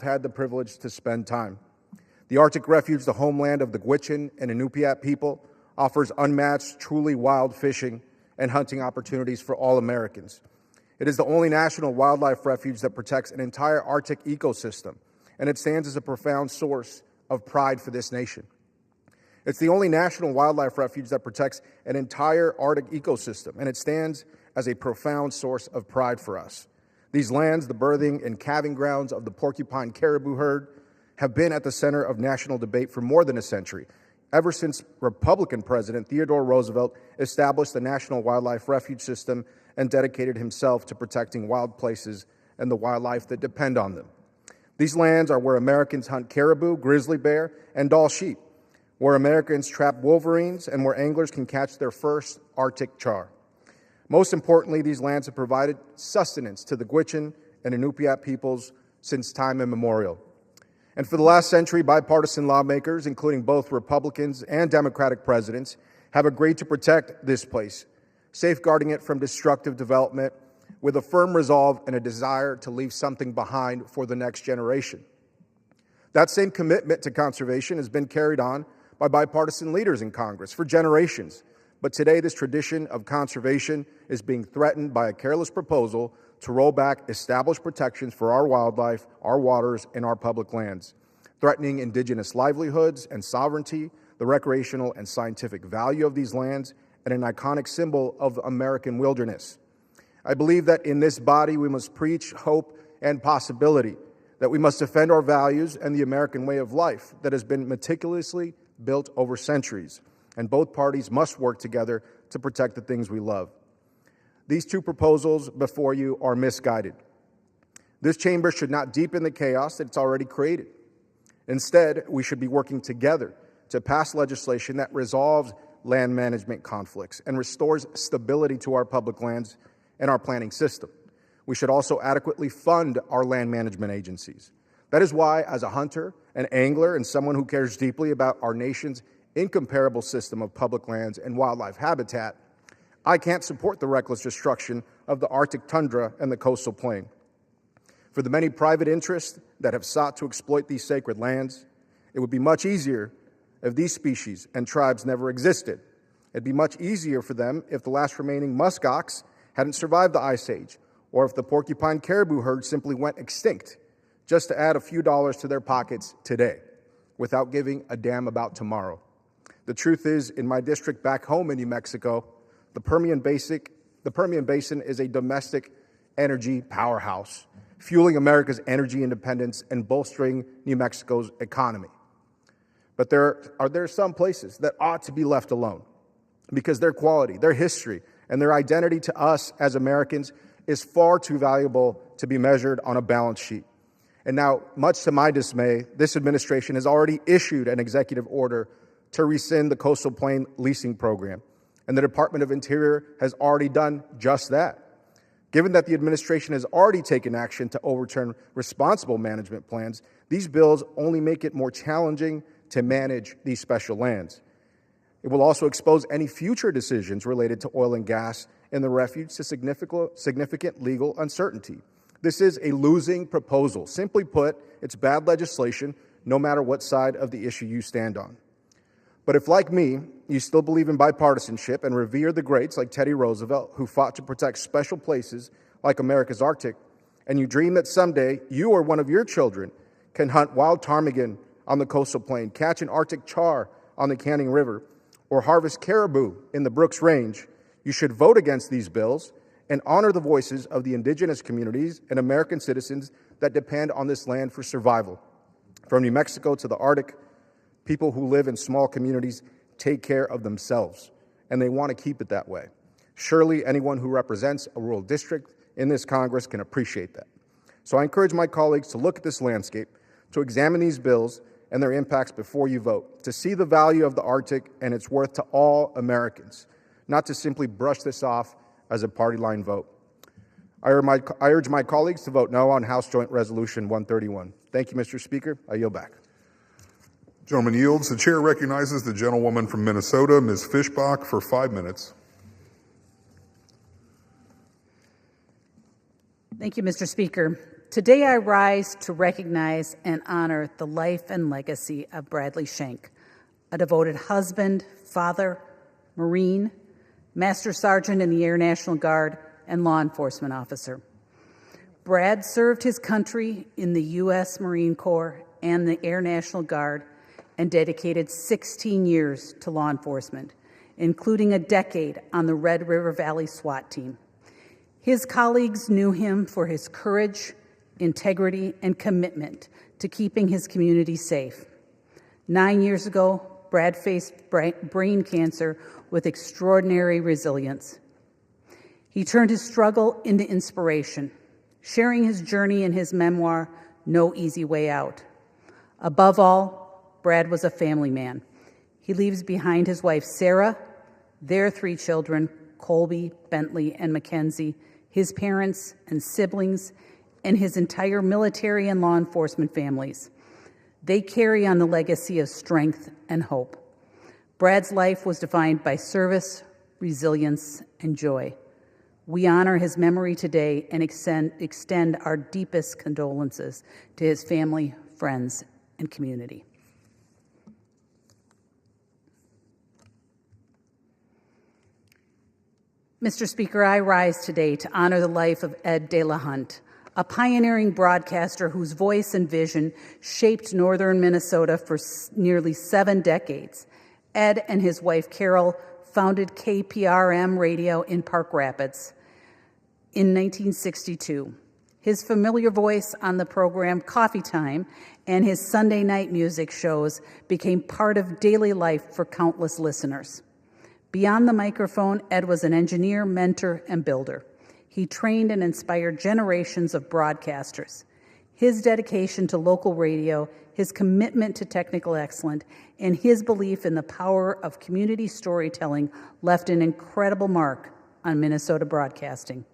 had the privilege to spend time. The Arctic Refuge, the homeland of the Gwich'in and Inupiat people, offers unmatched, truly wild fishing and hunting opportunities for all Americans. It is the only national wildlife refuge that protects an entire Arctic ecosystem, and it stands as a profound source of pride for this nation. It's the only national wildlife refuge that protects an entire Arctic ecosystem, and it stands as a profound source of pride for us. These lands, the birthing and calving grounds of the porcupine caribou herd, have been at the center of national debate for more than a century, ever since Republican President Theodore Roosevelt established the National Wildlife Refuge System and dedicated himself to protecting wild places and the wildlife that depend on them. These lands are where Americans hunt caribou, grizzly bear, and Dall sheep, where Americans trap wolverines, and where anglers can catch their first Arctic char. Most importantly, these lands have provided sustenance to the Gwich'in and Inupiat peoples since time immemorial. And for the last century, bipartisan lawmakers, including both Republicans and Democratic presidents, have agreed to protect this place, safeguarding it from destructive development with a firm resolve and a desire to leave something behind for the next generation. That same commitment to conservation has been carried on by bipartisan leaders in Congress for generations. But today, this tradition of conservation is being threatened by a careless proposal to roll back established protections for our wildlife, our waters, and our public lands, threatening indigenous livelihoods and sovereignty, the recreational and scientific value of these lands, and an iconic symbol of American wilderness. I believe that in this body we must preach hope and possibility, that we must defend our values and the American way of life that has been meticulously built over centuries, and both parties must work together to protect the things we love. These two proposals before you are misguided. This chamber should not deepen the chaos that it's already created. Instead, we should be working together to pass legislation that resolves land management conflicts and restores stability to our public lands and our planning system. We should also adequately fund our land management agencies. That is why, as a hunter, an angler, and someone who cares deeply about our nation's incomparable system of public lands and wildlife habitat, I can't support the reckless destruction of the Arctic tundra and the coastal plain. For the many private interests that have sought to exploit these sacred lands, it would be much easier if these species and tribes never existed. It'd be much easier for them if the last remaining muskox hadn't survived the Ice Age, or if the porcupine caribou herd simply went extinct, just to add a few dollars to their pockets today, without giving a damn about tomorrow. The truth is, in my district back home in New Mexico, the Permian Basin is a domestic energy powerhouse, fueling America's energy independence and bolstering New Mexico's economy. But there are some places that ought to be left alone because their quality, their history, and their identity to us as Americans is far too valuable to be measured on a balance sheet. And now, much to my dismay, this administration has already issued an executive order to rescind the Coastal Plain leasing program, and the Department of Interior has already done just that. Given that the administration has already taken action to overturn responsible management plans, these bills only make it more challenging to manage these special lands. It will also expose any future decisions related to oil and gas in the refuge to significant legal uncertainty. This is a losing proposal. Simply put, it's bad legislation, no matter what side of the issue you stand on. But if, like me, you still believe in bipartisanship and revere the greats like Teddy Roosevelt, who fought to protect special places like America's Arctic, and you dream that someday you or one of your children can hunt wild ptarmigan on the coastal plain, catch an Arctic char on the Canning River, or harvest caribou in the Brooks Range, you should vote against these bills and honor the voices of the indigenous communities and American citizens that depend on this land for survival. From New Mexico to the Arctic, people who live in small communities take care of themselves, and they want to keep it that way. Surely anyone who represents a rural district in this Congress can appreciate that. So I encourage my colleagues to look at this landscape, to examine these bills and their impacts before you vote, to see the value of the Arctic and its worth to all Americans, not to simply brush this off as a party line vote. I urge my colleagues to vote no on House Joint Resolution 131. Thank you, Mr. Speaker. I yield back. Gentleman yields. The chair recognizes the gentlewoman from Minnesota, Ms. Fischbach, for 5 minutes. Thank you, Mr. Speaker. Today I rise to recognize and honor the life and legacy of Bradley Schenk, a devoted husband, father, Marine, Master Sergeant in the Air National Guard, and law enforcement officer. Brad served his country in the U.S. Marine Corps and the Air National Guard and dedicated 16 years to law enforcement, including a decade on the Red River Valley SWAT team. His colleagues knew him for his courage, integrity, and commitment to keeping his community safe. 9 years ago, Brad faced brain cancer with extraordinary resilience. He turned his struggle into inspiration, sharing his journey in his memoir, No Easy Way Out. Above all, Brad was a family man. He leaves behind his wife, Sarah, their 3 children, Colby, Bentley, and Mackenzie, his parents and siblings, and his entire military and law enforcement families. They carry on the legacy of strength and hope. Brad's life was defined by service, resilience, and joy. We honor his memory today and extend our deepest condolences to his family, friends, and community. Mr. Speaker, I rise today to honor the life of Ed De La Hunt, a pioneering broadcaster whose voice and vision shaped northern Minnesota for nearly 7 decades. Ed and his wife, Carol, founded KPRM Radio in Park Rapids in 1962. His familiar voice on the program Coffee Time and his Sunday night music shows became part of daily life for countless listeners. Beyond the microphone, Ed was an engineer, mentor, and builder. He trained and inspired generations of broadcasters. His dedication to local radio, his commitment to technical excellence, and his belief in the power of community storytelling left an incredible mark on Minnesota broadcasting.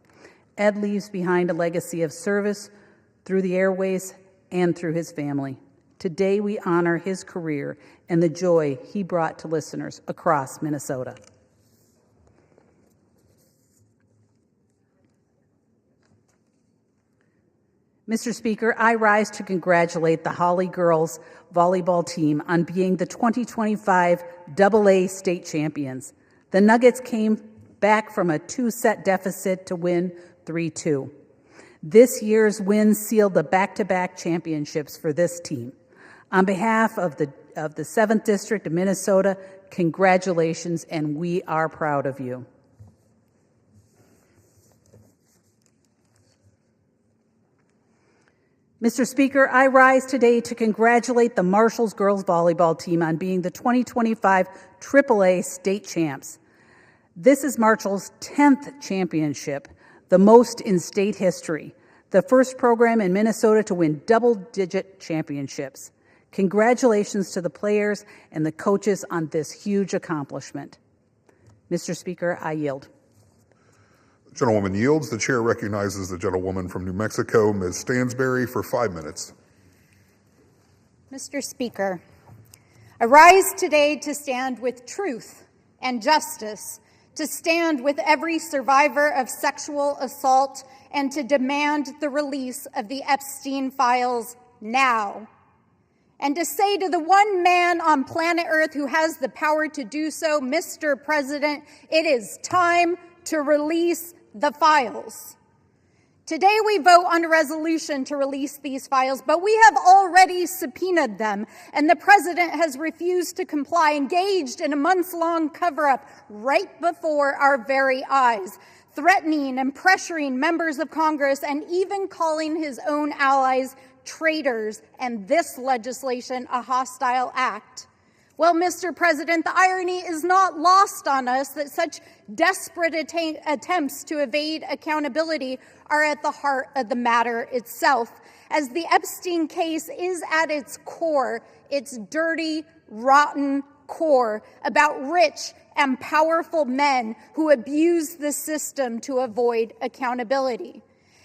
Ed leaves behind a legacy of service through the airways and through his family. Today we honor his career and the joy he brought to listeners across Minnesota. Mr. Speaker, I rise to congratulate the Holly girls volleyball team on being the 2025 AA state champions. The Nuggets came back from a 2-set deficit to win 3-2. This year's win sealed the back-to-back championships for this team. On behalf of the 7th District of Minnesota, congratulations, and we are proud of you. Mr. Speaker, I rise today to congratulate the Marshall's girls volleyball team on being the 2025 AAA state champs. This is Marshall's 10th championship, the most in state history, the first program in Minnesota to win double-digit championships. Congratulations to the players and the coaches on this huge accomplishment. Mr. Speaker, I yield. The gentlewoman yields. The chair recognizes the gentlewoman from New Mexico, Ms. Stansberry, for 5 minutes. Mr. Speaker, I rise today to stand with truth and justice, to stand with every survivor of sexual assault, and to demand the release of the Epstein files now. And to say to the one man on planet Earth who has the power to do so, Mr. President, it is time to release the files. Today we vote on a resolution to release these files, but we have already subpoenaed them, and the president has refused to comply, engaged in a months-long cover-up right before our very eyes, threatening and pressuring members of Congress and even calling his own allies traitors and this legislation a hostile act. Well, Mr. President, the irony is not lost on us that such desperate attempts to evade accountability are at the heart of the matter itself, as the Epstein case is at its core, its dirty, rotten core, about rich and powerful men who abuse the system to avoid accountability.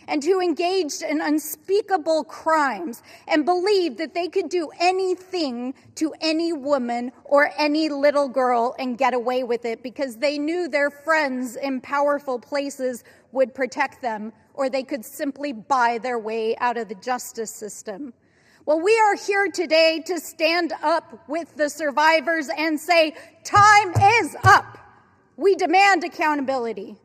and who engaged in unspeakable crimes and believed that they could do anything to any woman or any little girl and get away with it because they knew their friends in powerful places would protect them, or they could simply buy their way out of the justice system. Well, we are here today to stand up with the survivors and say, time is up. We demand accountability.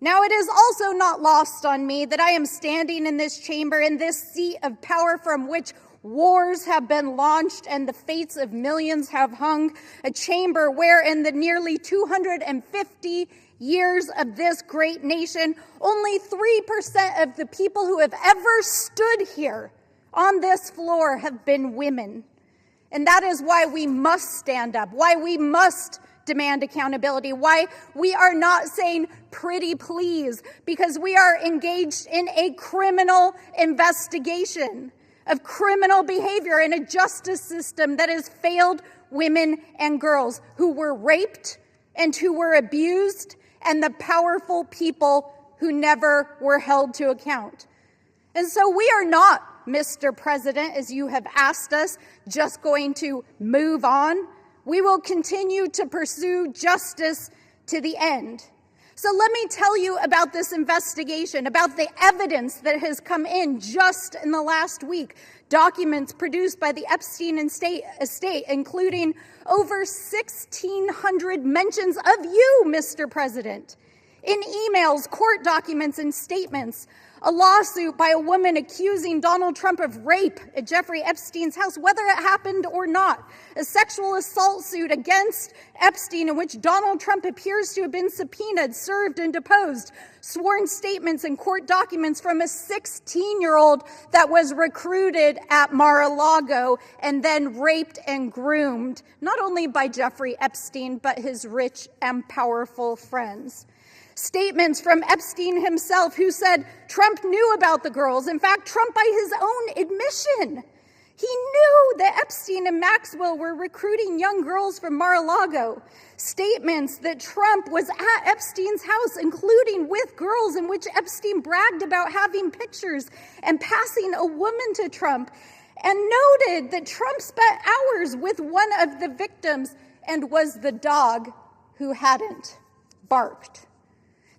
Now, it is also not lost on me that I am standing in this chamber, in this seat of power from which wars have been launched and the fates of millions have hung, a chamber where in the nearly 250 years of this great nation, only 3% of the people who have ever stood here on this floor have been women. And that is why we must stand up, why we must demand accountability, why we are not saying pretty please, because we are engaged in a criminal investigation of criminal behavior in a justice system that has failed women and girls who were raped and who were abused, and the powerful people who never were held to account. And so we are not, Mr. President, as you have asked us, just going to move on. We will continue to pursue justice to the end. So let me tell you about this investigation, about the evidence that has come in just in the last week. Documents produced by the Epstein estate, including over 1,600 mentions of you, Mr. President, in emails, court documents, and statements. A lawsuit by a woman accusing Donald Trump of rape at Jeffrey Epstein's house, whether it happened or not. A sexual assault suit against Epstein in which Donald Trump appears to have been subpoenaed, served, and deposed. Sworn statements and court documents from a 16-year-old that was recruited at Mar-a-Lago and then raped and groomed, not only by Jeffrey Epstein, but his rich and powerful friends. Statements from Epstein himself, who said Trump knew about the girls. In fact, Trump, by his own admission, he knew that Epstein and Maxwell were recruiting young girls from Mar-a-Lago. Statements that Trump was at Epstein's house, including with girls, in which Epstein bragged about having pictures and passing a woman to Trump, and noted that Trump spent hours with one of the victims and was the dog who hadn't barked.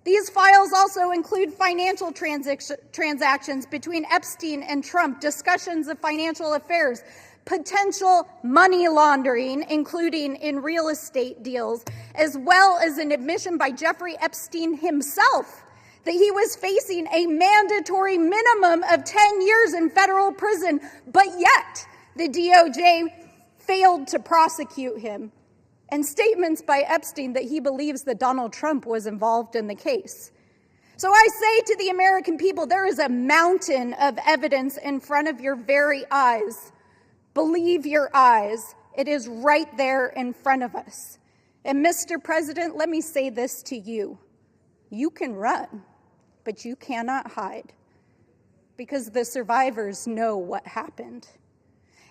These files also include financial transactions between Epstein and Trump, discussions of financial affairs, potential money laundering, including in real estate deals, as well as an admission by Jeffrey Epstein himself that he was facing a mandatory minimum of 10 years in federal prison, but yet the DOJ failed to prosecute him. And statements by Epstein that he believes that Donald Trump was involved in the case. So I say to the American people, there is a mountain of evidence in front of your very eyes. Believe your eyes. It is right there in front of us. And Mr. President, let me say this to you. You can run, but you cannot hide, because the survivors know what happened.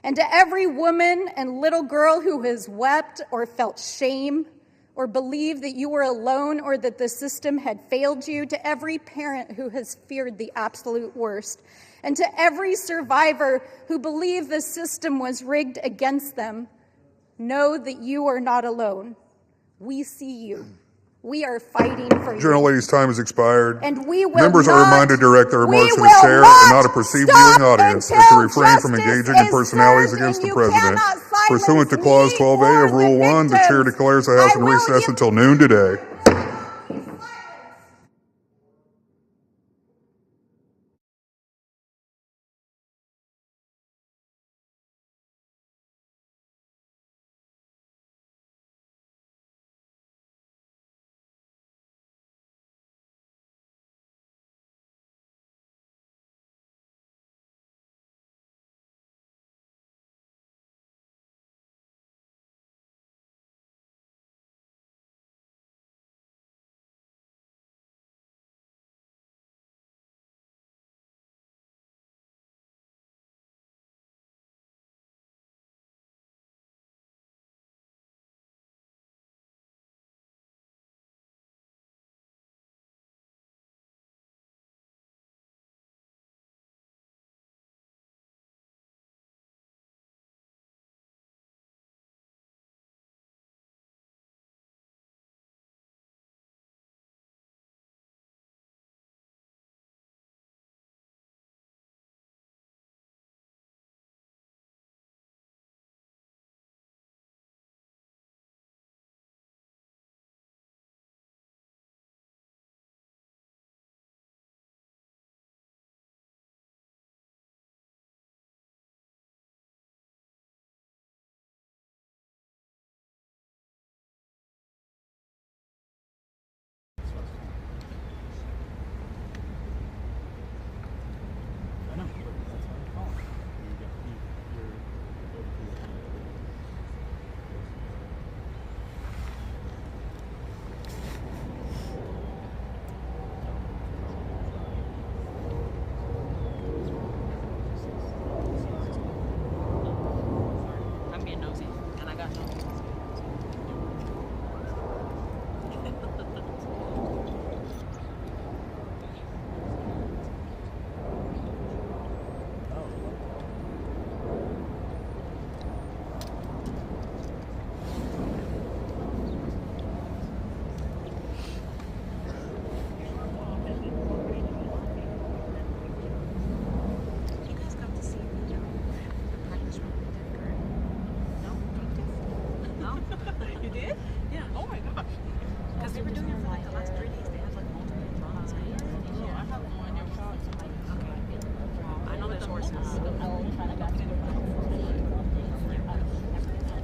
And to every woman and little girl who has wept or felt shame or believed that you were alone or that the system had failed you, to every parent who has feared the absolute worst, and to every survivor who believed the system was rigged against them, know that you are not alone. We see you. We are fighting for you. Gentlelady's time has expired. And we will Members are reminded to direct their remarks to the chair and not a perceived viewing audience, and to refrain from engaging in personalities against the president. Pursuant to Clause 12A of Rule 1, the chair declares the House in recess until noon today.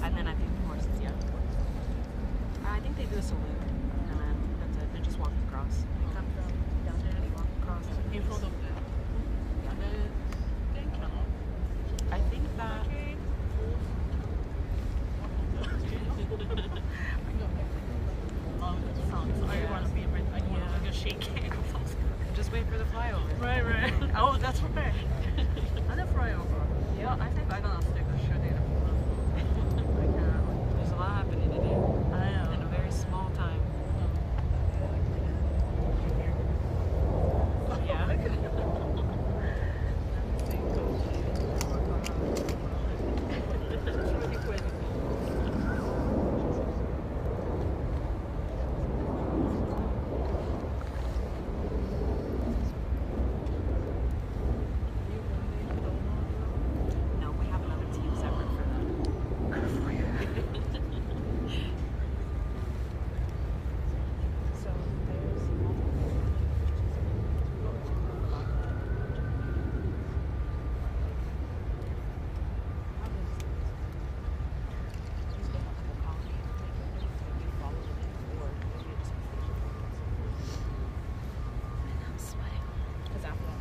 And then I think the horses, yeah. I think they do a salute, and then that's it. They just walk across. They come from down there and walk across. In front of them. And then I think that. I want to be right. I want to like a shaking. Just wait for the flyover. Right. Oh, that's right. And the flyover. Yeah. I think I'm gonna stick a shooting. There's a lot happening today I in am. a very small time. Yeah. No, we have another team separate for that. So there's I'm sweating. Because after that,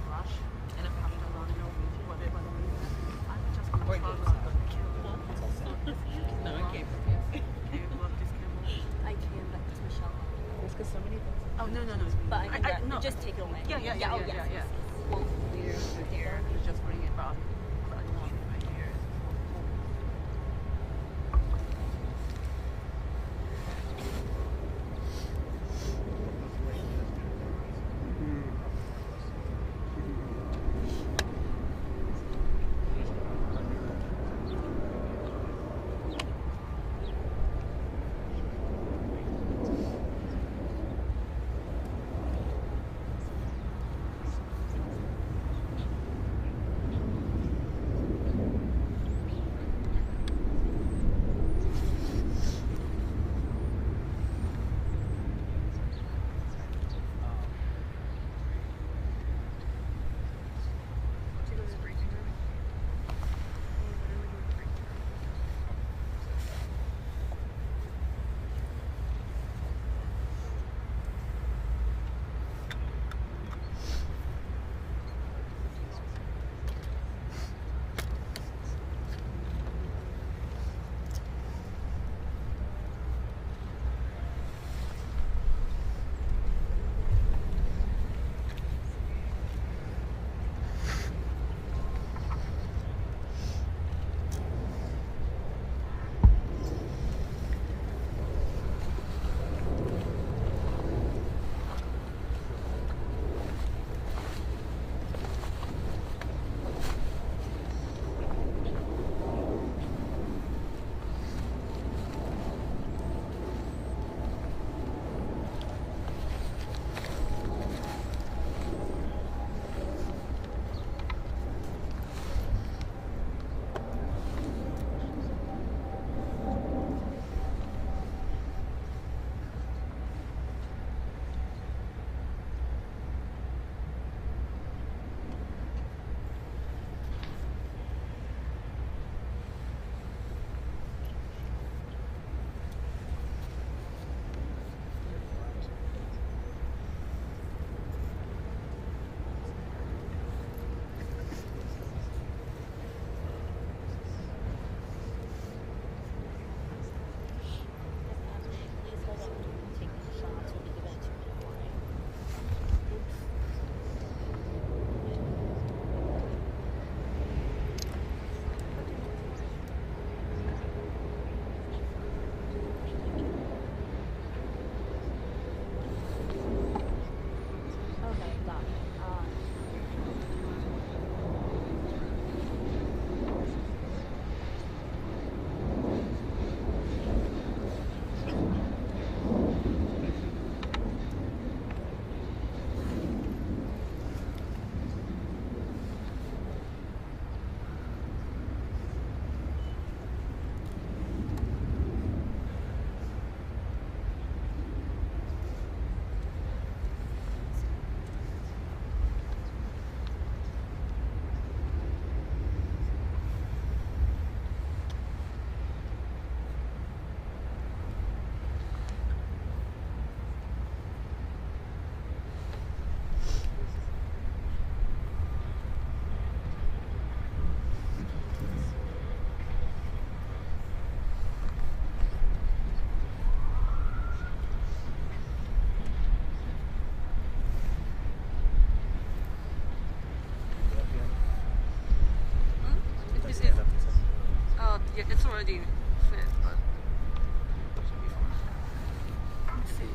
rush, and if I have to run it over to whatever, I'm just going to follow up. No, I can't. Can you block this camera? I can, but it's Michelle. There's because so many things. Oh, no. But I can no. just take it away. Yeah. Oh, yes. Here, just bring it back. Right here. it's already fit, but it should be fine. Let's see.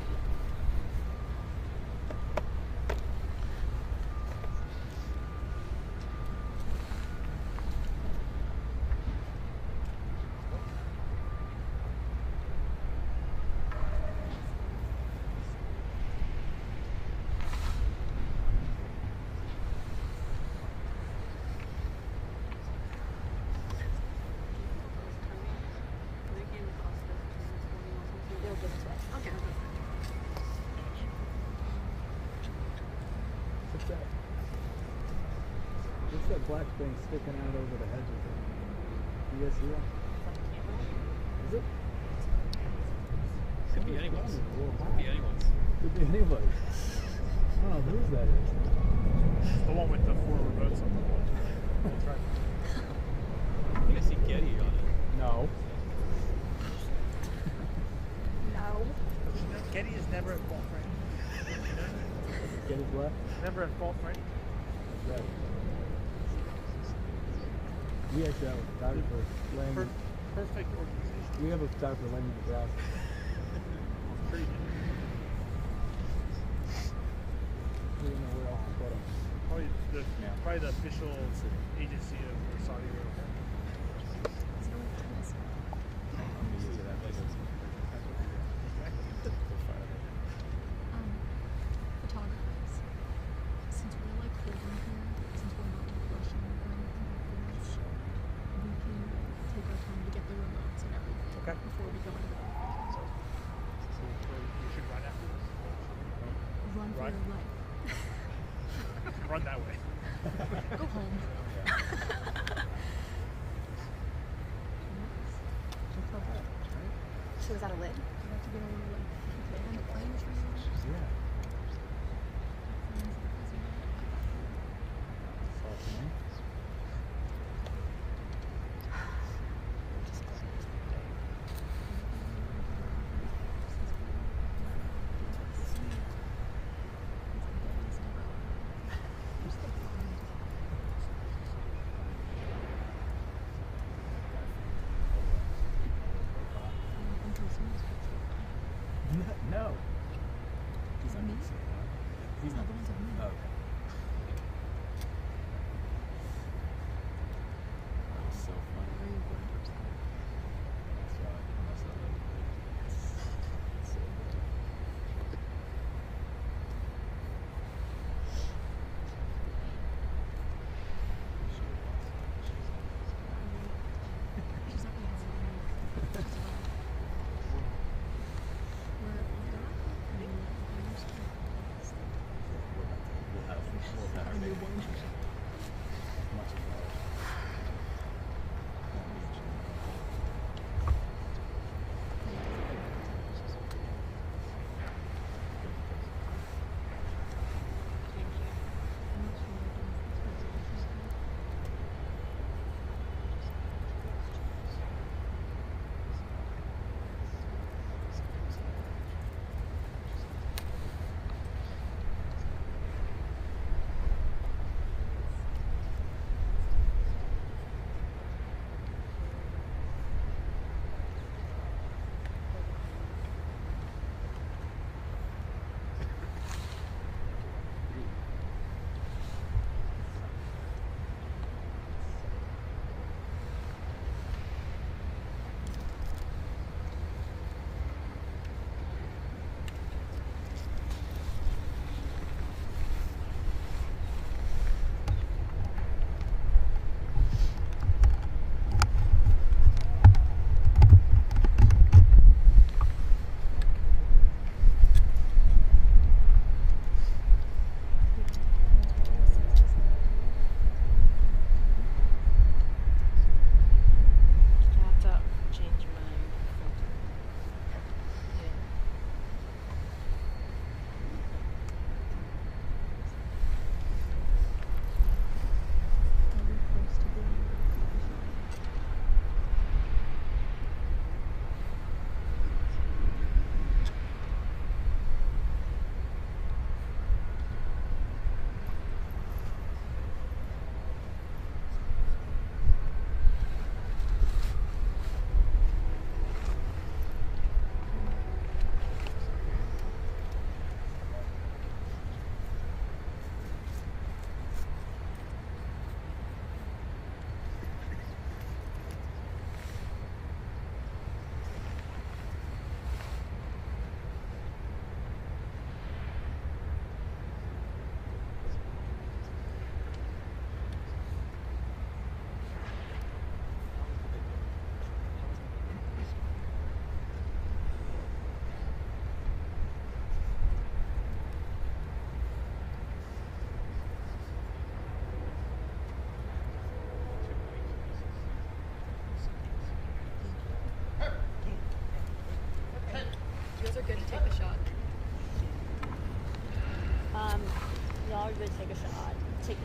Okay. What's that? What's that black thing sticking out over the hedges? You guys see that? Is it? Could be anyone's. Could be anyone's. Could be anybody. I don't know whose that is. It's the one with the 4 remotes on the wall. That's right. I think I see Getty on it. No. No. Getty is never at fault, right? Get his left? Never at fault, right? That's right. We actually have a photographer laying. Perfect organization. We have a photographer laying in the grass. Pretty good. We don't know where else to put him. Probably the official agency of Saudi Arabia. Photographers. Since we're like holding here, since we're not like rushing or anything like this, we can take our time to get the remotes and everything before we go into the So you should run after this. run for Run? your life. Run that way. Go home. So is that a lid? You have to get a little like on the plane for you. Yeah. Softening. No. Is that me? He's not the ones of me. Okay. That was so funny. Very important person. That's why I messed that up. So good. She's not gonna have a as well. We'll have our baby. Much obliged.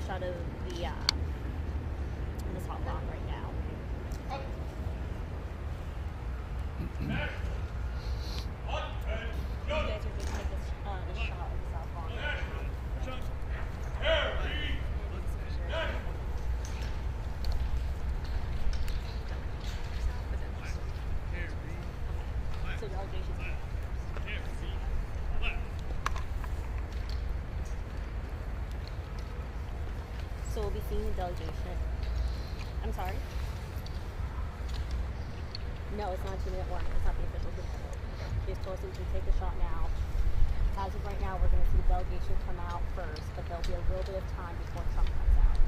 shot of the this hot lot right now. You guys are going to take this, the shot of the South Lawn right now. So delegations. So we'll be seeing the delegation. I'm sorry? No, it's not a 2-minute warning. It's not the official 2-minute warning. She just told us we can take the shot now. As of right now, we're going to see the delegation come out first, but there'll be a little bit of time before Trump comes out.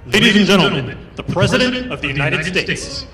Ladies and gentlemen, the President of the United States.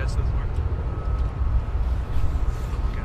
guess those were? Okay.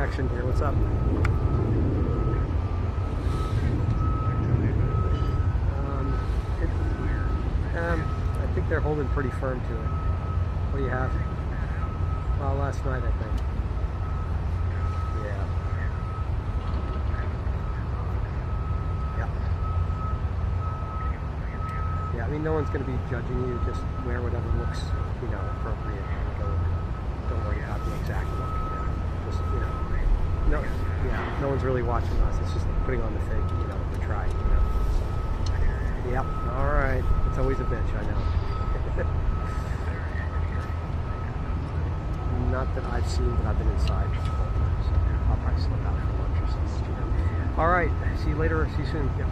action here. What's up? I think they're holding pretty firm to it. What do you have? Well, last night, I think. Yeah. Yeah, I mean, no one's going to be judging you. Just wear whatever looks, appropriate and go with it. Don't worry about the exact look. Just, no one's really watching us. It's just putting on the fake, the try, Yep, all right. It's always a bitch, I know. Not that I've seen, but I've been inside the whole time, so I'll probably slip out for lunch or something. All right, see you later. See you soon. Yep.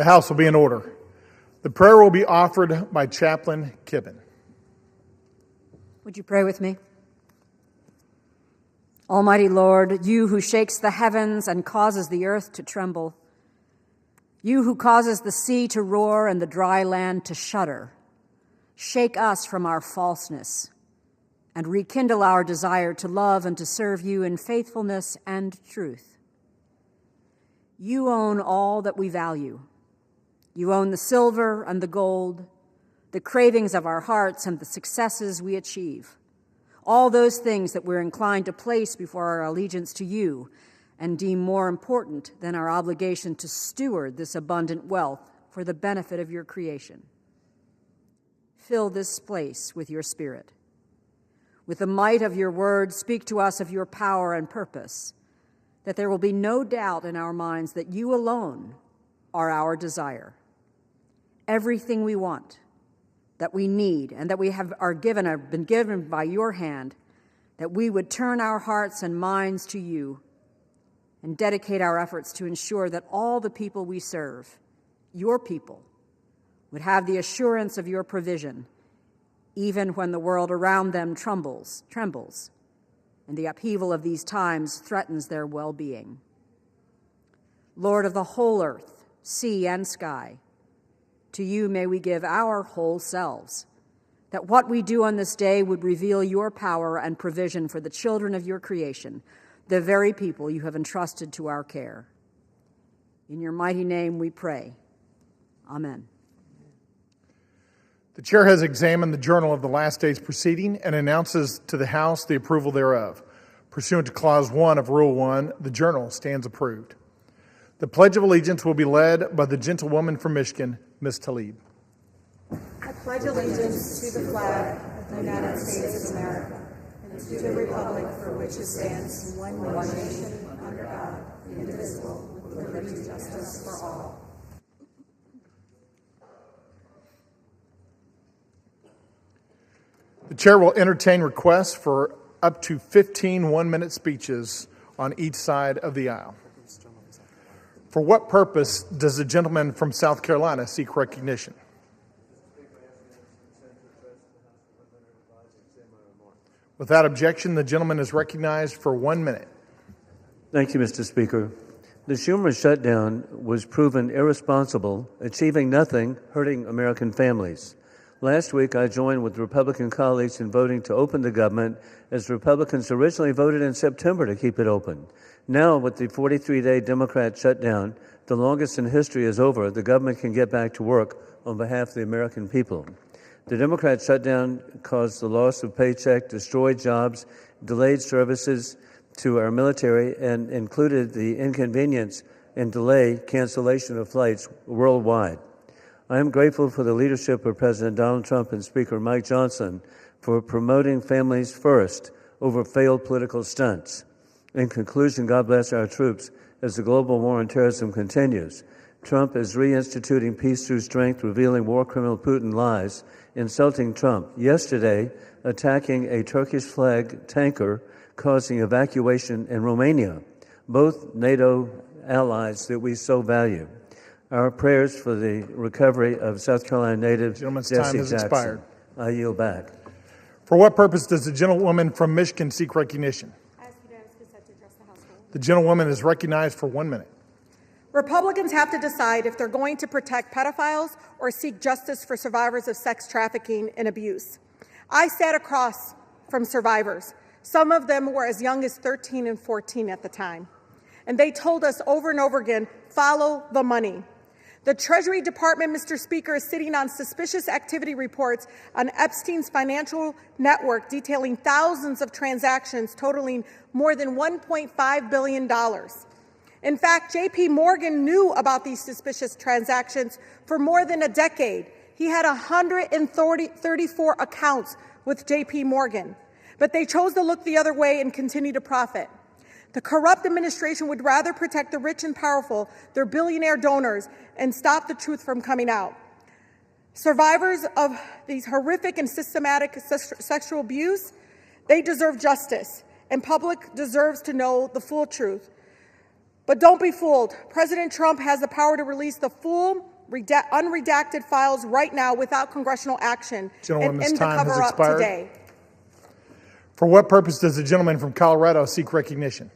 The House will be in order. The prayer will be offered by Chaplain Kibben. Would you pray with me? Almighty Lord, you who shakes the heavens and causes the earth to tremble, you who causes the sea to roar and the dry land to shudder, shake us from our falseness and rekindle our desire to love and to serve you in faithfulness and truth. You own all that we value. You own the silver and the gold, the cravings of our hearts and the successes we achieve, all those things that we're inclined to place before our allegiance to you and deem more important than our obligation to steward this abundant wealth for the benefit of your creation. Fill this place with your Spirit. With the might of your word, speak to us of your power and purpose, that there will be no doubt in our minds that you alone are our desire. Everything we want, that we need, and that we have been given by your hand, that we would turn our hearts and minds to you and dedicate our efforts to ensure that all the people we serve, your people, would have the assurance of your provision, even when the world around them trembles, and the upheaval of these times threatens their well-being. Lord of the whole earth, sea and sky, to you may we give our whole selves, that what we do on this day would reveal your power and provision for the children of your creation, the very people you have entrusted to our care. In your mighty name we pray. Amen. The chair has examined the journal of the last day's proceeding and announces to the House the approval thereof. Pursuant to Clause 1 of Rule 1, the journal stands approved. The Pledge of Allegiance will be led by the gentlewoman from Michigan, Ms. Tlaib. I pledge allegiance to the flag of the United States of America and to the republic for which it stands, one nation, under God, indivisible, with liberty and justice for all. The chair will entertain requests for up to 15 one-minute speeches on each side of the aisle. For what purpose does the gentleman from South Carolina seek recognition? Without objection, the gentleman is recognized for 1 minute. Thank you, Mr. Speaker. The Schumer shutdown was proven irresponsible, achieving nothing, hurting American families. Last week, I joined with Republican colleagues in voting to open the government, as Republicans originally voted in September to keep it open. Now, with the 43-day Democrat shutdown, the longest in history is over, the government can get back to work on behalf of the American people. The Democrat shutdown caused the loss of paycheck, destroyed jobs, delayed services to our military, and included the inconvenience and delay cancellation of flights worldwide. I am grateful for the leadership of President Donald Trump and Speaker Mike Johnson for promoting families first over failed political stunts. In conclusion, God bless our troops as the global war on terrorism continues. Trump is reinstituting peace through strength, revealing war criminal Putin lies, insulting Trump. Yesterday, attacking a Turkish flag tanker, causing evacuation in Romania, both NATO allies that we so value. Our prayers for the recovery of South Carolina native Gentleman's Jesse time has Jackson. expired. I yield back. For what purpose does the gentlewoman from Michigan seek recognition? I ask unanimous consent to address the House. The gentlewoman is recognized for 1 minute. Republicans have to decide if they're going to protect pedophiles or seek justice for survivors of sex trafficking and abuse. I sat across from survivors. Some of them were as young as 13 and 14 at the time. And they told us over and over again, follow the money. The Treasury Department, Mr. Speaker, is sitting on suspicious activity reports on Epstein's financial network detailing thousands of transactions totaling more than $1.5 billion. In fact, J.P. Morgan knew about these suspicious transactions for more than a decade. He had 134 accounts with J.P. Morgan, but they chose to look the other way and continue to profit. The corrupt administration would rather protect the rich and powerful, their billionaire donors, and stop the truth from coming out. Survivors of these horrific and systematic sexual abuse, they deserve justice, and public deserves to know the full truth. But don't be fooled. President Trump has the power to release the full, unredacted files right now without congressional action and end the cover-up today. For what purpose does the gentleman from Colorado seek recognition?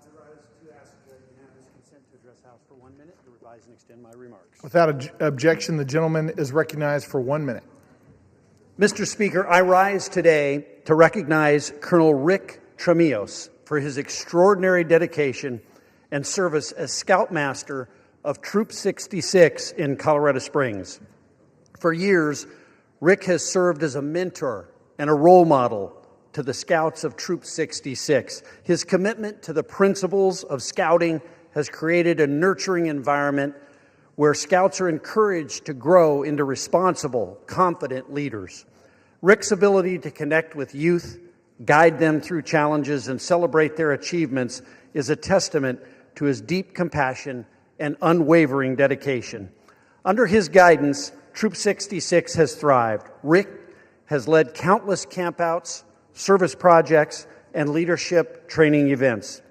I rise to ask for unanimous consent to address the House for 1 minute to revise and extend my remarks. Without objection, the gentleman is recognized for 1 minute. Mr. Speaker, I rise today to recognize Colonel Rick Tremillos for his extraordinary dedication and service as Scoutmaster of Troop 66 in Colorado Springs. For years, Rick has served as a mentor and a role model to the Scouts of Troop 66. His commitment to the principles of Scouting has created a nurturing environment where Scouts are encouraged to grow into responsible, confident leaders. Rick's ability to connect with youth, guide them through challenges, and celebrate their achievements is a testament to his deep compassion and unwavering dedication. Under his guidance, Troop 66 has thrived. Rick has led countless campouts, service projects, and leadership training events,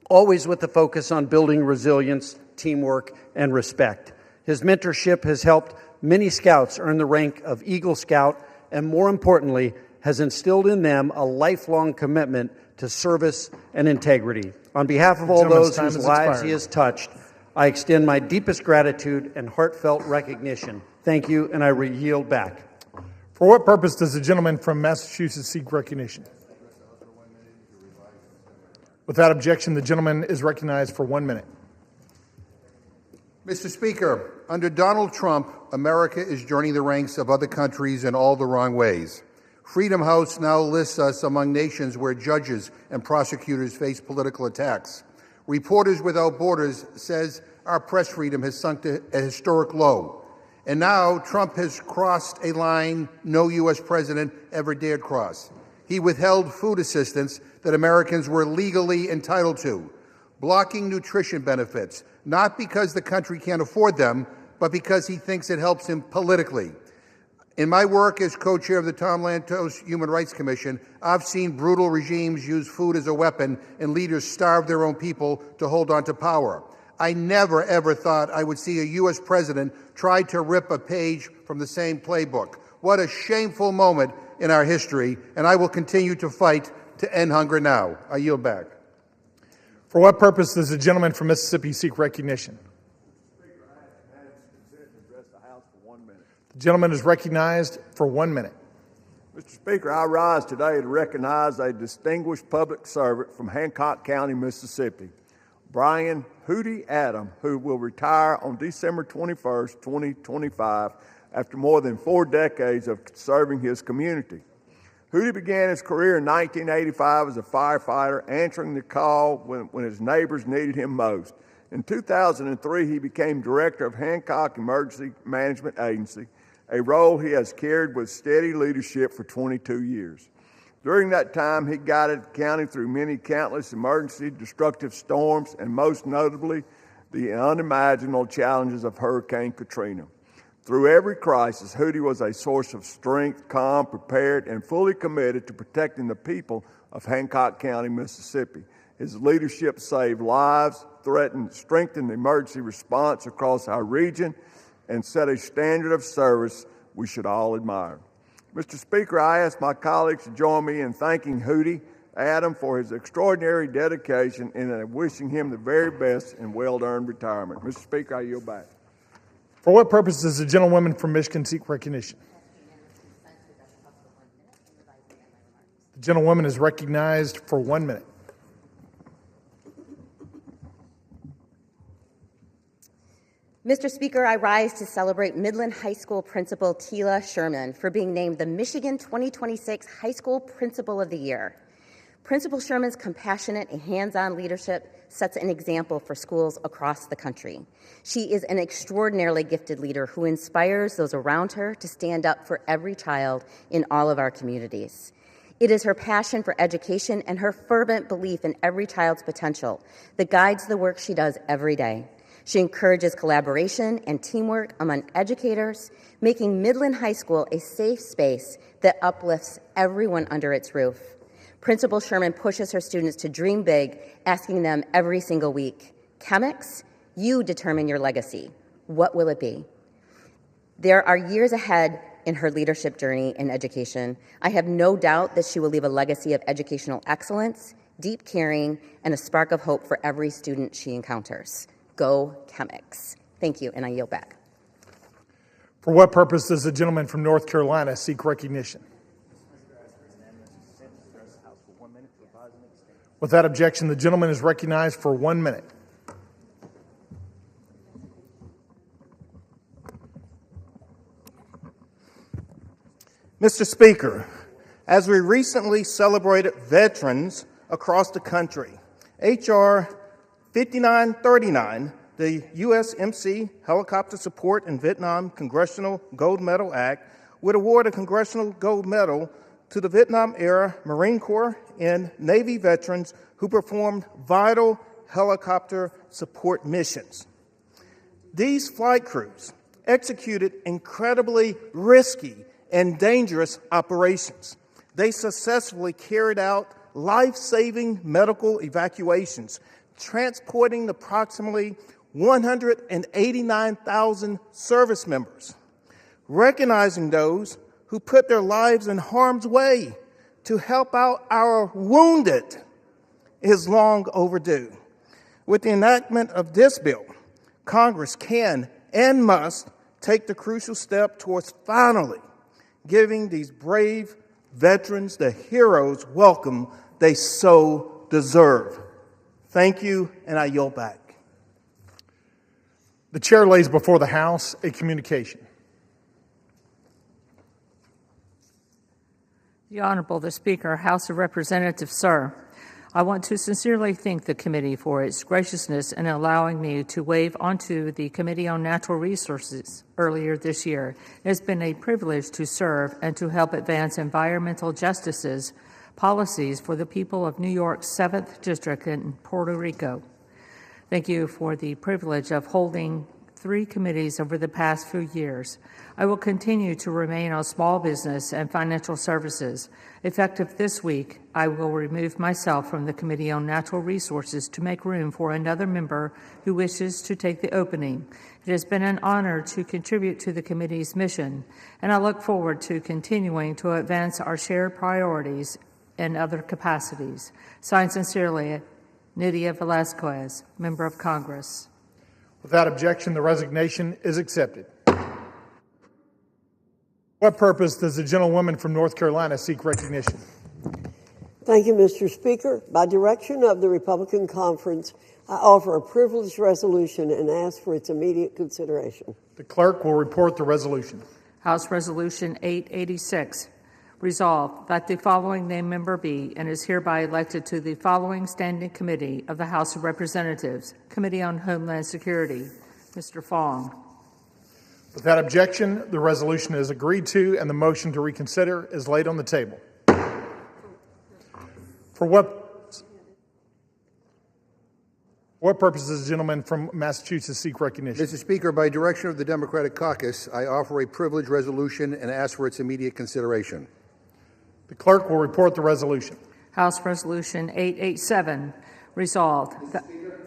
always with the focus on building resilience, teamwork, and respect. His mentorship has helped many Scouts earn the rank of Eagle Scout, and more importantly, has instilled in them a lifelong commitment to service and integrity. On behalf of all those whose lives he has touched, I extend my deepest gratitude and heartfelt recognition. Thank you, and I yield back. For what purpose does the gentleman from Massachusetts seek recognition? Without objection, the gentleman is recognized for 1 minute. Mr. Speaker, under Donald Trump, America is joining the ranks of other countries in all the wrong ways. Freedom House now lists us among nations where judges and prosecutors face political attacks. Reporters Without Borders says our press freedom has sunk to a historic low. And now Trump has crossed a line no U.S. president ever dared cross. He withheld food assistance that Americans were legally entitled to, blocking nutrition benefits, not because the country can't afford them, but because he thinks it helps him politically. In my work as co-chair of the Tom Lantos Human Rights Commission, I've seen brutal regimes use food as a weapon and leaders starve their own people to hold on to power. I never, ever thought I would see a U.S. president try to rip a page from the same playbook. What a shameful moment in our history, and I will continue to fight to end hunger now. I yield back. For what purpose does the gentleman from Mississippi seek recognition? The gentleman is recognized for 1 minute. Mr. Speaker, I rise today to recognize a distinguished public servant from Hancock County, Mississippi, Brian Hootie Adam, who will retire on December 21st, 2025, after more than 4 decades of serving his community. Hootie began his career in 1985 as a firefighter, answering the call when his neighbors needed him most. In 2003, he became director of Hancock Emergency Management Agency, a role he has carried with steady leadership for 22 years. During that time, he guided the county through many countless emergency destructive storms, and most notably, the unimaginable challenges of Hurricane Katrina. Through every crisis, Hootie was a source of strength, calm, prepared, and fully committed to protecting the people of Hancock County, Mississippi. His leadership saved lives, strengthened the emergency response across our region, and set a standard of service we should all admire. Mr. Speaker, I ask my colleagues to join me in thanking Hootie Adam for his extraordinary dedication and wishing him the very best in well-earned retirement. Mr. Speaker, I yield back. For what purpose does the gentlewoman from Michigan seek recognition? The gentlewoman is recognized for 1 minute. Mr. Speaker, I rise to celebrate Midland High School Principal Tila Sherman for being named the Michigan 2026 High School Principal of the Year. Principal Sherman's compassionate and hands-on leadership sets an example for schools across the country. She is an extraordinarily gifted leader who inspires those around her to stand up for every child in all of our communities. It is her passion for education and her fervent belief in every child's potential that guides the work she does every day. She encourages collaboration and teamwork among educators, making Midland High School a safe space that uplifts everyone under its roof. Principal Sherman pushes her students to dream big, asking them every single week, Chemex, you determine your legacy. What will it be? There are years ahead in her leadership journey in education. I have no doubt that she will leave a legacy of educational excellence, deep caring, and a spark of hope for every student she encounters. Go Chemex. Thank you, and I yield back. For what purpose does the gentleman from North Carolina seek recognition? Without objection, the gentleman is recognized for 1 minute. Mr. Speaker, as we recently celebrated veterans across the country, H.R. 5939, the USMC Helicopter Support in Vietnam Congressional Gold Medal Act, would award a Congressional Gold Medal to the Vietnam-era Marine Corps and Navy veterans who performed vital helicopter support missions. These flight crews executed incredibly risky and dangerous operations. They successfully carried out life-saving medical evacuations, transporting approximately 189,000 service members. Recognizing those who put their lives in harm's way to help out our wounded is long overdue. With the enactment of this bill, Congress can and must take the crucial step towards finally giving these brave veterans the hero's welcome they so deserve. Thank you, and I yield back. The chair lays before the House a communication. The Honorable the Speaker, House of Representatives, sir. I want to sincerely thank the committee for its graciousness in allowing me to waive onto the Committee on Natural Resources earlier this year. It has been a privilege to serve and to help advance environmental justices policies for the people of New York's 7th District in Puerto Rico. Thank you for the privilege of holding 3 committees over the past few years. I will continue to remain on small business and financial services. Effective this week, I will remove myself from the Committee on Natural Resources to make room for another member who wishes to take the opening. It has been an honor to contribute to the committee's mission, and I look forward to continuing to advance our shared priorities in other capacities. Signed sincerely, Nydia Velazquez, Member of Congress. Without objection, the resignation is accepted. What purpose does the gentlewoman from North Carolina seek recognition? Thank you, Mr. Speaker. By direction of the Republican Conference, I offer a privileged resolution and ask for its immediate consideration. The clerk will report the resolution. House Resolution 886. Resolved that the following named member be and is hereby elected to the following standing committee of the House of Representatives, Committee on Homeland Security. Mr. Fong. Without objection, the resolution is agreed to and the motion to reconsider is laid on the table. For what purpose does the gentleman from Massachusetts seek recognition? Mr. Speaker, by direction of the Democratic Caucus, I offer a privileged resolution and ask for its immediate consideration. The clerk will report the resolution. House Resolution 887. Resolved. Mr. Speaker,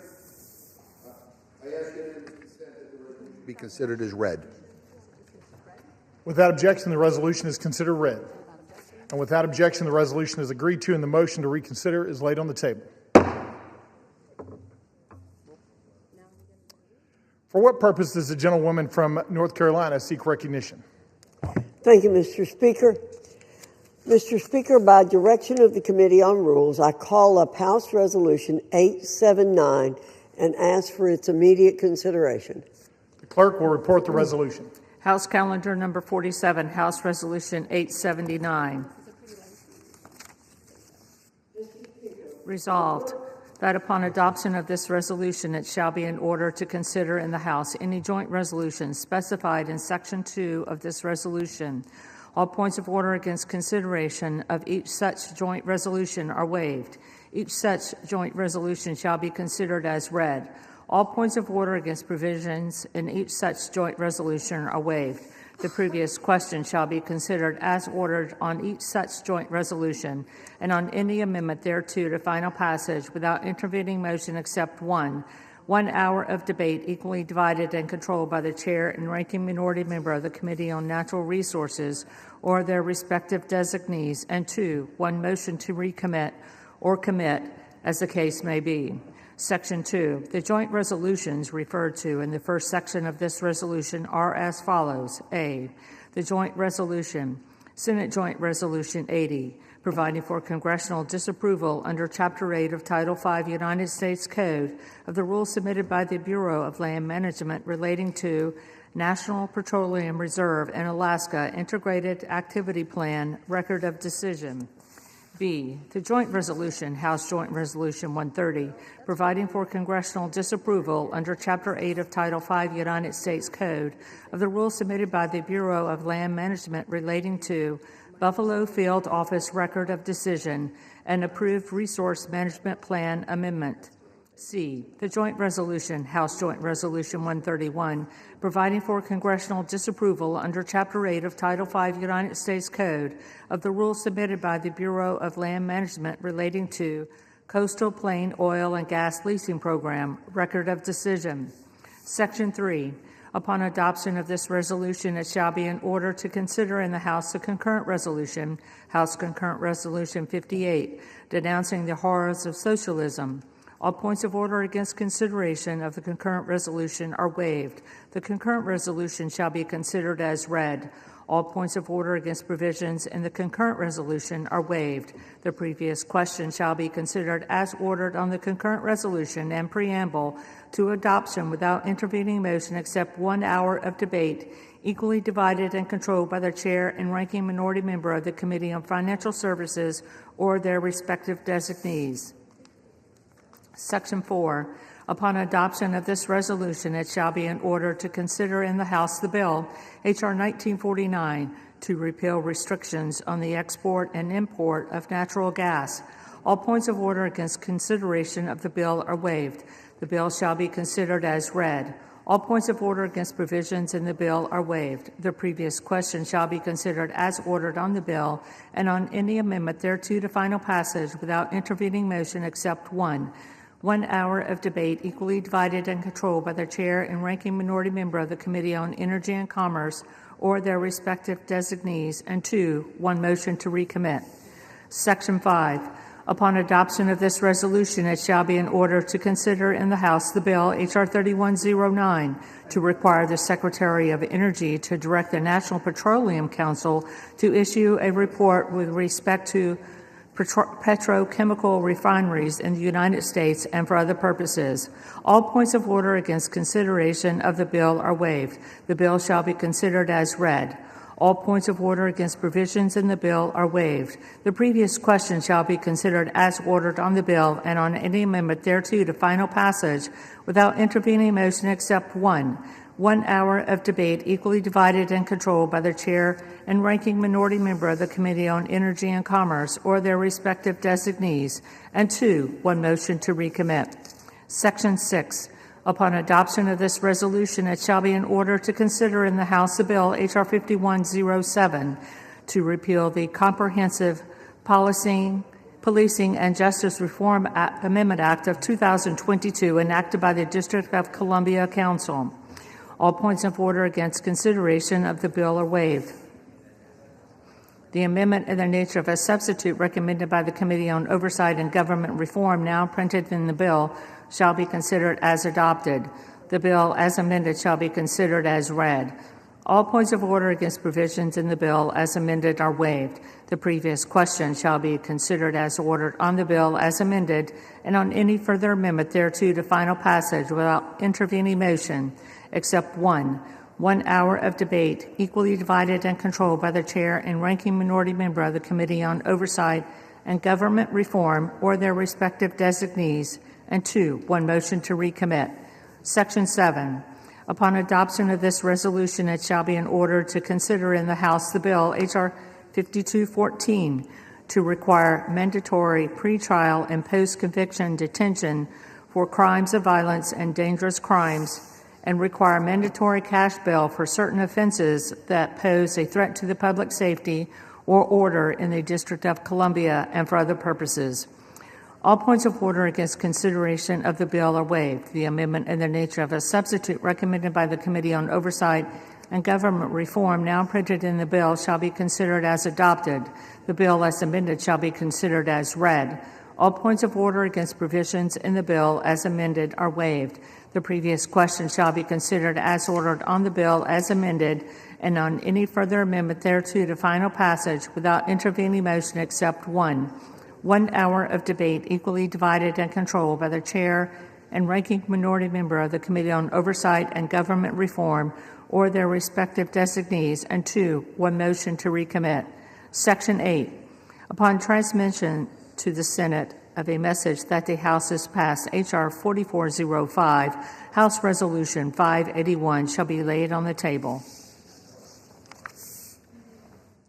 I ask unanimous consent that the resolution be considered as read. Without objection, the resolution is considered read. And without objection, the resolution is agreed to and the motion to reconsider is laid on the table. For what purpose does the gentlewoman from North Carolina seek recognition? Thank you, Mr. Speaker. Mr. Speaker, by direction of the Committee on Rules, I call up House Resolution 879 and ask for its immediate consideration. The clerk will report the resolution. House Calendar Number 47, House Resolution 879. Resolved that upon adoption of this resolution, it shall be in order to consider in the House any joint resolutions specified in Section 2 of this resolution. All points of order against consideration of each such joint resolution are waived. Each such joint resolution shall be considered as read. All points of order against provisions in each such joint resolution are waived. The previous question shall be considered as ordered on each such joint resolution and on any amendment thereto to final passage without intervening motion except one, 1 hour of debate equally divided and controlled by the chair and ranking minority member of the Committee on Natural Resources or their respective designees, and 2, 1 motion to recommit or commit as the case may be. Section 2, the joint resolutions referred to in the first section of this resolution are as follows. A, the joint resolution, Senate Joint Resolution 80, providing for congressional disapproval under Chapter 8 of Title V United States Code of the rules submitted by the Bureau of Land Management relating to National Petroleum Reserve and Alaska Integrated Activity Plan Record of Decision. B, the joint resolution, House Joint Resolution 130, providing for congressional disapproval under Chapter 8 of Title V United States Code of the rules submitted by the Bureau of Land Management relating to Buffalo Field Office Record of Decision and approved Resource Management Plan Amendment. C, the joint resolution, House Joint Resolution 131, providing for congressional disapproval under Chapter 8 of Title V United States Code of the rules submitted by the Bureau of Land Management relating to Coastal Plain Oil and Gas Leasing Program, Record of Decision. Section 3, upon adoption of this resolution, it shall be in order to consider in the House the concurrent resolution, House Concurrent Resolution 58, denouncing the horrors of socialism. All points of order against consideration of the concurrent resolution are waived. The concurrent resolution shall be considered as read. All points of order against provisions in the concurrent resolution are waived. The previous question shall be considered as ordered on the concurrent resolution and preamble to adoption without intervening motion except 1 hour of debate, equally divided and controlled by the chair and ranking minority member of the Committee on Financial Services or their respective designees. Section 4, upon adoption of this resolution, it shall be in order to consider in the House the bill, H.R. 1949, to repeal restrictions on the export and import of natural gas. All points of order against consideration of the bill are waived. The bill shall be considered as read. All points of order against provisions in the bill are waived. The previous question shall be considered as ordered on the bill and on any amendment thereto to final passage without intervening motion except 1 hour of debate equally divided and controlled by the chair and ranking minority member of the Committee on Energy and Commerce or their respective designees, and 2, 1 motion to recommit. Section 5, upon adoption of this resolution, it shall be in order to consider in the House the bill H.R. 3109 to require the Secretary of Energy to direct the National Petroleum Council to issue a report with respect to petrochemical refineries in the United States and for other purposes. All points of order against consideration of the bill are waived. The bill shall be considered as read. All points of order against provisions in the bill are waived. The previous question shall be considered as ordered on the bill and on any amendment thereto to final passage without intervening motion except 1 hour of debate equally divided and controlled by the chair and ranking minority member of the Committee on Energy and Commerce or their respective designees, and 2, 1 motion to recommit. Section 6, upon adoption of this resolution, it shall be in order to consider in the House the bill H.R. 5107 to repeal the Comprehensive Policing and Justice Reform Amendment Act of 2022 enacted by the District of Columbia Council. All points of order against consideration of the bill are waived. The amendment in the nature of a substitute recommended by the Committee on Oversight and Government Reform, now printed in the bill, shall be considered as adopted. The bill, as amended, shall be considered as read. All points of order against provisions in the bill as amended are waived. The previous question shall be considered as ordered on the bill as amended and on any further amendment thereto to final passage without intervening motion, except 1 hour of debate, equally divided and controlled by the chair and ranking minority member of the Committee on Oversight and Government Reform or their respective designees, and 2, 1 motion to recommit. Section 7, upon adoption of this resolution, it shall be in order to consider in the House the bill H.R. 5214 to require mandatory pretrial and post-conviction detention for crimes of violence and dangerous crimes and require mandatory cash bail for certain offenses that pose a threat to the public safety or order in the District of Columbia and for other purposes. All points of order against consideration of the bill are waived. The amendment in the nature of a substitute recommended by the Committee on Oversight and Government Reform, now printed in the bill, shall be considered as adopted. The bill as amended shall be considered as read. All points of order against provisions in the bill as amended are waived. The previous question shall be considered as ordered on the bill as amended and on any further amendment thereto to final passage without intervening motion except one. 1 hour of debate equally divided and controlled by the chair and ranking minority member of the Committee on Oversight and Government Reform or their respective designees, and 2, 1 motion to recommit. Section 8. Upon transmission to the Senate of a message that the House has passed H.R. 4405, House Resolution 581 shall be laid on the table.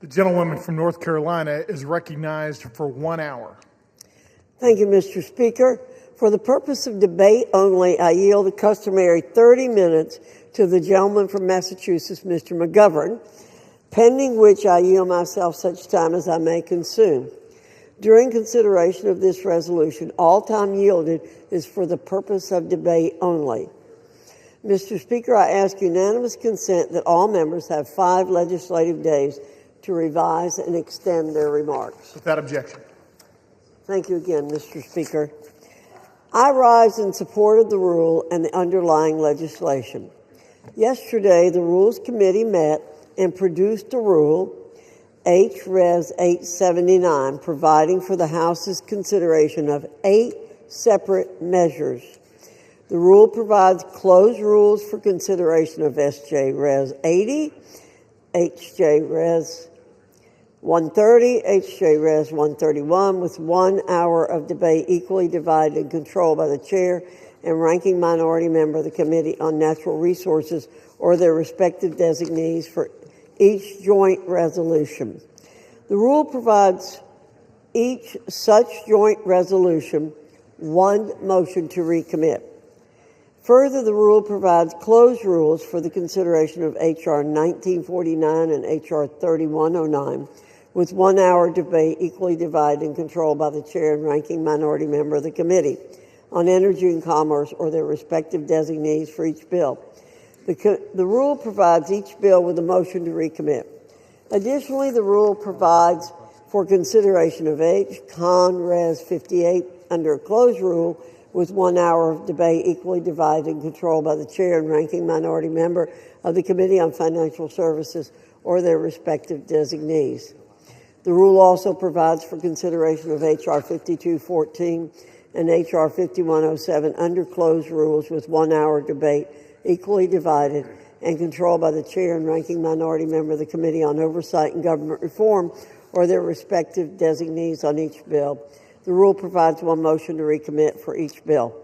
The gentlewoman from North Carolina is recognized for 1 hour. Thank you, Mr. Speaker. For the purpose of debate only, I yield the customary 30 minutes to the gentleman from Massachusetts, Mr. McGovern, pending which I yield myself such time as I may consume. During consideration of this resolution, all time yielded is for the purpose of debate only. Mr. Speaker, I ask unanimous consent that all members have 5 legislative days to revise and extend their remarks. Without objection. Thank you again, Mr. Speaker. I rise in support of the rule and the underlying legislation. Yesterday, the Rules Committee met and produced a rule, H.Res. 879, providing for the House's consideration of 8 separate measures. The rule provides closed rules for consideration of S.J. Res. 80, H.J. Res. 130, H.J. Res. 131, with 1 hour of debate equally divided and controlled by the chair and ranking minority member of the Committee on Natural Resources or their respective designees for each joint resolution. The rule provides each such joint resolution 1 motion to recommit. Further, the rule provides closed rules for the consideration of H.R. 1949 and H.R. 3109, with 1 hour debate equally divided and controlled by the chair and ranking minority member of the Committee on Energy and Commerce or their respective designees for each bill. The rule provides each bill with a motion to recommit. Additionally, the rule provides for consideration of H. Con. Res. 58 under a closed rule with 1 hour of debate equally divided and controlled by the chair and ranking minority member of the Committee on Financial Services or their respective designees. The rule also provides for consideration of H.R. 5214 and H.R. 5107 under closed rules with 1 hour debate equally divided and controlled by the chair and ranking minority member of the Committee on Oversight and Government Reform or their respective designees on each bill. The rule provides 1 motion to recommit for each bill.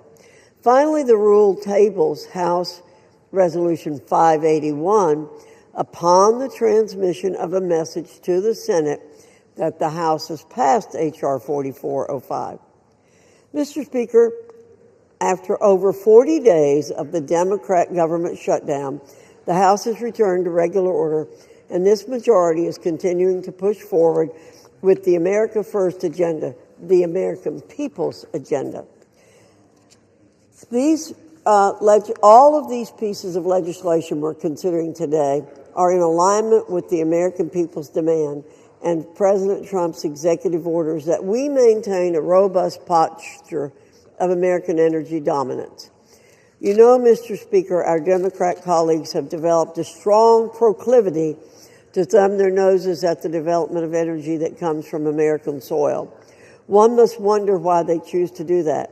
Finally, the rule tables House Resolution 581 upon the transmission of a message to the Senate that the House has passed H.R. 4405. Mr. Speaker, after over 40 days of the Democrat government shutdown, the House has returned to regular order, and this majority is continuing to push forward with the America First agenda, the American people's agenda. All of these pieces of legislation we're considering today are in alignment with the American people's demand and President Trump's executive orders that we maintain a robust posture of American energy dominance. You know, Mr. Speaker, our Democrat colleagues have developed a strong proclivity to thumb their noses at the development of energy that comes from American soil. One must wonder why they choose to do that.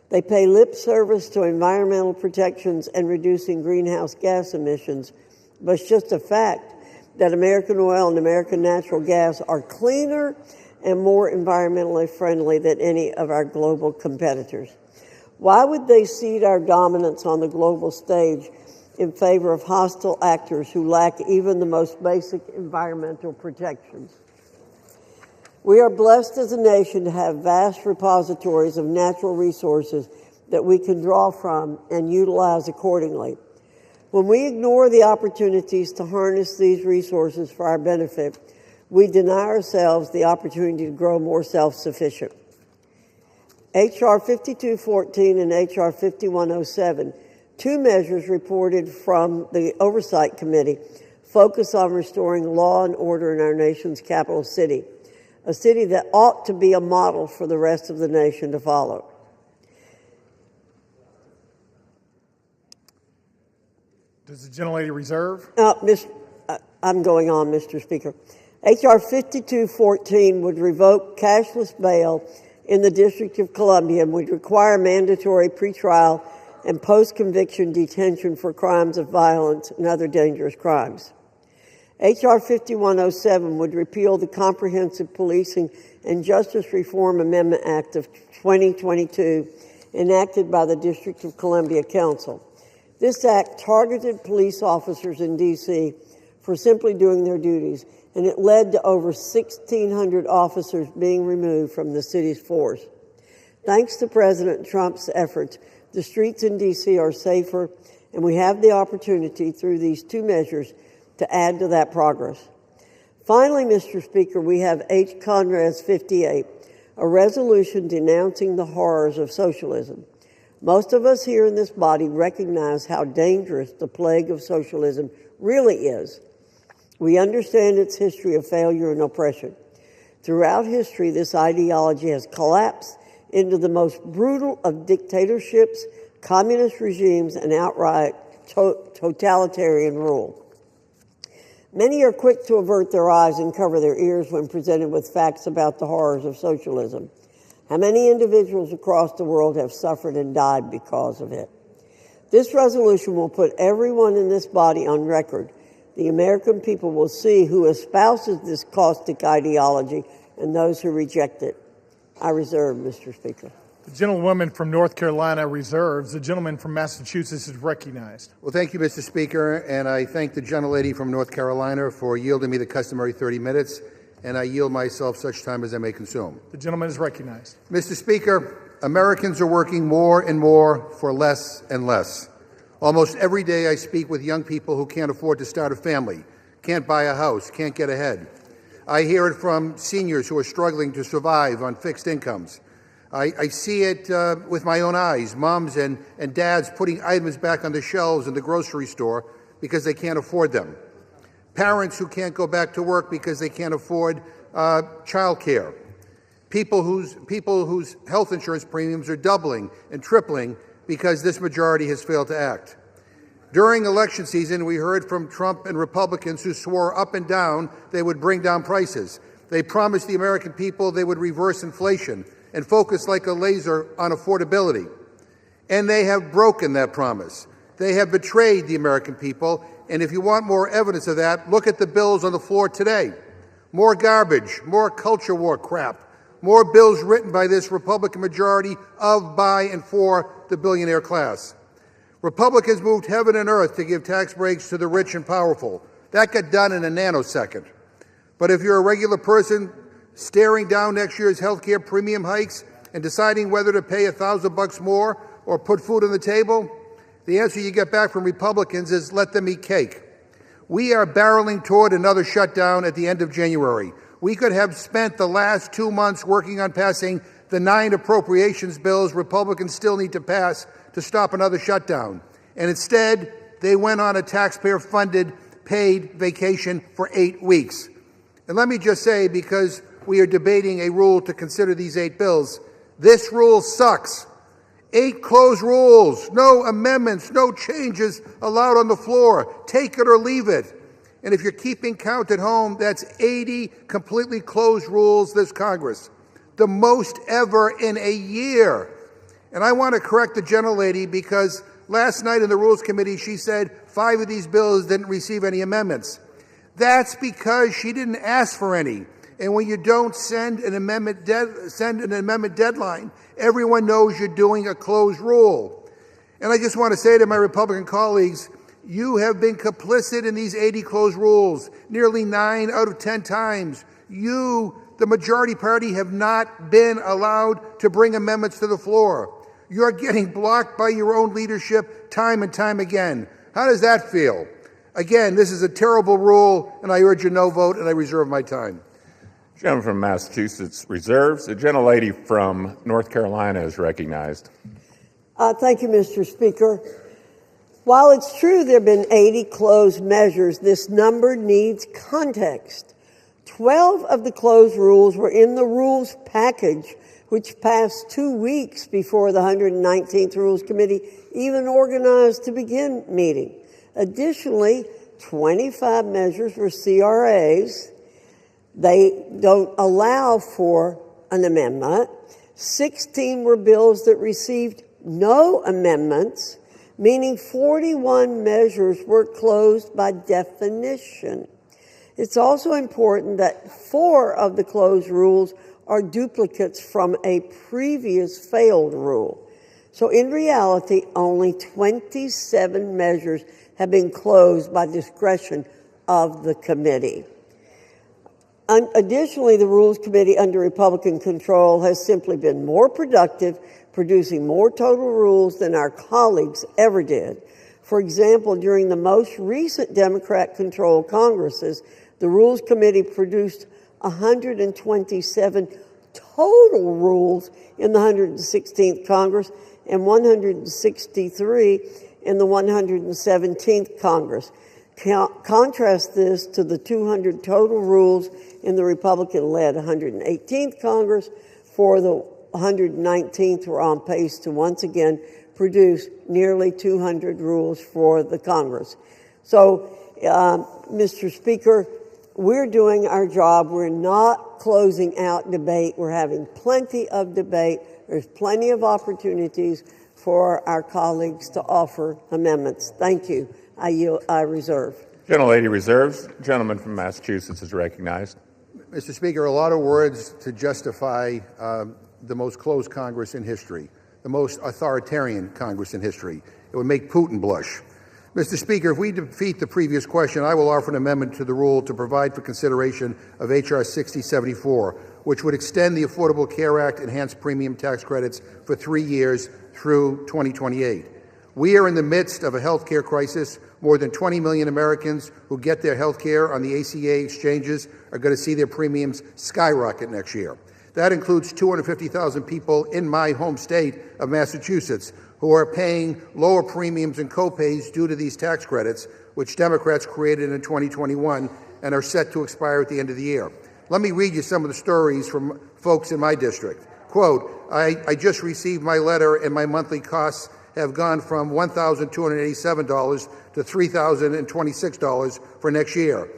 They pay lip service to environmental protections and reducing greenhouse gas emissions, but it's just a fact that American oil and American natural gas are cleaner and more environmentally friendly than any of our global competitors. Why would they cede our dominance on the global stage in favor of hostile actors who lack even the most basic environmental protections? We are blessed as a nation to have vast repositories of natural resources that we can draw from and utilize accordingly. When we ignore the opportunities to harness these resources for our benefit, we deny ourselves the opportunity to grow more self-sufficient. H.R. 5214 and H.R. 5107, two measures reported from the Oversight Committee, focus on restoring law and order in our nation's capital city, a city that ought to be a model for the rest of the nation to follow. Does the gentlelady reserve? I'm going on, Mr. Speaker. H.R. 5214 would revoke cashless bail in the District of Columbia and would require mandatory pretrial and post-conviction detention for crimes of violence and other dangerous crimes. H.R. 5107 would repeal the Comprehensive Policing and Justice Reform Amendment Act of 2022 enacted by the District of Columbia Council. This act targeted police officers in D.C. for simply doing their duties, and it led to over 1,600 officers being removed from the city's force. Thanks to President Trump's efforts, the streets in D.C. are safer, and we have the opportunity through these two measures to add to that progress. Finally, Mr. Speaker, we have H. Conrad's 58, a resolution denouncing the horrors of socialism. Most of us here in this body recognize how dangerous the plague of socialism really is. We understand its history of failure and oppression. Throughout history, this ideology has collapsed into the most brutal of dictatorships, communist regimes, and outright totalitarian rule. Many are quick to avert their eyes and cover their ears when presented with facts about the horrors of socialism. How many individuals across the world have suffered and died because of it? This resolution will put everyone in this body on record. The American people will see who espouses this caustic ideology and those who reject it. I reserve, Mr. Speaker. The gentlewoman from North Carolina reserves. The gentleman from Massachusetts is recognized. Well, thank you, Mr. Speaker, and I thank the gentlelady from North Carolina for yielding me the customary 30 minutes, and I yield myself such time as I may consume. The gentleman is recognized. Mr. Speaker, Americans are working more and more for less and less. Almost every day I speak with young people who can't afford to start a family, can't buy a house, can't get ahead. I hear it from seniors who are struggling to survive on fixed incomes. I see it with my own eyes, moms and dads putting items back on the shelves in the grocery store because they can't afford them. Parents who can't go back to work because they can't afford child care. People whose health insurance premiums are doubling and tripling because this majority has failed to act. During election season, we heard from Trump and Republicans who swore up and down they would bring down prices. They promised the American people they would reverse inflation and focus like a laser on affordability. And they have broken that promise. They have betrayed the American people, and if you want more evidence of that, look at the bills on the floor today. More garbage, more culture war crap, more bills written by this Republican majority of, by, and for the billionaire class. Republicans moved heaven and earth to give tax breaks to the rich and powerful. That got done in a nanosecond. But if you're a regular person staring down next year's health care premium hikes and deciding whether to pay $1,000 more or put food on the table, the answer you get back from Republicans is let them eat cake. We are barreling toward another shutdown at the end of January. We could have spent the last 2 months working on passing the 9 appropriations bills Republicans still need to pass to stop another shutdown. And instead, they went on a taxpayer-funded paid vacation for 8 weeks. And let me just say, because we are debating a rule to consider these 8 bills, this rule sucks. 8 closed rules, no amendments, no changes allowed on the floor. Take it or leave it. And if you're keeping count at home, that's 80 completely closed rules this Congress, the most ever in a year. And I want to correct the gentlelady because last night in the Rules Committee, she said 5 of these bills didn't receive any amendments. That's because she didn't ask for any. And when you don't send an amendment deadline, everyone knows you're doing a closed rule. And I just want to say to my Republican colleagues, you have been complicit in these 80 closed rules nearly 9 out of 10 times. You, the majority party, have not been allowed to bring amendments to the floor. You're getting blocked by your own leadership time and time again. How does that feel? Again, this is a terrible rule, and I urge a no vote, and I reserve my time. Gentleman from Massachusetts reserves. The gentlelady from North Carolina is recognized. Thank you, Mr. Speaker. While it's true there have been 80 closed measures, this number needs context. 12 of the closed rules were in the rules package, which passed 2 weeks before the 119th Rules Committee even organized to begin meeting. Additionally, 25 measures were CRAs. They don't allow for an amendment. 16 were bills that received no amendments, meaning 41 measures were closed by definition. It's also important that 4 of the closed rules are duplicates from a previous failed rule. So in reality, only 27 measures have been closed by discretion of the committee. Additionally, the Rules Committee under Republican control has simply been more productive, producing more total rules than our colleagues ever did. For example, during the most recent Democrat-controlled Congresses, the Rules Committee produced 127 total rules in the 116th Congress and 163 in the 117th Congress. Contrast this to the 200 total rules in the Republican-led 118th Congress. For the 119th, we're on pace to once again produce nearly 200 rules for the Congress. So, Mr. Speaker, we're doing our job. We're not closing out debate. We're having plenty of debate. There's plenty of opportunities for our colleagues to offer amendments. Thank you. I reserve. Gentlelady reserves. Gentleman from Massachusetts is recognized. Mr. Speaker, a lot of words to justify the most closed Congress in history, the most authoritarian Congress in history. It would make Putin blush. Mr. Speaker, if we defeat the previous question, I will offer an amendment to the rule to provide for consideration of H.R. 6074, which would extend the Affordable Care Act enhanced premium tax credits for 3 years through 2028. We are in the midst of a health care crisis. More than 20 million Americans who get their health care on the ACA exchanges are going to see their premiums skyrocket next year. That includes 250,000 people in my home state of Massachusetts who are paying lower premiums and copays due to these tax credits, which Democrats created in 2021 and are set to expire at the end of the year. Let me read you some of the stories from folks in my district. Quote, I just received my letter and my monthly costs have gone from $1,287 to $3,026 for next year.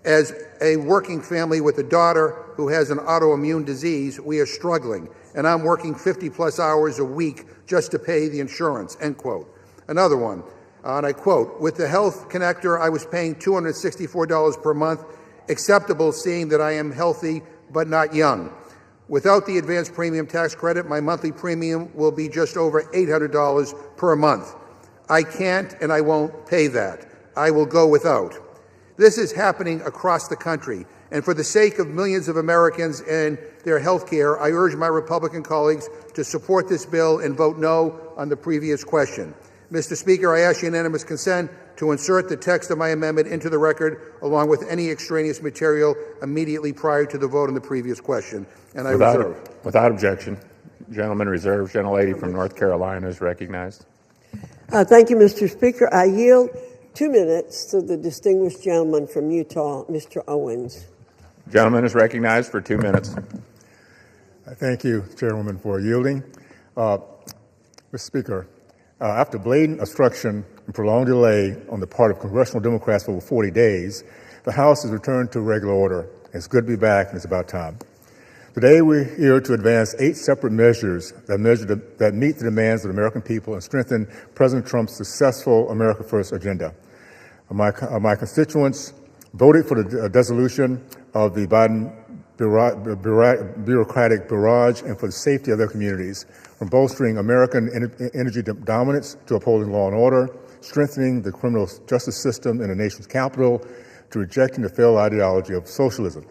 As a working family with a daughter who has an autoimmune disease, we are struggling, and I'm working 50-plus hours a week just to pay the insurance, end quote. Another one, and I quote, with the Health Connector, I was paying $264 per month, acceptable seeing that I am healthy but not young. Without the advanced premium tax credit, my monthly premium will be just over $800 per month. I can't and I won't pay that. I will go without. This is happening across the country. And for the sake of millions of Americans and their health care, I urge my Republican colleagues to support this bill and vote no on the previous question. Mr. Speaker, I ask unanimous consent to insert the text of my amendment into the record along with any extraneous material immediately prior to the vote on the previous question. And I reserve. Without objection. Gentleman reserved. Gentlelady from North Carolina is recognized. Thank you, Mr. Speaker. I yield 2 minutes to the distinguished gentleman from Utah, Mr. Owens. Gentleman is recognized for 2 minutes. Thank you, Chairwoman, for yielding. Mr. Speaker, after blatant obstruction and prolonged delay on the part of congressional Democrats for over 40 days, the House has returned to regular order. It's good to be back, and it's about time. Today, we're here to advance 8 separate measures that meet the demands of the American people and strengthen President Trump's successful America First agenda. My constituents voted for the dissolution of the Biden bureaucratic barrage and for the safety of their communities, from bolstering American energy dominance to upholding law and order, strengthening the criminal justice system in the nation's capital, to rejecting the failed ideology of socialism.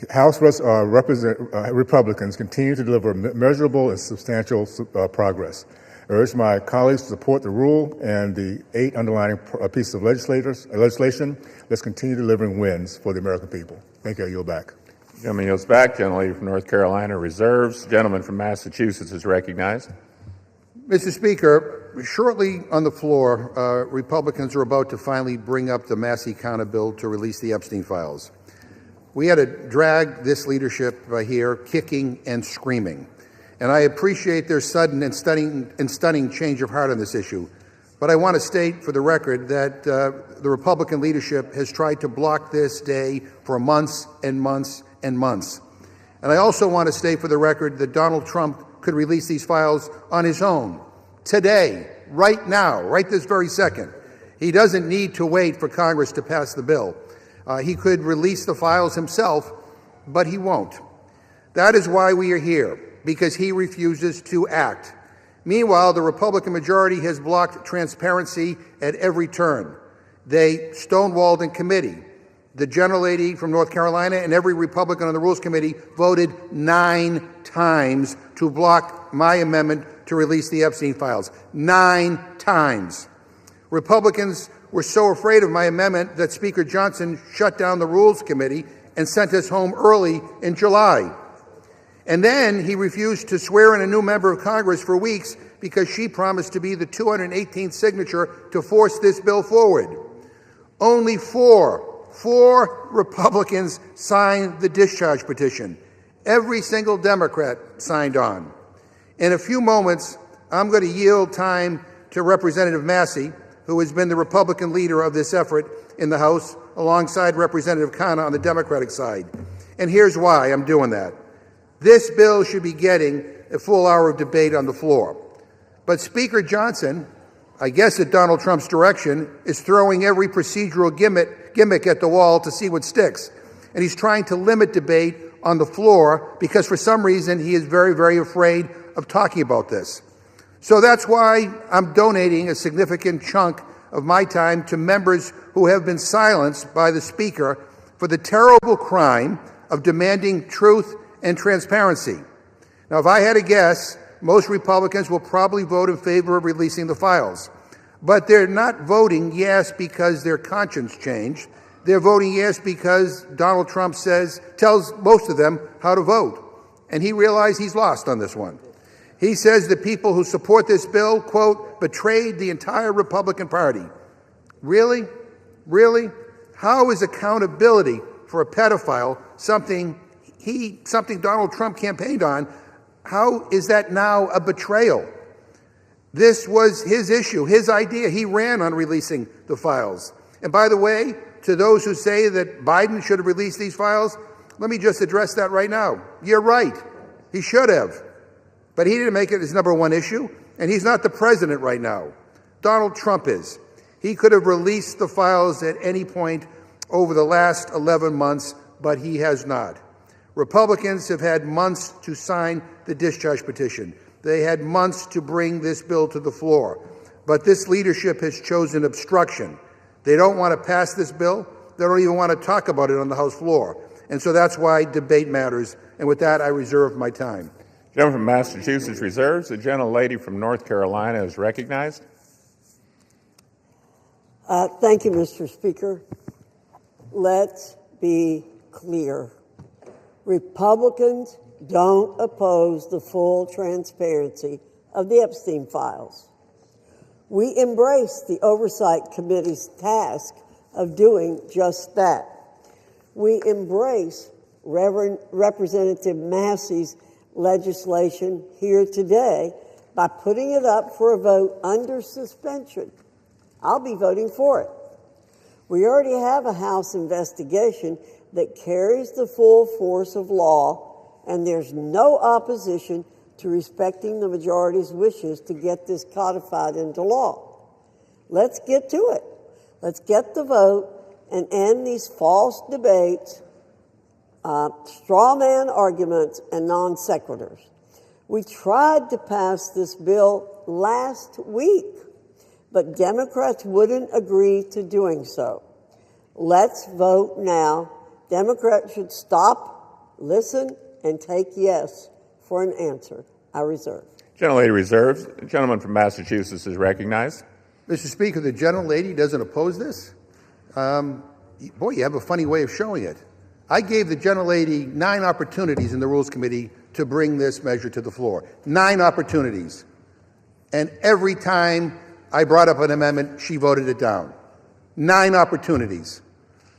House Republicans continue to deliver measurable and substantial progress. I urge my colleagues to support the rule and the 8 underlying pieces of legislation. Let's continue delivering wins for the American people. Thank you. I yield back. Gentleman yields back. Gentlelady from North Carolina reserves. Gentleman from Massachusetts is recognized. Mr. Speaker, shortly on the floor, Republicans are about to finally bring up the Massey Counter bill to release the Epstein files. We had to drag this leadership here kicking and screaming. And I appreciate their sudden and stunning change of heart on this issue. But I want to state for the record that the Republican leadership has tried to block this day for months and months and months. And I also want to state for the record that Donald Trump could release these files on his own, today, right now, right this very second. He doesn't need to wait for Congress to pass the bill. He could release the files himself, but he won't. That is why we are here, because he refuses to act. Meanwhile, the Republican majority has blocked transparency at every turn. They stonewalled in committee. The gentlelady from North Carolina and every Republican on the Rules Committee voted 9 times to block my amendment to release the Epstein files. 9 times. Republicans were so afraid of my amendment that Speaker Johnson shut down the Rules Committee and sent us home early in July. And then he refused to swear in a new member of Congress for weeks because she promised to be the 218th signature to force this bill forward. Only four Republicans signed the discharge petition. Every single Democrat signed on. In a few moments, I'm going to yield time to Representative Massey, who has been the Republican leader of this effort in the House, alongside Representative Khanna on the Democratic side. And here's why I'm doing that. This bill should be getting a full hour of debate on the floor. But Speaker Johnson, I guess at Donald Trump's direction, is throwing every procedural gimmick at the wall to see what sticks. And he's trying to limit debate on the floor because for some reason he is very, very afraid of talking about this. So that's why I'm donating a significant chunk of my time to members who have been silenced by the Speaker for the terrible crime of demanding truth and transparency. Now, if I had to guess, most Republicans will probably vote in favor of releasing the files. But they're not voting yes because their conscience changed. They're voting yes because Donald Trump tells most of them how to vote. And he realized he's lost on this one. He says the people who support this bill, quote, betrayed the entire Republican Party. Really? Really? How is accountability for a pedophile something Donald Trump campaigned on? How is that now a betrayal? This was his issue, his idea. He ran on releasing the files. And by the way, to those who say that Biden should have released these files, let me just address that right now. You're right. He should have. But he didn't make it his number one issue, and he's not the president right now. Donald Trump is. He could have released the files at any point over the last 11 months, but he has not. Republicans have had months to sign the discharge petition. They had months to bring this bill to the floor. But this leadership has chosen obstruction. They don't want to pass this bill. They don't even want to talk about it on the House floor. And so that's why debate matters. And with that, I reserve my time. Gentleman from Massachusetts reserves. The gentlelady from North Carolina is recognized. Thank you, Mr. Speaker. Let's be clear. Republicans don't oppose the full transparency of the Epstein files. We embrace the Oversight Committee's task of doing just that. We embrace Representative Massey's legislation here today by putting it up for a vote under suspension. I'll be voting for it. We already have a House investigation that carries the full force of law, and there's no opposition to respecting the majority's wishes to get this codified into law. Let's get to it. Let's get the vote and end these false debates, straw man arguments, and non sequiturs. We tried to pass this bill last week, but Democrats wouldn't agree to doing so. Let's vote now. Democrats should stop, listen, and take yes for an answer. I reserve. Gentlelady reserves. The gentleman from Massachusetts is recognized. Mr. Speaker, the gentlelady doesn't oppose this? Boy, you have a funny way of showing it. I gave the gentlelady 9 opportunities in the Rules Committee to bring this measure to the floor. 9 opportunities. And every time I brought up an amendment, she voted it down. 9 opportunities.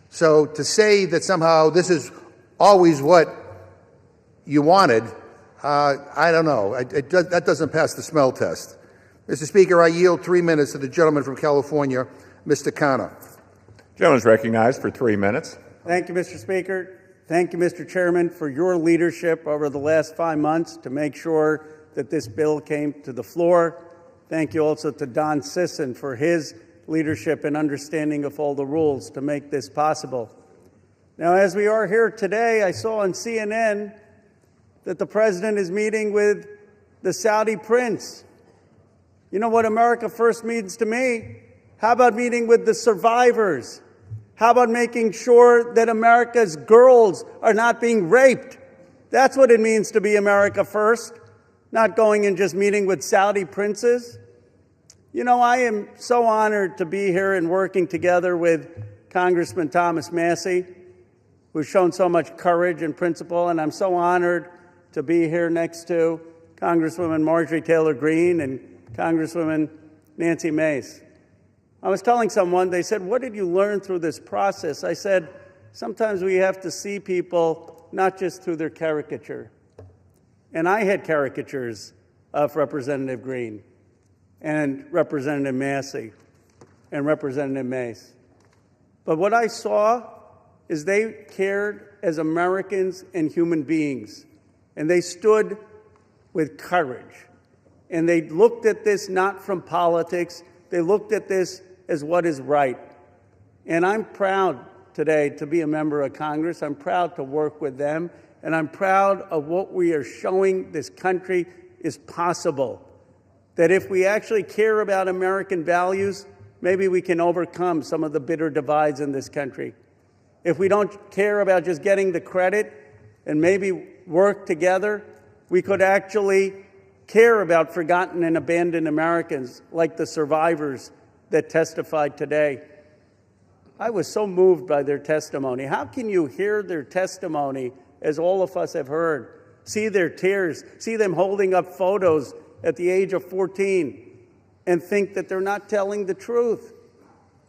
So to say that somehow this is always what you wanted, I don't know. That doesn't pass the smell test. Mr. Speaker, I yield 3 minutes to the gentleman from California, Mr. Khanna. Gentleman is recognized for 3 minutes. Thank you, Mr. Speaker. Thank you, Mr. Chairman, for your leadership over the last 5 months to make sure that this bill came to the floor. Thank you also to Don Sisson for his leadership and understanding of all the rules to make this possible. Now, as we are here today, I saw on CNN that the president is meeting with the Saudi prince. You know what America First means to me? How about meeting with the survivors? How about making sure that America's girls are not being raped? That's what it means to be America First, not going and just meeting with Saudi princes. You know, I am so honored to be here and working together with Congressman Thomas Massie, who's shown so much courage and principle, and I'm so honored to be here next to Congresswoman Marjorie Taylor Greene and Congresswoman Nancy Mace. I was telling someone, they said, what did you learn through this process? I said, sometimes we have to see people not just through their caricature. And I had caricatures of Representative Greene and Representative Massey and Representative Mace. But what I saw is they cared as Americans and human beings, and they stood with courage. And they looked at this not from politics, they looked at this as what is right. And I'm proud today to be a member of Congress. I'm proud to work with them, and I'm proud of what we are showing this country is possible. That if we actually care about American values, maybe we can overcome some of the bitter divides in this country. If we don't care about just getting the credit and maybe work together, we could actually care about forgotten and abandoned Americans like the survivors that testified today. I was so moved by their testimony. How can you hear their testimony, as all of us have heard, see their tears, see them holding up photos at the age of 14, and think that they're not telling the truth?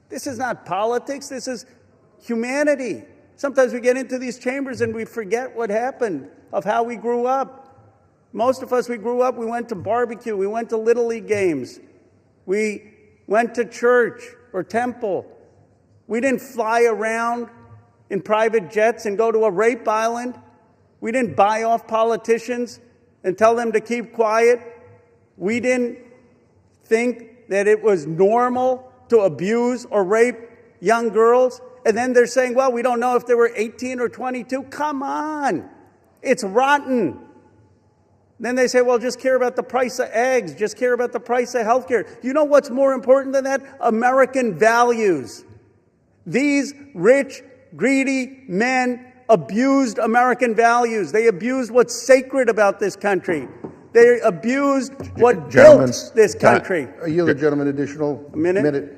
This is not politics, this is humanity. Sometimes we get into these chambers and we forget what happened, of how we grew up. Most of us, we grew up, we went to barbecue, we went to Little League games, we went to church or temple. We didn't fly around in private jets and go to a rape island. We didn't buy off politicians and tell them to keep quiet. We didn't think that it was normal to abuse or rape young girls. And then they're saying, well, we don't know if they were 18 or 22. Come on. It's rotten. Then they say, well, just care about the price of eggs. Just care about the price of health care. You know what's more important than that? American values. These rich, greedy men abused American values. They abused what's sacred about this country. They abused what built this country. I yield the gentleman additional minute.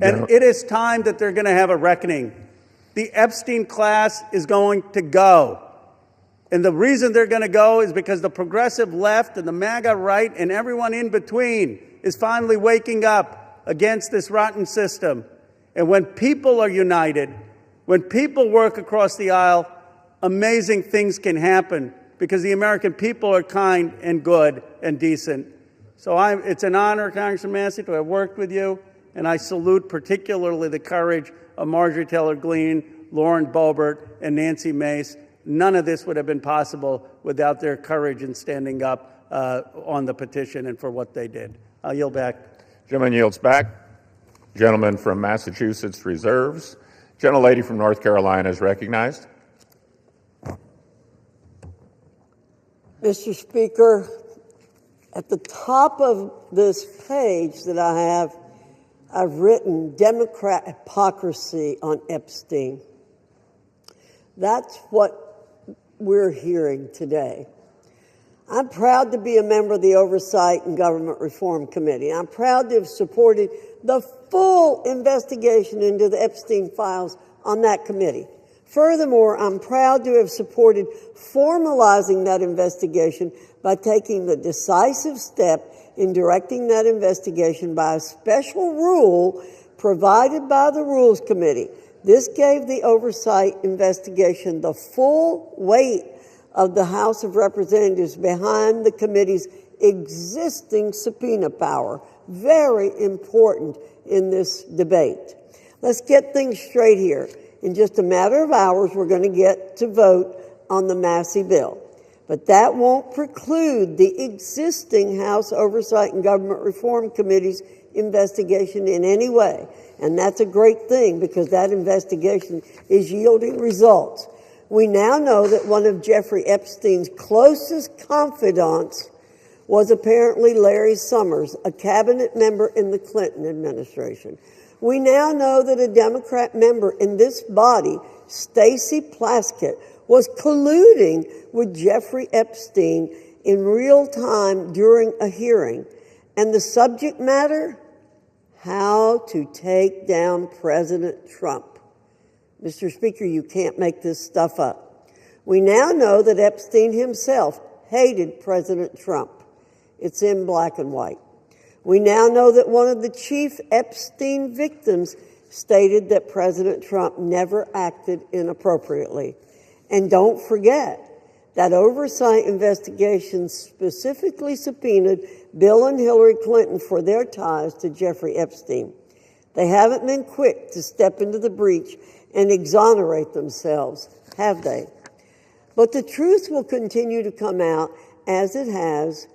And it is time that they're going to have a reckoning. The Epstein class is going to go. And the reason they're going to go is because the progressive left and the MAGA right and everyone in between is finally waking up against this rotten system. And when people are united, when people work across the aisle, amazing things can happen because the American people are kind and good and decent. So it's an honor, Congressman Massey, to have worked with you, and I salute particularly the courage of Marjorie Taylor Greene, Lauren Boebert, and Nancy Mace. None of this would have been possible without their courage in standing up on the petition and for what they did. I'll yield back. Gentleman yields back. Gentleman from Massachusetts reserves. Gentlelady from North Carolina is recognized. Mr. Speaker, at the top of this page that I have, I've written Democrat hypocrisy on Epstein. That's what we're hearing today. I'm proud to be a member of the Oversight and Government Reform Committee. I'm proud to have supported the full investigation into the Epstein files on that committee. Furthermore, I'm proud to have supported formalizing that investigation by taking the decisive step in directing that investigation by a special rule provided by the Rules Committee. This gave the oversight investigation the full weight of the House of Representatives behind the committee's existing subpoena power. Very important in this debate. Let's get things straight here. In just a matter of hours, we're going to get to vote on the Massey bill. But that won't preclude the existing House Oversight and Government Reform Committee's investigation in any way. And that's a great thing because that investigation is yielding results. We now know that one of Jeffrey Epstein's closest confidants was apparently Larry Summers, a cabinet member in the Clinton administration. We now know that a Democrat member in this body, Stacey Plaskett, was colluding with Jeffrey Epstein in real time during a hearing. And the subject matter? How to take down President Trump. Mr. Speaker, you can't make this stuff up. We now know that Epstein himself hated President Trump. It's in black and white. We now know that one of the chief Epstein victims stated that President Trump never acted inappropriately. And don't forget that oversight investigation specifically subpoenaed Bill and Hillary Clinton for their ties to Jeffrey Epstein. They haven't been quick to step into the breach and exonerate themselves, have they? But the truth will continue to come out as it has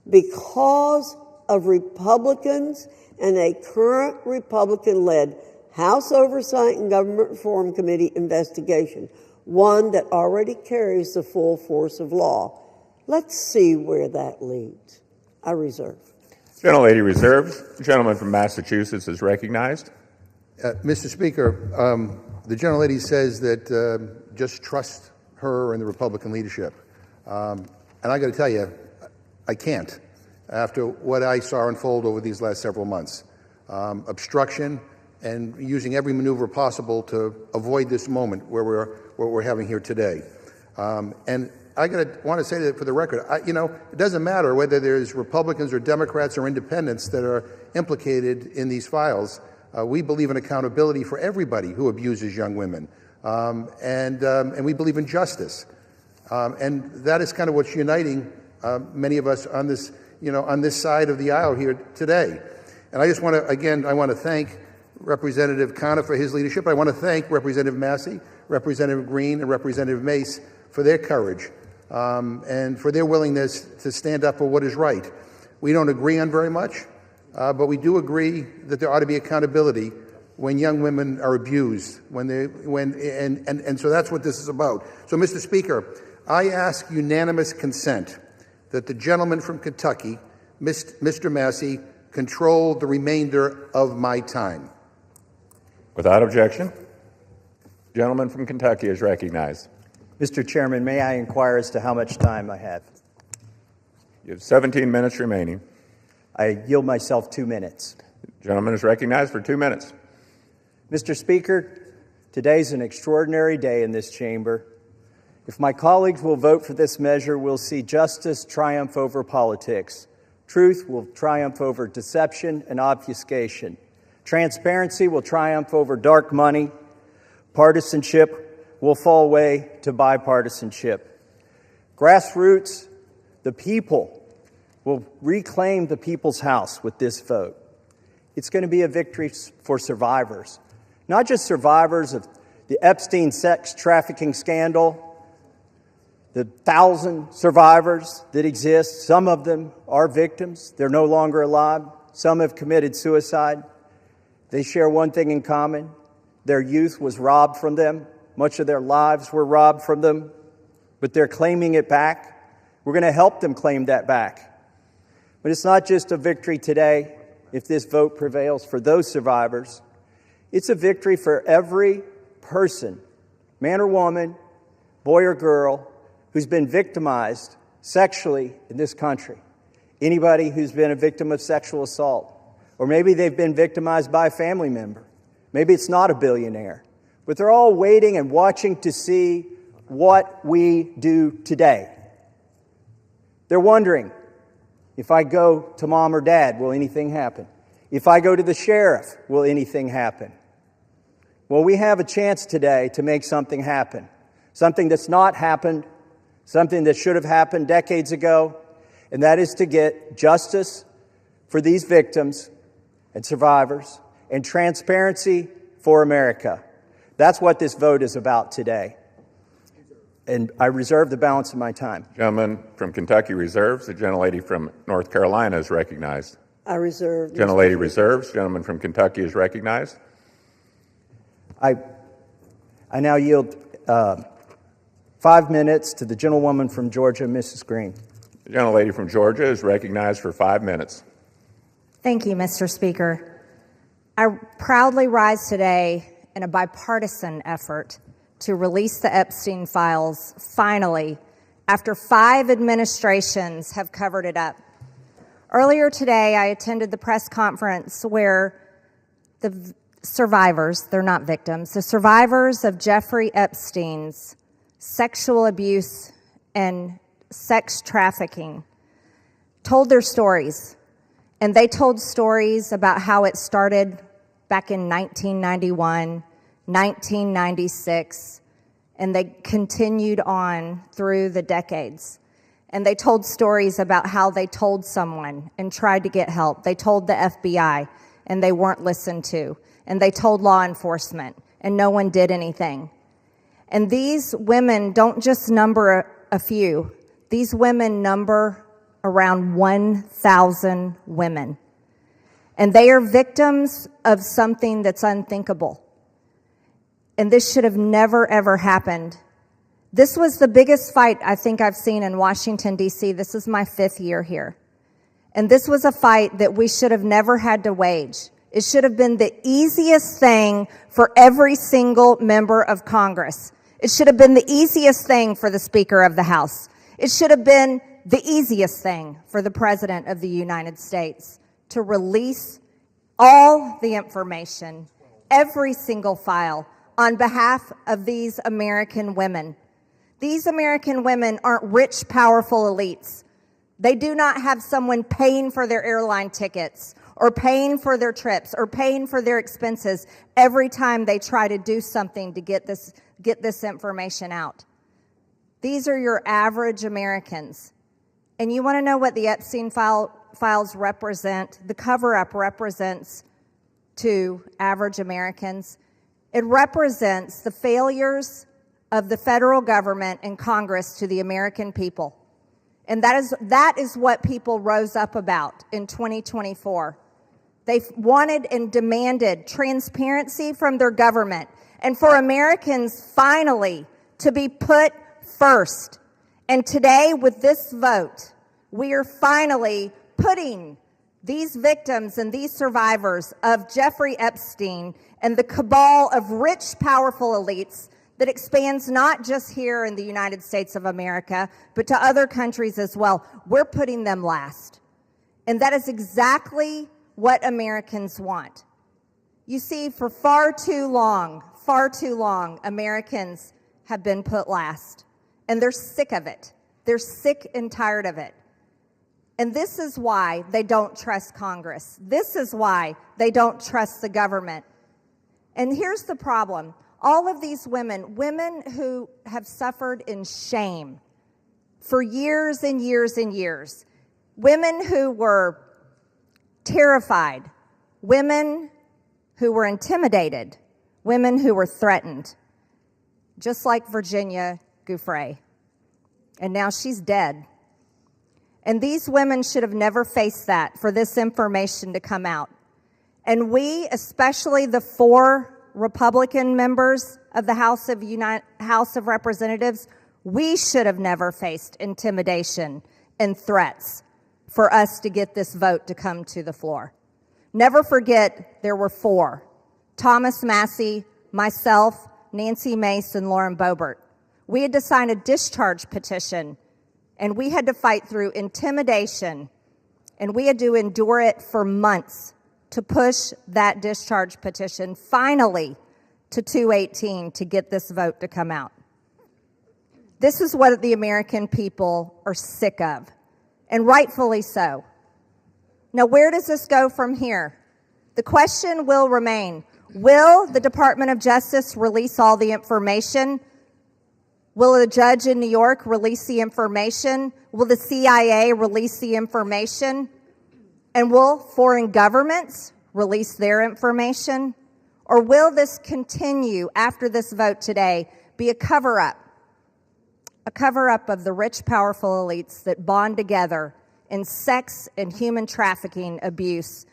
because of Republicans and a current Republican-led House Oversight and Government Reform Committee investigation, one that already carries the full force of law. Let's see where that leads. I reserve. Gentlelady reserves. The gentleman from Massachusetts is recognized. Mr. Speaker, the gentlelady says that just trust her and the Republican leadership. And I got to tell you, I can't after what I saw unfold over these last several months. Obstruction and using every maneuver possible to avoid this moment where we're having here today. And I want to say that for the record, it doesn't matter whether there's Republicans or Democrats or independents that are implicated in these files. We believe in accountability for everybody who abuses young women, and we believe in justice. And that is kind of what's uniting many of us on this, on this side of the aisle here today. And I just want to, I want to thank Representative Connor for his leadership. I want to thank Representative Massey, Representative Green, and Representative Mace for their courage and for their willingness to stand up for what is right. We don't agree on very much, but we do agree that there ought to be accountability when young women are abused, and so that's what this is about. So, Mr. Speaker, I ask unanimous consent that the gentleman from Kentucky, Mr. Massey, control the remainder of my time. Without objection, the gentleman from Kentucky is recognized. Mr. Chairman, may I inquire as to how much time I have? You have 17 minutes remaining. I yield myself 2 minutes. The gentleman is recognized for 2 minutes. Mr. Speaker, today's an extraordinary day in this chamber. If my colleagues will vote for this measure, we'll see justice triumph over politics. Truth will triumph over deception and obfuscation. Transparency will triumph over dark money. Partisanship will fall away to bipartisanship. Grassroots, the people, will reclaim the people's house with this vote. It's going to be a victory for survivors, not just survivors of the Epstein sex trafficking scandal, the 1,000 survivors that exist. Some of them are victims. They're no longer alive. Some have committed suicide. They share one thing in common. Their youth was robbed from them. Much of their lives were robbed from them, but they're claiming it back. We're going to help them claim that back. But it's not just a victory today, if this vote prevails for those survivors. It's a victory for every person, man or woman, boy or girl, who's been victimized sexually in this country. Anybody who's been a victim of sexual assault. Or maybe they've been victimized by a family member. Maybe it's not a billionaire. but they're all waiting and watching to see what we do today. They're wondering, if I go to mom or dad, will anything happen? If I go to the sheriff, will anything happen? Well, we have a chance today to make something happen. Something that's not happened, something that should have happened decades ago, and that is to get justice for these victims and survivors and transparency for America. That's what this vote is about today. And I reserve the balance of my time. Gentleman from Kentucky reserves. The gentlelady from North Carolina is recognized. I reserve. Gentlelady reserves. Gentleman from Kentucky is recognized. I now yield 5 minutes to the gentlewoman from Georgia, Mrs. Green. The gentlelady from Georgia is recognized for 5 minutes. Thank you, Mr. Speaker. I proudly rise today in a bipartisan effort to release the Epstein files, finally, after 5 administrations have covered it up. Earlier today, I attended the press conference where the survivors, they're not victims, the survivors of Jeffrey Epstein's sexual abuse and sex trafficking told their stories. And they told stories about how it started back in 1991, 1996, and they continued on through the decades. And they told stories about how they told someone and tried to get help. They told the FBI, and they weren't listened to. And they told law enforcement, and no one did anything. And these women don't just number a few. These women number around 1,000 women. And they are victims of something that's unthinkable. And this should have never, ever happened. This was the biggest fight I think I've seen in Washington, D.C. This is my 5th year here. And this was a fight that we should have never had to wage. It should have been the easiest thing for every single member of Congress. It should have been the easiest thing for the Speaker of the House. It should have been the easiest thing for the President of the United States to release all the information, every single file, on behalf of these American women. These American women aren't rich, powerful elites. They do not have someone paying for their airline tickets or paying for their trips or paying for their expenses every time they try to do something to get this information out. These are your average Americans. And you want to know what the Epstein files represent? The cover-up represents to average Americans. It represents the failures of the federal government and Congress to the American people. And that is what people rose up about in 2024. They wanted and demanded transparency from their government and for Americans finally to be put first. And today, with this vote, we are finally putting these victims and these survivors of Jeffrey Epstein and the cabal of rich, powerful elites that expands not just here in the United States of America, but to other countries as well. We're putting them last. And that is exactly what Americans want. You see, for far too long, Americans have been put last. And they're sick of it. They're sick and tired of it. And this is why they don't trust Congress. This is why they don't trust the government. And here's the problem. All of these women who have suffered in shame for years and years and years, women who were terrified, women who were intimidated, women who were threatened, just like Virginia Giuffre. And now she's dead. And these women should have never faced that, for this information to come out. And we, especially the 4 Republican members of the House of Representatives, we should have never faced intimidation and threats for us to get this vote to come to the floor. Never forget, there were 4. Thomas Massie, myself, Nancy Mace, and Lauren Boebert. We had to sign a discharge petition, and we had to fight through intimidation, and we had to endure it for months to push that discharge petition finally to 218 to get this vote to come out. This is what the American people are sick of, and rightfully so. Now, where does this go from here? The question will remain, will the Department of Justice release all the information? Will a judge in New York release the information? Will the CIA release the information? And will foreign governments release their information? Or will this continue after this vote today be a cover-up? A cover-up of the rich, powerful elites that bond together in sex and human trafficking abuse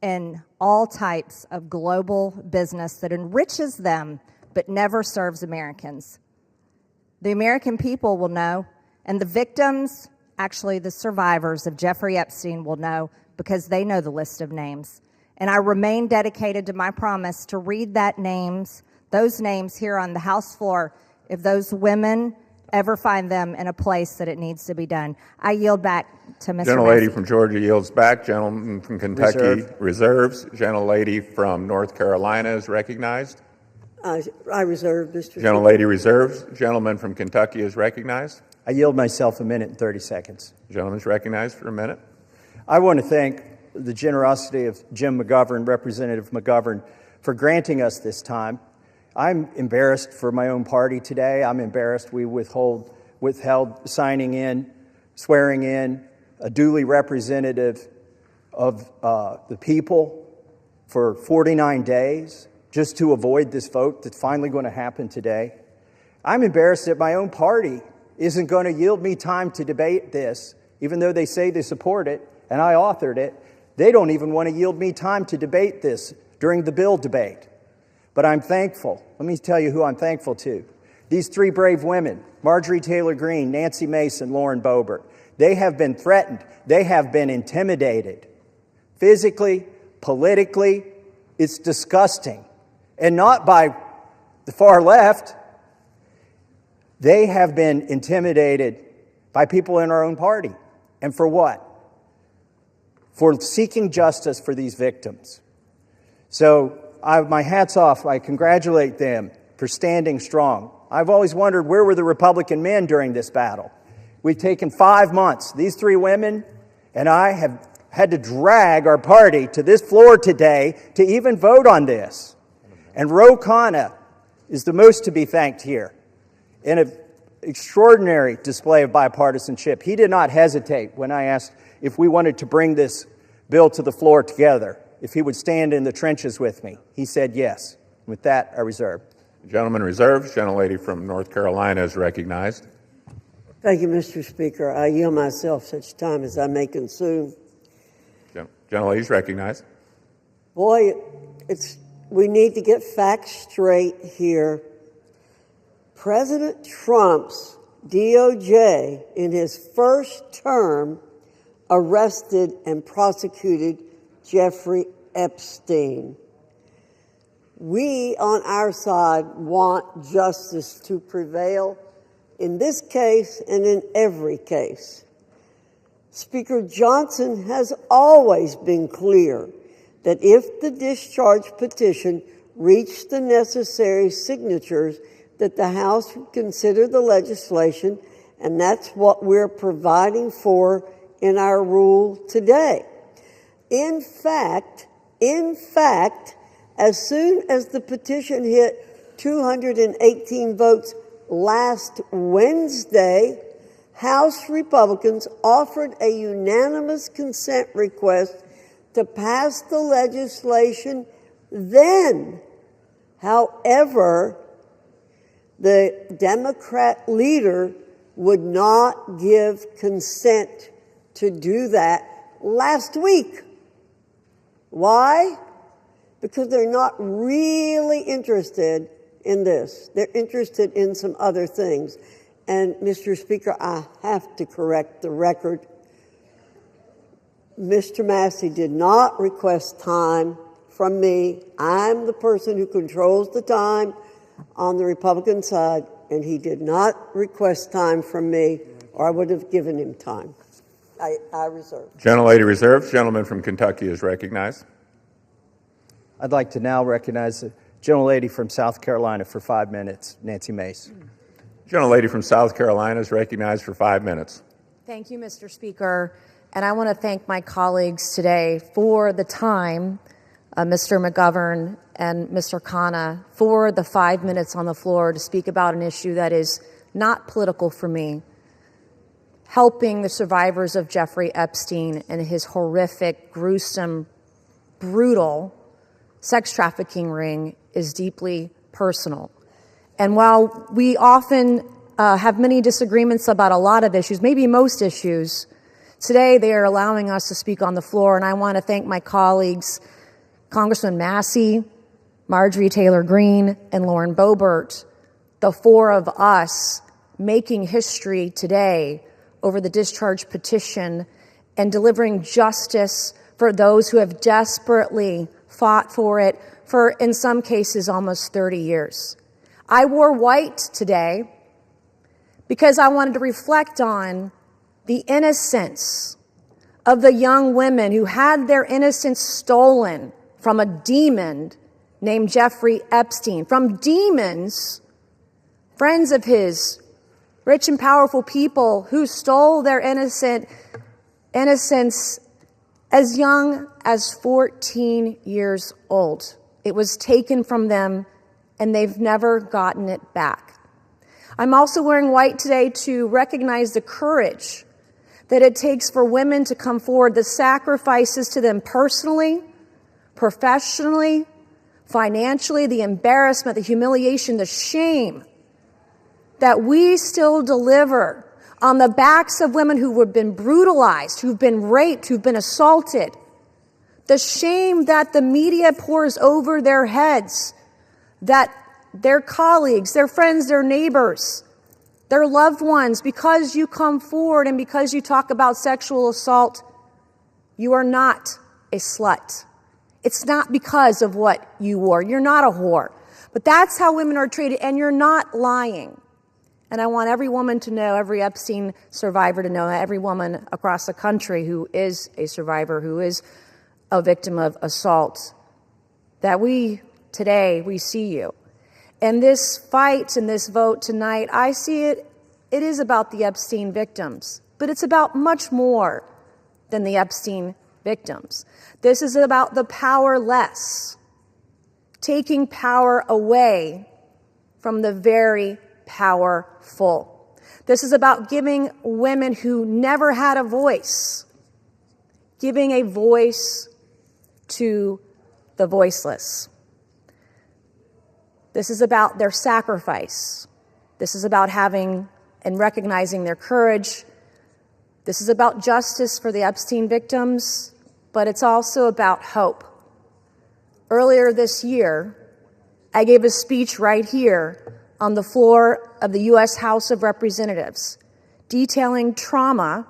and all types of global business that enriches them but never serves Americans. The American people will know, and the victims, actually the survivors of Jeffrey Epstein, will know because they know the list of names. And I remain dedicated to my promise to read those names here on the House floor if those women ever find them in a place that it needs to be done. I yield back to Mr. Gentlelady Massey. from Georgia yields back. Gentleman from Kentucky reserves. Gentlelady from North Carolina is recognized. I reserve, Mr. Gentlelady reserves. Gentleman from Kentucky is recognized. I yield myself a minute and 30 seconds. Gentleman's recognized for a minute. I want to thank the generosity of Jim McGovern, Representative McGovern, for granting us this time. I'm embarrassed for my own party today. I'm embarrassed we withheld signing in, swearing in a duly representative of the people for 49 days just to avoid this vote that's finally going to happen today. I'm embarrassed that my own party isn't going to yield me time to debate this, even though they say they support it, and I authored it. They don't even want to yield me time to debate this during the bill debate. But I'm thankful. Let me tell you who I'm thankful to. These three brave women, Marjorie Taylor Greene, Nancy Mason, Lauren Boebert, they have been threatened. They have been intimidated. Physically, politically, it's disgusting. And not by the far left. They have been intimidated by people in our own party. And for what? For seeking justice for these victims. So my hat's off. I congratulate them for standing strong. I've always wondered, where were the Republican men during this battle? We've taken 5 months. These three women and I have had to drag our party to this floor today to even vote on this. And Ro Khanna is the most to be thanked here in an extraordinary display of bipartisanship. He did not hesitate when I asked if we wanted to bring this bill to the floor together, if he would stand in the trenches with me. He said yes. With that, I reserve. Gentleman reserves. Gentlelady from North Carolina is recognized. Thank you, Mr. Speaker. I yield myself such time as I may consume. Gentlelady is recognized. Boy, we need to get facts straight here. President Trump's DOJ, in his first term, arrested and prosecuted Jeffrey Epstein. We, on our side, want justice to prevail in this case and in every case. Speaker Johnson has always been clear that if the discharge petition reached the necessary signatures, that the House would consider the legislation, and that's what we're providing for in our rule today. In fact, as soon as the petition hit 218 votes last Wednesday, House Republicans offered a unanimous consent request to pass the legislation then. However, the Democrat leader would not give consent to do that last week. Why? Because they're not really interested in this. They're interested in some other things. And, Mr. Speaker, I have to correct the record. Mr. Massey did not request time from me. I'm the person who controls the time on the Republican side, and he did not request time from me, or I would have given him time. I reserve. Gentlelady reserves. Gentleman from Kentucky is recognized. I'd like to now recognize the Gentlelady from South Carolina for 5 minutes, Nancy Mace. Gentlelady from South Carolina is recognized for 5 minutes. Thank you, Mr. Speaker. And I want to thank my colleagues today for the time, Mr. McGovern and Mr. Khanna, for the 5 minutes on the floor to speak about an issue that is not political for me. Helping the survivors of Jeffrey Epstein and his horrific, gruesome, brutal sex trafficking ring is deeply personal. And while we often have many disagreements about a lot of issues, maybe most issues, today they are allowing us to speak on the floor. And I want to thank my colleagues, Congressman Massey, Marjorie Taylor Greene, and Lauren Boebert, the four of us making history today over the discharge petition and delivering justice for those who have desperately fought for it for, in some cases, almost 30 years. I wore white today because I wanted to reflect on the innocence of the young women who had their innocence stolen from a demon named Jeffrey Epstein, from demons, friends of his, rich and powerful people who stole their innocence as young as 14 years old. It was taken from them, and they've never gotten it back. I'm also wearing white today to recognize the courage that it takes for women to come forward, the sacrifices to them personally, professionally, financially, the embarrassment, the humiliation, the shame that we still deliver on the backs of women who have been brutalized, who've been raped, who've been assaulted. The shame that the media pours over their heads, that their colleagues, their friends, their neighbors, their loved ones, because you come forward and because you talk about sexual assault, you are not a slut. It's not because of what you wore. You're not a whore. But that's how women are treated, and you're not lying. And I want every woman to know, every Epstein survivor to know, every woman across the country who is a survivor, who is a victim of assault, that today we see you. And this fight and this vote tonight, I see it is about the Epstein victims, but it's about much more than the Epstein victims. This is about the powerless, taking power away from the very powerful. This is about giving women who never had a voice, giving a voice to the voiceless. This is about their sacrifice. This is about having and recognizing their courage. This is about justice for the Epstein victims, but it's also about hope. Earlier this year, I gave a speech right here on the floor of the U.S. House of Representatives, detailing trauma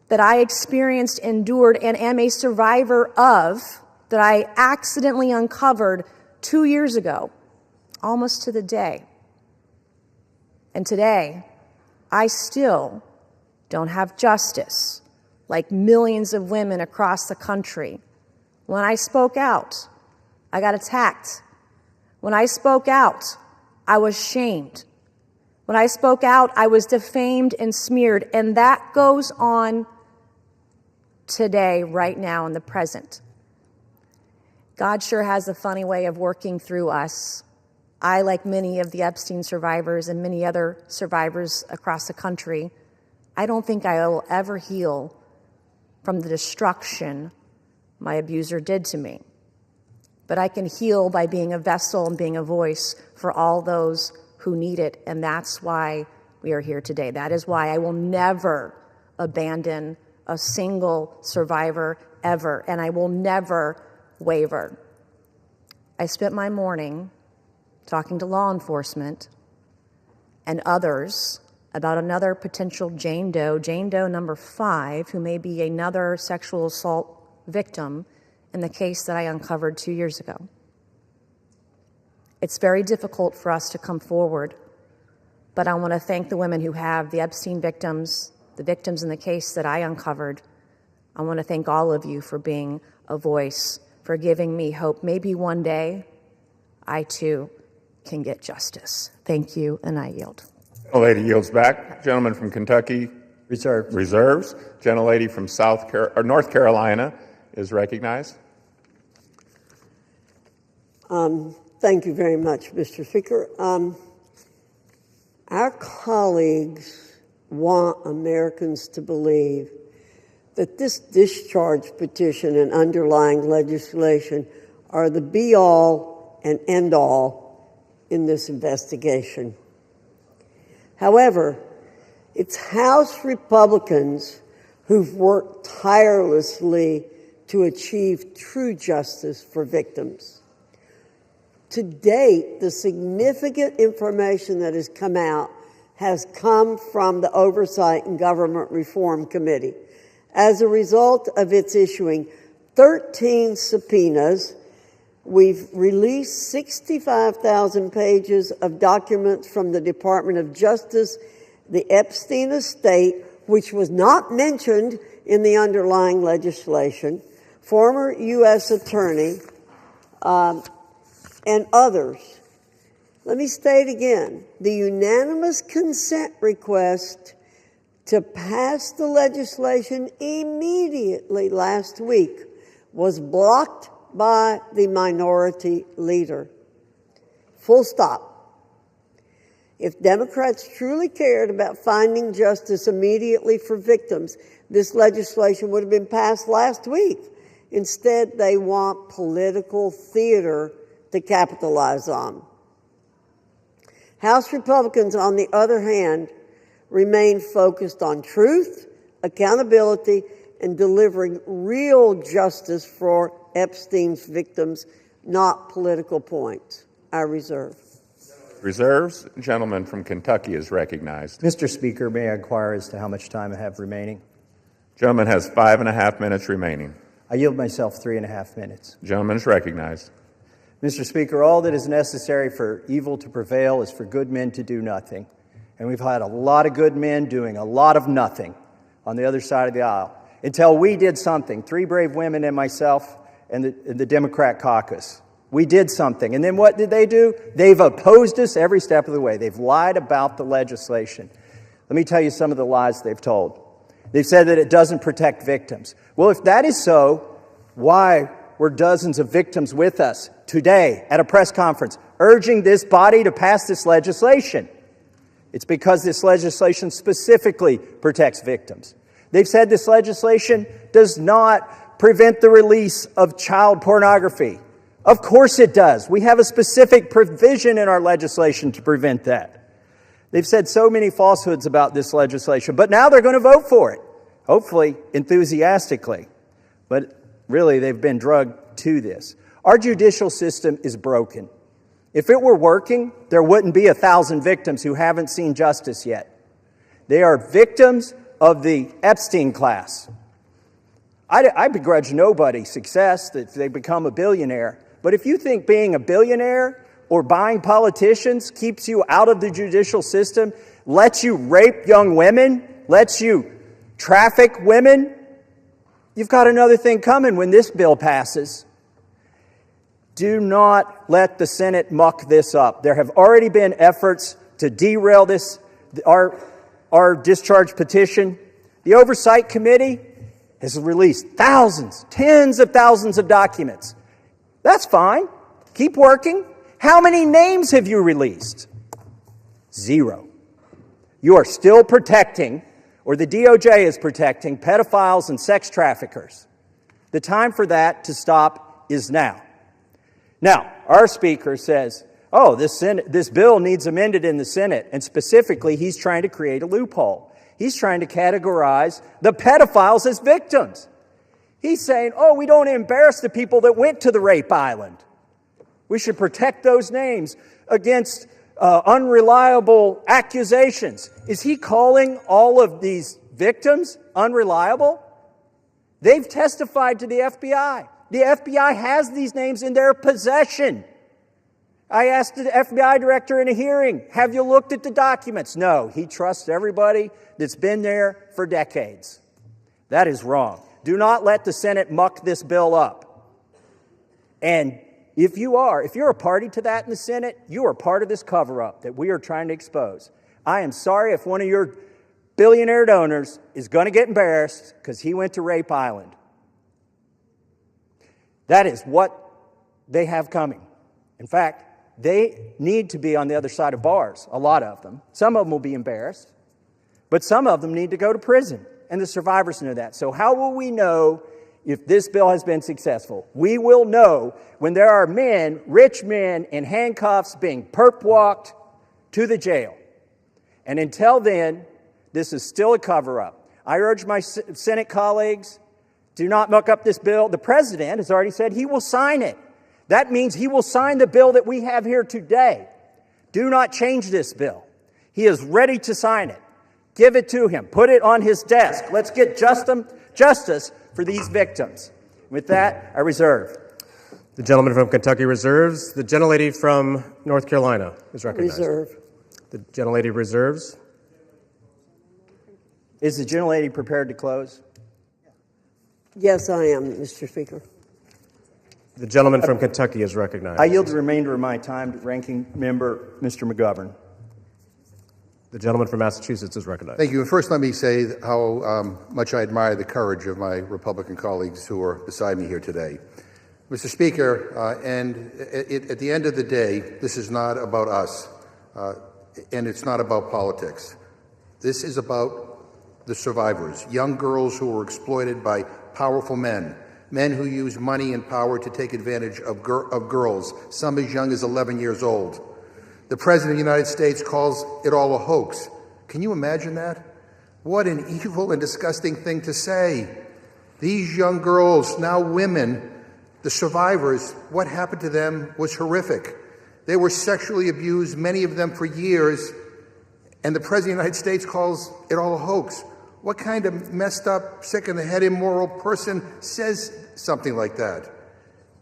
that I experienced, endured, and am a survivor of, that I accidentally uncovered 2 years ago, almost to the day. And today, I still don't have justice, like millions of women across the country. When I spoke out, I got attacked. When I spoke out, I was shamed. When I spoke out, I was defamed and smeared. And that goes on today, right now, in the present. God sure has a funny way of working through us. I, like many of the Epstein survivors and many other survivors across the country, I don't think I will ever heal from the destruction my abuser did to me. But I can heal by being a vessel and being a voice for all those who need it, and that's why we are here today. That is why I will never abandon a single survivor ever, and I will never waver. I spent my morning talking to law enforcement and others about another potential Jane Doe number 5, who may be another sexual assault victim in the case that I uncovered 2 years ago. It's very difficult for us to come forward, but I want to thank the women who have, the Epstein victims, the victims in the case that I uncovered. I want to thank all of you for being a voice, for giving me hope. Maybe one day I too can get justice. Thank you, and I yield. Gentlelady yields back. Gentleman from Kentucky reserves. Gentlelady from North Carolina is recognized. Thank you very much, Mr. Speaker. Our colleagues want Americans to believe that this discharge petition and underlying legislation are the be-all and end-all in this investigation. However, it's House Republicans who've worked tirelessly to achieve true justice for victims. To date, the significant information that has come out has come from the Oversight and Government Reform Committee as a result of its issuing 13 subpoenas. We've released 65,000 pages of documents from the Department of Justice, the Epstein estate, which was not mentioned in the underlying legislation, former U.S. attorney, and others. Let me state again, the unanimous consent request to pass the legislation immediately last week was blocked by the minority leader. Full stop. If Democrats truly cared about finding justice immediately for victims, this legislation would have been passed last week. Instead, they want political theater to capitalize on. House Republicans, on the other hand, remain focused on truth, accountability, and delivering real justice for Epstein's victims, not political points. I reserve. Reserves. Gentleman from Kentucky is recognized. Mr. Speaker, may I inquire as to how much time I have remaining? Gentleman has 5.5 minutes remaining. I yield myself 3.5 minutes. Gentleman is recognized. Mr. Speaker, all that is necessary for evil to prevail is for good men to do nothing. And we've had a lot of good men doing a lot of nothing on the other side of the aisle until we did something. 3 brave women and myself and the Democrat caucus. We did something. And then what did they do? They've opposed us every step of the way. They've lied about the legislation. Let me tell you some of the lies they've told. They've said that it doesn't protect victims. Well, if that is so, why were dozens of victims with us today at a press conference urging this body to pass this legislation? It's because this legislation specifically protects victims. They've said this legislation does not prevent the release of child pornography. Of course it does. We have a specific provision in our legislation to prevent that. They've said so many falsehoods about this legislation, but now they're going to vote for it, hopefully enthusiastically. But really, they've been drugged to this. Our judicial system is broken. If it were working, there wouldn't be 1,000 victims who haven't seen justice yet. They are victims of the Epstein class. I begrudge nobody success that they become a billionaire. But if you think being a billionaire or buying politicians keeps you out of the judicial system, lets you rape young women, lets you traffic women, you've got another thing coming when this bill passes. Do not let the Senate muck this up. There have already been efforts to derail this, our discharge petition. The Oversight Committee has released thousands, tens of thousands of documents. That's fine. Keep working. How many names have you released? 0. You are still protecting, or the DOJ is protecting, pedophiles and sex traffickers. The time for that to stop is now. Now, our Speaker says, oh, this bill needs amended in the Senate, and specifically, he's trying to create a loophole. He's trying to categorize the pedophiles as victims. He's saying, oh, we don't embarrass the people that went to the rape island. We should protect those names against unreliable accusations. Is he calling all of these victims unreliable? They've testified to the FBI. The FBI has these names in their possession. I asked the FBI director in a hearing, have you looked at the documents? No, he trusts everybody that's been there for decades. That is wrong. Do not let the Senate muck this bill up and if you're a party to that in the Senate, you are part of this cover-up that we are trying to expose. I am sorry if one of your billionaire donors is going to get embarrassed because he went to Rape Island. That is what they have coming. In fact, they need to be on the other side of bars, a lot of them. Some of them will be embarrassed, but some of them need to go to prison, and the survivors know that. So how will we know if this bill has been successful? We will know when there are men, rich men, in handcuffs being perp-walked to the jail. And until then, this is still a cover-up. I urge my Senate colleagues, do not muck up this bill. The president has already said he will sign it. That means he will sign the bill that we have here today. Do not change this bill. He is ready to sign it. Give it to him. Put it on his desk. Let's get justice for these victims. With that, I reserve. The gentleman from Kentucky reserves. The gentlelady from North Carolina is recognized. Reserve. The gentlelady reserves. Is the gentlelady prepared to close? Yes, I am, Mr. Speaker. The gentleman from Kentucky is recognized. I yield the remainder of my time to Ranking Member Mr. McGovern. The gentleman from Massachusetts is recognized. Thank you. And first, let me say how much I admire the courage of my Republican colleagues who are beside me here today. Mr. Speaker, at the end of the day, this is not about us, and it's not about politics. This is about the survivors, young girls who were exploited by powerful men who use money and power to take advantage of girls, some as young as 11 years old. The President of the United States calls it all a hoax. Can you imagine that? What an evil and disgusting thing to say. These young girls, now women, the survivors, what happened to them was horrific. They were sexually abused, many of them for years, and the President of the United States calls it all a hoax. What kind of messed up, sick in the head, immoral person says something like that?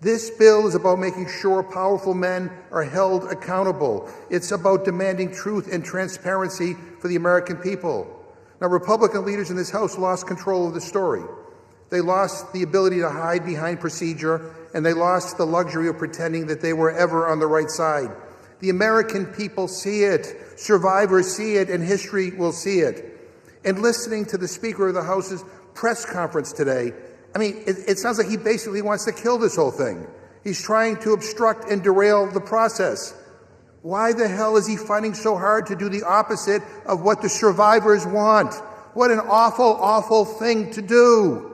This bill is about making sure powerful men are held accountable. It's about demanding truth and transparency for the American people. Now, Republican leaders in this House lost control of the story. They lost the ability to hide behind procedure, and they lost the luxury of pretending that they were ever on the right side. The American people see it, survivors see it, and history will see it. And listening to the Speaker of the House's press conference today, I mean, it sounds like he basically wants to kill this whole thing. He's trying to obstruct and derail the process. Why the hell is he fighting so hard to do the opposite of what the survivors want? What an awful, awful thing to do.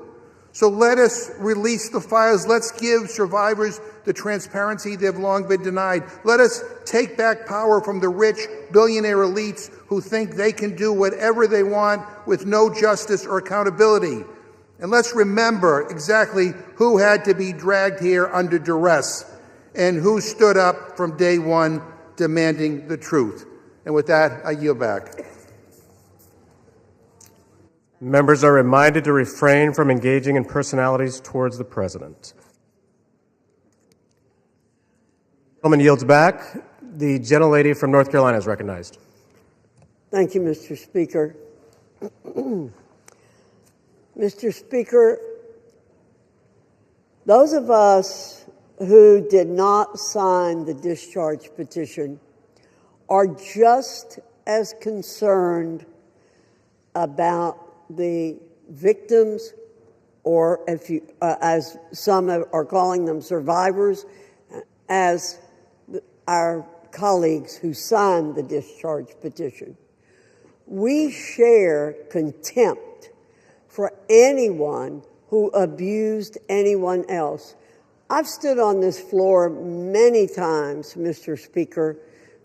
So let us release the files. Let's give survivors the transparency they've long been denied. Let us take back power from the rich billionaire elites who think they can do whatever they want with no justice or accountability. And let's remember exactly who had to be dragged here under duress and who stood up from day one demanding the truth. And with that, I yield back. Members are reminded to refrain from engaging in personalities towards the president. The gentleman yields back. The gentlelady from North Carolina is recognized. Thank you, Mr. Speaker. Mr. Speaker, those of us who did not sign the discharge petition are just as concerned about the victims, or if you, as some are calling them, survivors, as our colleagues who signed the discharge petition. We share contempt for anyone who abused anyone else. I've stood on this floor many times, Mr. Speaker,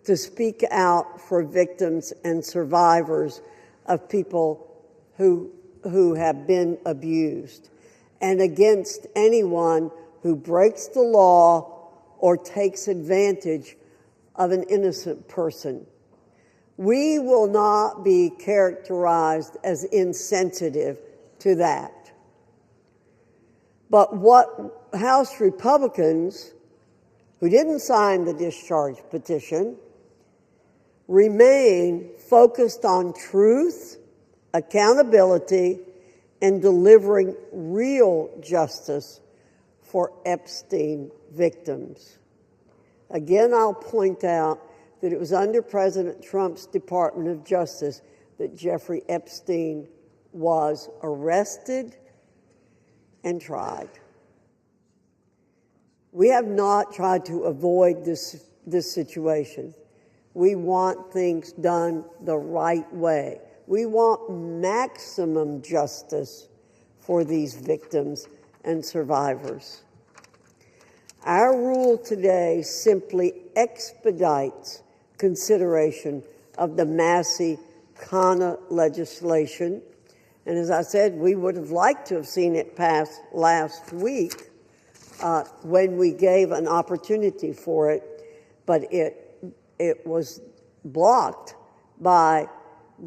to speak out for victims and survivors of people who have been abused, and against anyone who breaks the law or takes advantage of an innocent person. We will not be characterized as insensitive to that. But what House Republicans who didn't sign the discharge petition remain focused on truth, accountability, and delivering real justice for Epstein victims. Again, I'll point out that it was under President Trump's Department of Justice that Jeffrey Epstein was arrested and tried. We have not tried to avoid this situation. We want things done the right way. We want maximum justice for these victims and survivors. Our rule today simply expedites consideration of the Massey-Khanna legislation. And as I said, we would have liked to have seen it pass last week when we gave an opportunity for it, but it was blocked by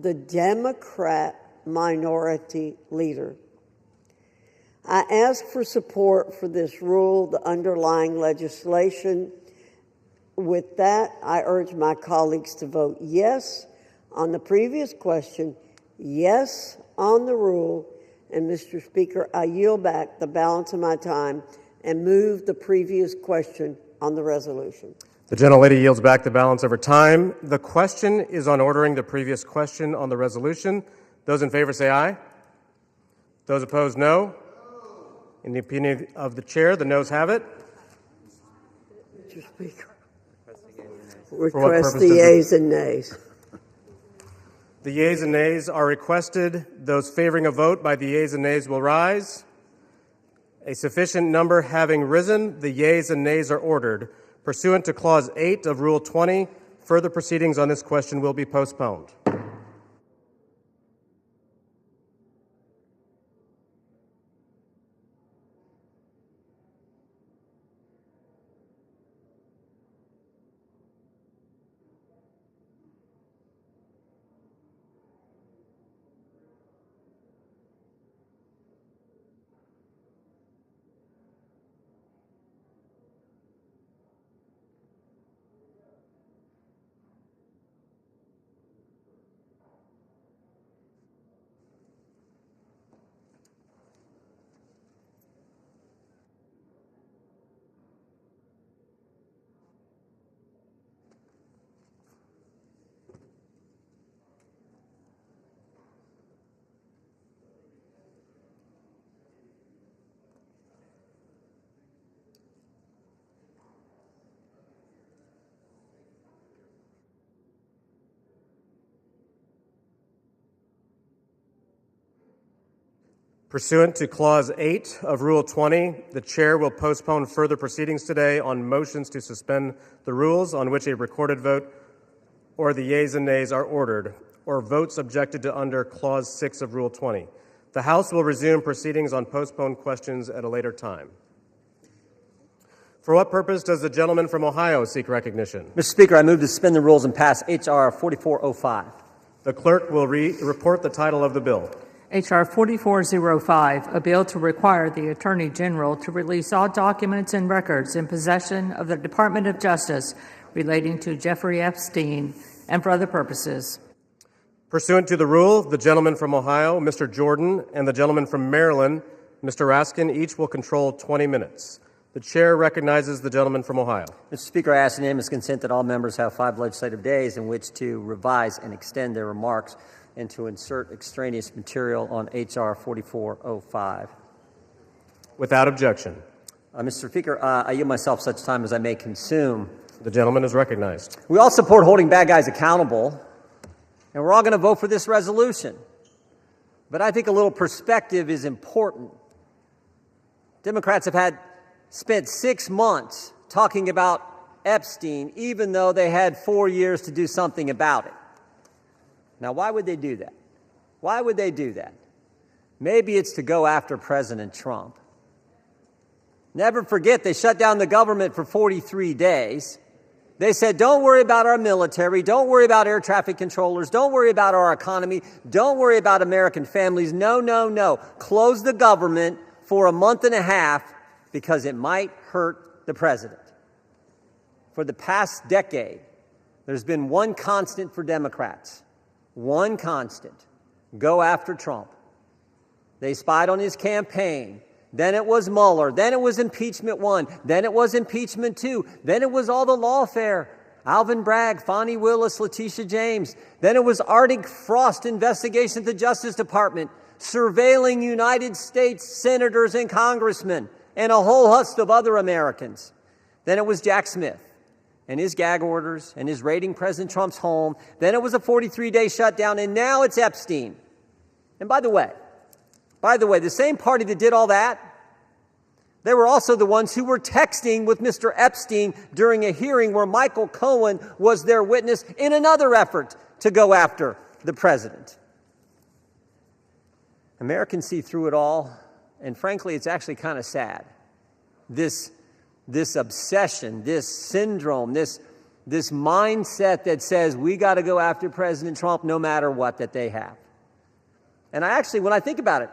the Democrat minority leader. I ask for support for this rule, the underlying legislation. With that, I urge my colleagues to vote yes on the previous question, yes on the rule, and Mr. Speaker, I yield back the balance of my time and move the previous question on the resolution. The gentlelady yields back the balance of her time. The question is on ordering the previous question on the resolution. Those in favor say aye. Those opposed, no. In the opinion of the chair, the noes have it. Mr. Speaker, request the yeas and nays. The yeas and nays are requested. Those favoring a vote by the yeas and nays will rise. A sufficient number having risen, the yeas and nays are ordered. Pursuant to Clause 8 of Rule 20, further proceedings on this question will be postponed. Pursuant to Clause 8 of Rule 20, the chair will postpone further proceedings today on motions to suspend the rules on which a recorded vote or the yeas and nays are ordered, or votes objected to under Clause 6 of Rule 20. The House will resume proceedings on postponed questions at a later time. For what purpose does the gentleman from Ohio seek recognition? Mr. Speaker, I move to suspend the rules and pass H.R. 4405. The clerk will report the title of the bill. H.R. 4405, a bill to require the Attorney General to release all documents and records in possession of the Department of Justice relating to Jeffrey Epstein and for other purposes. Pursuant to the rule, the gentleman from Ohio, Mr. Jordan, and the gentleman from Maryland, Mr. Raskin, each will control 20 minutes. The chair recognizes the gentleman from Ohio. Mr. Speaker, I ask unanimous consent that all members have 5 legislative days in which to revise and extend their remarks and to insert extraneous material on H.R. 4405. Without objection. Mr. Speaker, I yield myself such time as I may consume. The gentleman is recognized. We all support holding bad guys accountable, and we're all going to vote for this resolution. But I think a little perspective is important. Democrats have spent 6 months talking about Epstein, even though they had 4 years to do something about it. Now, why would they do that? Why would they do that? Maybe it's to go after President Trump. Never forget, they shut down the government for 43 days. They said, don't worry about our military, don't worry about air traffic controllers, don't worry about our economy, don't worry about American families. No, no, no. Close the government for a month and a half because it might hurt the president. For the past decade, there's been one constant for Democrats. One constant: go after Trump. They spied on his campaign. Then it was Mueller. Then it was impeachment 1. Then it was impeachment 2. Then it was all the lawfare. Alvin Bragg, Fonnie Willis, Letitia James. Then it was Arctic Frost investigation at the Justice Department, surveilling United States senators and congressmen and a whole host of other Americans. Then it was Jack Smith and his gag orders and his raiding President Trump's home. Then it was a 43-day shutdown, and now it's Epstein. And by the way, the same party that did all that, they were also the ones who were texting with Mr. Epstein during a hearing where Michael Cohen was their witness in another effort to go after the president. Americans see through it all, and frankly, it's actually kind of sad. This obsession, this syndrome, this mindset that says we got to go after President Trump no matter what that they have. And when I think about it,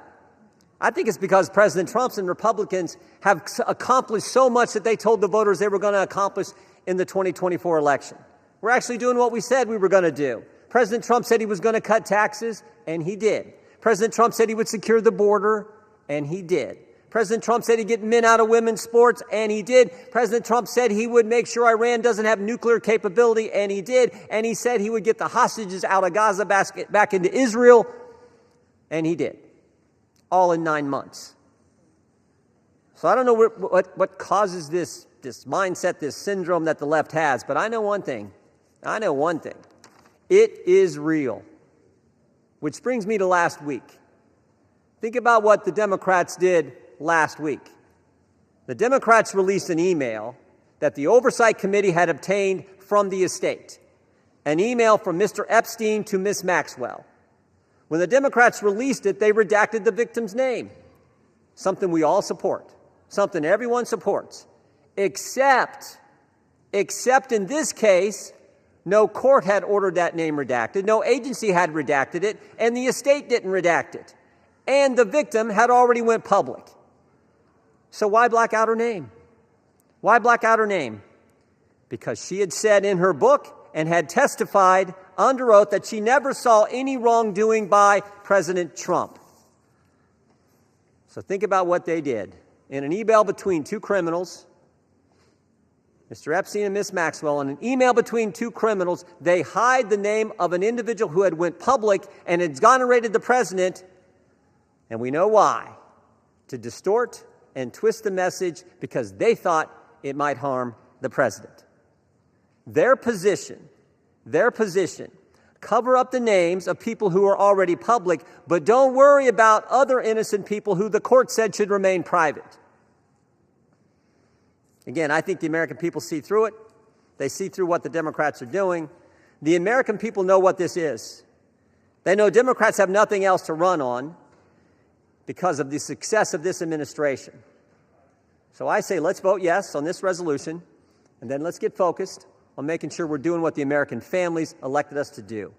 I think it's because President Trump and Republicans have accomplished so much that they told the voters they were going to accomplish in the 2024 election. We're actually doing what we said we were going to do. President Trump said he was going to cut taxes, and he did. President Trump said he would secure the border, and he did. President Trump said he'd get men out of women's sports, and he did. President Trump said he would make sure Iran doesn't have nuclear capability, and he did. And he said he would get the hostages out of Gaza back into Israel, and he did. All in 9 months. So I don't know what causes this mindset, this syndrome that the left has, but I know one thing. It is real. Which brings me to last week. Think about what the Democrats did last week. The Democrats released an email that the Oversight Committee had obtained from the estate, an email from Mr. Epstein to Ms. Maxwell. When the Democrats released it, they redacted the victim's name, something we all support, something everyone supports, except in this case, no court had ordered that name redacted, no agency had redacted it, and the estate didn't redact it. And the victim had already went public. So why black out her name? Why black out her name? Because she had said in her book and had testified under oath that she never saw any wrongdoing by President Trump. So think about what they did. In an email between two criminals, Mr. Epstein and Ms. Maxwell, in an email between two criminals, they hide the name of an individual who had went public and exonerated the president, and we know why. To distort and twist the message because they thought it might harm the president. Their position, cover up the names of people who are already public, but don't worry about other innocent people who the court said should remain private. Again, I think the American people see through it. They see through what the Democrats are doing. The American people know what this is. They know Democrats have nothing else to run on because of the success of this administration. So I say let's vote yes on this resolution, and then let's get focused on making sure we're doing what the American families elected us to do.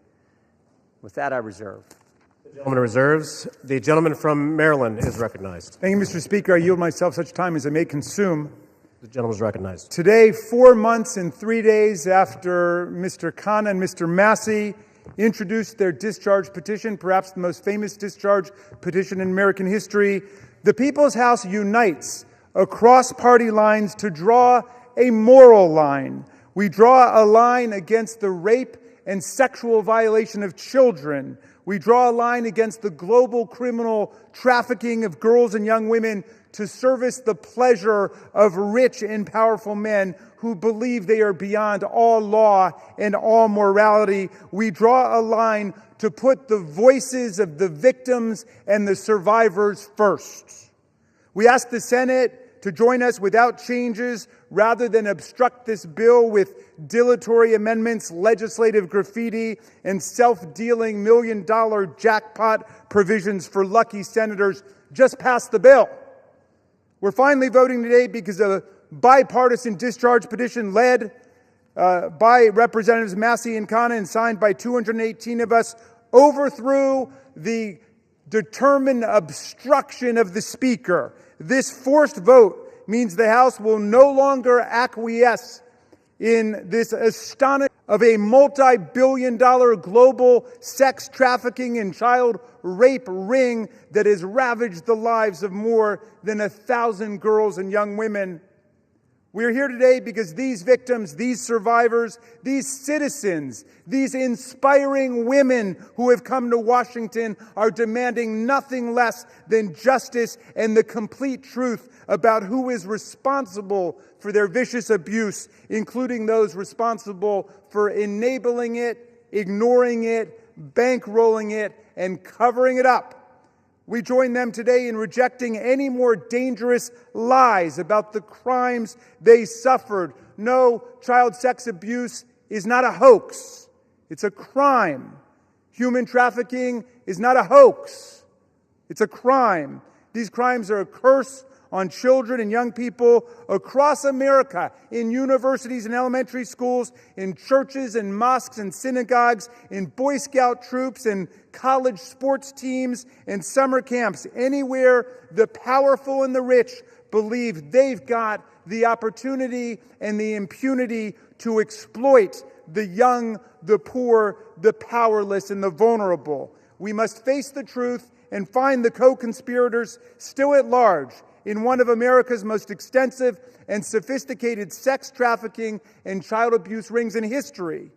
With that, I reserve. The gentleman reserves. The gentleman from Maryland is recognized. Thank you, Mr. Speaker. I yield myself such time as I may consume. The gentleman is recognized. Today, 4 months and 3 days after Mr. Khanna and Mr. Massey introduced their discharge petition, perhaps the most famous discharge petition in American history, the People's House unites across party lines to draw a moral line. We draw a line against the rape and sexual violation of children. We draw a line against the global criminal trafficking of girls and young women to service the pleasure of rich and powerful men who believe they are beyond all law and all morality. We draw a line to put the voices of the victims and the survivors first. We ask the Senate to join us without changes rather than obstruct this bill with dilatory amendments, legislative graffiti, and self-dealing million-dollar jackpot provisions for lucky senators. Just pass the bill. We're finally voting today because a bipartisan discharge petition led by Representatives Massey and Khanna and signed by 218 of us overthrew the determined obstruction of the Speaker. This forced vote means the House will no longer acquiesce in this astonishing of a multi-billion-dollar global sex trafficking and child rape ring that has ravaged the lives of more than 1,000 girls and young women. We are here today because these victims, these survivors, these citizens, these inspiring women who have come to Washington are demanding nothing less than justice and the complete truth about who is responsible for their vicious abuse, including those responsible for enabling it, ignoring it, bankrolling it, and covering it up. We join them today in rejecting any more dangerous lies about the crimes they suffered. No, child sex abuse is not a hoax. It's a crime. Human trafficking is not a hoax. It's a crime. These crimes are a curse on children and young people across America, in universities and elementary schools, in churches and mosques and synagogues, in Boy Scout troops and college sports teams and summer camps. Anywhere the powerful and the rich believe they've got the opportunity and the impunity to exploit the young, the poor, the powerless, and the vulnerable. We must face the truth and find the co-conspirators still at large in one of America's most extensive and sophisticated sex trafficking and child abuse rings in history.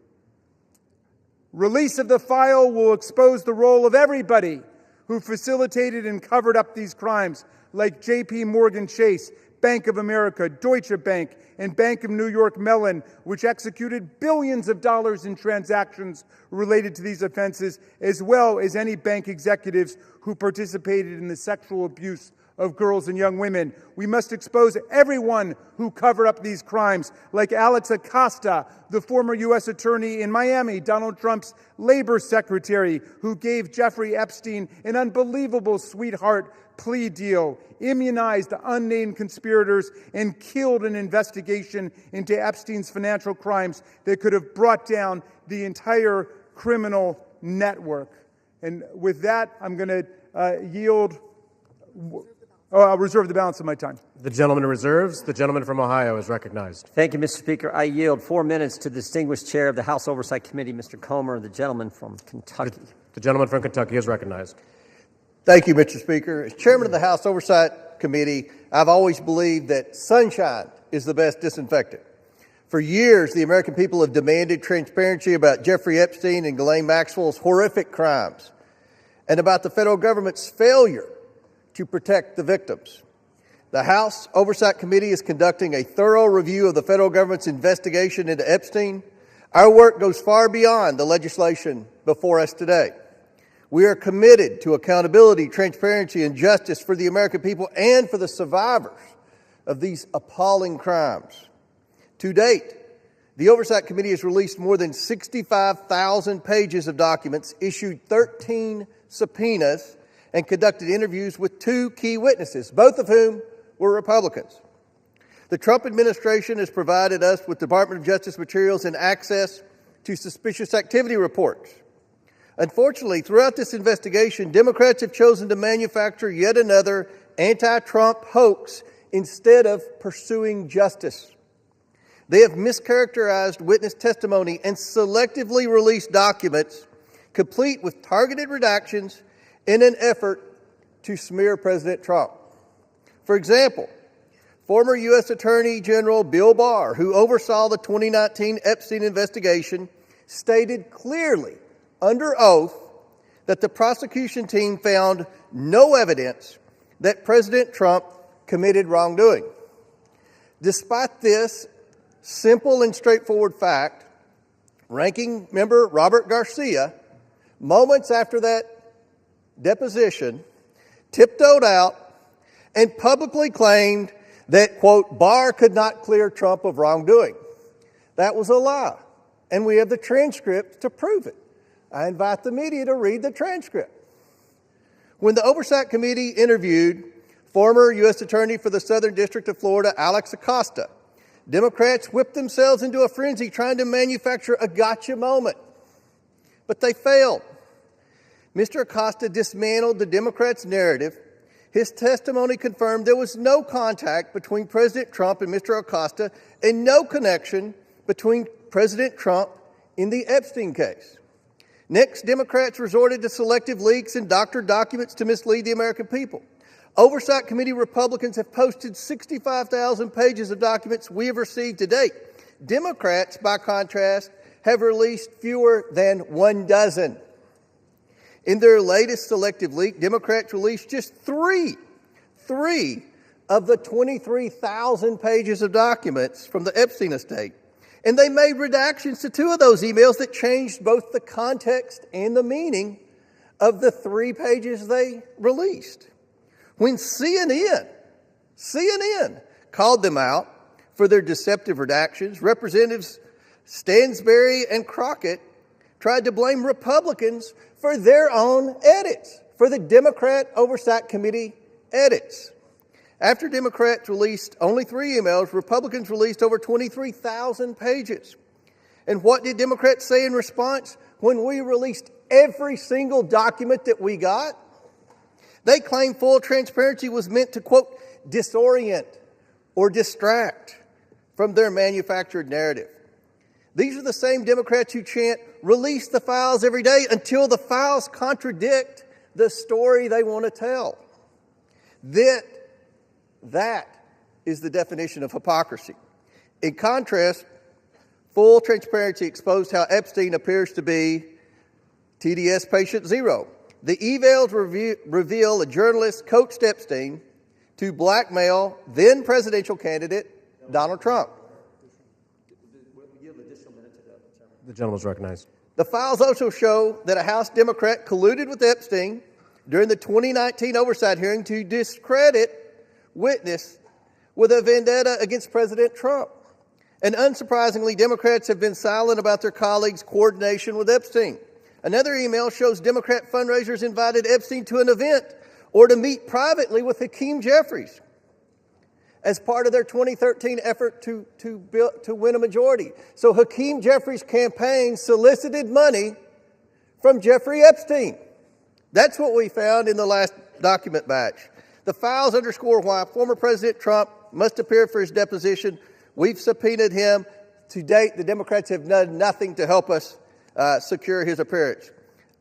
Release of the file will expose the role of everybody who facilitated and covered up these crimes, like J.P. Morgan Chase, Bank of America, Deutsche Bank, and Bank of New York Mellon, which executed billions of dollars in transactions related to these offenses, as well as any bank executives who participated in the sexual abuse of girls and young women. We must expose everyone who covered up these crimes, like Alex Acosta, the former U.S. attorney in Miami, Donald Trump's labor secretary, who gave Jeffrey Epstein an unbelievable sweetheart plea deal, immunized the unnamed conspirators, and killed an investigation into Epstein's financial crimes that could have brought down the entire criminal network. And with that, I'm going to yield. I'll reserve the balance of my time. The gentleman reserves. The gentleman from Ohio is recognized. Thank you, Mr. Speaker. I yield 4 minutes to the distinguished chair of the House Oversight Committee, Mr. Comer, the gentleman from Kentucky. The gentleman from Kentucky is recognized. Thank you, Mr. Speaker. As chairman of the House Oversight Committee, I've always believed that sunshine is the best disinfectant. For years, the American people have demanded transparency about Jeffrey Epstein and Ghislaine Maxwell's horrific crimes and about the federal government's failure to protect the victims. The House Oversight Committee is conducting a thorough review of the federal government's investigation into Epstein. Our work goes far beyond the legislation before us today. We are committed to accountability, transparency, and justice for the American people and for the survivors of these appalling crimes. To date, the Oversight Committee has released more than 65,000 pages of documents, issued 13 subpoenas, and conducted interviews with 2 key witnesses, both of whom were Republicans. The Trump administration has provided us with Department of Justice materials and access to suspicious activity reports. Unfortunately, throughout this investigation, Democrats have chosen to manufacture yet another anti-Trump hoax instead of pursuing justice. They have mischaracterized witness testimony and selectively released documents complete with targeted redactions in an effort to smear President Trump. For example, former U.S. Attorney General Bill Barr, who oversaw the 2019 Epstein investigation, stated clearly under oath that the prosecution team found no evidence that President Trump committed wrongdoing. Despite this simple and straightforward fact, Ranking Member Robert Garcia, moments after that deposition, tiptoed out and publicly claimed that, quote, Barr could not clear Trump of wrongdoing. That was a lie, and we have the transcript to prove it. I invite the media to read the transcript. When the Oversight Committee interviewed former U.S. Attorney for the Southern District of Florida, Alex Acosta, Democrats whipped themselves into a frenzy trying to manufacture a gotcha moment, but they failed. Mr. Acosta dismantled the Democrats' narrative. His testimony confirmed there was no contact between President Trump and Mr. Acosta and no connection between President Trump in the Epstein case. Next, Democrats resorted to selective leaks and doctored documents to mislead the American people. Oversight Committee Republicans have posted 65,000 pages of documents we have received to date. Democrats, by contrast, have released fewer than 1 dozen. In their latest selective leak, Democrats released just three of the 23,000 pages of documents from the Epstein estate. And they made redactions to 2 of those emails that changed both the context and the meaning of the 3 pages they released. When CNN called them out for their deceptive redactions, Representatives Stansbury and Crockett tried to blame Republicans for their own edits, for the Democrat Oversight Committee edits. After Democrats released only 3 emails, Republicans released over 23,000 pages. And what did Democrats say in response when we released every single document that we got? They claimed full transparency was meant to, quote, disorient or distract from their manufactured narrative. These are the same Democrats who chant, release the files every day until the files contradict the story they want to tell. That is the definition of hypocrisy. In contrast, full transparency exposed how Epstein appears to be TDS patient zero. The emails reveal a journalist coached Epstein to blackmail then presidential candidate Donald Trump. The gentleman is recognized. The files also show that a House Democrat colluded with Epstein during the 2019 oversight hearing to discredit witness with a vendetta against President Trump. And unsurprisingly, Democrats have been silent about their colleagues' coordination with Epstein. Another email shows Democrat fundraisers invited Epstein to an event or to meet privately with Hakeem Jeffries as part of their 2013 effort to win a majority. So Hakeem Jeffries' campaign solicited money from Jeffrey Epstein. That's what we found in the last document batch. The files underscore why former President Trump must appear for his deposition. We've subpoenaed him. To date, the Democrats have done nothing to help us secure his appearance.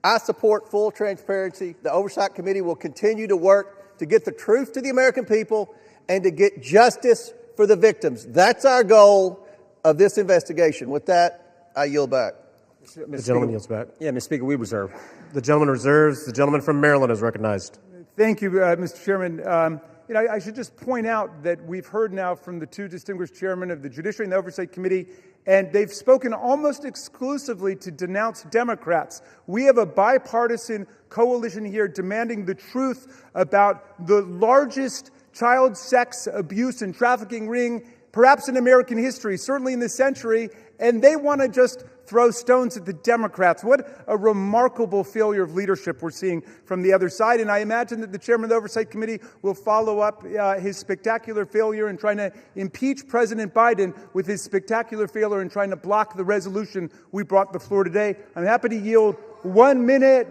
I support full transparency. The Oversight Committee will continue to work to get the truth to the American people and to get justice for the victims. That's our goal of this investigation. With that, I yield back. The gentleman yields back. Yeah, Mr. Speaker, we reserve. The gentleman reserves. The gentleman from Maryland is recognized. Thank you, Mr. Chairman. I should just point out that we've heard now from the 2 distinguished chairmen of the Judiciary and the Oversight Committee, and they've spoken almost exclusively to denounce Democrats. We have a bipartisan coalition here demanding the truth about the largest child sex abuse and trafficking ring, perhaps in American history, certainly in this century, and they want to just throw stones at the Democrats. What a remarkable failure of leadership we're seeing from the other side. And I imagine that the chairman of the Oversight Committee will follow up his spectacular failure in trying to impeach President Biden with his spectacular failure in trying to block the resolution we brought to the floor today. I'm happy to yield 1 minute.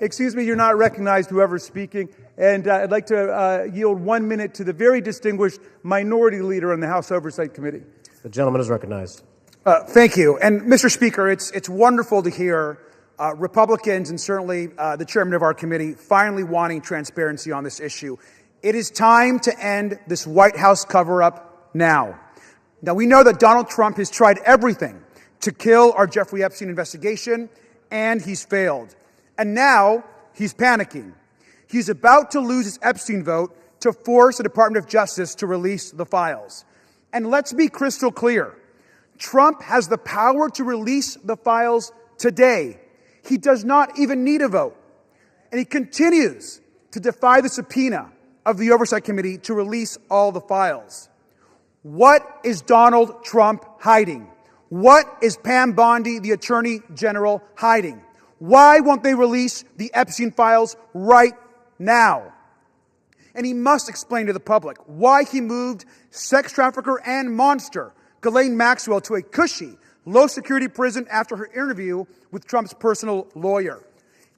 Excuse me, you're not recognized, whoever's speaking. And I'd like to yield 1 minute to the very distinguished minority leader on the House Oversight Committee. The gentleman is recognized. Thank you. And Mr. Speaker, it's wonderful to hear Republicans and certainly the chairman of our committee finally wanting transparency on this issue. It is time to end this White House cover-up now. Now, we know that Donald Trump has tried everything to kill our Jeffrey Epstein investigation, and he's failed. And now he's panicking. He's about to lose his Epstein vote to force the Department of Justice to release the files. And let's be crystal clear. Trump has the power to release the files today. He does not even need a vote. And he continues to defy the subpoena of the Oversight Committee to release all the files. What is Donald Trump hiding? What is Pam Bondi, the Attorney General, hiding? Why won't they release the Epstein files right now? And he must explain to the public why he moved sex trafficker and monster Ghislaine Maxwell to a cushy, low-security prison after her interview with Trump's personal lawyer.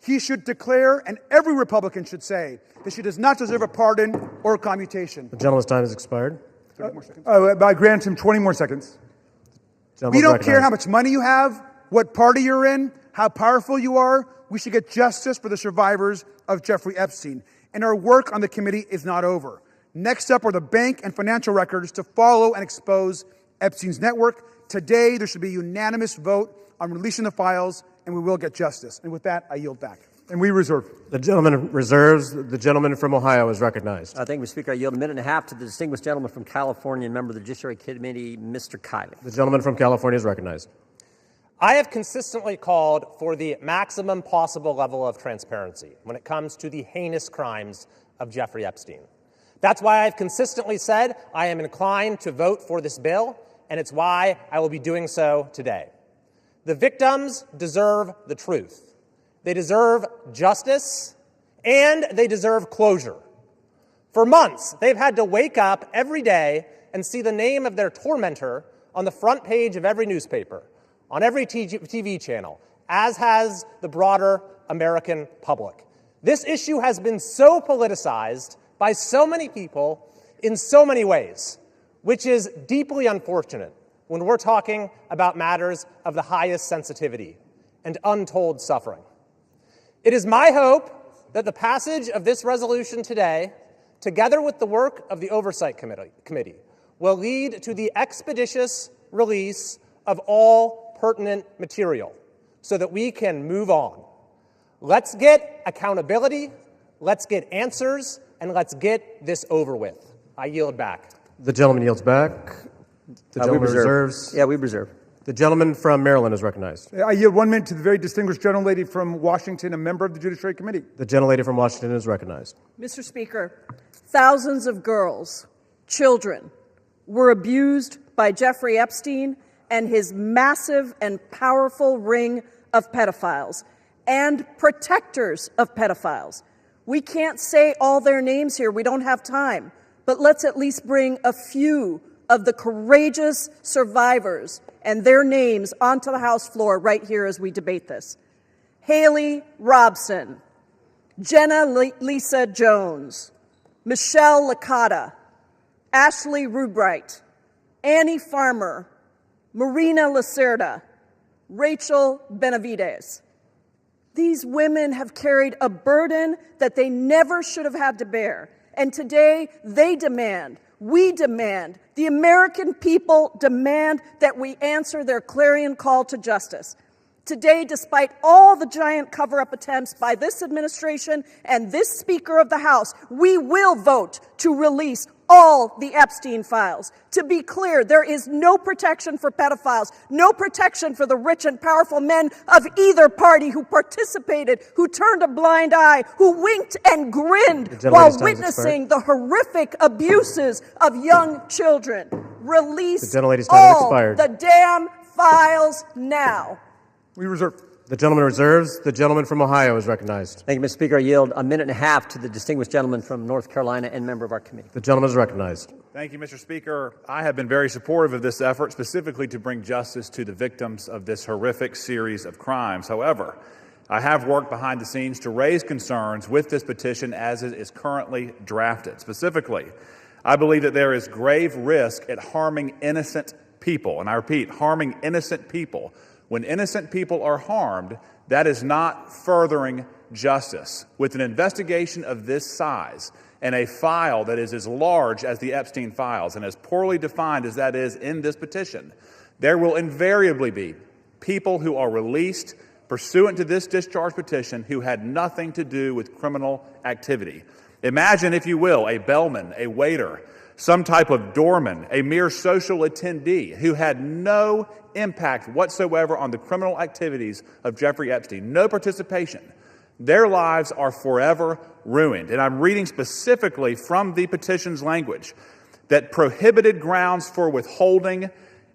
He should declare, and every Republican should say, that she does not deserve a pardon or a commutation. The gentleman's time has expired. 30 more seconds. I grant him 20 more seconds. We don't care how much money you have. what party you're in, how powerful you are, we should get justice for the survivors of Jeffrey Epstein. And our work on the committee is not over. Next up are the bank and financial records to follow and expose Epstein's network. Today, there should be a unanimous vote on releasing the files, and we will get justice. And with that, I yield back. And we reserve. The gentleman reserves. The gentleman from Ohio is recognized. Thank you, Mr. Speaker. I yield a minute and a half to the distinguished gentleman from California and member of the Judiciary Committee, Mr. Kiley. The gentleman from California is recognized. I have consistently called for the maximum possible level of transparency when it comes to the heinous crimes of Jeffrey Epstein. That's why I've consistently said I am inclined to vote for this bill, and it's why I will be doing so today. The victims deserve the truth. They deserve justice, and they deserve closure. For months, they've had to wake up every day and see the name of their tormentor on the front page of every newspaper, on every TV channel, as has the broader American public. This issue has been so politicized by so many people in so many ways, which is deeply unfortunate when we're talking about matters of the highest sensitivity and untold suffering. It is my hope that the passage of this resolution today, together with the work of the Oversight Committee, will lead to the expeditious release of all pertinent material so that we can move on. Let's get accountability, let's get answers, and let's get this over with. I yield back. The gentleman yields back. The gentleman reserves. Yeah, we reserve. The gentleman from Maryland is recognized. I yield 1 minute to the very distinguished gentlelady from Washington, a member of the Judiciary Committee. The gentlelady from Washington is recognized. Mr. Speaker, thousands of girls, children, were abused by Jeffrey Epstein and his massive and powerful ring of pedophiles and protectors of pedophiles. We can't say all their names here. We don't have time. But let's at least bring a few of the courageous survivors and their names onto the House floor right here as we debate this. Haley Robson, Jenna Lisa Jones, Michelle Licata, Ashley Rubright, Annie Farmer, Marina Lacerda, Rachel Benavides. These women have carried a burden that they never should have had to bear. And today they demand, we demand, the American people demand that we answer their clarion call to justice. Today, despite all the giant cover-up attempts by this administration and this Speaker of the House, we will vote to release all the Epstein files. To be clear, there is no protection for pedophiles, no protection for the rich and powerful men of either party who participated, who turned a blind eye, who winked and grinned while witnessing the horrific abuses of young children. Release all the damn files now. We reserve. The gentleman reserves. The gentleman from Ohio is recognized. Thank you, Mr. Speaker. I yield a minute and a half to the distinguished gentleman from North Carolina and member of our committee. The gentleman is recognized. Thank you, Mr. Speaker. I have been very supportive of this effort, specifically to bring justice to the victims of this horrific series of crimes. However, I have worked behind the scenes to raise concerns with this petition as it is currently drafted. Specifically, I believe that there is grave risk at harming innocent people. And I repeat, harming innocent people. When innocent people are harmed, that is not furthering justice. With an investigation of this size and a file that is as large as the Epstein files and as poorly defined as that is in this petition, there will invariably be people who are released pursuant to this discharge petition who had nothing to do with criminal activity. Imagine, if you will, a bellman, a waiter, some type of doorman, a mere social attendee who had no impact whatsoever on the criminal activities of Jeffrey Epstein, no participation. Their lives are forever ruined. And I'm reading specifically from the petition's language that prohibited grounds for withholding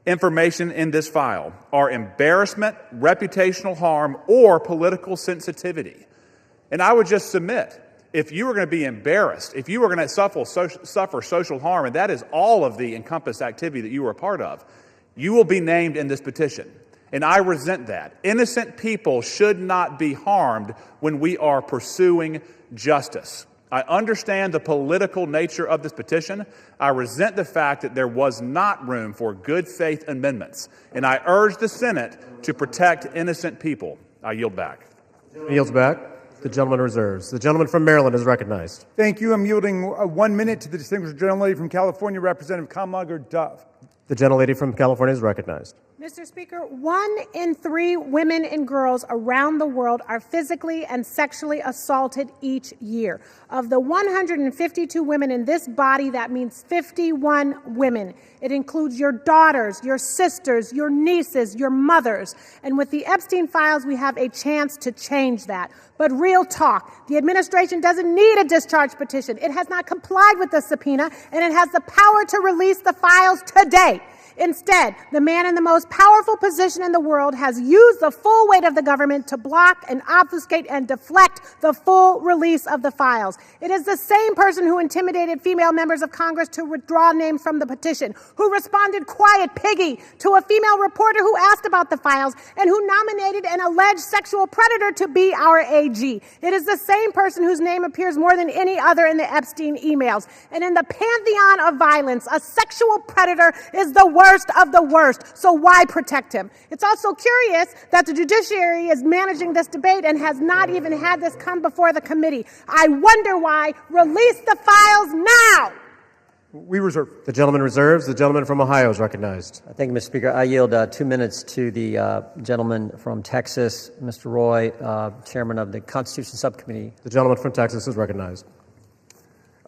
information in this file are embarrassment, reputational harm, or political sensitivity. And I would just submit, if you were going to be embarrassed, if you were going to suffer social harm, and that is all of the encompassed activity that you were a part of, you will be named in this petition. And I resent that. Innocent people should not be harmed when we are pursuing justice. I understand the political nature of this petition. I resent the fact that there was not room for good faith amendments, and I urge the Senate to protect innocent people. I yield back. He yields back. The gentleman reserves. The gentleman from Maryland is recognized. Thank you. I'm yielding 1 minute to the distinguished gentlelady from California, Representative Kamlager-Dove. The gentlelady from California is recognized. Mr. Speaker, 1 in 3 women and girls around the world are physically and sexually assaulted each year. Of the 152 women in this body, that means 51 women. It includes your daughters, your sisters, your nieces, your mothers. And with the Epstein files, we have a chance to change that. But real talk, the administration doesn't need a discharge petition. It has not complied with the subpoena, and it has the power to release the files today. Instead, the man in the most powerful position in the world has used the full weight of the government to block and obfuscate and deflect the full release of the files. It is the same person who intimidated female members of Congress to withdraw names from the petition, who responded quiet piggy to a female reporter who asked about the files, and who nominated an alleged sexual predator to be our AG. It is the same person whose name appears more than any other in the Epstein emails. And in the pantheon of violence, a sexual predator is the worst of the worst, so why protect him? It's also curious that the judiciary is managing this debate and has not even had this come before the committee. I wonder why. Release the files now! We reserve. The gentleman reserves. The gentleman from Ohio is recognized. Thank you, Mr. Speaker. I yield 2 minutes to the gentleman from Texas, Mr. Roy, chairman of the Constitution Subcommittee. The gentleman from Texas is recognized.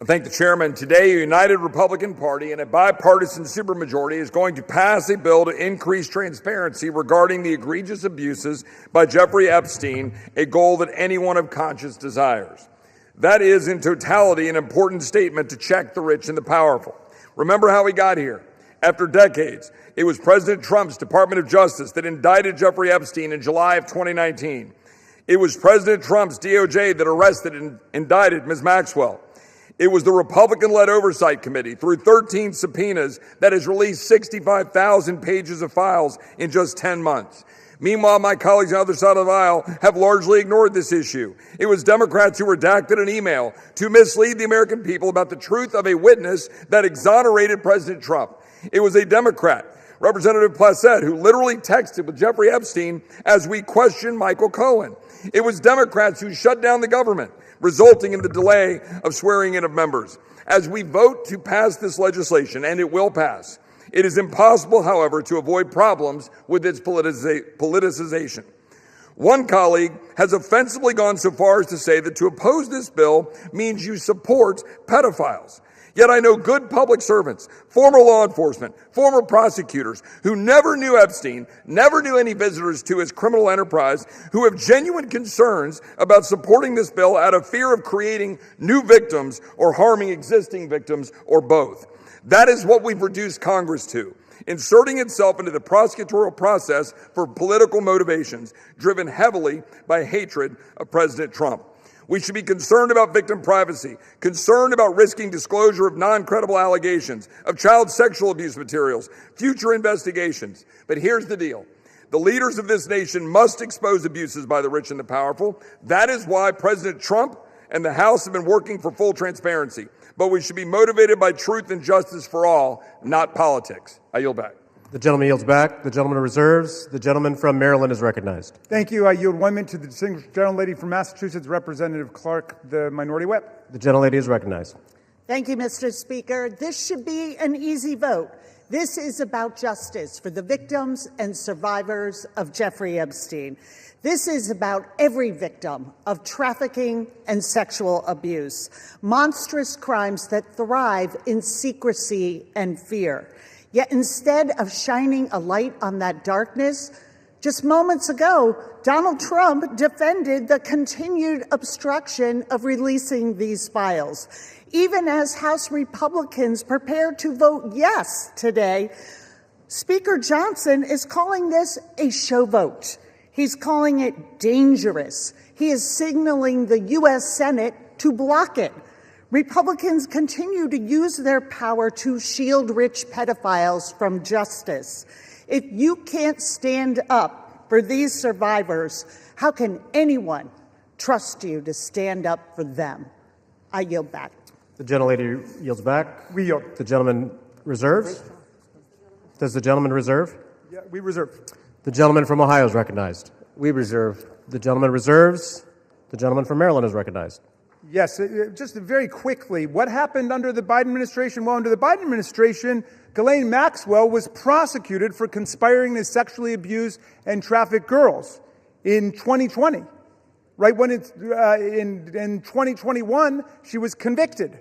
I thank the chairman. Today, a united Republican Party and a bipartisan supermajority is going to pass a bill to increase transparency regarding the egregious abuses by Jeffrey Epstein, a goal that anyone of conscience desires. That is, in totality, an important statement to check the rich and the powerful. Remember how we got here. After decades, it was President Trump's Department of Justice that indicted Jeffrey Epstein in July of 2019. It was President Trump's DOJ that arrested and indicted Ms. Maxwell. It was the Republican-led Oversight Committee, through 13 subpoenas, that has released 65,000 pages of files in just 10 months. Meanwhile, my colleagues on the other side of the aisle have largely ignored this issue. It was Democrats who redacted an email to mislead the American people about the truth of a witness that exonerated President Trump. It was a Democrat, Representative Placette, who literally texted with Jeffrey Epstein as we questioned Michael Cohen. It was Democrats who shut down the government, resulting in the delay of swearing in of members. As we vote to pass this legislation, and it will pass, it is impossible, however, to avoid problems with its politicization. One colleague has offensively gone so far as to say that to oppose this bill means you support pedophiles. Yet I know good public servants, former law enforcement, former prosecutors who never knew Epstein, never knew any visitors to his criminal enterprise, who have genuine concerns about supporting this bill out of fear of creating new victims or harming existing victims, or both. That is what we've reduced Congress to, inserting itself into the prosecutorial process for political motivations, driven heavily by hatred of President Trump. We should be concerned about victim privacy, concerned about risking disclosure of non-credible allegations, of child sexual abuse materials, future investigations. But here's the deal. The leaders of this nation must expose abuses by the rich and the powerful. That is why President Trump and the House have been working for full transparency. But we should be motivated by truth and justice for all, not politics. I yield back. The gentleman yields back. The gentleman reserves. The gentleman from Maryland is recognized. Thank you. I yield 1 minute to the distinguished gentlelady from Massachusetts, Representative Clark, the minority whip. The gentlelady is recognized. Thank you, Mr. Speaker. This should be an easy vote. This is about justice for the victims and survivors of Jeffrey Epstein. This is about every victim of trafficking and sexual abuse, monstrous crimes that thrive in secrecy and fear. Yet instead of shining a light on that darkness, just moments ago, Donald Trump defended the continued obstruction of releasing these files. Even as House Republicans prepare to vote yes today, Speaker Johnson is calling this a show vote. He's calling it dangerous. He is signaling the U.S. Senate to block it. Republicans continue to use their power to shield rich pedophiles from justice. If you can't stand up for these survivors, how can anyone trust you to stand up for them? I yield back. The gentlelady yields back. We yield. The gentleman reserves. Does the gentleman reserve? Yeah, we reserve. The gentleman from Ohio is recognized. We reserve. The gentleman reserves. The gentleman from Maryland is recognized. Yes, just very quickly, what happened under the Biden administration? Well, under the Biden administration, Ghislaine Maxwell was prosecuted for conspiring to sexually abuse and traffic girls in 2020. Right when it's in 2021, she was convicted.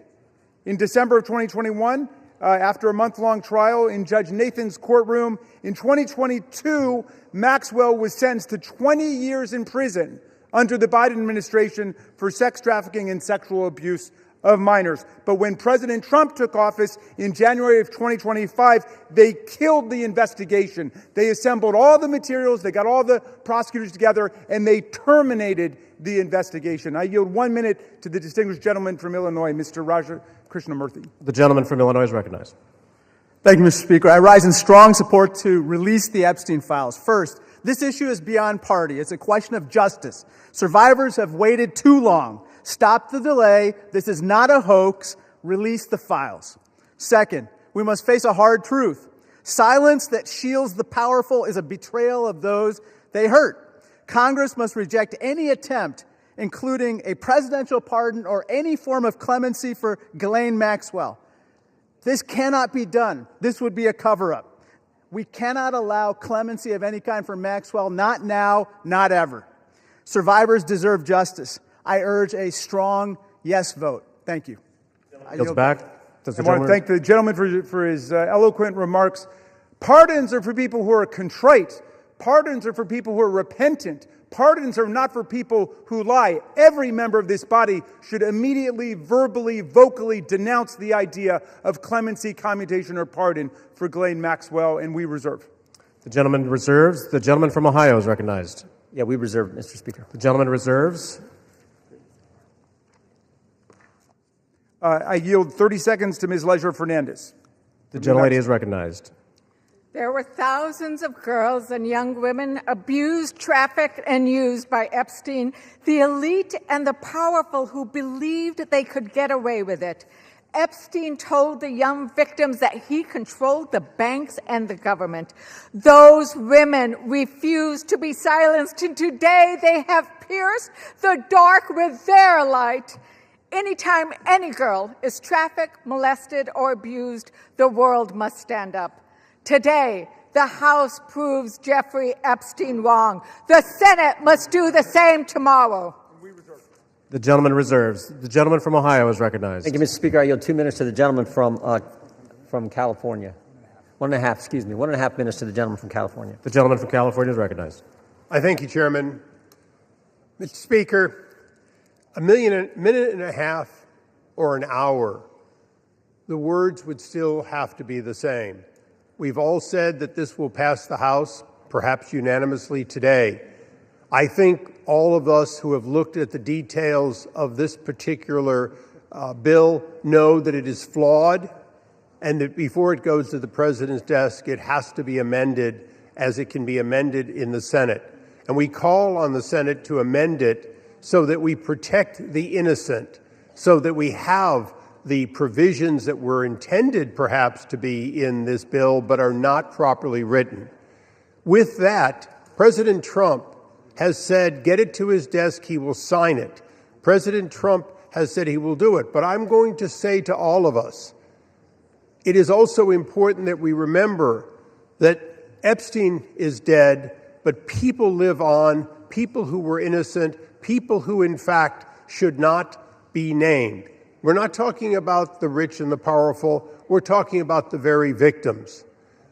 In December of 2021, after a month-long trial in Judge Nathan's courtroom, in 2022, Maxwell was sentenced to 20 years in prison under the Biden administration for sex trafficking and sexual abuse of minors. But when President Trump took office in January of 2025, they killed the investigation. They assembled all the materials, they got all the prosecutors together, and they terminated the investigation. I yield 1 minute to the distinguished gentleman from Illinois, Mr. Raja Krishnamurthy. The gentleman from Illinois is recognized. Thank you, Mr. Speaker. I rise in strong support to release the Epstein files. First, this issue is beyond party. It's a question of justice. Survivors have waited too long. Stop the delay. This is not a hoax. Release the files. Second, we must face a hard truth. Silence that shields the powerful is a betrayal of those they hurt. Congress must reject any attempt, including a presidential pardon or any form of clemency for Ghislaine Maxwell. This cannot be done. This would be a cover-up. We cannot allow clemency of any kind for Maxwell, not now, not ever. Survivors deserve justice. I urge a strong yes vote. Thank you. I want to thank the gentleman for his eloquent remarks. Pardons are for people who are contrite. Pardons are for people who are repentant. Pardons are not for people who lie. Every member of this body should immediately, verbally, vocally denounce the idea of clemency, commutation, or pardon for Ghislaine Maxwell, and we reserve. The gentleman reserves. The gentleman from Ohio is recognized. Yeah, we reserve, Mr. Speaker. The gentleman reserves. I yield 30 seconds to Ms. Leisure Fernandez. The gentlelady is recognized. There were thousands of girls and young women abused, trafficked, and used by Epstein, the elite and the powerful who believed they could get away with it. Epstein told the young victims that he controlled the banks and the government. Those women refused to be silenced, and today they have pierced the dark with their light. Anytime any girl is trafficked, molested, or abused, the world must stand up. Today, the House proves Jeffrey Epstein wrong. The Senate must do the same tomorrow. The gentleman reserves. The gentleman from Ohio is recognized. Thank you, Mr. Speaker. I yield 2 minutes to the gentleman from California. 1.5 minutes to the gentleman from California. The gentleman from California is recognized. I thank you, Chairman. Mr. Speaker, a minute and a half or an hour, the words would still have to be the same. We've all said that this will pass the House, perhaps unanimously today. I think all of us who have looked at the details of this particular bill know that it is flawed and that before it goes to the President's desk, it has to be amended as it can be amended in the Senate. And we call on the Senate to amend it so that we protect the innocent, so that we have the provisions that were intended perhaps to be in this bill but are not properly written. With that, President Trump has said, get it to his desk, he will sign it. President Trump has said he will do it. But I'm going to say to all of us, it is also important that we remember that Epstein is dead, but people live on, people who were innocent, people who in fact should not be named. We're not talking about the rich and the powerful. We're talking about the very victims.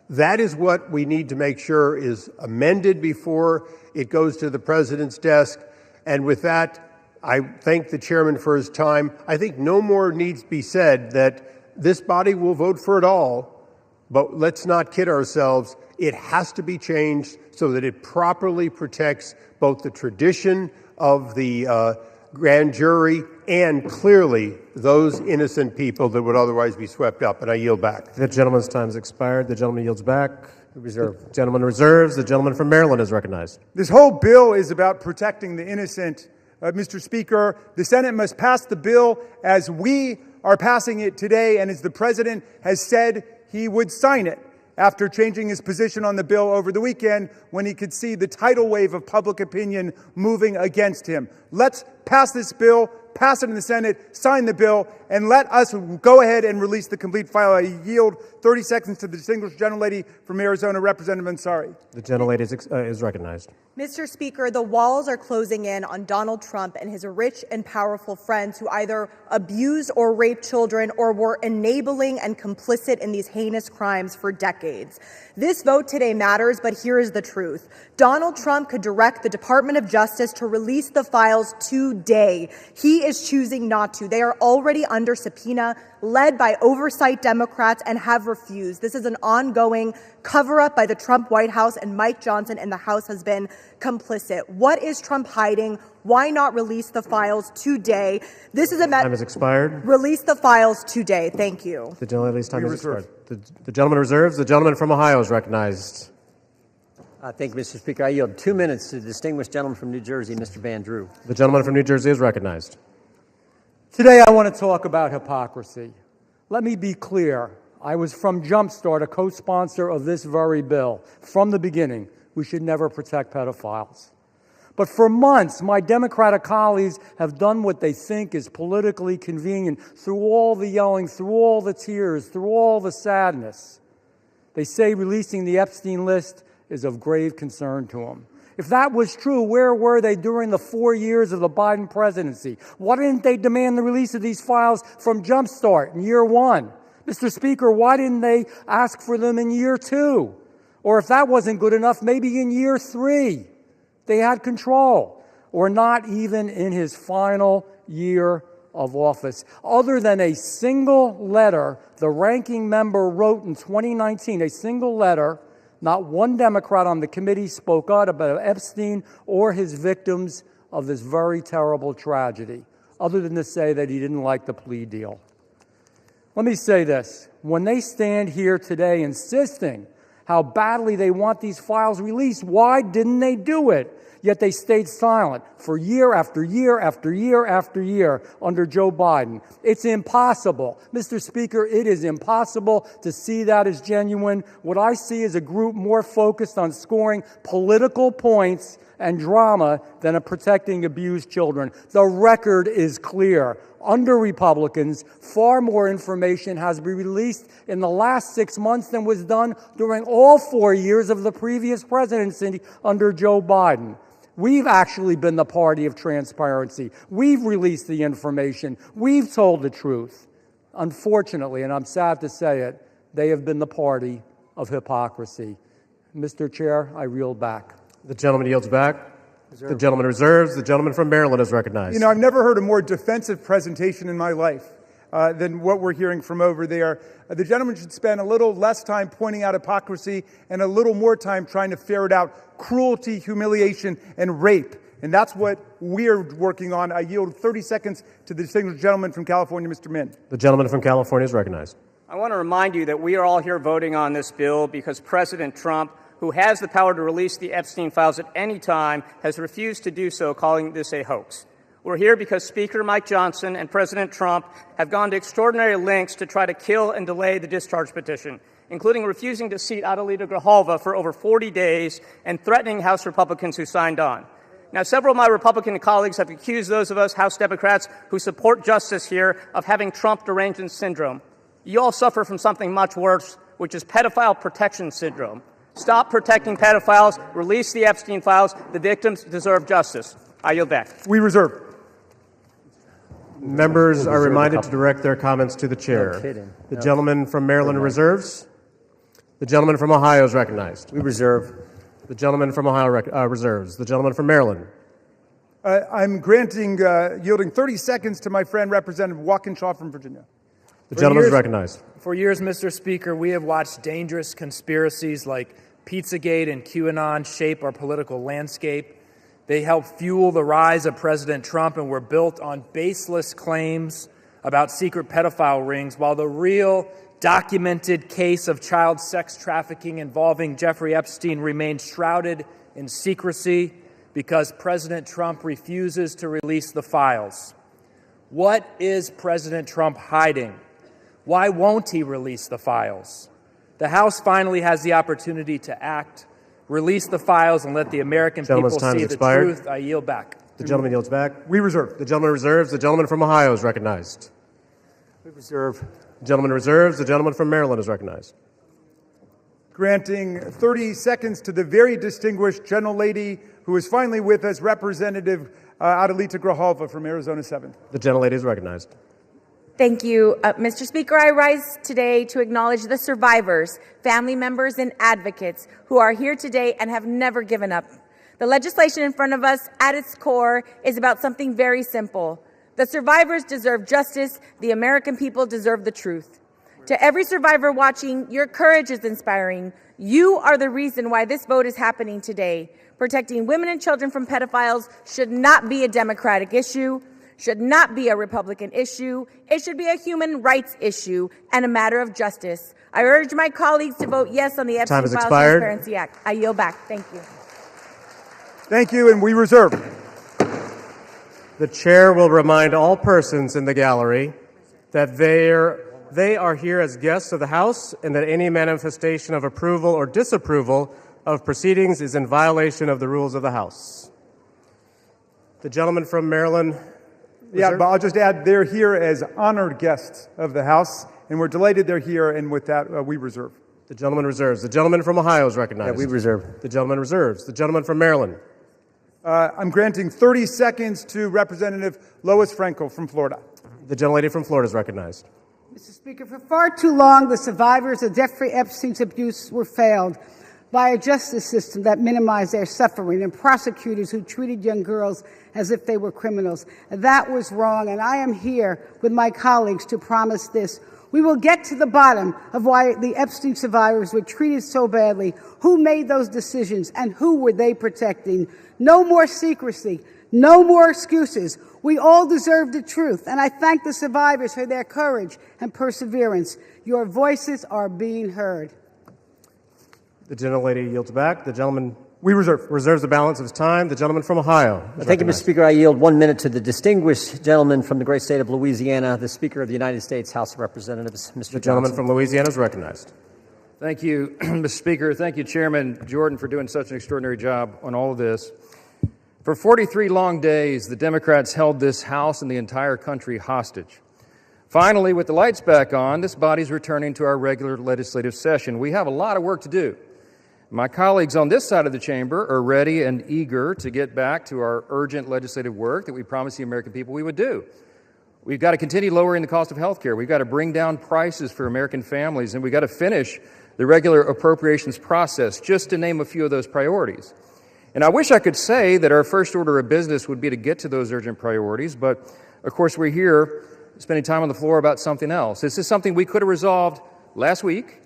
That is what we need to make sure is amended before it goes to the President's desk. And with that, I thank the chairman for his time. I think no more needs to be said that this body will vote for it all, but let's not kid ourselves. It has to be changed so that it properly protects both the tradition of the grand jury and clearly those innocent people that would otherwise be swept up. And I yield back. The gentleman's time has expired. The gentleman yields back. Reserve. The gentleman reserves. The gentleman from Maryland is recognized. This whole bill is about protecting the innocent Mr. Speaker, the Senate must pass the bill as we are passing it today and as the President has said he would sign it after changing his position on the bill over the weekend when he could see the tidal wave of public opinion moving against him. Let's pass this bill, pass it in the Senate, sign the bill, and let us go ahead and release the complete file. I yield 30 seconds to the distinguished gentlelady from Arizona, Representative Ansari. The gentlelady is recognized. Mr. Speaker, the walls are closing in on Donald Trump and his rich and powerful friends who either abused or raped children or were enabling and complicit in these heinous crimes for decades. This vote today matters, but here is the truth. Donald Trump could direct the Department of Justice to release the files today. He is choosing not to. They are already under subpoena, led by oversight Democrats, and have refused. This is an ongoing cover-up by the Trump White House, and Mike Johnson and the House has been complicit. What is Trump hiding? Why not release the files today? This is a time has expired. Release the files today. Thank you. The gentlelady's time has expired. The gentleman reserves. The gentleman from Ohio is recognized. Thank you, Mr. Speaker. I yield 2 minutes to the distinguished gentleman from New Jersey, Mr. Van Drew. The gentleman from New Jersey is recognized. Today I want to talk about hypocrisy. Let me be clear. I was from Jumpstart, a co-sponsor of this very bill. From the beginning, we should never protect pedophiles. But for months, my Democratic colleagues have done what they think is politically convenient through all the yelling, through all the tears, through all the sadness. They say releasing the Epstein list is of grave concern to them. If that was true, where were they during the 4 years of the Biden presidency? Why didn't they demand the release of these files from Jumpstart in year one? Mr. Speaker, why didn't they ask for them in year two? Or if that wasn't good enough, maybe in year three. They had control, or not even in his final year of office. Other than a single letter the ranking member wrote in 2019, a single letter, not one Democrat on the committee spoke out about Epstein or his victims of this very terrible tragedy, other than to say that he didn't like the plea deal. Let me say this. When they stand here today insisting how badly they want these files released, why didn't they do it? Yet they stayed silent for year after year after year after year under Joe Biden. It's impossible. Mr. Speaker, it is impossible to see that as genuine. What I see is a group more focused on scoring political points and drama than protecting abused children. The record is clear. Under Republicans, far more information has been released in the last 6 months than was done during all 4 years of the previous presidency under Joe Biden. We've actually been the party of transparency. We've released the information. We've told the truth. Unfortunately, and I'm sad to say it, they have been the party of hypocrisy. Mr. Chair, I yield back. The gentleman yields back. The gentleman reserves. The gentleman from Maryland is recognized. You know, I've never heard a more defensive presentation in my life than what we're hearing from over there. The gentleman should spend a little less time pointing out hypocrisy and a little more time trying to ferret out cruelty, humiliation, and rape. And that's what we're working on. I yield 30 seconds to the distinguished gentleman from California, Mr. Min. The gentleman from California is recognized. I want to remind you that we are all here voting on this bill because President Trump, who has the power to release the Epstein files at any time, has refused to do so, calling this a hoax. We're here because Speaker Mike Johnson and President Trump have gone to extraordinary lengths to try to kill and delay the discharge petition, including refusing to seat Adelita Grijalva for over 40 days and threatening House Republicans who signed on. Now, several of my Republican colleagues have accused those of us House Democrats who support justice here of having Trump derangement syndrome. You all suffer from something much worse, which is pedophile protection syndrome. Stop protecting pedophiles. Release the Epstein files. The victims deserve justice. I yield back. We reserve. Members are reminded to direct their comments to the chair. No kidding. The gentleman from Maryland reserves. The gentleman from Ohio is recognized. We reserve. The gentleman from Ohio reserves. The gentleman from Maryland. I'm yielding 30 seconds to my friend, Representative Walkinshaw from Virginia. The gentleman is recognized. For years, Mr. Speaker, we have watched dangerous conspiracies like Pizzagate and QAnon shape our political landscape. They help fuel the rise of President Trump and were built on baseless claims about secret pedophile rings, while the real documented case of child sex trafficking involving Jeffrey Epstein remained shrouded in secrecy. because President Trump refuses to release the files. What is President Trump hiding? Why won't he release the files? The House finally has the opportunity to act, release the files, and let the American people see the truth. I yield back. The gentleman yields back. We reserve. The gentleman reserves. The gentleman from Ohio is recognized. We reserve. The gentleman reserves. The gentleman from Maryland is recognized. Granting 30 seconds to the very distinguished gentlelady who is finally with us, Representative Adelita Grijalva from Arizona 7th. The gentlelady is recognized. Thank you, Mr. Speaker. I rise today to acknowledge the survivors, family members, and advocates who are here today and have never given up. The legislation in front of us, at its core, is about something very simple. The survivors deserve justice. The American people deserve the truth. To every survivor watching, your courage is inspiring. You are the reason why this vote is happening today. Protecting women and children from pedophiles should not be a Democratic issue, should not be a Republican issue. It should be a human rights issue and a matter of justice. I urge my colleagues to vote yes on the Epstein Files Transparency Act. I yield back. Thank you. Thank you, and we reserve. The chair will remind all persons in the gallery that they are here as guests of the House and that any manifestation of approval or disapproval of proceedings is in violation of the rules of the House. The gentleman from Maryland. Yeah, but I'll just add, they're here as honored guests of the House, and we're delighted they're here, and with that, we reserve. The gentleman reserves. The gentleman from Ohio is recognized. Yeah, we reserve. The gentleman reserves. The gentleman from Maryland. I'm granting 30 seconds to Representative Lois Frankel from Florida. The gentlelady from Florida is recognized. Mr. Speaker, for far too long, the survivors of Jeffrey Epstein's abuse were failed by a justice system that minimized their suffering and prosecutors who treated young girls as if they were criminals. That was wrong, and I am here with my colleagues to promise this. We will get to the bottom of why the Epstein survivors were treated so badly, who made those decisions, and who were they protecting. No more secrecy, no more excuses. We all deserve the truth, and I thank the survivors for their courage and perseverance. Your voices are being heard. The gentlelady yields back. The gentleman reserves the balance of his time. The gentleman from Ohio. Thank you, Mr. Speaker. I yield 1 minute to the distinguished gentleman from the great state of Louisiana, the Speaker of the United States House of Representatives, Mr. The gentleman from Louisiana is recognized. Thank you, Mr. Speaker. Thank you, Chairman Jordan, for doing such an extraordinary job on all of this. For 43 long days, the Democrats held this House and the entire country hostage. Finally, with the lights back on, this body's returning to our regular legislative session. We have a lot of work to do. My colleagues on this side of the chamber are ready and eager to get back to our urgent legislative work that we promised the American people we would do. We've got to continue lowering the cost of health care. We've got to bring down prices for American families, and we've got to finish the regular appropriations process, just to name a few of those priorities. And I wish I could say that our first order of business would be to get to those urgent priorities, but of course we're here spending time on the floor about something else. This is something we could have resolved last week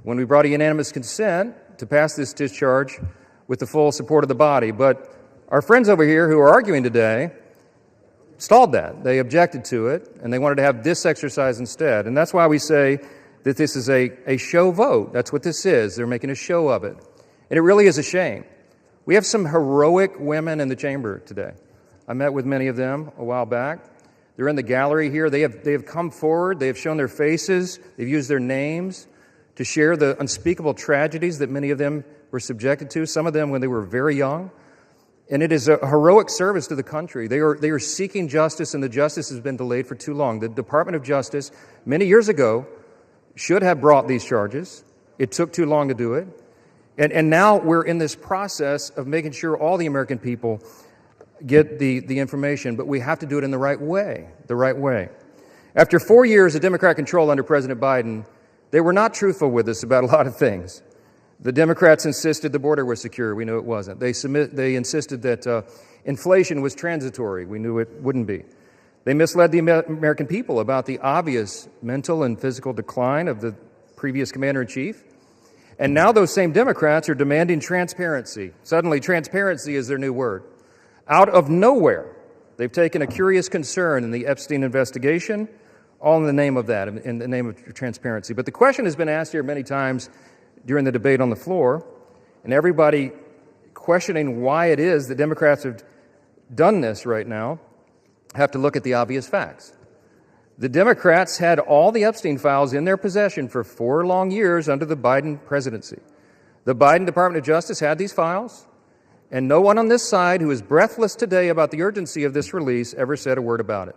when we brought a unanimous consent to pass this discharge with the full support of the body. But our friends over here who are arguing today stalled that. They objected to it, and they wanted to have this exercise instead. And that's why we say that this is a show vote. That's what this is. They're making a show of it. And it really is a shame. We have some heroic women in the chamber today. I met with many of them a while back. They're in the gallery here. They have come forward. They have shown their faces. They've used their names to share the unspeakable tragedies that many of them were subjected to, some of them when they were very young. And it is a heroic service to the country. They are seeking justice, and the justice has been delayed for too long. The Department of Justice, many years ago, should have brought these charges. It took too long to do it. And now we're in this process of making sure all the American people get the information, but we have to do it in the right way, After 4 years of Democrat control under President Biden, they were not truthful with us about a lot of things. The Democrats insisted the border was secure. We knew it wasn't. They insisted that inflation was transitory. We knew it wouldn't be. They misled the American people about the obvious mental and physical decline of the previous commander-in-chief. And now those same Democrats are demanding transparency. Suddenly, transparency is their new word. Out of nowhere, they've taken a curious concern in the Epstein investigation, all in the name of that, in the name of transparency. But the question has been asked here many times during the debate on the floor, and everybody questioning why it is that Democrats have done this right now have to look at the obvious facts. The Democrats had all the Epstein files in their possession for 4 long years under the Biden presidency. The Biden Department of Justice had these files, and no one on this side who is breathless today about the urgency of this release ever said a word about it.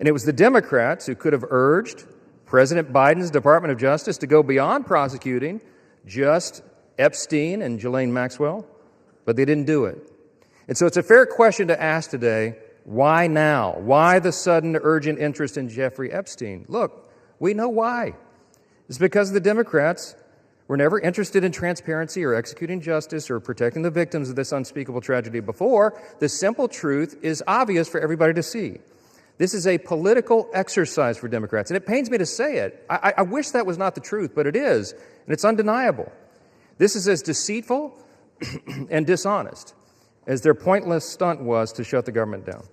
And it was the Democrats who could have urged President Biden's Department of Justice to go beyond prosecuting just Epstein and Ghislaine Maxwell, but they didn't do it. And so it's a fair question to ask today, why now? Why the sudden urgent interest in Jeffrey Epstein? Look, we know why. It's because the Democrats were never interested in transparency or executing justice or protecting the victims of this unspeakable tragedy before. The simple truth is obvious for everybody to see. This is a political exercise for Democrats, and it pains me to say it. I wish that was not the truth, but it is, and it's undeniable. This is as deceitful and dishonest as their pointless stunt was to shut the government down.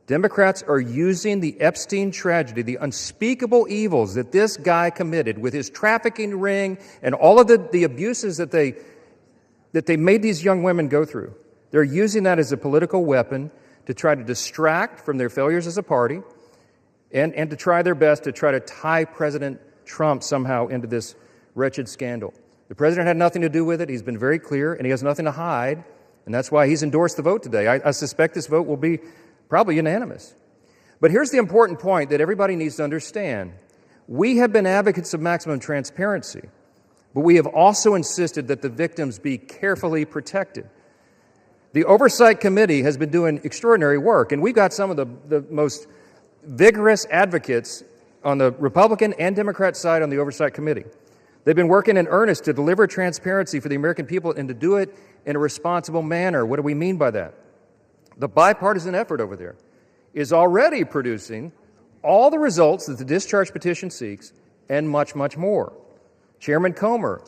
Democrats are using the Epstein tragedy, the unspeakable evils that this guy committed with his trafficking ring and all of the abuses that they made these young women go through. They're using that as a political weapon to try to distract from their failures as a party and to try their best to try to tie President Trump somehow into this wretched scandal. The president had nothing to do with it. He's been very clear, and he has nothing to hide, and that's why he's endorsed the vote today. I suspect this vote will be probably unanimous. But here's the important point that everybody needs to understand. We have been advocates of maximum transparency, but we have also insisted that the victims be carefully protected. The Oversight Committee has been doing extraordinary work, and we've got some of the most vigorous advocates on the Republican and Democrat side on the Oversight Committee. They've been working in earnest to deliver transparency for the American people and to do it in a responsible manner. What do we mean by that? The bipartisan effort over there is already producing all the results that the discharge petition seeks and much, much more. Chairman Comer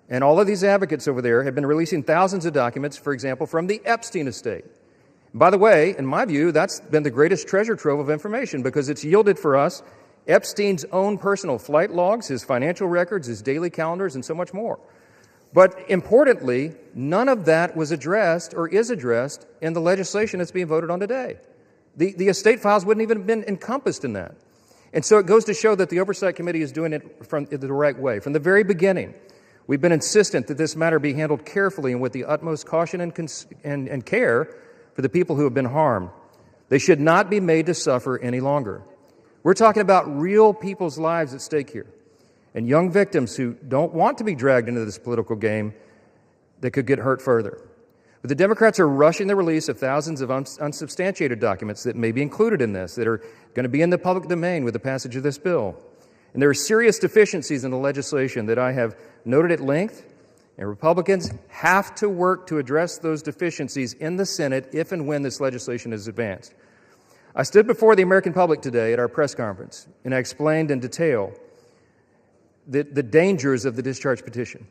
and all of these advocates over there have been releasing thousands of documents, for example, from the Epstein estate. By the way, in my view, that's been the greatest treasure trove of information because it's yielded for us Epstein's own personal flight logs, his financial records, his daily calendars, and so much more. But importantly, none of that was addressed or is addressed in the legislation that's being voted on today. The estate files wouldn't even have been encompassed in that. And so it goes to show that the Oversight Committee is doing it the right way. From the very beginning, we've been insistent that this matter be handled carefully and with the utmost caution and care for the people who have been harmed. They should not be made to suffer any longer. We're talking about real people's lives at stake here, and young victims who don't want to be dragged into this political game that could get hurt further. But the Democrats are rushing the release of thousands of unsubstantiated documents that may be included in this, that are going to be in the public domain with the passage of this bill. And there are serious deficiencies in the legislation that I have noted at length, and Republicans have to work to address those deficiencies in the Senate if and when this legislation is advanced. I stood before the American public today at our press conference, and I explained in detail the dangers of the discharge petition.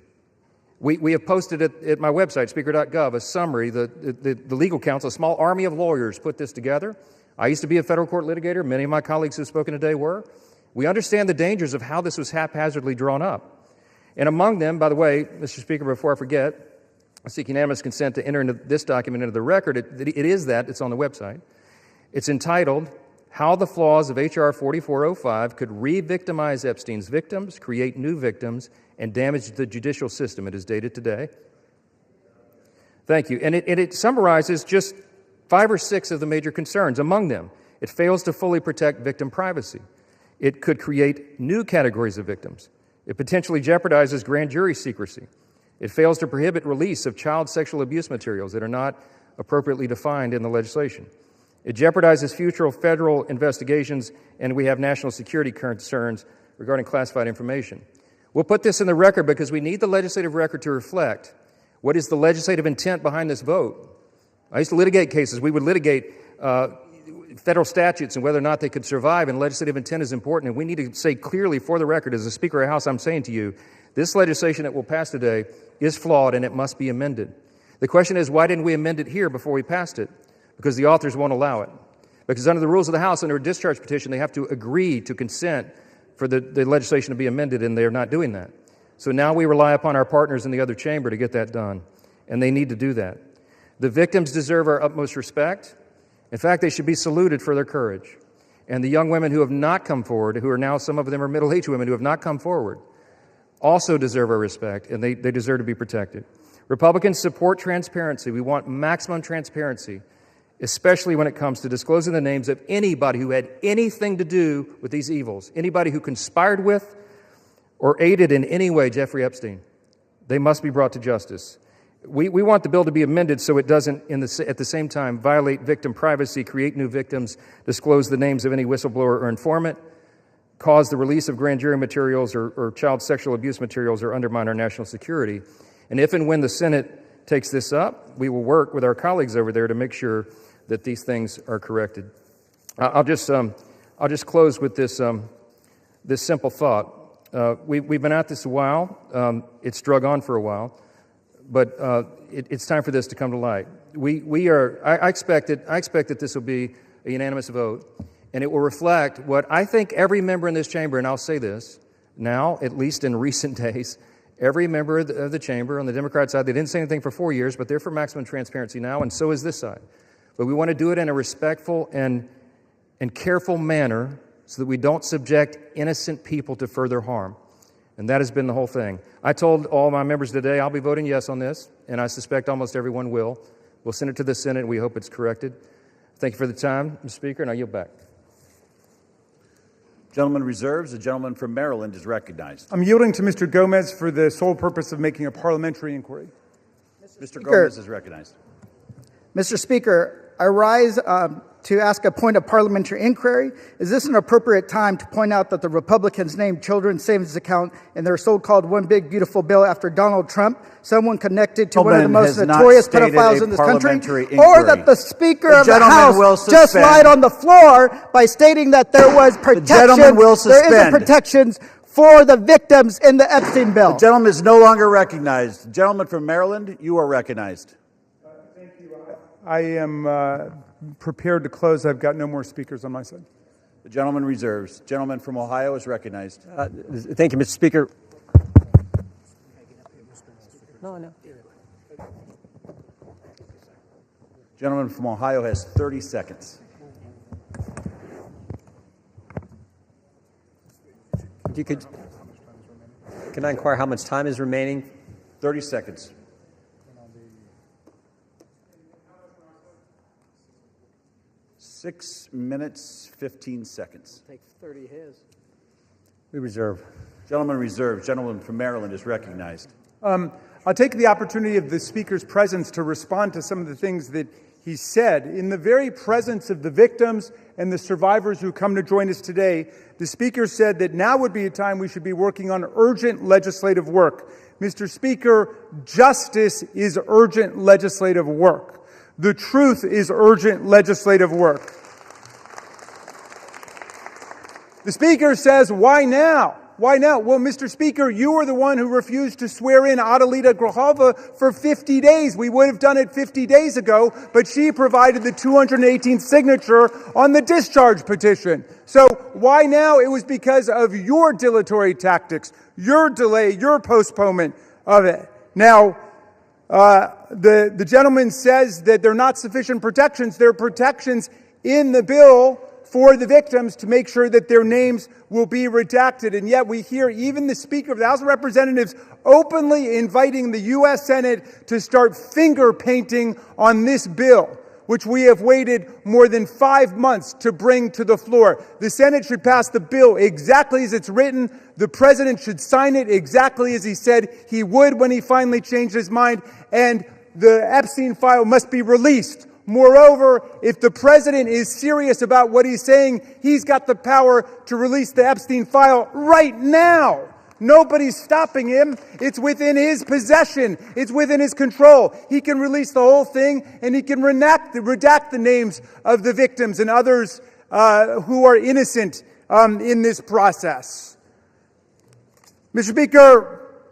We have posted at my website, speaker.gov, a summary. The legal counsel, a small army of lawyers, put this together. I used to be a federal court litigator. Many of my colleagues who have spoken today were. We understand the dangers of how this was haphazardly drawn up. And among them, by the way, Mr. Speaker, before I forget, I seek unanimous consent to enter into this document into the record. It is that. It's on the website. It's entitled, How the Flaws of H.R. 4405 Could Re-Victimize Epstein's Victims, Create New Victims, and Damage the Judicial System. It is dated today. Thank you. And it summarizes just 5 or 6 of the major concerns. Among them, it fails to fully protect victim privacy. It could create new categories of victims. It potentially jeopardizes grand jury secrecy. It fails to prohibit release of child sexual abuse materials that are not appropriately defined in the legislation. It jeopardizes future federal investigations, and we have national security concerns regarding classified information. We'll put this in the record because we need the legislative record to reflect what is the legislative intent behind this vote. I used to litigate cases. We would litigate federal statutes and whether or not they could survive, and legislative intent is important, and we need to say clearly for the record, as the Speaker of the House, I'm saying to you, this legislation that will pass today is flawed and it must be amended. The question is, why didn't we amend it here before we passed it? Because the authors won't allow it. Because under the rules of the House, under a discharge petition, they have to agree to consent for the legislation to be amended, and they're not doing that. So now we rely upon our partners in the other chamber to get that done, and they need to do that. The victims deserve our utmost respect. In fact, they should be saluted for their courage. And the young women who have not come forward, who are now, some of them are middle-aged women who have not come forward, also deserve our respect, and they deserve to be protected. Republicans support transparency. We want maximum transparency, especially when it comes to disclosing the names of anybody who had anything to do with these evils, anybody who conspired with or aided in any way Jeffrey Epstein. They must be brought to justice. We want the bill to be amended so it doesn't, at the same time, violate victim privacy, create new victims, disclose the names of any whistleblower or informant, cause the release of grand jury materials or child sexual abuse materials, or undermine our national security. And if and when the Senate takes this up, we will work with our colleagues over there to make sure that these things are corrected. I'll just close with this simple thought. We've been at this a while. It's drug on for a while. But it's time for this to come to light. I expect that this will be a unanimous vote, and it will reflect what I think every member in this chamber, and I'll say this now, at least in recent days, every member of the chamber on the Democrat side, they didn't say anything for 4 years, but they're for maximum transparency now, and so is this side. But we want to do it in a respectful and careful manner so that we don't subject innocent people to further harm. And that has been the whole thing. I told all my members today I'll be voting yes on this, and I suspect almost everyone will. We'll send it to the Senate, and we hope it's corrected. Thank you for the time, Mr. Speaker, and I yield back. Gentleman reserves. The gentleman from Maryland is recognized. I'm yielding to Mr. Gomez for the sole purpose of making a parliamentary inquiry. Mr. Gomez is recognized. Mr. Speaker, I rise to ask a point of parliamentary inquiry. Is this an appropriate time to point out that the Republicans named children's savings account in their so-called One Big Beautiful Bill after Donald Trump, someone connected to one of the most notorious pedophiles in this country, or that the Speaker of the House just lied on the floor by stating that there was protection, there isn't protections for the victims in the Epstein bill? The gentleman is no longer recognized. The gentleman from Maryland, you are recognized. Thank you. I am prepared to close. I've got no more speakers on my side. The gentleman reserves. Gentleman from Ohio is recognized. Thank you, Mr. Speaker. No. Gentleman from Ohio has 30 seconds. Can I inquire how much time is remaining? 30 seconds. Six minutes, 15 seconds. Take 30 his. We reserve. Gentleman reserves. Gentleman from Maryland is recognized. I'll take the opportunity of the Speaker's presence to respond to some of the things that he said. In the very presence of the victims and the survivors who come to join us today, the Speaker said that now would be a time we should be working on urgent legislative work. Mr. Speaker, justice is urgent legislative work. The truth is urgent legislative work. The Speaker says, why now? Why now? Well, Mr. Speaker, you were the one who refused to swear in Adelita Grajova for 50 days. We would have done it 50 days ago, but she provided the 218th signature on the discharge petition. So why now? It was because of your dilatory tactics, your delay, your postponement of it. Now, the gentleman says that there are not sufficient protections. There are protections in the bill for the victims to make sure that their names will be redacted. And yet we hear even the Speaker of the House of Representatives openly inviting the U.S. Senate to start finger painting on this bill, which we have waited more than 5 months to bring to the floor. The Senate should pass the bill exactly as it's written. The President should sign it exactly as he said he would when he finally changed his mind. And the Epstein file must be released. Moreover, if the President is serious about what he's saying, he's got the power to release the Epstein file right now. Nobody's stopping him. It's within his possession. It's within his control. He can release the whole thing, and he can redact the names of the victims and others who are innocent in this process. Mr. Speaker,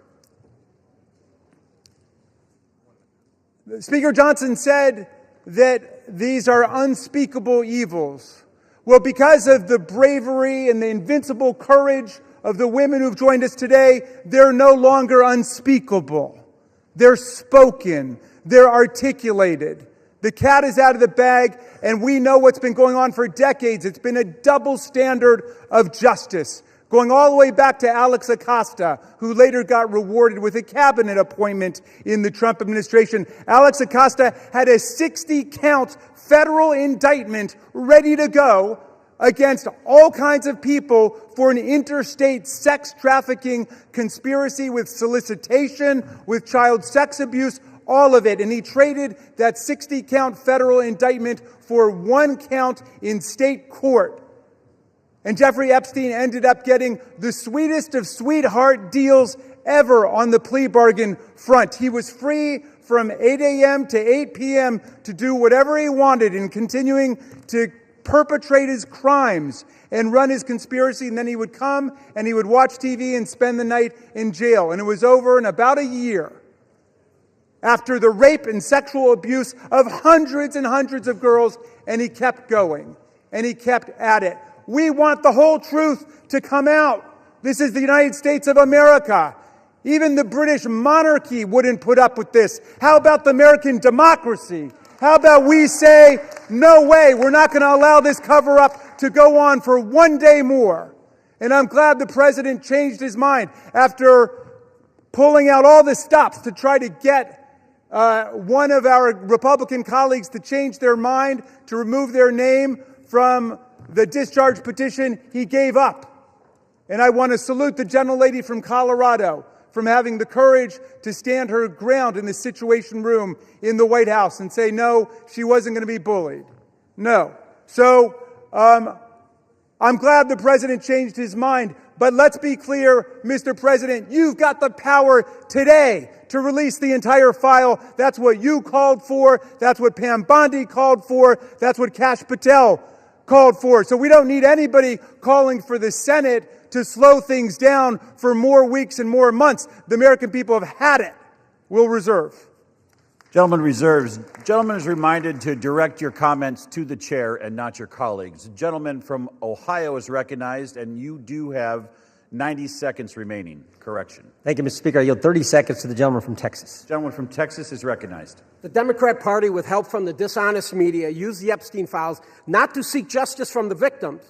Speaker Johnson said that these are unspeakable evils. Well, because of the bravery and the invincible courage of the women who've joined us today, they're no longer unspeakable. They're spoken. They're articulated. The cat is out of the bag, and we know what's been going on for decades. It's been a double standard of justice, going all the way back to Alex Acosta, who later got rewarded with a cabinet appointment in the Trump administration. Alex Acosta had a 60-count federal indictment ready to go against all kinds of people for an interstate sex trafficking conspiracy with solicitation, with child sex abuse, all of it. And he traded that 60-count federal indictment for 1 count in state court. And Jeffrey Epstein ended up getting the sweetest of sweetheart deals ever on the plea bargain front. He was free from 8 a.m. to 8 p.m. to do whatever he wanted and continuing to perpetrate his crimes and run his conspiracy. And then he would come and he would watch TV and spend the night in jail. And it was over in about a year after the rape and sexual abuse of hundreds and hundreds of girls, and he kept going, and he kept at it. We want the whole truth to come out. This is the United States of America. Even the British monarchy wouldn't put up with this. How about the American democracy? How about we say, no way, we're not going to allow this cover-up to go on for one day more. And I'm glad the president changed his mind after pulling out all the stops to try to get one of our Republican colleagues to change their mind, to remove their name from the discharge petition. He gave up. And I want to salute the gentlelady from Colorado from having the courage to stand her ground in the Situation Room in the White House and say, no, she wasn't going to be bullied. No. So I'm glad the president changed his mind. But let's be clear, Mr. President, you've got the power today to release the entire file. That's what you called for. That's what Pam Bondi called for. That's what Kash Patel called for. So we don't need anybody calling for the Senate to slow things down for more weeks and more months. The American people have had it. We'll reserve. Gentleman reserves. Gentleman is reminded to direct your comments to the chair and not your colleagues. The gentleman from Ohio is recognized, and you do have 90 seconds remaining. Correction. Thank you, Mr. Speaker. I yield 30 seconds to the gentleman from Texas. The gentleman from Texas is recognized. The Democrat Party, with help from the dishonest media, used the Epstein files not to seek justice from the victims,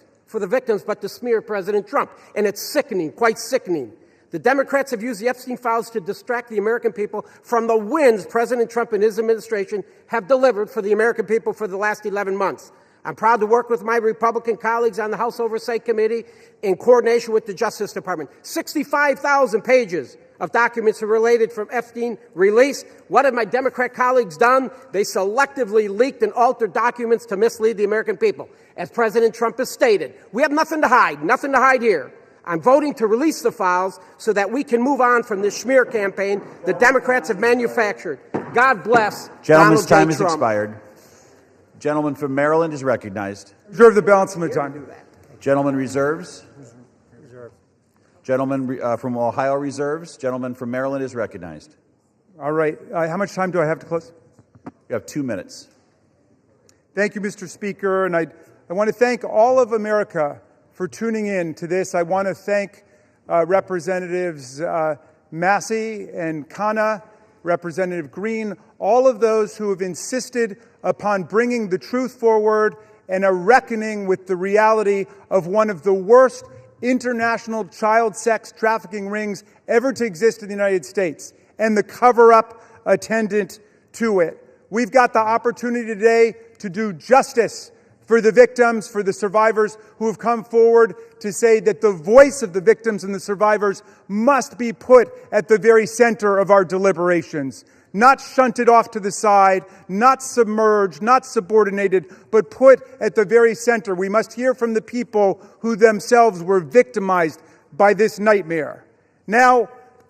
but to smear President Trump. And it's sickening, quite sickening. The Democrats have used the Epstein files to distract the American people from the wins President Trump and his administration have delivered for the American people for the last 11 months. I'm proud to work with my Republican colleagues on the House Oversight Committee in coordination with the Justice Department. 65,000 pages of documents are related from Epstein released. What have my Democrat colleagues done? They selectively leaked and altered documents to mislead the American people. As President Trump has stated, we have nothing to hide here. I'm voting to release the files so that we can move on from this smear campaign the Democrats have manufactured. God bless Gentleman's Donald J. time has Trump. expired. Gentleman from Maryland is recognized. Reserve the balance of my time. Gentleman reserves. Gentleman from Ohio reserves. Gentleman from Maryland is recognized. All right. How much time do I have to close? You have 2 minutes. Thank you, Mr. Speaker. And I want to thank all of America for tuning in to this. I want to thank Representatives Massey and Khanna, Representative Green, all of those who have insisted upon bringing the truth forward and a reckoning with the reality of one of the worst international child sex trafficking rings ever to exist in the United States and the cover-up attendant to it. We've got the opportunity today to do justice for the victims, for the survivors who have come forward to say that the voice of the victims and the survivors must be put at the very center of our deliberations. Not shunted off to the side, not submerged, not subordinated, but put at the very center. We must hear from the people who themselves were victimized by this nightmare. Now,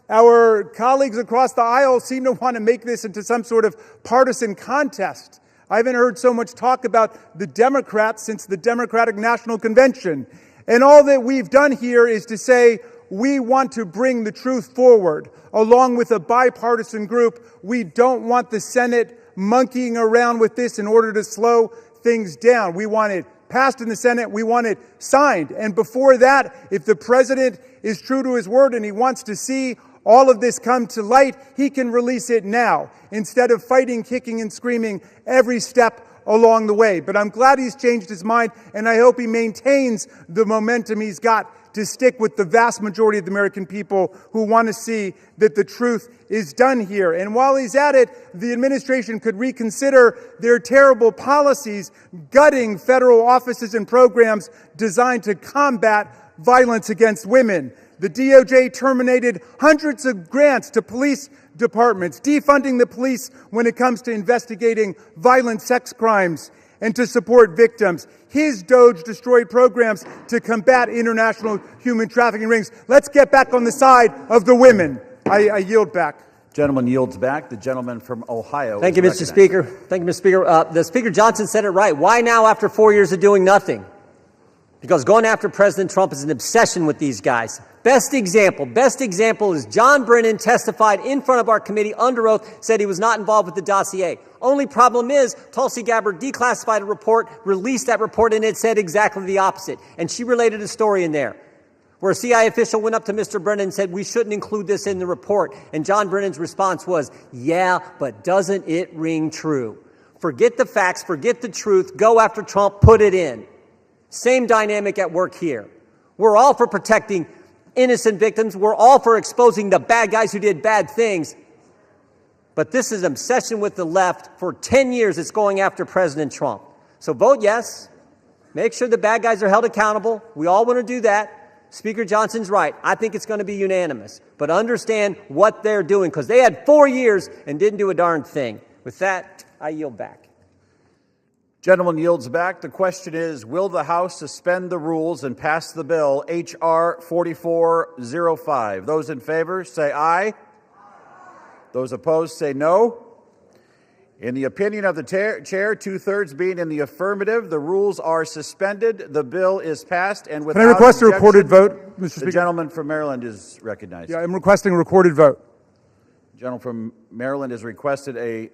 our colleagues across the aisle seem to want to make this into some sort of partisan contest. I haven't heard so much talk about the Democrats since the Democratic National Convention. And all that we've done here is to say we want to bring the truth forward, along with a bipartisan group. We don't want the Senate monkeying around with this in order to slow things down. We want it passed in the Senate. We want it signed. And before that, if the president is true to his word and he wants to see all of this come to light, he can release it now instead of fighting, kicking, and screaming every step along the way. But I'm glad he's changed his mind, and I hope he maintains the momentum he's got to stick with the vast majority of the American people who want to see that the truth is done here. And while he's at it, the administration could reconsider their terrible policies, gutting federal offices and programs designed to combat violence against women. The DOJ terminated hundreds of grants to police departments, defunding the police when it comes to investigating violent sex crimes and to support victims. His DOJ destroyed programs to combat international human trafficking rings. Let's get back on the side of the women. I yield back. Gentleman yields back. The gentleman from Ohio. Thank you, Mr. Speaker. Thank you, Mr. Speaker. The Speaker Johnson said it right. Why now after 4 years of doing nothing? Because going after President Trump is an obsession with these guys. Best example is John Brennan testified in front of our committee under oath, said he was not involved with the dossier. Only problem is Tulsi Gabbard declassified a report, released that report, and it said exactly the opposite. And she related a story in there where a CIA official went up to Mr. Brennan and said, we shouldn't include this in the report. And John Brennan's response was, yeah, but doesn't it ring true? Forget the facts, forget the truth, go after Trump, put it in. Same dynamic at work here. We're all for protecting innocent victims. We're all for exposing the bad guys who did bad things. But this is an obsession with the left. For 10 years, it's going after President Trump. So vote yes. Make sure the bad guys are held accountable. We all want to do that. Speaker Johnson's right. I think it's going to be unanimous. But understand what they're doing, because they had 4 years and didn't do a darn thing. With that, I yield back. Gentleman yields back. The question is, will the House suspend the rules and pass the bill, H.R. 4405? Those in favor, say aye. Those opposed, say no. In the opinion of the chair, two-thirds being in the affirmative, the rules are suspended. The bill is passed. And without Can I request a recorded vote, Mr. Speaker? The gentleman from Maryland is recognized. Yeah, I'm requesting a recorded vote. The gentleman from Maryland has requested a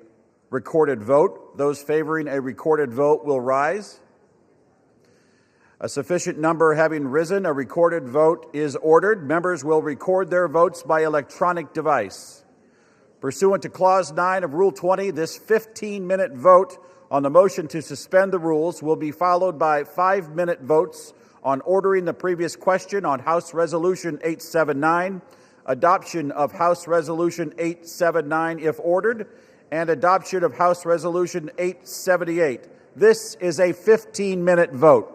recorded vote. Those favoring a recorded vote will rise. A sufficient number having risen, a recorded vote is ordered. Members will record their votes by electronic device. Pursuant to Clause 9 of Rule 20, this 15-minute vote on the motion to suspend the rules will be followed by 5-minute votes on ordering the previous question on House Resolution 879, adoption of House Resolution 879 if ordered, and adoption of House Resolution 878. This is a 15-minute vote.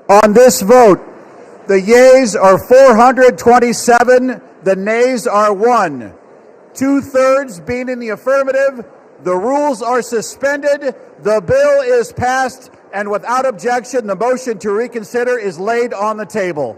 On this vote, the yeas are 427, the nays are 1. 2/3 being in the affirmative, the rules are suspended, the bill is passed, and without objection, the motion to reconsider is laid on the table.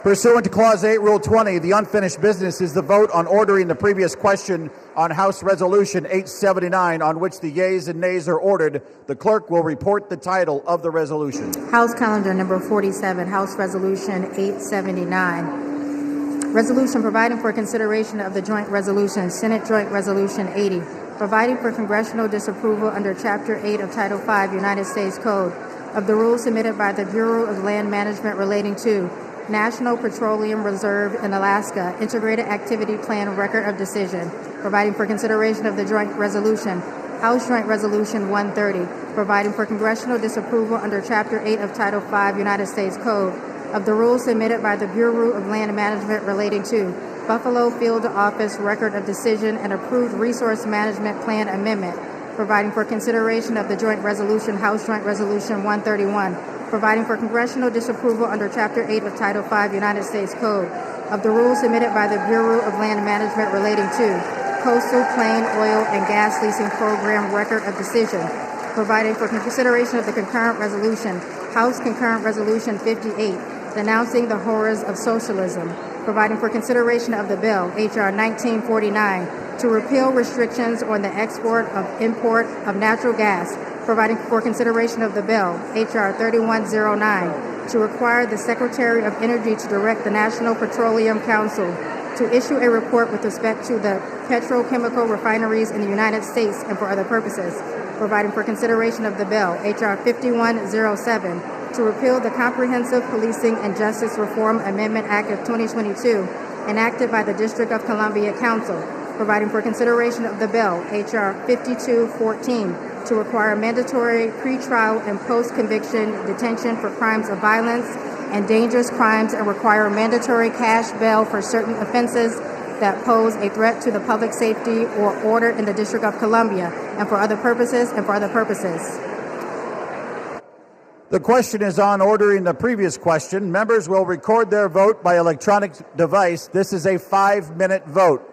Pursuant to Clause 8, Rule 20, the unfinished business is the vote on ordering the previous question on House Resolution 879, on which the yeas and nays are ordered. The clerk will report the title of the resolution. House Calendar Number 47, House Resolution 879. Resolution providing for consideration of the joint resolution, Senate Joint Resolution 80, providing for congressional disapproval under Chapter 8 of Title 5 United States Code of the rules submitted by the Bureau of Land Management relating to National Petroleum Reserve in Alaska Integrated Activity Plan Record of Decision, providing for consideration of the joint resolution, House Joint Resolution 130, providing for congressional disapproval under Chapter 8 of Title 5 United States Code of the rules submitted by the Bureau of Land Management relating to Buffalo Field Office Record of Decision and approved Resource Management Plan Amendment, providing for consideration of the joint resolution, House Joint Resolution 131, providing for congressional disapproval under Chapter 8 of Title 5 United States Code of the rules submitted by the Bureau of Land Management relating to Coastal Plain Oil and Gas Leasing Program Record of Decision, providing for consideration of the concurrent resolution, House Concurrent Resolution 58, denouncing the horrors of socialism, providing for consideration of the bill, H.R. 1949, to repeal restrictions on the export of import of natural gas, providing for consideration of the bill, H.R. 3109, to require the Secretary of Energy to direct the National Petroleum Council to issue a report with respect to the petrochemical refineries in the United States and for other purposes, providing for consideration of the bill, H.R. 5107, to repeal the Comprehensive Policing and Justice Reform Amendment Act of 2022, enacted by the District of Columbia Council, providing for consideration of the bill, H.R. 5214, to require mandatory pretrial and post-conviction detention for crimes of violence and dangerous crimes and require mandatory cash bail for certain offenses that pose a threat to the public safety or order in the District of Columbia and for other purposes and for other purposes. The question is on ordering the previous question. Members will record their vote by electronic device. This is a 5-minute vote.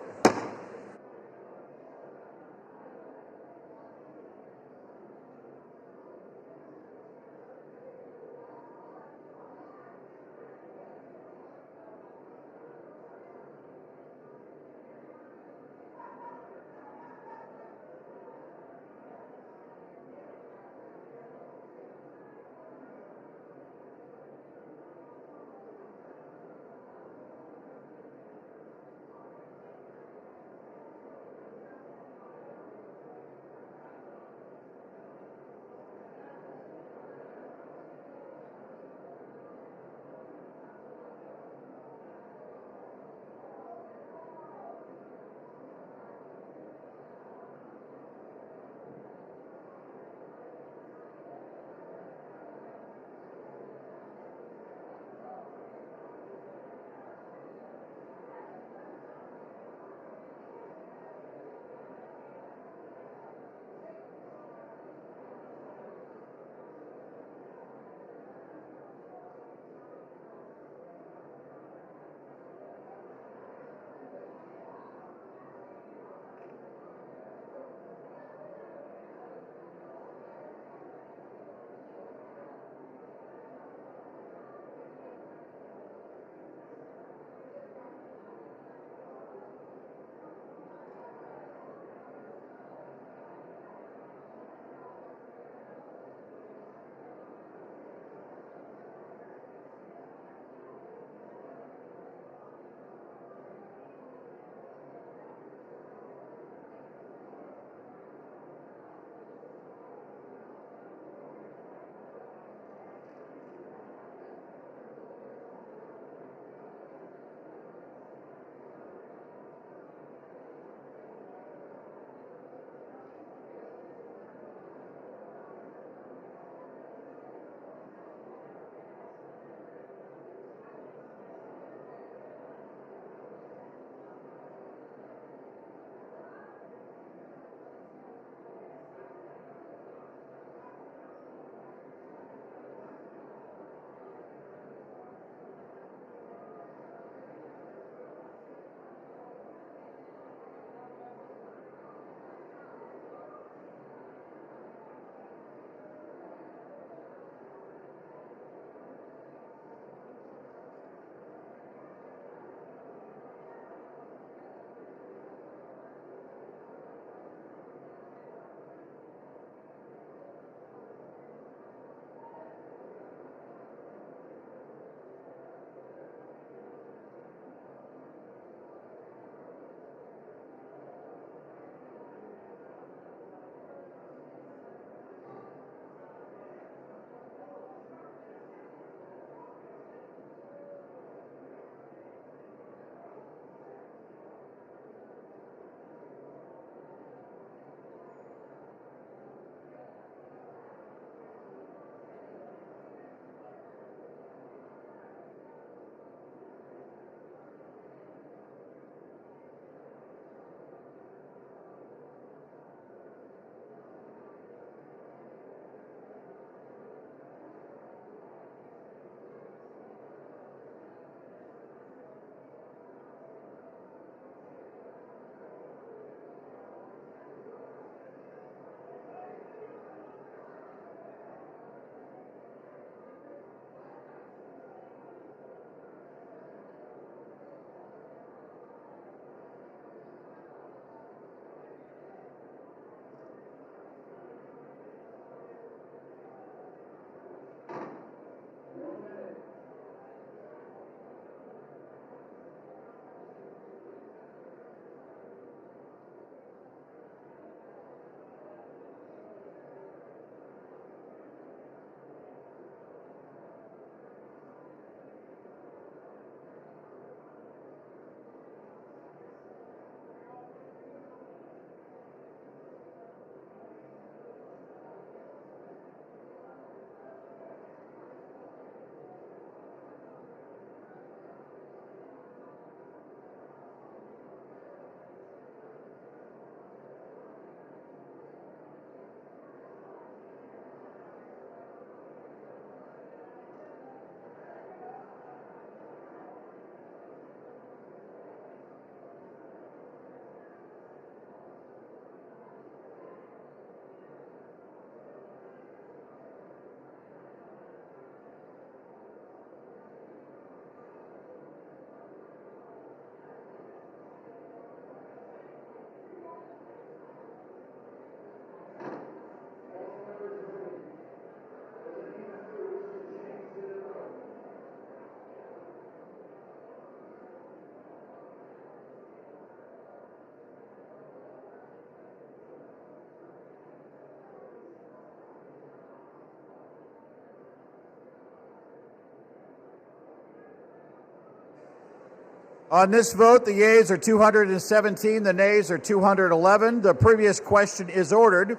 On this vote, the yeas are 217, the nays are 211. The previous question is ordered.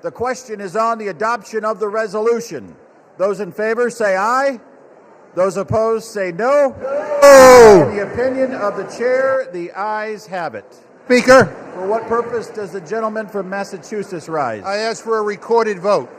The question is on the adoption of the resolution. Those in favor say aye. Those opposed say no. No. In the opinion of the chair, the ayes have it. Speaker, For what purpose does the gentleman from Massachusetts rise? I ask for a recorded vote.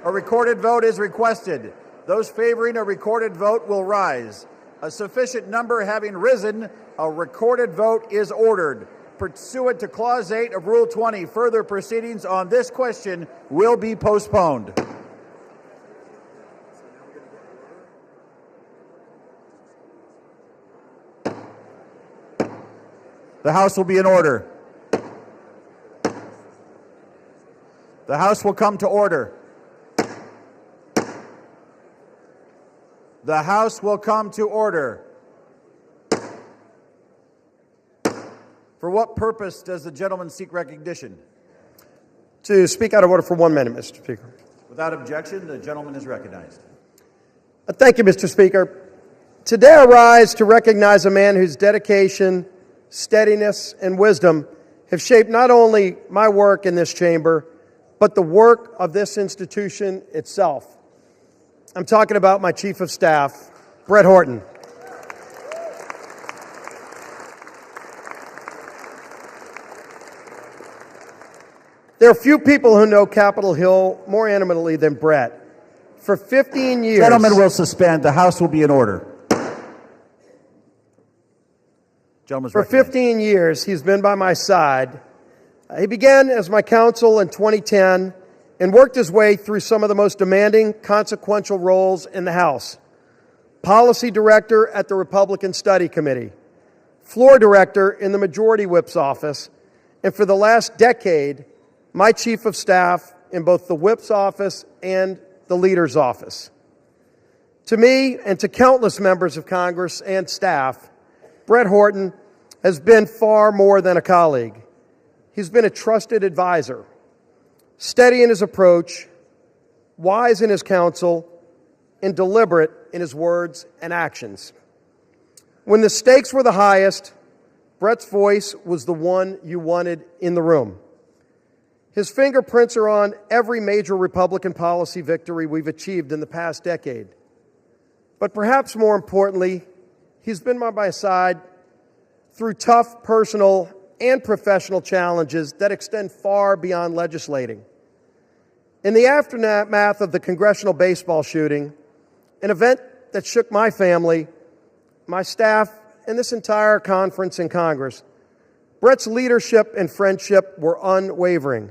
A recorded vote is requested. Those favoring a recorded vote will rise. A sufficient number having risen, a recorded vote is ordered. Pursuant to Clause 8 of Rule 20, further proceedings on this question will be postponed. The House will be in order. The House will come to order. The House will come to order. For what purpose does the gentleman seek recognition? To speak out of order for 1 minute, Mr. Speaker. Without objection, the gentleman is recognized. Thank you, Mr. Speaker. Today I rise to recognize a man whose dedication, steadiness, and wisdom have shaped not only my work in this chamber, but the work of this institution itself. I'm talking about my Chief of Staff, Brett Horton. There are few people who know Capitol Hill more intimately than Brett. For 15 years... Gentlemen will suspend. The House will be in order. For 15 years, he's been by my side. He began as my counsel in 2010 and worked his way through some of the most demanding, consequential roles in the House. Policy Director at the Republican Study Committee, Floor Director in the Majority Whip's office, and for the last decade, my Chief of Staff in both the Whip's office and the Leader's office. To me and to countless members of Congress and staff, Brett Horton has been far more than a colleague. He's been a trusted advisor, steady in his approach, wise in his counsel, and deliberate in his words and actions. When the stakes were the highest, Brett's voice was the one you wanted in the room. His fingerprints are on every major Republican policy victory we've achieved in the past decade. But perhaps more importantly, he's been by my side through tough personal and professional challenges that extend far beyond legislating. In the aftermath of the congressional baseball shooting, an event that shook my family, my staff, and this entire conference in Congress, Brett's leadership and friendship were unwavering.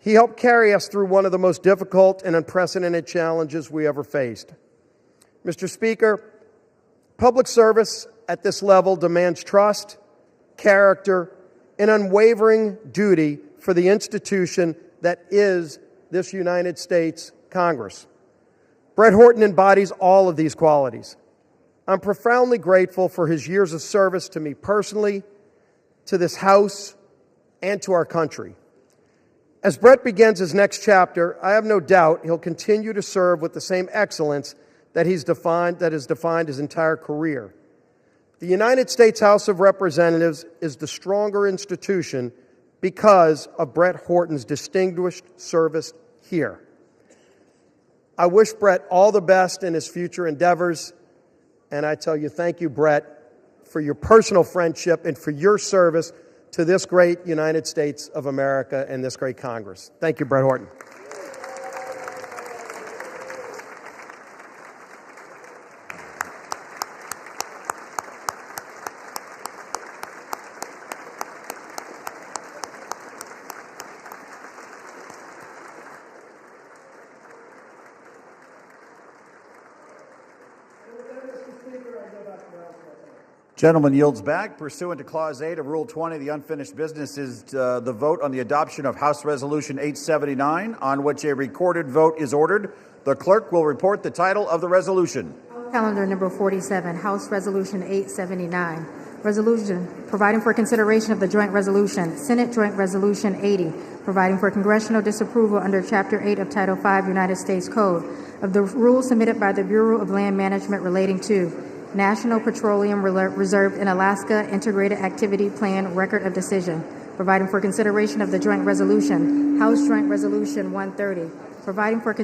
He helped carry us through one of the most difficult and unprecedented challenges we ever faced. Mr. Speaker, public service at this level demands trust, character, and unwavering duty for the institution that is this United States Congress. Brett Horton embodies all of these qualities. I'm profoundly grateful for his years of service to me personally, to this House, and to our country. As Brett begins his next chapter, I have no doubt he'll continue to serve with the same excellence that has defined his entire career. The United States House of Representatives is the stronger institution because of Brett Horton's distinguished service here. I wish Brett all the best in his future endeavors, and I tell you, thank you, Brett, for your personal friendship and for your service to this great United States of America and this great Congress. Thank you, Brett Horton. Gentleman yields back. Pursuant to Clause 8 of Rule 20, the unfinished business is the vote on the adoption of House Resolution 879, on which a recorded vote is ordered. The clerk will report the title of the resolution. Calendar number 47, House Resolution 879. Resolution providing for consideration of the joint resolution, Senate Joint Resolution 80, providing for congressional disapproval under Chapter 8 of Title 5 United States Code of the rules submitted by the Bureau of Land Management relating to National Petroleum Reserve in Alaska Integrated Activity Plan Record of Decision, providing for consideration of the joint resolution, House Joint Resolution 130, providing for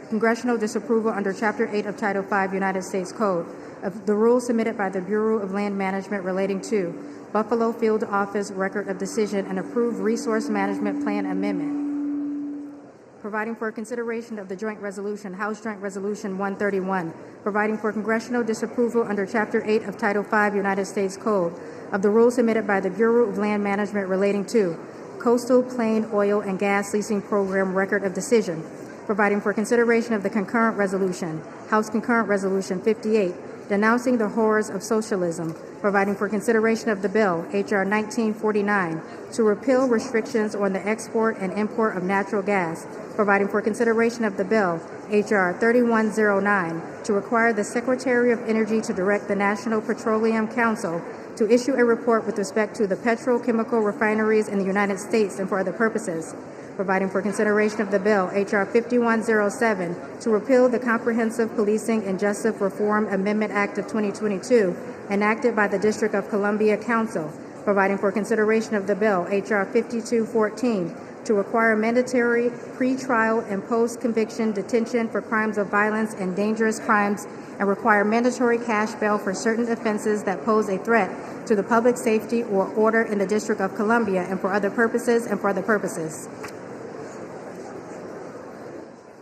congressional disapproval under Chapter 8 of Title 5 United States Code of the rules submitted by the Bureau of Land Management relating to Buffalo Field Office Record of Decision and approved Resource Management Plan Amendment, providing for consideration of the joint resolution, House Joint Resolution 131, providing for congressional disapproval under Chapter 8 of Title 5 United States Code of the rules submitted by the Bureau of Land Management relating to Coastal Plain Oil and Gas Leasing Program Record of Decision, providing for consideration of the concurrent resolution, House Concurrent Resolution 58, denouncing the horrors of socialism, providing for consideration of the bill, H.R. 1949, to repeal restrictions on the export and import of natural gas, providing for consideration of the bill, H.R. 3109, to require the Secretary of Energy to direct the National Petroleum Council to issue a report with respect to the petrochemical refineries in the United States and for other purposes, providing for consideration of the bill, H.R. 5107, to repeal the Comprehensive Policing and Justice Reform Amendment Act of 2022, enacted by the District of Columbia Council, providing for consideration of the bill, H.R. 5214, to require mandatory pre-trial and post-conviction detention for crimes of violence and dangerous crimes and require mandatory cash bail for certain offenses that pose a threat to the public safety or order in the District of Columbia and for other purposes.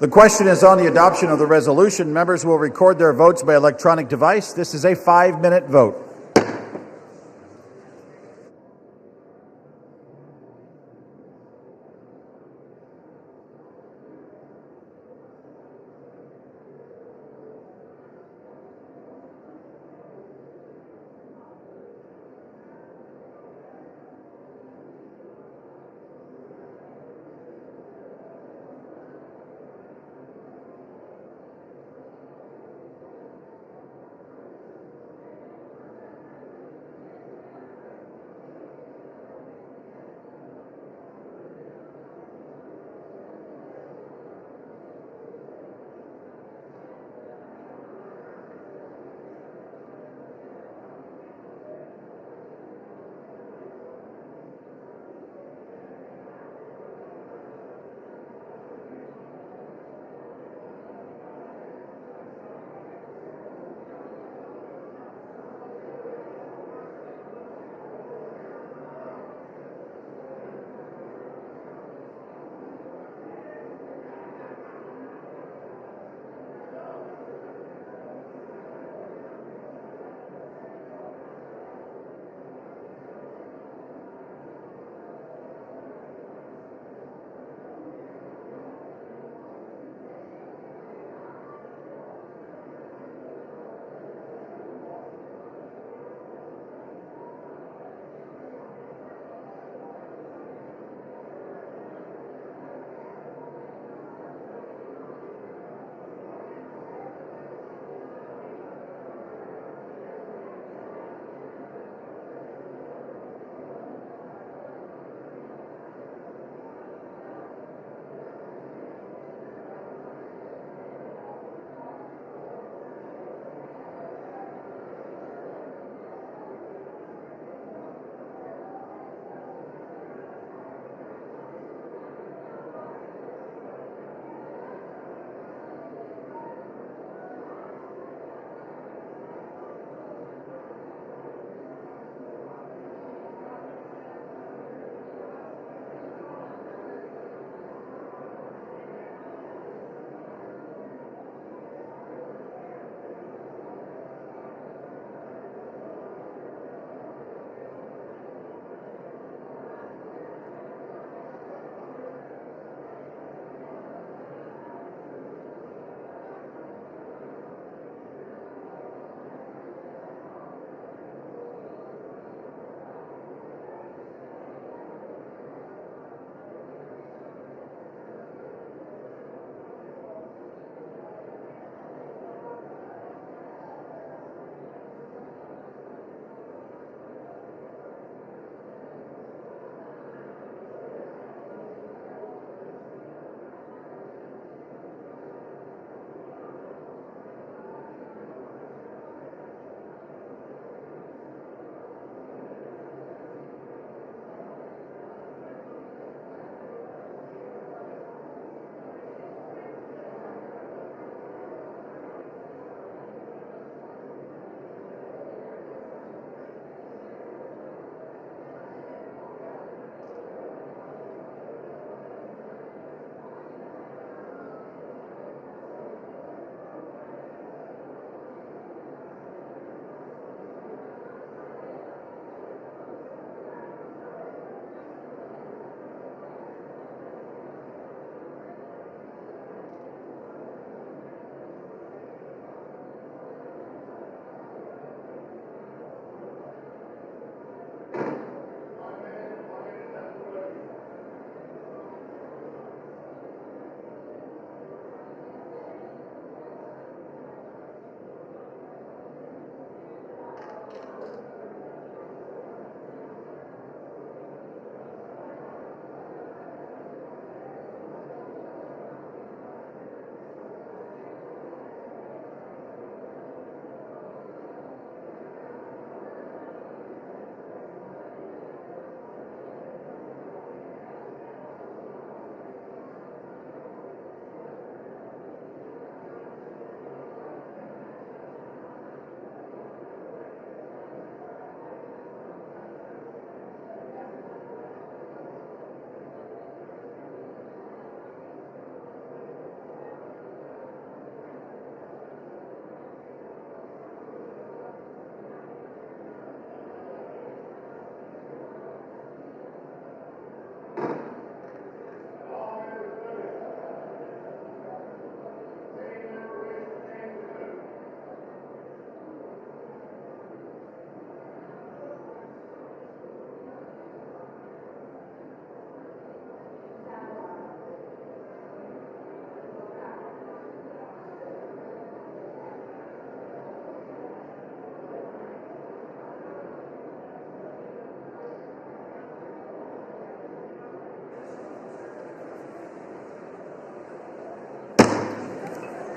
The question is on the adoption of the resolution. Members will record their votes by electronic device. This is a 5-minute vote.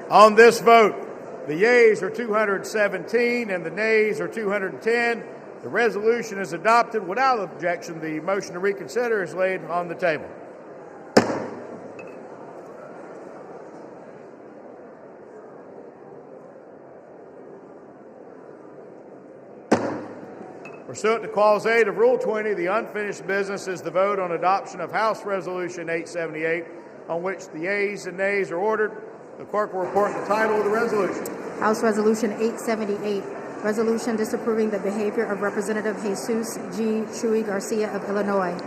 On this vote, the yeas are 217 and the nays are 210. The resolution is adopted without objection. The motion to reconsider is laid on the table. Pursuant to Clause 8 of Rule 20, the unfinished business is the vote on adoption of House Resolution 878, on which the yeas and nays are ordered. The clerk will report the title of the resolution. House Resolution 878, resolution disapproving the behavior of Representative Jesus G. Chuy Garcia of Illinois.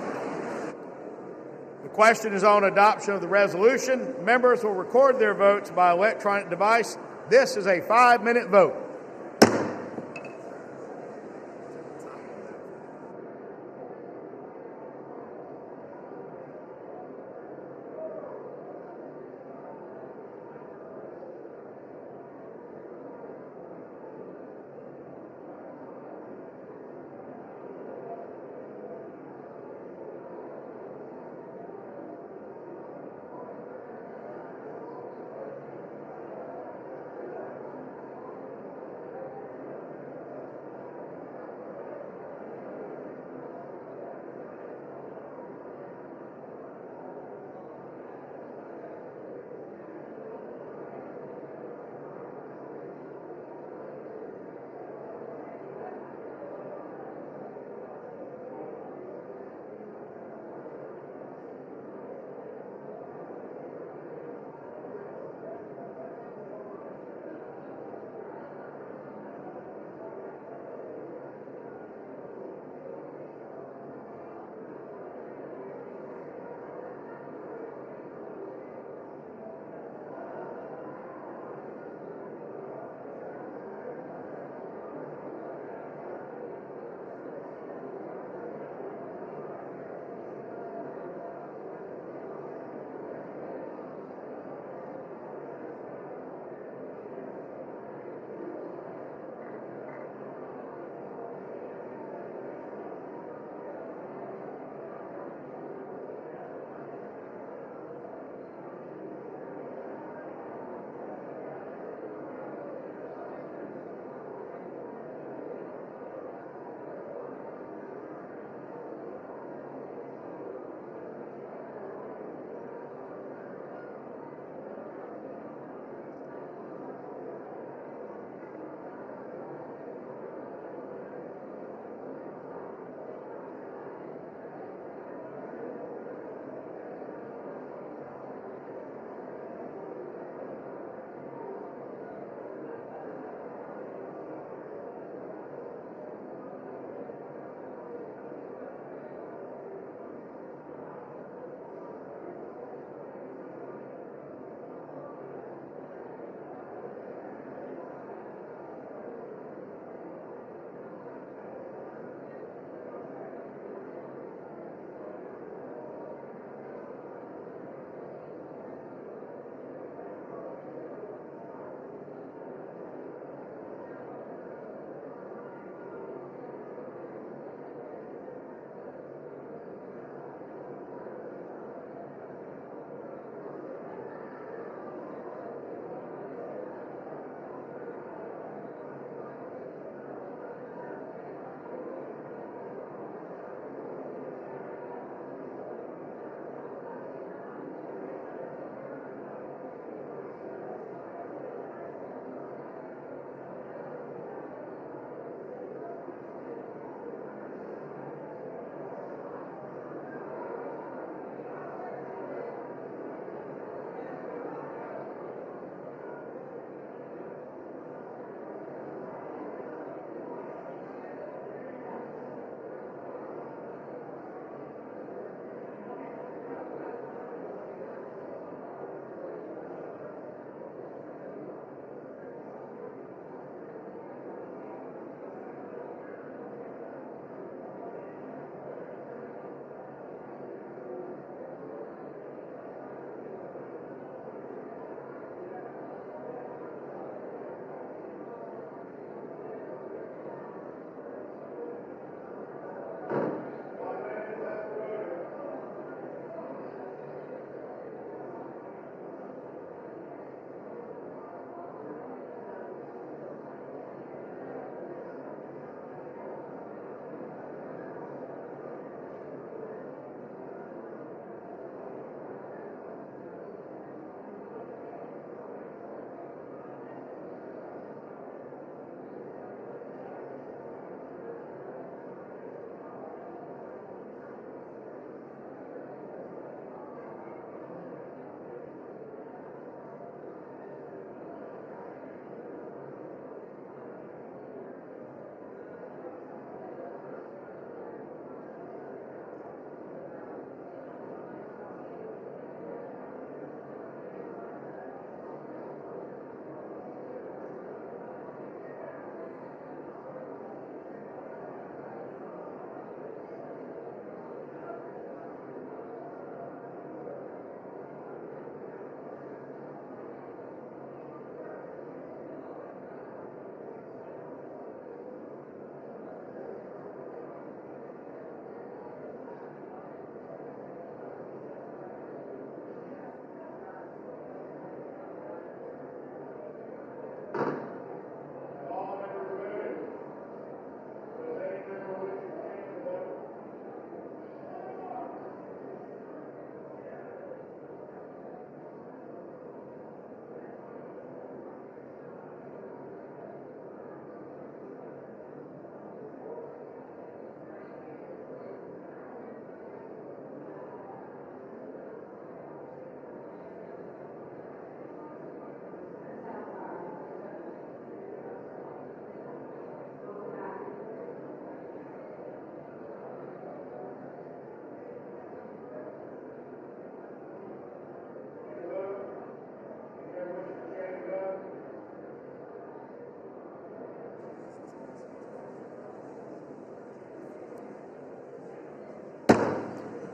The question is on adoption of the resolution. Members will record their votes by electronic device. This is a 5-minute vote.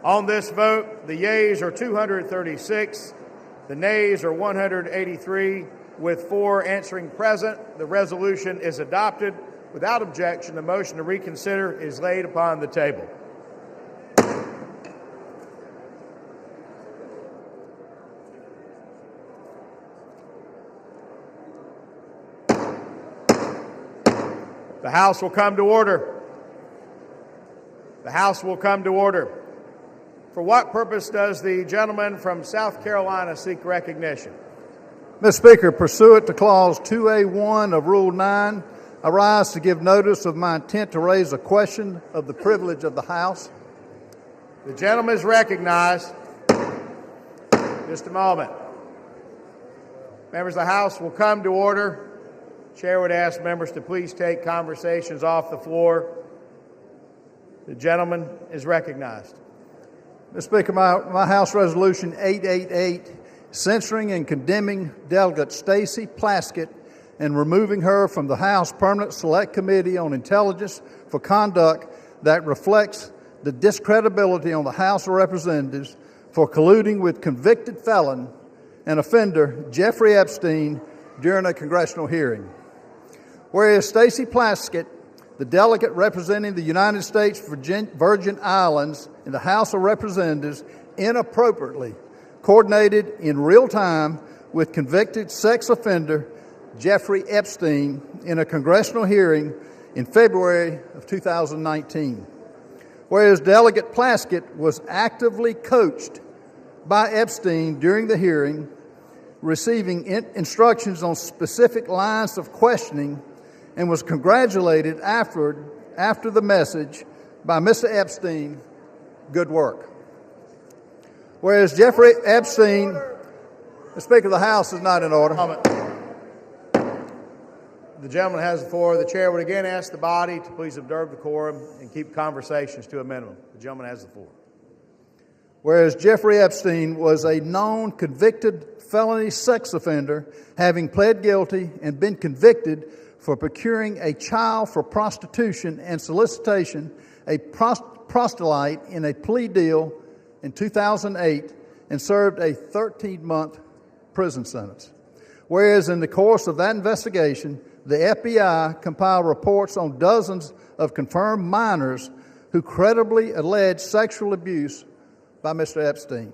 On this vote, the yeas are 236, the nays are 183, with 4 answering present. The resolution is adopted. Without objection, the motion to reconsider is laid upon the table. The House will come to order. The House will come to order. For what purpose does the gentleman from South Carolina seek recognition? Mr. Speaker, pursuant to Clause 2A1 of Rule 9, I rise to give notice of my intent to raise a question of the privilege of the House. The gentleman is recognized. Just a moment. Members of the House will come to order. Chair would ask members to please take conversations off the floor. The gentleman is recognized. Mr. Speaker, my House Resolution 888, censoring and condemning Delegate Stacey Plaskett and removing her from the House Permanent Select Committee on Intelligence for conduct that reflects the discredibility on the House of Representatives for colluding with convicted felon and offender Jeffrey Epstein during a congressional hearing. Whereas Stacey Plaskett, the delegate representing the United States Virgin Islands in the House of Representatives, inappropriately coordinated in real time with convicted sex offender Jeffrey Epstein in a congressional hearing in February of 2019. Whereas Delegate Plaskett was actively coached by Epstein during the hearing, receiving instructions on specific lines of questioning, and was congratulated after the message by Mr. Epstein, good work. Whereas Jeffrey Epstein, the Speaker of the House is not in order. The gentleman has the floor. The chair would again ask the body to please observe decorum and keep conversations to a minimum. The gentleman has the floor. Whereas Jeffrey Epstein was a known convicted felony sex offender, having pled guilty and been convicted for procuring a child for prostitution and solicitation, a proselyte in a plea deal in 2008, and served a 13-month prison sentence. Whereas in the course of that investigation, the FBI compiled reports on dozens of confirmed minors who credibly alleged sexual abuse by Mr. Epstein.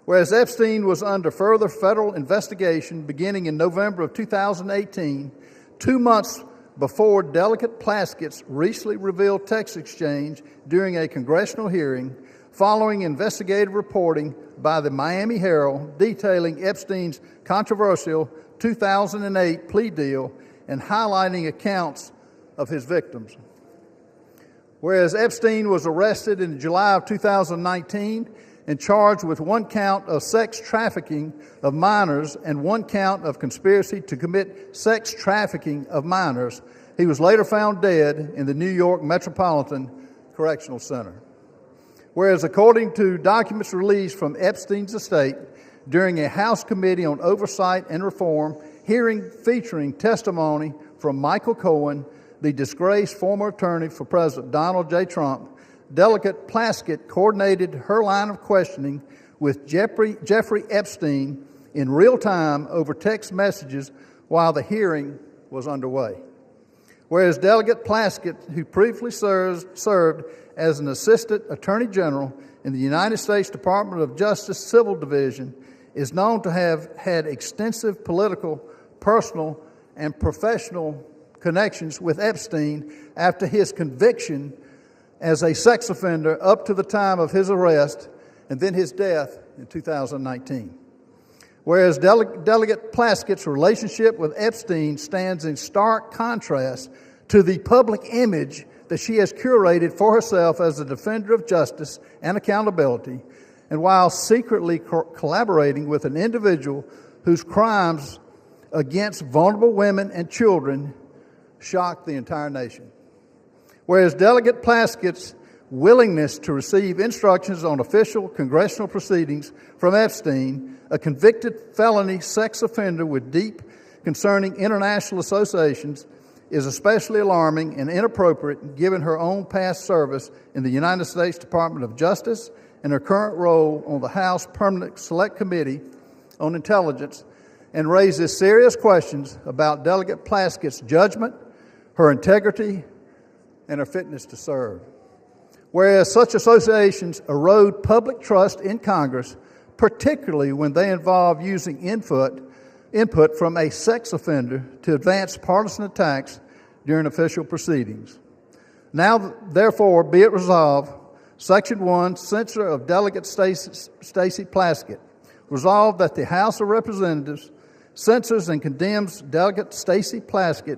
Whereas Epstein was under further federal investigation beginning in November of 2018, 2 months before Delegate Plaskett's recently revealed text exchange during a congressional hearing, following investigative reporting by the Miami Herald detailing Epstein's controversial 2008 plea deal and highlighting accounts of his victims. Whereas Epstein was arrested in July of 2019 and charged with 1 count of sex trafficking of minors and 1 count of conspiracy to commit sex trafficking of minors, he was later found dead in the New York Metropolitan Correctional Center. Whereas according to documents released from Epstein's estate during a House Committee on Oversight and Reform hearing featuring testimony from Michael Cohen, the disgraced former attorney for President Donald J. Trump, Delegate Plaskett coordinated her line of questioning with Jeffrey Epstein in real time over text messages while the hearing was underway. Whereas Delegate Plaskett, who previously served as an Assistant Attorney General in the United States Department of Justice Civil Division, is known to have had extensive political, personal, and professional connections with Epstein after his conviction as a sex offender up to the time of his arrest and then his death in 2019. Whereas Delegate Plaskett's relationship with Epstein stands in stark contrast to the public image that she has curated for herself as a defender of justice and accountability, and while secretly collaborating with an individual whose crimes against vulnerable women and children shocked the entire nation. Whereas Delegate Plaskett's willingness to receive instructions on official congressional proceedings from Epstein, a convicted felony sex offender with deep concerning international associations, is especially alarming and inappropriate given her own past service in the United States Department of Justice and her current role on the House Permanent Select Committee on Intelligence, and raises serious questions about Delegate Plaskett's judgment, her integrity, and her fitness to serve. Whereas such associations erode public trust in Congress, particularly when they involve using input from a sex offender to advance partisan attacks during official proceedings. Now, therefore, be it resolved, Section 1, Censure of Delegate Stacey Plaskett. Resolved that the House of Representatives censures and condemns Delegate Stacey Plaskett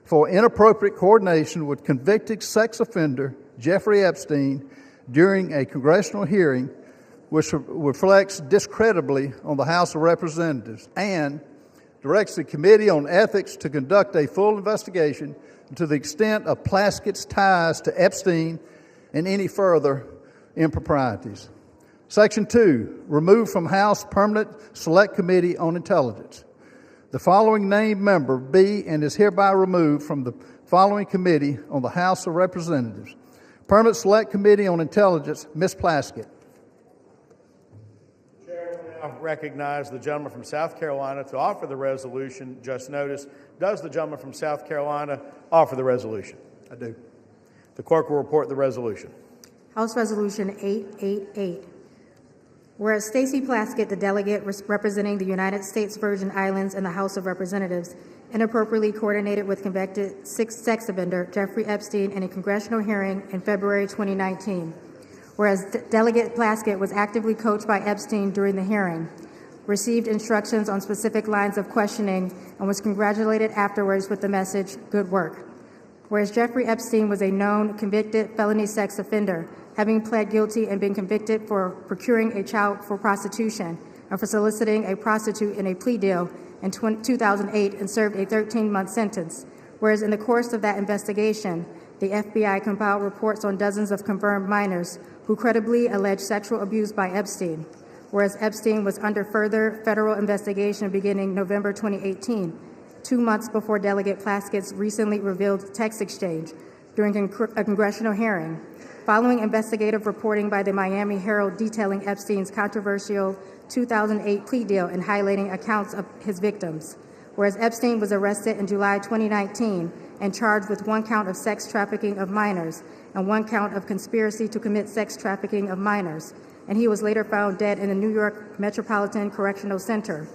for inappropriate coordination with convicted sex offender Jeffrey Epstein during a congressional hearing which reflects discreditably on the House of Representatives, and directs the Committee on Ethics to conduct a full investigation into the extent of Plaskett's ties to Epstein and any further improprieties. Section 2, remove from House Permanent Select Committee on Intelligence. The following named member be and is hereby removed from the following committee on the House of Representatives. Permanent Select Committee on Intelligence, Ms. Plaskett. The chair will now recognize the gentleman from South Carolina to offer the resolution just noticed. Does the gentleman from South Carolina offer the resolution? I do. The clerk will report the resolution. House Resolution 888. Whereas Stacey Plaskett, the delegate representing the United States Virgin Islands in the House of Representatives, inappropriately coordinated with convicted sex offender Jeffrey Epstein in a congressional hearing in February 2019. Whereas Delegate Plaskett was actively coached by Epstein during the hearing, received instructions on specific lines of questioning, and was congratulated afterwards with the message, "Good work." Whereas Jeffrey Epstein was a known convicted felony sex offender, having pled guilty and been convicted for procuring a child for prostitution and for soliciting a prostitute in a plea deal in 2008 and served a 13-month sentence. Whereas in the course of that investigation, the FBI compiled reports on dozens of confirmed minors who credibly alleged sexual abuse by Epstein. Whereas Epstein was under further federal investigation beginning November 2018, 2 months before Delegate Plaskett's recently revealed text exchange during a congressional hearing, following investigative reporting by the Miami Herald detailing Epstein's controversial 2008 plea deal and highlighting accounts of his victims. Whereas Epstein was arrested in July 2019 and charged with 1 count of sex trafficking of minors and 1 count of conspiracy to commit sex trafficking of minors, and he was later found dead in the New York Metropolitan Correctional Center.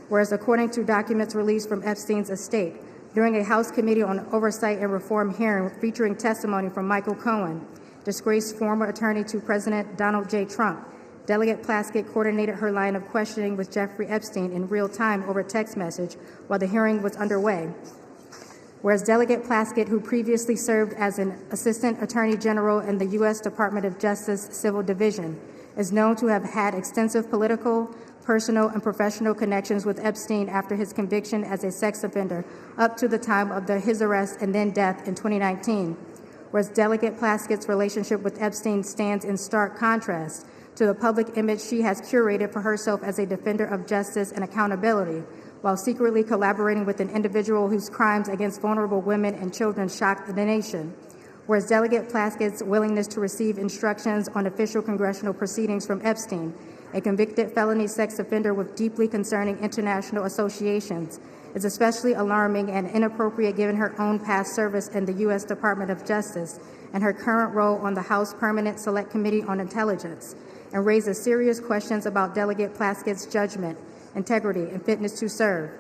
Whereas according to documents released from Epstein's estate, during a House Committee on Oversight and Reform hearing featuring testimony from Michael Cohen, disgraced former attorney to President Donald J. Trump, Delegate Plaskett coordinated her line of questioning with Jeffrey Epstein in real time over text message while the hearing was underway. Whereas Delegate Plaskett, who previously served as an Assistant Attorney General in the U.S. Department of Justice Civil Division, is known to have had extensive political, personal, and professional connections with Epstein after his conviction as a sex offender up to the time of his arrest and then death in 2019. Whereas Delegate Plaskett's relationship with Epstein stands in stark contrast to the public image she has curated for herself as a defender of justice and accountability, while secretly collaborating with an individual whose crimes against vulnerable women and children shocked the nation. Whereas Delegate Plaskett's willingness to receive instructions on official congressional proceedings from Epstein, a convicted felony sex offender with deeply concerning international associations, is especially alarming and inappropriate given her own past service in the U.S. Department of Justice and her current role on the House Permanent Select Committee on Intelligence, and raises serious questions about Delegate Plaskett's judgment, integrity, and fitness to serve.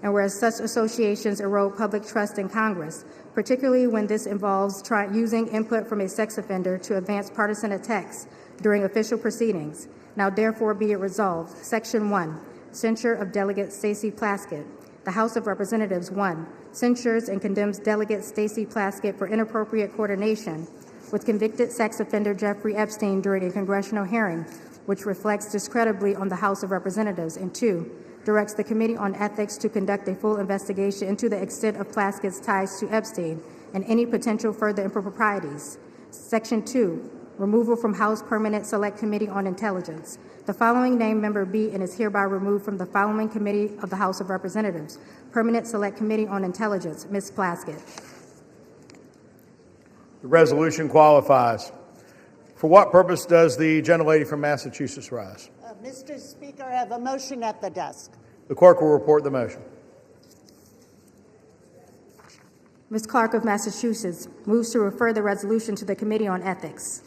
And whereas such associations erode public trust in Congress, particularly when this involves using input from a sex offender to advance partisan attacks during official proceedings, now therefore be it resolved. Section 1, Censure of Delegate Stacey Plaskett. The House of Representatives, 1, censures and condemns Delegate Stacey Plaskett for inappropriate coordination with convicted sex offender Jeffrey Epstein during a congressional hearing, which reflects discreditably on the House of Representatives, and 2, directs the Committee on Ethics to conduct a full investigation into the extent of Plaskett's ties to Epstein and any potential further improprieties. Section 2, removal from House Permanent Select Committee on Intelligence. The following named member be and is hereby removed from the following committee of the House of Representatives. Permanent Select Committee on Intelligence, Ms. Plaskett. The resolution qualifies. For what purpose does the gentlelady from Massachusetts rise? Mr. Speaker, I have a motion at the desk. The clerk will report the motion. Ms. Clark of Massachusetts moves to refer the resolution to the Committee on Ethics.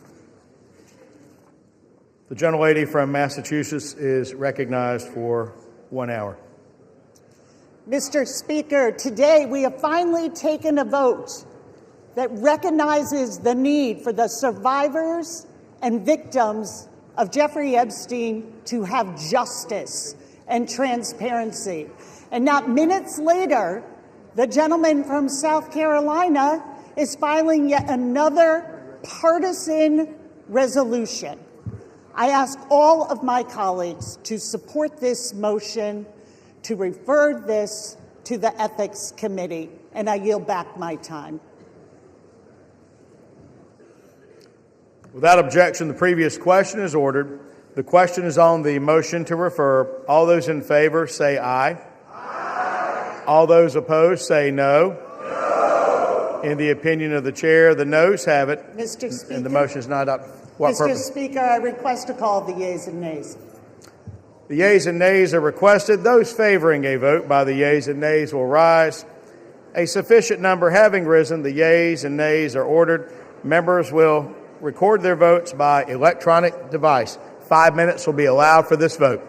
The gentlelady from Massachusetts is recognized for 1 hour. Mr. Speaker, today we have finally taken a vote that recognizes the need for the survivors and victims of Jeffrey Epstein to have justice and transparency. And not minutes later, the gentleman from South Carolina is filing yet another partisan resolution. I ask all of my colleagues to support this motion to refer this to the Ethics Committee, and I yield back my time. Without objection, the previous question is ordered. The question is on the motion to refer. All those in favor say aye. Aye. All those opposed say no. No. In the opinion of the chair, the noes have it. Mr. Speaker, and the motion is not adopted. What Mr. purpose? Speaker, I request a call of the yeas and nays. The yeas and nays are requested. Those favoring a vote by the yeas and nays will rise. A sufficient number having risen, the yeas and nays are ordered. Members will record their votes by electronic device. 5 minutes will be allowed for this vote.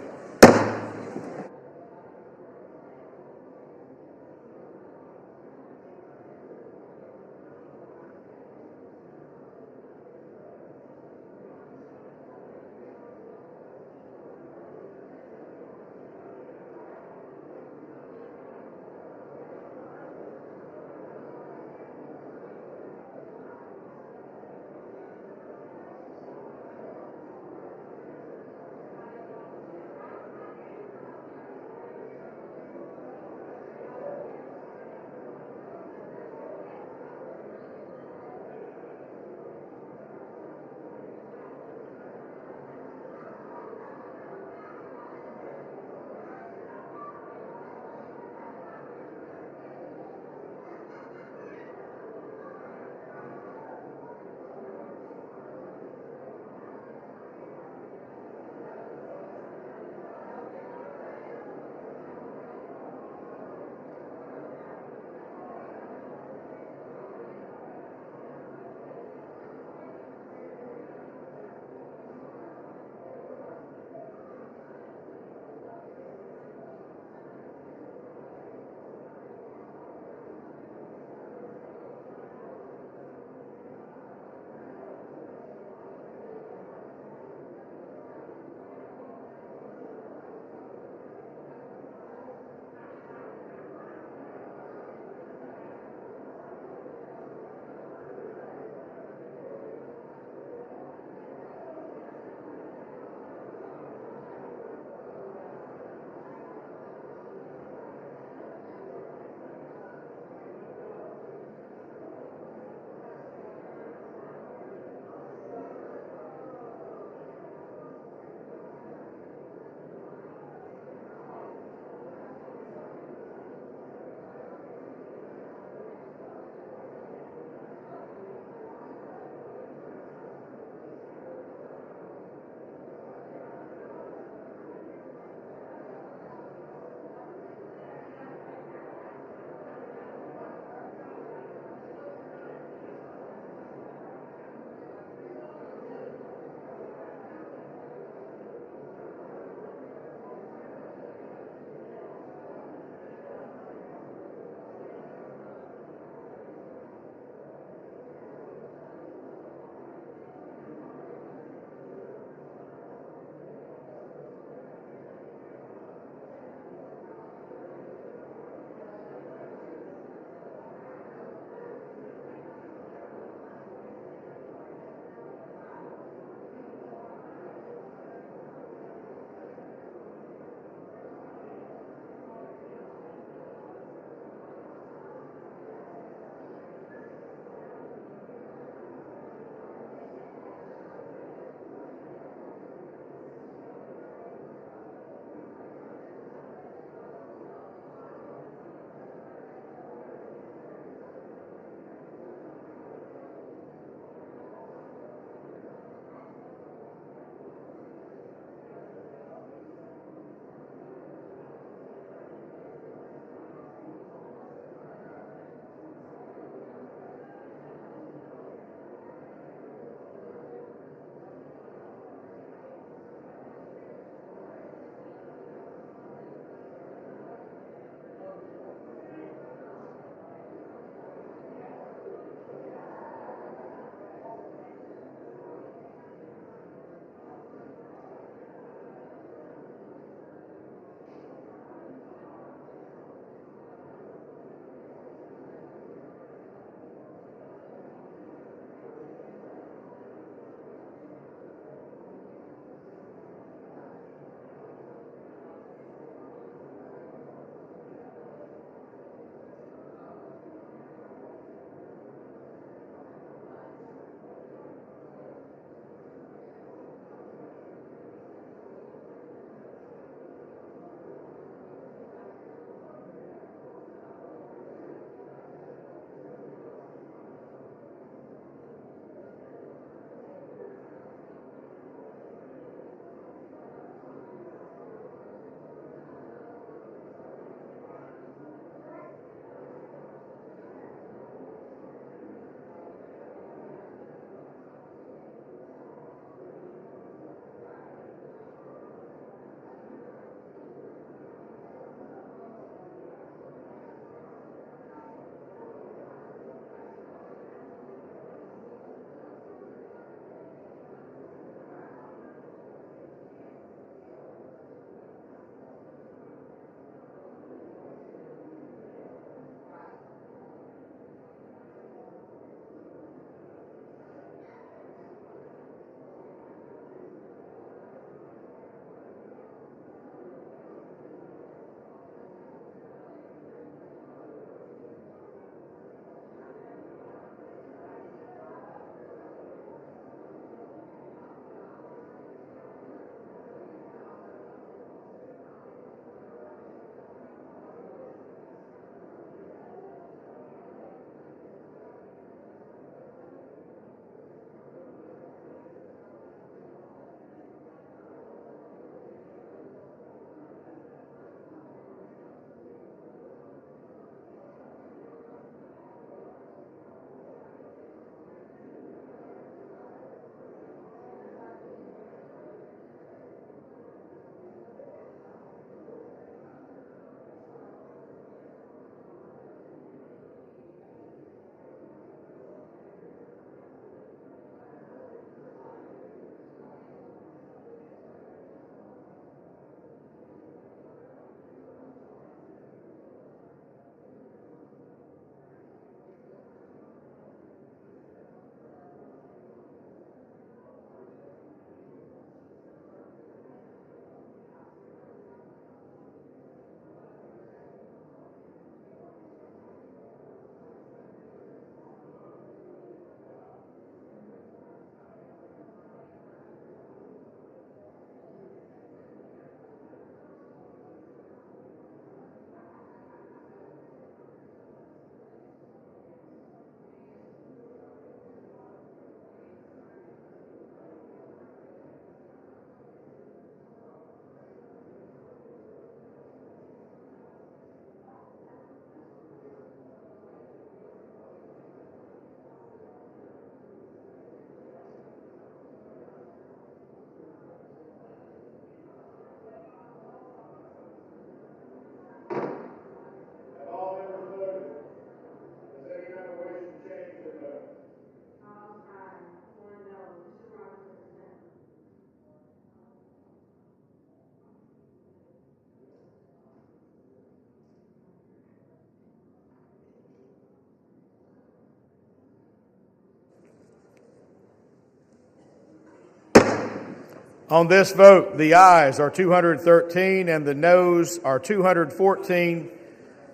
On this vote, the ayes are 213 and the noes are 214.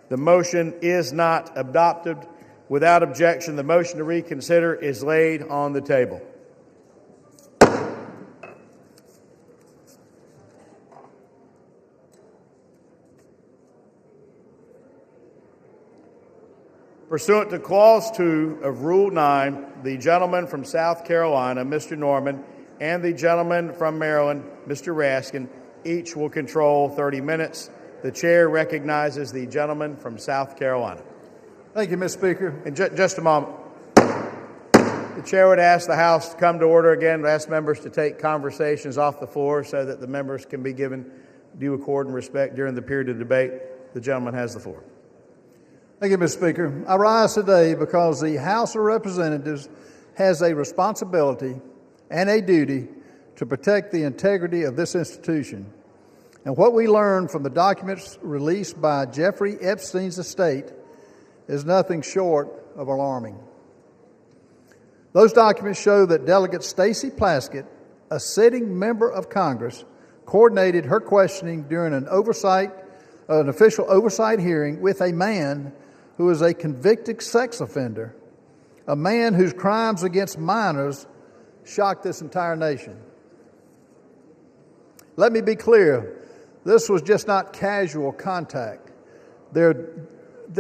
The motion is not adopted. Without objection, the motion to reconsider is laid on the table. Pursuant to Clause 2 of Rule 9, the gentleman from South Carolina, Mr. Norman, and the gentleman from Maryland, Mr. Raskin, each will control 30 minutes. The chair recognizes the gentleman from South Carolina. Thank you, Mr. Speaker. In just a moment. The chair would ask the House to come to order again, ask members to take conversations off the floor so that the members can be given due accord and respect during the period of debate. The gentleman has the floor. Thank you, Mr. Speaker. I rise today because the House of Representatives has a responsibility and a duty to protect the integrity of this institution. And what we learned from the documents released by Jeffrey Epstein's estate is nothing short of alarming. Those documents show that Delegate Stacey Plaskett, a sitting member of Congress, coordinated her questioning during an official oversight hearing with a man who is a convicted sex offender, a man whose crimes against minors shocked this entire nation. Let me be clear, this was just not casual contact. There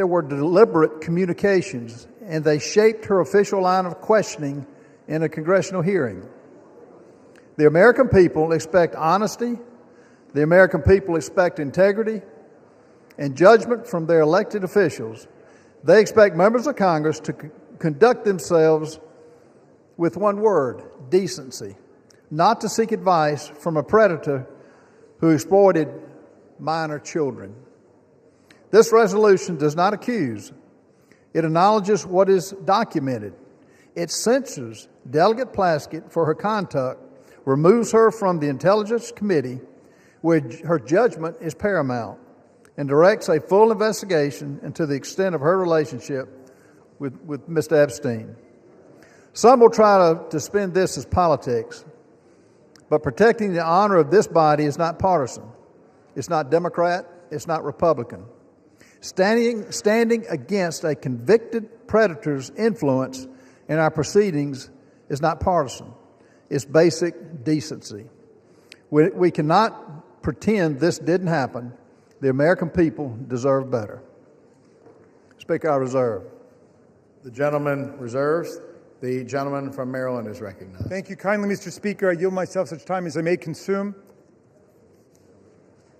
were deliberate communications, and they shaped her official line of questioning in a congressional hearing. The American people expect honesty. The American people expect integrity and judgment from their elected officials. They expect members of Congress to conduct themselves with one word: decency, not to seek advice from a predator who exploited minor children. This resolution does not accuse. It acknowledges what is documented. It censures Delegate Plaskett for her conduct, removes her from the Intelligence Committee, where her judgment is paramount, and directs a full investigation into the extent of her relationship with Mr. Epstein. Some will try to spin this as politics, but protecting the honor of this body is not partisan. It's not Democrat. It's not Republican. Standing against a convicted predator's influence in our proceedings is not partisan. It's basic decency. We cannot pretend this didn't happen. The American people deserve better. Speaker, I reserve. The gentleman reserves. The gentleman from Maryland is recognized. Thank you kindly, Mr. Speaker. I yield myself such time as I may consume.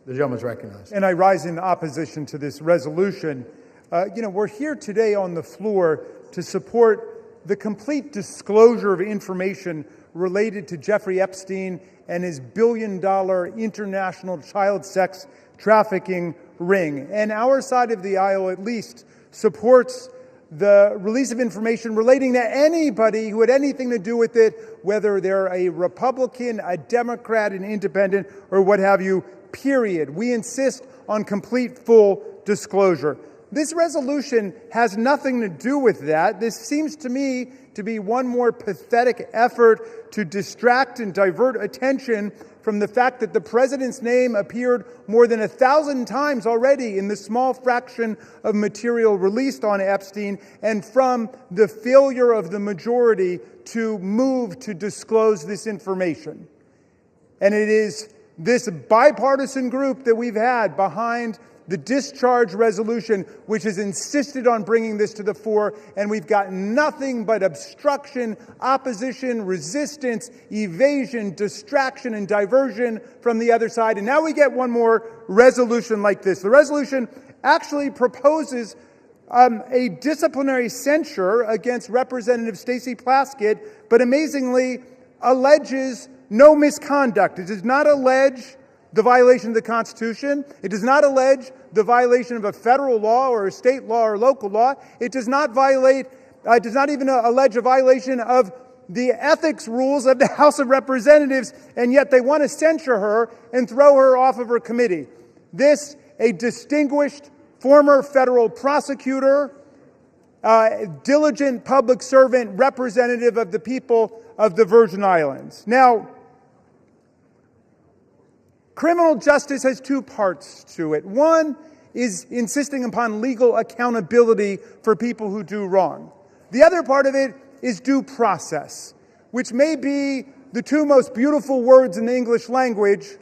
The gentleman is recognized. And I rise in opposition to this resolution. We're here today on the floor to support the complete disclosure of information related to Jeffrey Epstein and his billion-dollar international child sex trafficking ring. And our side of the aisle, at least, supports the release of information relating to anybody who had anything to do with it, whether they're a Republican, a Democrat, an independent, or what have you, period. We insist on complete, full disclosure. This resolution has nothing to do with that. This seems to me to be one more pathetic effort to distract and divert attention from the fact that the president's name appeared more than 1,000 times already in the small fraction of material released on Epstein, and from the failure of the majority to move to disclose this information. And it is this bipartisan group that we've had behind the discharge resolution, which has insisted on bringing this to the fore, and we've got nothing but obstruction, opposition, resistance, evasion, distraction, and diversion from the other side. And now we get one more resolution like this. The resolution actually proposes a disciplinary censure against Representative Stacey Plaskett, but amazingly alleges no misconduct. It does not allege the violation of the Constitution. It does not allege the violation of a federal law or a state law or local law. It does not even allege a violation of the ethics rules of the House of Representatives, and yet they want to censure her and throw her off of her committee. This, a distinguished former federal prosecutor, diligent public servant, representative of the people of the Virgin Islands. Now, Criminal justice has two parts to it. One is insisting upon legal accountability for people who do wrong. The other part of it is due process, which may be the two most beautiful words in the English language,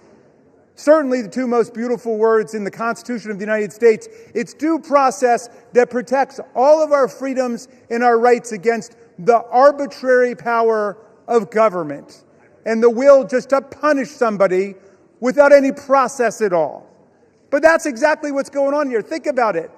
certainly the two most beautiful words in the Constitution of the United States. It's due process that protects all of our freedoms and our rights against the arbitrary power of government and the will just to punish somebody without any process at all. But that's exactly what's going on here. Think about it.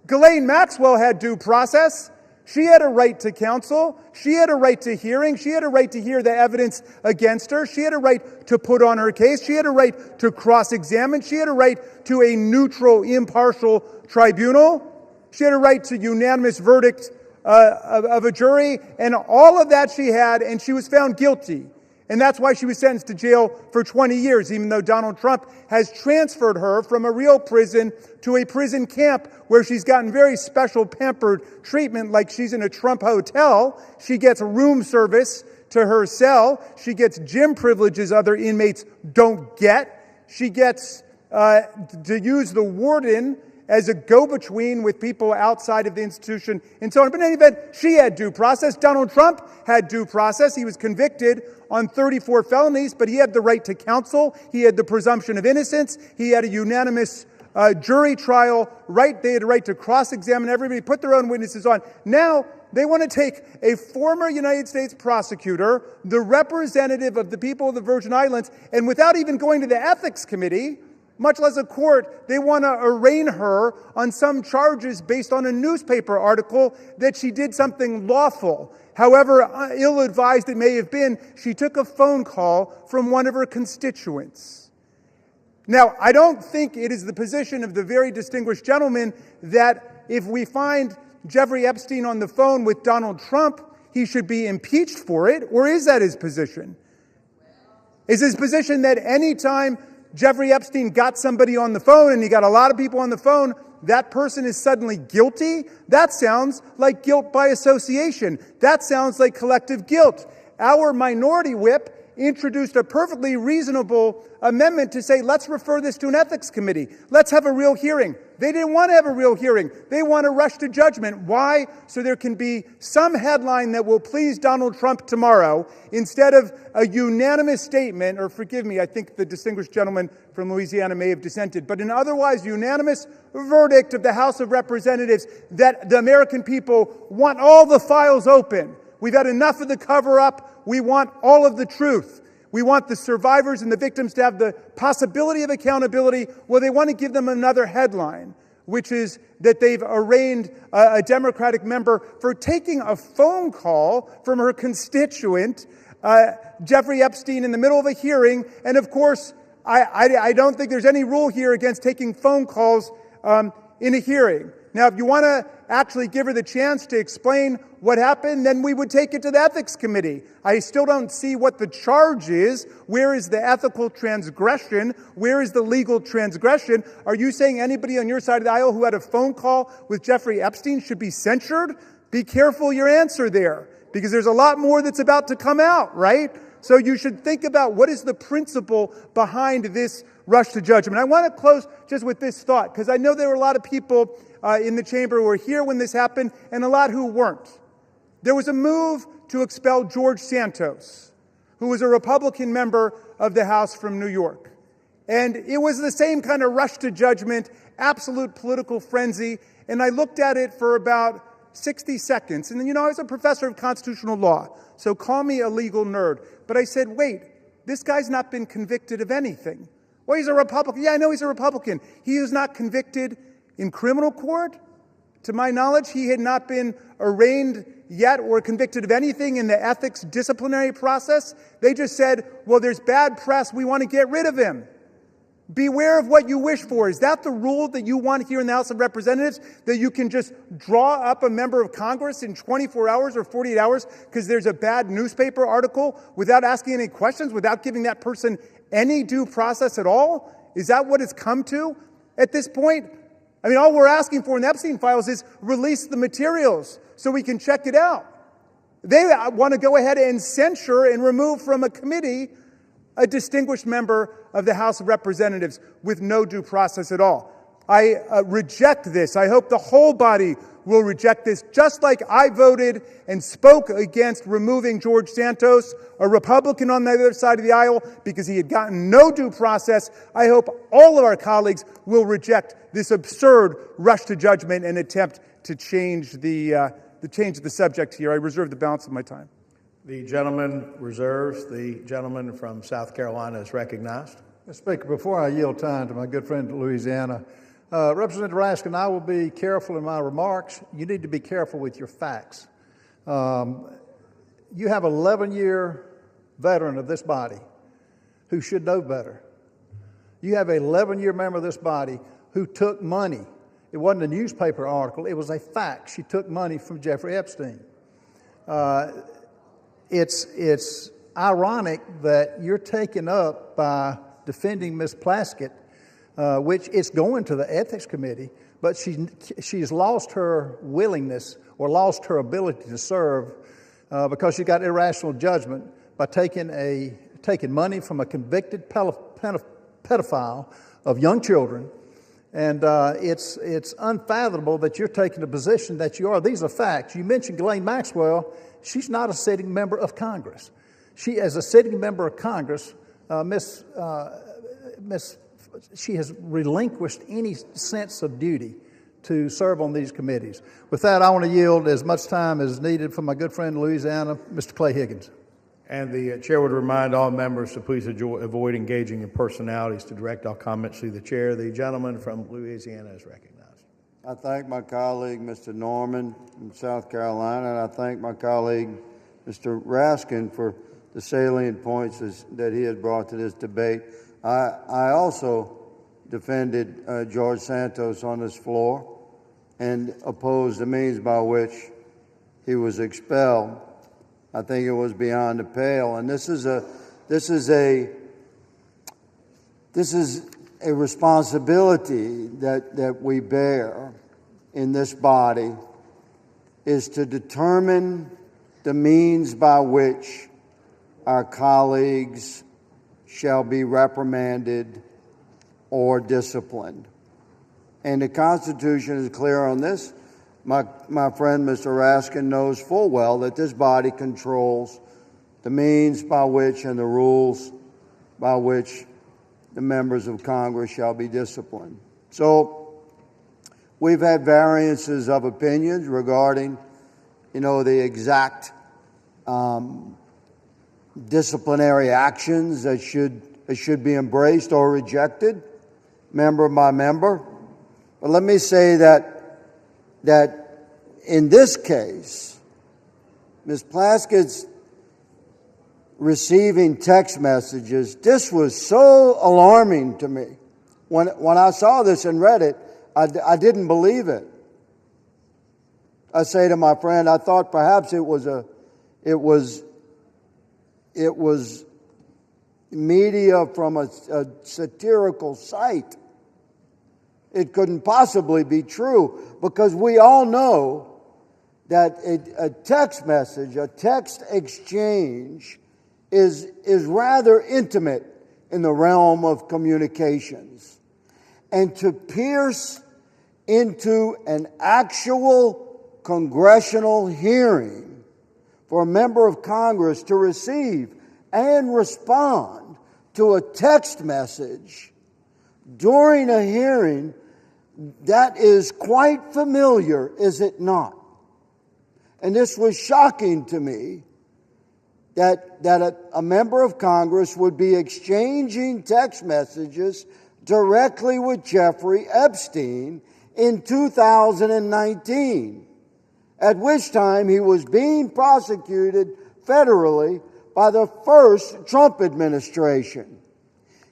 Ghislaine Maxwell had due process. She had a right to counsel. She had a right to hearing. She had a right to hear the evidence against her. She had a right to put on her case. She had a right to cross-examine. She had a right to a neutral, impartial tribunal. She had a right to unanimous verdict of a jury. And all of that she had, and she was found guilty. And that's why she was sentenced to jail for 20 years, even though Donald Trump has transferred her from a real prison to a prison camp where she's gotten very special pampered treatment, like she's in a Trump hotel. She gets room service to her cell. She gets gym privileges other inmates don't get. She gets to use the warden as a go-between with people outside of the institution and so on. But in any event, she had due process. Donald Trump had due process. He was convicted on 34 felonies, but he had the right to counsel. He had the presumption of innocence. He had a unanimous jury trial right. They had a right to cross-examine everybody, put their own witnesses on. Now, they want to take a former United States prosecutor, the representative of the people of the Virgin Islands, and without even going to the ethics committee, much less a court, they want to arraign her on some charges based on a newspaper article that she did something lawful. However ill-advised it may have been, she took a phone call from one of her constituents. Now, I don't think it is the position of the very distinguished gentleman that if we find Jeffrey Epstein on the phone with Donald Trump, he should be impeached for it, or is that his position? Is his position that any time Jeffrey Epstein got somebody on the phone, and he got a lot of people on the phone, that person is suddenly guilty? That sounds like guilt by association. That sounds like collective guilt. Our minority whip introduced a perfectly reasonable amendment to say, let's refer this to an ethics committee. Let's have a real hearing. They didn't want to have a real hearing. They want to rush to judgment. Why? So there can be some headline that will please Donald Trump tomorrow instead of a unanimous statement, or forgive me, I think the distinguished gentleman from Louisiana may have dissented, but an otherwise unanimous verdict of the House of Representatives that the American people want all the files open. We've had enough of the cover-up. We want all of the truth. We want the survivors and the victims to have the possibility of accountability. Well, they want to give them another headline, which is that they've arraigned a Democratic member for taking a phone call from her constituent, Jeffrey Epstein, in the middle of a hearing. And of course, I don't think there's any rule here against taking phone calls in a hearing. Now, if you want to actually give her the chance to explain what happened, then we would take it to the ethics committee. I still don't see what the charge is. Where is the ethical transgression? Where is the legal transgression? Are you saying anybody on your side of the aisle who had a phone call with Jeffrey Epstein should be censured? Be careful your answer there, because there's a lot more that's about to come out, right? So you should think about what is the principle behind this rush to judgment. I want to close just with this thought, because I know there were a lot of people in the chamber who were here when this happened, and a lot who weren't. There was a move to expel George Santos, who was a Republican member of the House from New York. And it was the same kind of rush to judgment, absolute political frenzy. And I looked at it for about 60 seconds. And then, I was a professor of constitutional law, so call me a legal nerd. But I said, wait, this guy's not been convicted of anything. Well, he's a Republican. Yeah, I know he's a Republican. He is not convicted in criminal court. To my knowledge, he had not been arraigned yet or convicted of anything in the ethics disciplinary process. They just said, well, there's bad press. We want to get rid of him. Beware of what you wish for. Is that the rule that you want here in the House of Representatives? That you can just draw up a member of Congress in 24 hours or 48 hours because there's a bad newspaper article without asking any questions, without giving that person any due process at all? Is that what it's come to at this point? I mean, all we're asking for in the Epstein files is release the materials so we can check it out. They want to go ahead and censure and remove from a committee a distinguished member of the House of Representatives with no due process at all. I reject this. I hope the whole body will reject this, just like I voted and spoke against removing George Santos, a Republican on the other side of the aisle, because he had gotten no due process. I hope all of our colleagues will reject this absurd rush to judgment and attempt to change the subject here. I reserve the balance of my time. The gentleman reserves. The gentleman from South Carolina is recognized. Mr. Speaker, before I yield time to my good friend in Louisiana, Representative Raskin, I will be careful in my remarks. You need to be careful with your facts. You have an 11-year veteran of this body who should know better. You have an 11-year member of this body who took money. It wasn't a newspaper article. It was a fact. She took money from Jeffrey Epstein. It's ironic that you're taken up by defending Ms. Plaskett, which is going to the Ethics Committee, but she's lost her willingness or lost her ability to serve because she got irrational judgment by taking money from a convicted pedophile of young children. And it's unfathomable that you're taking a position that you are. These are facts. You mentioned Ghislaine Maxwell. She's not a sitting member of Congress. She, as a sitting member of Congress, she has relinquished any sense of duty to serve on these committees. With that, I want to yield as much time as needed for my good friend in Louisiana, Mr. Clay Higgins. And the chair would remind all members to please avoid engaging in personalities to direct all comments to the chair. The gentleman from Louisiana is recognized. I thank my colleague, Mr. Norman from South Carolina, and I thank my colleague, Mr. Raskin, for the salient points that he has brought to this debate. I also defended George Santos on this floor and opposed the means by which he was expelled. I think it was beyond the pale, and this is a responsibility that we bear in this body, is to determine the means by which our colleagues shall be reprimanded or disciplined. And the Constitution is clear on this. My friend, Mr. Raskin, knows full well that this body controls the means by which and the rules by which the members of Congress shall be disciplined. So we've had variances of opinions regarding, the exact disciplinary actions that should be embraced or rejected, member by member. But let me say that in this case, Ms. Plaskett's receiving text messages, this was so alarming to me. When I saw this and read it, I didn't believe it. I say to my friend, I thought perhaps it was media from a satirical site. It couldn't possibly be true, because we all know that a text message, a text exchange is rather intimate in the realm of communications. And to pierce into an actual congressional hearing for a member of Congress to receive and respond to a text message during a hearing, that is quite familiar, is it not? And this was shocking to me, that a member of Congress would be exchanging text messages directly with Jeffrey Epstein in 2019, at which time he was being prosecuted federally by the first Trump administration.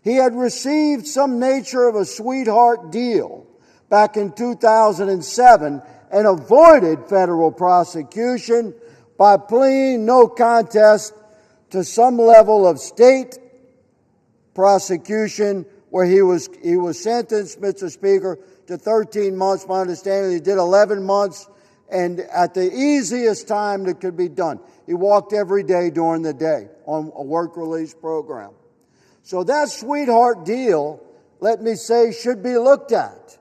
He had received some nature of a sweetheart deal back in 2007 and avoided federal prosecution by pleading no contest to some level of state prosecution, where he was sentenced, Mr. Speaker, to 13 months. My understanding, he did 11 months, and at the easiest time that could be done. He walked every day during the day on a work release program. So that sweetheart deal, let me say, should be looked at.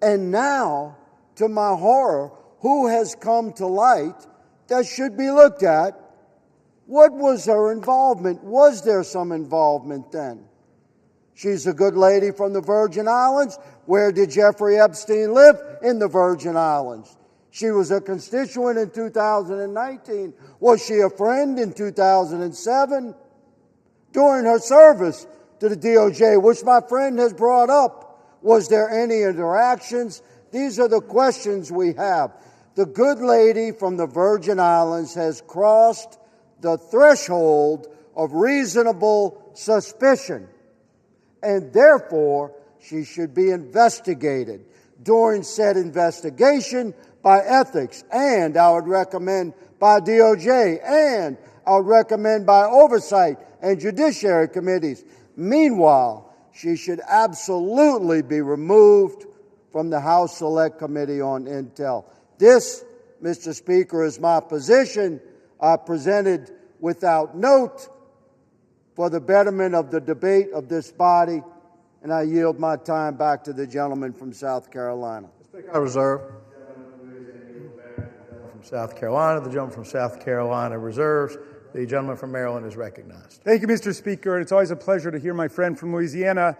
And now, to my horror, who has come to light that should be looked at? What was her involvement? Was there some involvement then? She's a good lady from the Virgin Islands. Where did Jeffrey Epstein live? In the Virgin Islands. She was a constituent in 2019. Was she a friend in 2007? During her service to the DOJ, which my friend has brought up, was there any interactions? These are the questions we have. The good lady from the Virgin Islands has crossed the threshold of reasonable suspicion, and therefore she should be investigated. During said investigation by ethics, and I would recommend by DOJ, and I would recommend by oversight and judiciary committees. Meanwhile, she should absolutely be removed from the House Select Committee on Intel. This, Mr. Speaker, is my position. I presented without note for the betterment of the debate of this body, and I yield my time back to the gentleman from South Carolina. I reserve. From South Carolina, the gentleman from South Carolina reserves. The gentleman from Maryland is recognized. Thank you, Mr. Speaker. And it's always a pleasure to hear my friend from Louisiana.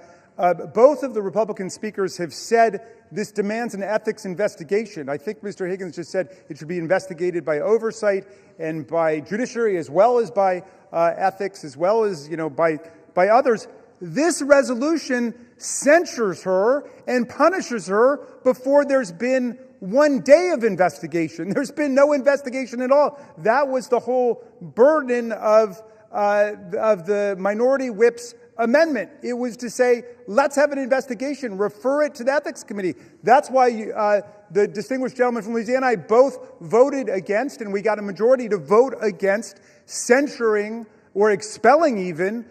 Both of the Republican speakers have said this demands an ethics investigation. I think Mr. Higgins just said it should be investigated by oversight and by judiciary, as well as by ethics, as well as by others. This resolution censures her and punishes her before there's been 1 day of investigation. There's been no investigation at all. That was the whole burden of the minority whip's amendment. It was to say, let's have an investigation, refer it to the Ethics Committee. That's why the distinguished gentleman from Louisiana and I both voted against, and we got a majority to vote against censuring or expelling even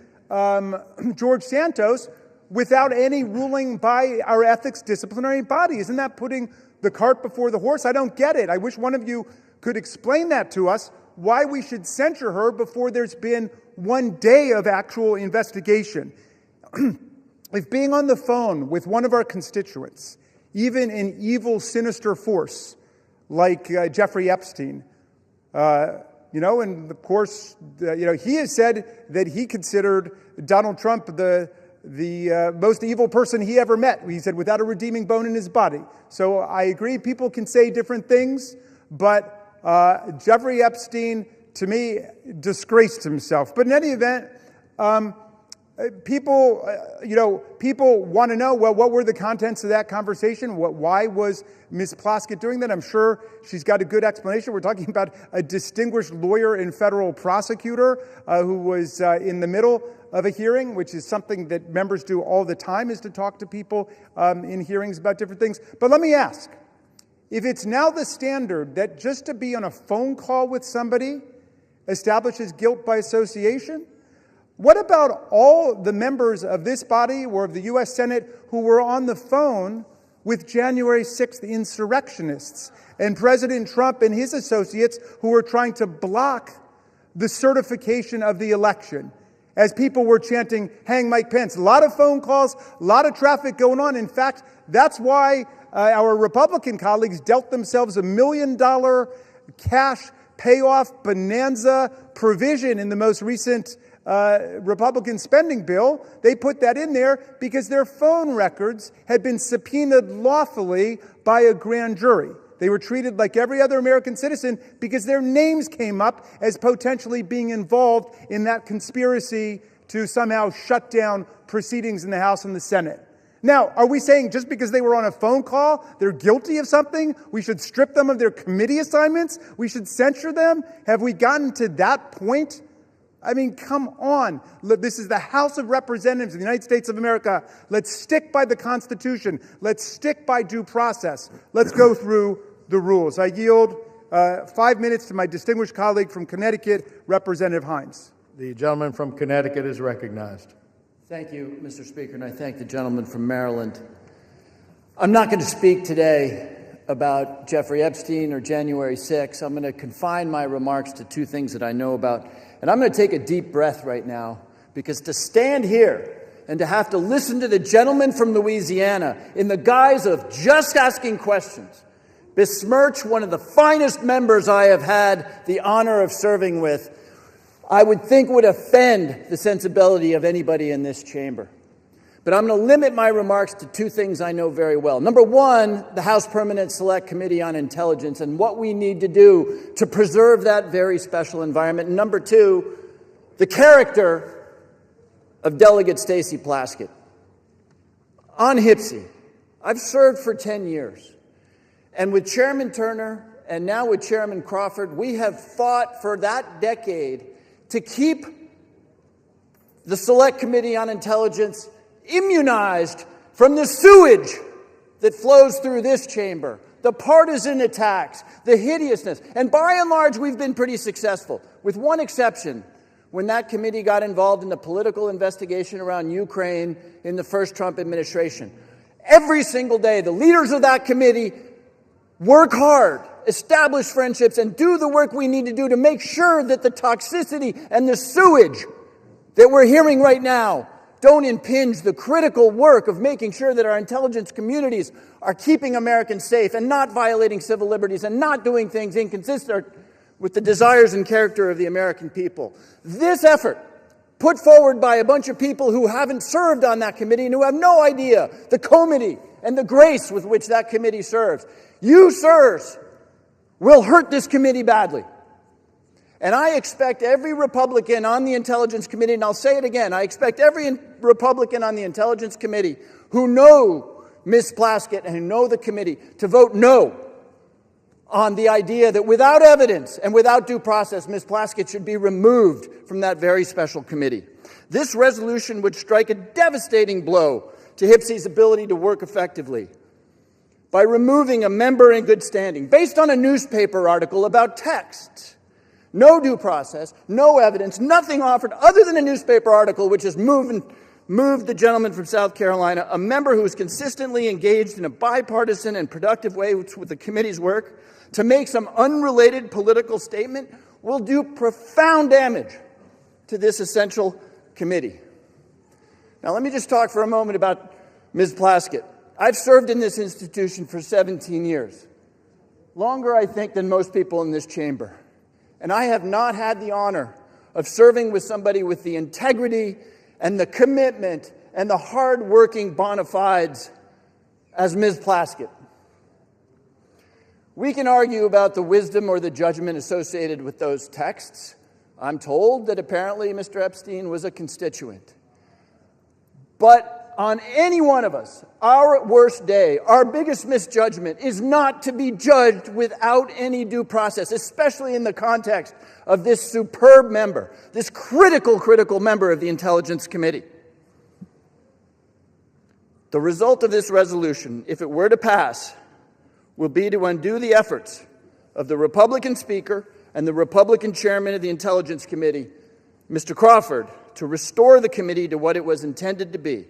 George Santos without any ruling by our ethics disciplinary body. Isn't that putting the cart before the horse? I don't get it. I wish one of you could explain that to us, why we should censure her before there's been 1 day of actual investigation. If being on the phone with one of our constituents, even an evil, sinister force like Jeffrey Epstein, and of course, he has said that he considered Donald Trump the most evil person he ever met. He said, without a redeeming bone in his body. So I agree, people can say different things, but Jeffrey Epstein, to me, disgraced himself. But in any event, people want to know, well, what were the contents of that conversation? Why was Ms. Plaskett doing that? I'm sure she's got a good explanation. We're talking about a distinguished lawyer and federal prosecutor who was in the middle of a hearing, which is something that members do all the time, is to talk to people in hearings about different things. But let me ask, if it's now the standard that just to be on a phone call with somebody establishes guilt by association, what about all the members of this body or of the U.S. Senate who were on the phone with January 6th insurrectionists and President Trump and his associates who were trying to block the certification of the election as people were chanting, "Hang Mike Pence"? A lot of phone calls, a lot of traffic going on. In fact, that's why our Republican colleagues dealt themselves $1 million cash payoff bonanza provision in the most recent Republican spending bill. They put that in there because their phone records had been subpoenaed lawfully by a grand jury. They were treated like every other American citizen because their names came up as potentially being involved in that conspiracy to somehow shut down proceedings in the House and the Senate. Now, are we saying just because they were on a phone call, they're guilty of something, we should strip them of their committee assignments? We should censure them? Have we gotten to that point? I mean, come on. Look, this is the House of Representatives of the United States of America. Let's stick by the Constitution. Let's stick by due process. Let's go through the rules. I yield 5 minutes to my distinguished colleague from Connecticut, Representative Hines. The gentleman from Connecticut is recognized. Thank you, Mr. Speaker, and I thank the gentleman from Maryland. I'm not going to speak today about Jeffrey Epstein or January 6th. I'm going to confine my remarks to two things that I know about. And I'm going to take a deep breath right now Because to stand here and to have to listen to the gentleman from Louisiana in the guise of just asking questions besmirch one of the finest members I have had the honor of serving with, I would think would offend the sensibility of anybody in this chamber. But I'm going to limit my remarks to two things I know very well. Number one, the House Permanent Select Committee on Intelligence and what we need to do to preserve that very special environment. And number two, the character of Delegate Stacey Plaskett. On HPSI, I've served for 10 years. And with Chairman Turner and now with Chairman Crawford, we have fought for that decade to keep the Select Committee on Intelligence immunized from the sewage that flows through this chamber, the partisan attacks, the hideousness. And by and large, we've been pretty successful, with one exception, when that committee got involved in the political investigation around Ukraine in the first Trump administration. Every single day, the leaders of that committee work hard, establish friendships, and do the work we need to do to make sure that the toxicity and the sewage that we're hearing right now don't impinge the critical work of making sure that our intelligence communities are keeping Americans safe and not violating civil liberties and not doing things inconsistent with the desires and character of the American people. This effort, put forward by a bunch of people who haven't served on that committee and who have no idea the comity and the grace with which that committee serves, you, sirs, will hurt this committee badly. And I expect every Republican on the Intelligence Committee, and I'll say it again, I expect every Republican on the Intelligence Committee who know Ms. Plaskett and who know the committee to vote no on the idea that without evidence and without due process, Ms. Plaskett should be removed from that very special committee. This resolution would strike a devastating blow to HPSI's ability to work effectively by removing a member in good standing based on a newspaper article about text. No due process, no evidence, nothing offered other than a newspaper article which has moved the gentleman from South Carolina, a member who is consistently engaged in a bipartisan and productive way with the committee's work, to make some unrelated political statement will do profound damage to this essential committee. Now, let me just talk for a moment about Ms. Plaskett. I've served in this institution for 17 years, longer, I think, than most people in this chamber. And I have not had the honor of serving with somebody with the integrity and the commitment and the hard-working bona fides as Ms. Plaskett. We can argue about the wisdom or the judgment associated with those texts. I'm told that apparently Mr. Epstein was a constituent. But on any one of us, our worst day, our biggest misjudgment is not to be judged without any due process, especially in the context of this superb member, this critical member of the Intelligence Committee. The result of this resolution, if it were to pass, will be to undo the efforts of the Republican Speaker and the Republican Chairman of the Intelligence Committee, Mr. Crawford, to restore the committee to what it was intended to be.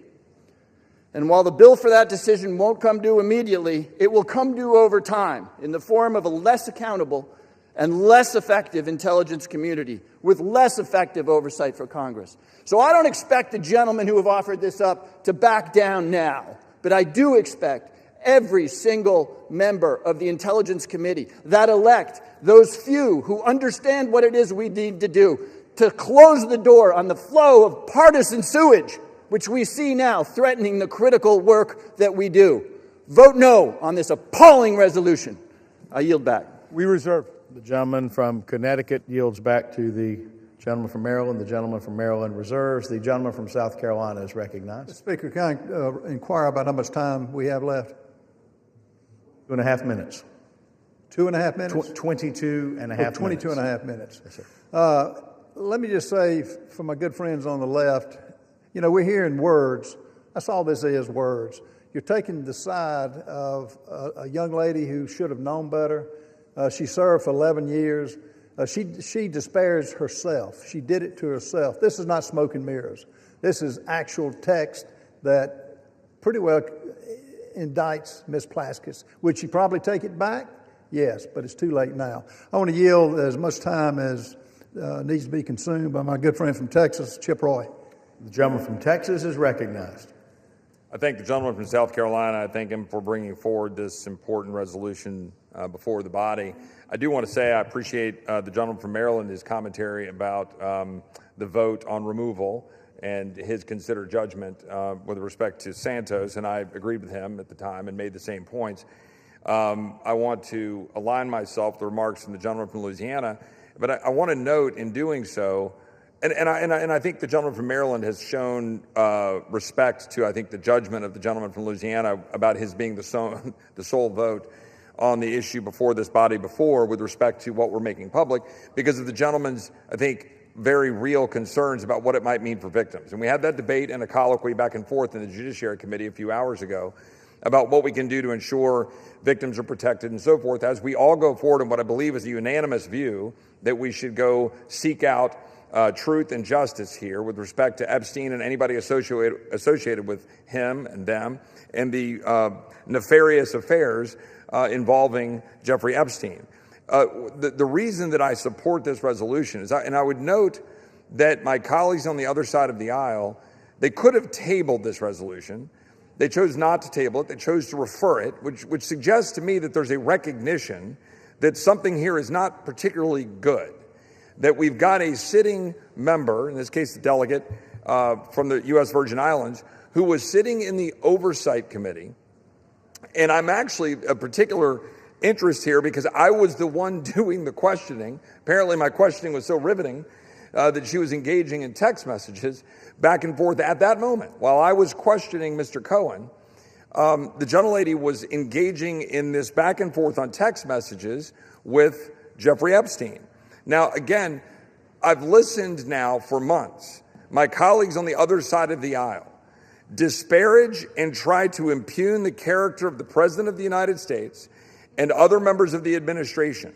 And while the bill for that decision won't come due immediately, it will come due over time in the form of a less accountable and less effective intelligence community with less effective oversight for Congress. So I don't expect the gentlemen who have offered this up to back down now, but I do expect every single member of the Intelligence Committee that elect those few who understand what it is we need to do to close the door on the flow of partisan sewage which we see now threatening the critical work that we do. Vote no on this appalling resolution. I yield back. We reserve. The gentleman from Connecticut yields back to the gentleman from Maryland. The gentleman from Maryland reserves. The gentleman from South Carolina is recognized. Speaker, can I inquire about how much time we have left? 2.5 minutes. 2.5 minutes? 22 and a half 22 minutes. and a half minutes. Yes, sir. Let me just say, for my good friends on the left, you know, we're hearing words. That's all this is, words. You're taking the side of a young lady who should have known better. She served for 11 years. She disparaged herself. She did it to herself. This is not smoke and mirrors. This is actual text that pretty well indicts Ms. Plaskett. Would she probably take it back? Yes, but it's too late now. I want to yield as much time as needs to be consumed by my good friend from Texas, Chip Roy. The gentleman from Texas is recognized. I thank the gentleman from South Carolina. I thank him for bringing forward this important resolution before the body. I do want to say I appreciate the gentleman from Maryland, his commentary about the vote on removal and his considered judgment with respect to Santos, and I agreed with him at the time and made the same points. I want to align myself with the remarks from the gentleman from Louisiana, but I want to note in doing so, and I think the gentleman from Maryland has shown respect to, I think, the judgment of the gentleman from Louisiana about his being the sole vote on the issue before this body before with respect to what we're making public because of the gentleman's, I think, very real concerns about what it might mean for victims. And we had that debate and a colloquy back and forth in the Judiciary Committee a few hours ago about what we can do to ensure victims are protected and so forth as we all go forward in what I believe is a unanimous view that we should go seek out truth and justice here with respect to Epstein and anybody associated with him and them and the nefarious affairs involving Jeffrey Epstein. The reason that I support this resolution is, and I would note that my colleagues on the other side of the aisle, they could have tabled this resolution. They chose not to table it. They chose to refer it, which suggests to me that there's a recognition that something here is not particularly good, that we've got a sitting member, in this case the delegate from the U.S. Virgin Islands, who was sitting in the Oversight Committee. And I'm actually a particular interest here because I was the one doing the questioning. Apparently my questioning was so riveting that she was engaging in text messages back and forth at that moment. While I was questioning Mr. Cohen, the gentlelady was engaging in this back and forth on text messages with Jeffrey Epstein. Now, again, I've listened now for months. My colleagues on the other side of the aisle disparage and try to impugn the character of the President of the United States and other members of the administration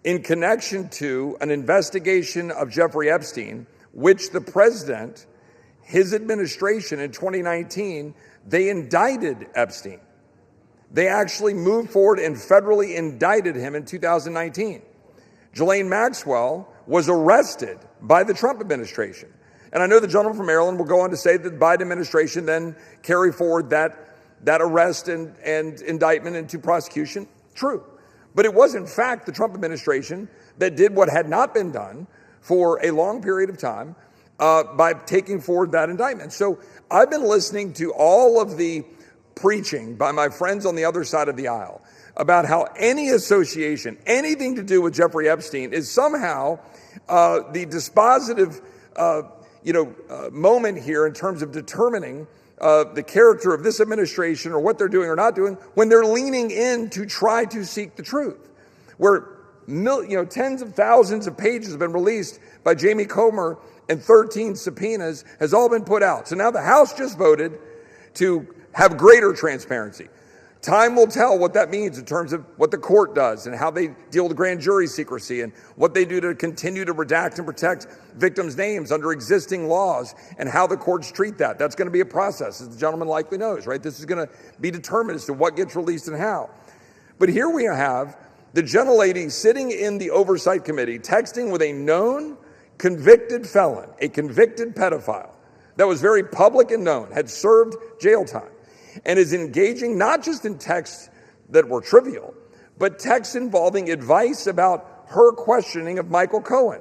in connection to an investigation of Jeffrey Epstein, which the President, his administration in 2019, they indicted Epstein. They actually moved forward and federally indicted him in 2019. Ghislaine Maxwell was arrested by the Trump administration. And I know the gentleman from Maryland will go on to say that the Biden administration then carry forward that arrest and indictment into prosecution. True. But it was, in fact, the Trump administration that did what had not been done for a long period of time by taking forward that indictment. So I've been listening to all of the preaching by my friends on the other side of the aisle about how any association, anything to do with Jeffrey Epstein is somehow the dispositive moment here in terms of determining the character of this administration or what they're doing or not doing when they're leaning in to try to seek the truth. Where tens of thousands of pages have been released by Jamie Comer and 13 subpoenas has all been put out. So now the House just voted to have greater transparency. Time will tell what that means in terms of what the court does and how they deal with grand jury secrecy and what they do to continue to redact and protect victims' names under existing laws and how the courts treat that. That's going to be a process, as the gentleman likely knows, right? This is going to be determined as to what gets released and how. But here we have the gentlelady sitting in the Oversight Committee texting with a known convicted felon, a convicted pedophile that was very public and known, had served jail time, and is engaging not just in texts that were trivial, but texts involving advice about her questioning of Michael Cohen,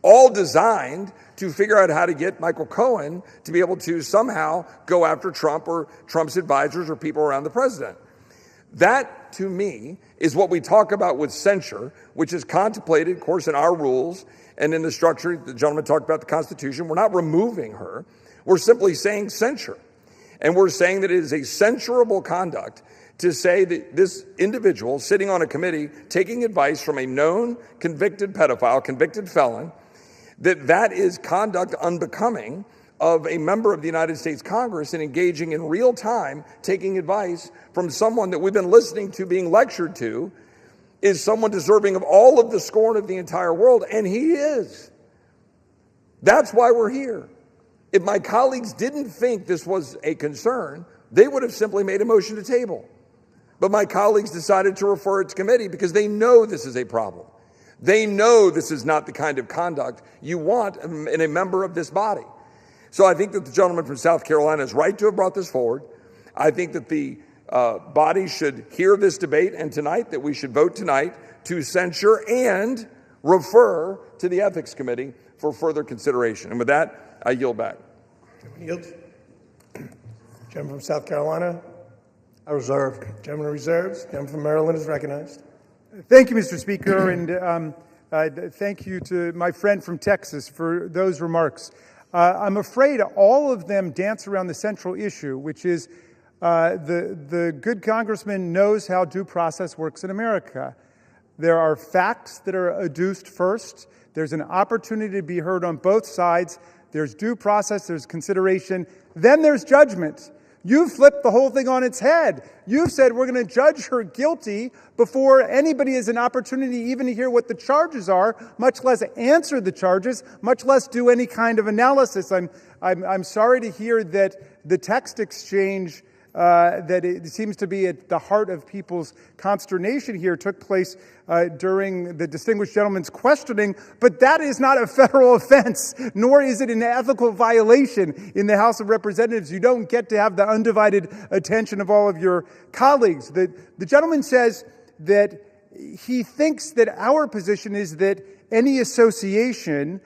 all designed to figure out how to get Michael Cohen to be able to somehow go after Trump or Trump's advisors or people around the president. That, to me, is what we talk about with censure, which is contemplated, of course, in our rules and in the structure. The gentleman talked about the Constitution. We're not removing her. We're simply saying censure. And we're saying that it is a censurable conduct to say that this individual sitting on a committee taking advice from a known convicted pedophile, convicted felon, that is conduct unbecoming of a member of the United States Congress and engaging in real time, taking advice from someone that we've been listening to being lectured to, is someone deserving of all of the scorn of the entire world, and he is. That's why we're here. If my colleagues didn't think this was a concern, they would have simply made a motion to table. But my colleagues decided to refer it to committee because they know this is a problem. They know this is not the kind of conduct you want in a member of this body. So I think that the gentleman from South Carolina is right to have brought this forward. I think that the body should hear this debate, and tonight that we should vote tonight to censure and refer to the Ethics Committee for further consideration. And with that, I yield back. Yields. Gentleman from South Carolina. I reserve. Gentleman reserves. Gentleman from Maryland is recognized. Thank you, Mr. Speaker, and thank you to my friend from Texas for those remarks. I'm afraid all of them dance around the central issue, which is the good congressman knows how due process works in America. There are facts that are adduced first. There's an opportunity to be heard on both sides. There's due process, there's consideration, then there's judgment. You've flipped the whole thing on its head. You've said we're going to judge her guilty before anybody has an opportunity even to hear what the charges are, much less answer the charges, much less do any kind of analysis. I'm sorry to hear that the text exchange that it seems to be at the heart of people's consternation here took place during the distinguished gentleman's questioning, but that is not a federal offense, nor is it an ethical violation in the House of Representatives. You don't get to have the undivided attention of all of your colleagues. The gentleman says that he thinks that our position is that any association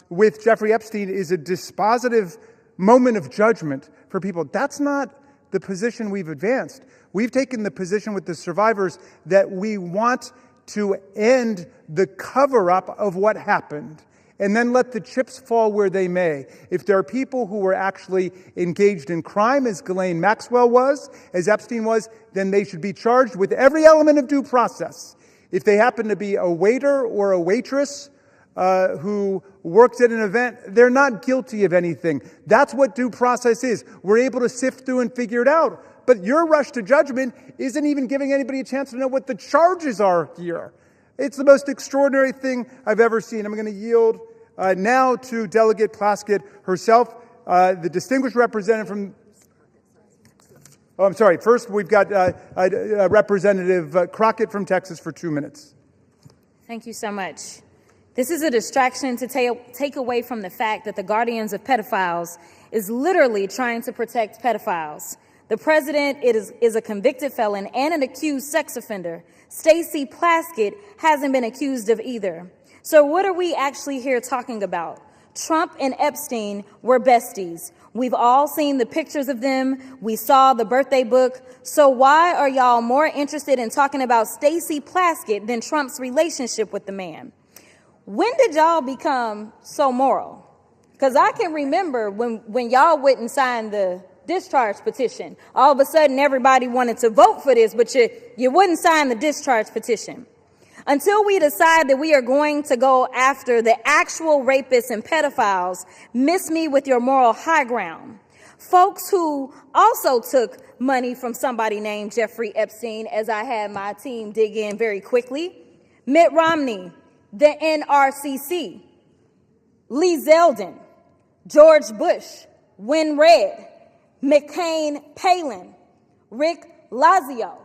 with Jeffrey Epstein is a dispositive moment of judgment for people. That's not the position we've advanced. We've taken the position with the survivors that we want to end the cover-up of what happened and then let the chips fall where they may. If there are people who were actually engaged in crime, as Ghislaine Maxwell was, as Epstein was, then they should be charged with every element of due process. If they happen to be a waiter or a waitress who worked at an event, they're not guilty of anything. That's what due process is. We're able to sift through and figure it out. But your rush to judgment isn't even giving anybody a chance to know what the charges are here. It's the most extraordinary thing I've ever seen. I'm going to yield now to Delegate Plaskett herself, the distinguished representative from... Oh, I'm sorry. First, we've got Representative Crockett from Texas for 2 minutes. Thank you so much. This is a distraction to take away from the fact that the guardians of pedophiles is literally trying to protect pedophiles. The president is a convicted felon and an accused sex offender. Stacey Plaskett hasn't been accused of either. So what are we actually here talking about? Trump and Epstein were besties. We've all seen the pictures of them. We saw the birthday book. So why are y'all more interested in talking about Stacey Plaskett than Trump's relationship with the man? When did y'all become so moral? Because I can remember when y'all went and signed the discharge petition. All of a sudden, everybody wanted to vote for this, but you wouldn't sign the discharge petition. Until we decide that we are going to go after the actual rapists and pedophiles, miss me with your moral high ground. Folks who also took money from somebody named Jeffrey Epstein, as I had my team dig in very quickly. Mitt Romney, the NRCC, Lee Zeldin, George Bush, Win Red, McCain Palin, Rick Lazio.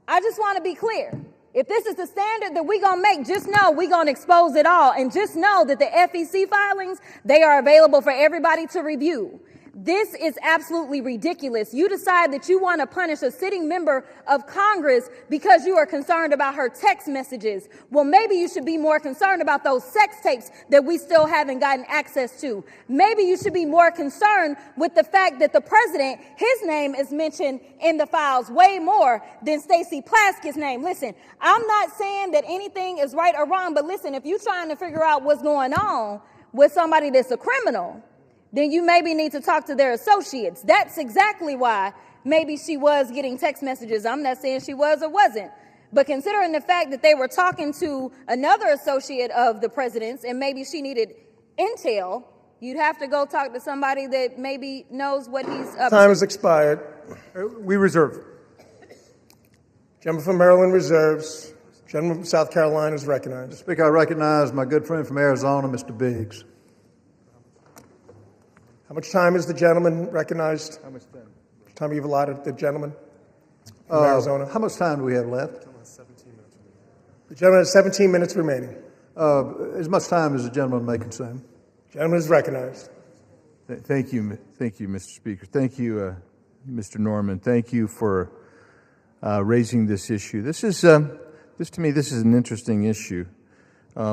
I just want to be clear. If this is the standard that we're going to make, just know we're going to expose it all. And just know that the FEC filings, they are available for everybody to review. This is absolutely ridiculous. You decide that you want to punish a sitting member of Congress because you are concerned about her text messages. Well, maybe you should be more concerned about those sex tapes that we still haven't gotten access to. Maybe you should be more concerned with the fact that the president, his name is mentioned in the files way more than Stacey Plaskett's name. Listen, I'm not saying that anything is right or wrong, but listen, if you're trying to figure out what's going on with somebody that's a criminal, then you maybe need to talk to their associates. That's exactly why maybe she was getting text messages. I'm not saying she was or wasn't. But considering the fact that they were talking to another associate of the president's and maybe she needed intel, you'd have to go talk to somebody that maybe knows what he's up to. Time has expired. We reserve. Gentleman from Maryland reserves. Gentleman from South Carolina is recognized. Speaker, I recognize my good friend from Arizona, Mr. Biggs. How much time is the gentleman recognized? How much time? Time you've allotted the gentleman from Arizona? How much time do we have left? The gentleman has 17 minutes remaining. As much time as the gentleman may consume. Gentleman is recognized. Thank you, Mr. Speaker. Thank you, Mr. Norman. Thank you for raising this issue. This to me, this is an interesting issue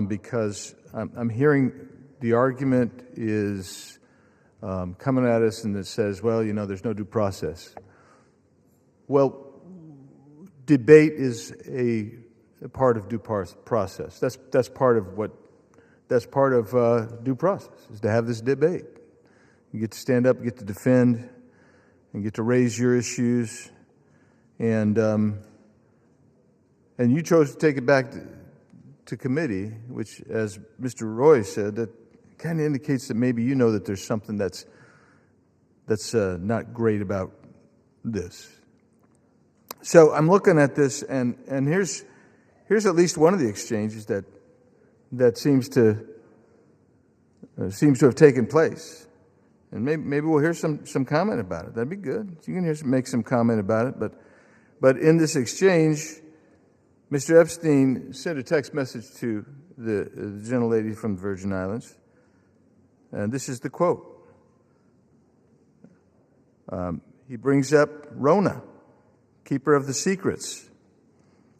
because I'm hearing the argument is coming at us and it says, well, there's no due process. Well, debate is a part of due process. That's part of due process, is to have this debate. You get to stand up, get to defend, and get to raise your issues. And you chose to take it back to committee, which, as Mr. Roy said, that kind of indicates that maybe you know that there's something that's not great about this. So I'm looking at this, and here's at least one of the exchanges that seems to have taken place. And maybe we'll hear some comment about it. That'd be good. You can make some comment about it. But in this exchange, Mr. Epstein sent a text message to the gentlelady from the Virgin Islands, and this is the quote. He brings up Rona, keeper of the secrets.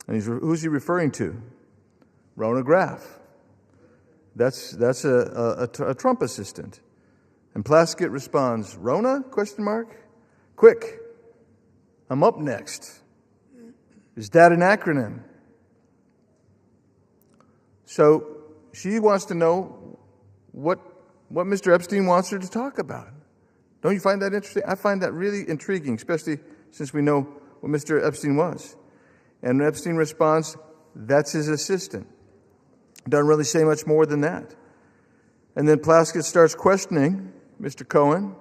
And who's he referring to? Rona Graff. That's a Trump assistant. And Plaskett responds, Rona? ? Quick, I'm up next. Is that an acronym? So she wants to know what Mr. Epstein wants her to talk about. Don't you find that interesting? I find that really intriguing, especially since we know what Mr. Epstein was. And Epstein responds, that's his assistant. Doesn't really say much more than that. And then Plaskett starts questioning Mr. Cohen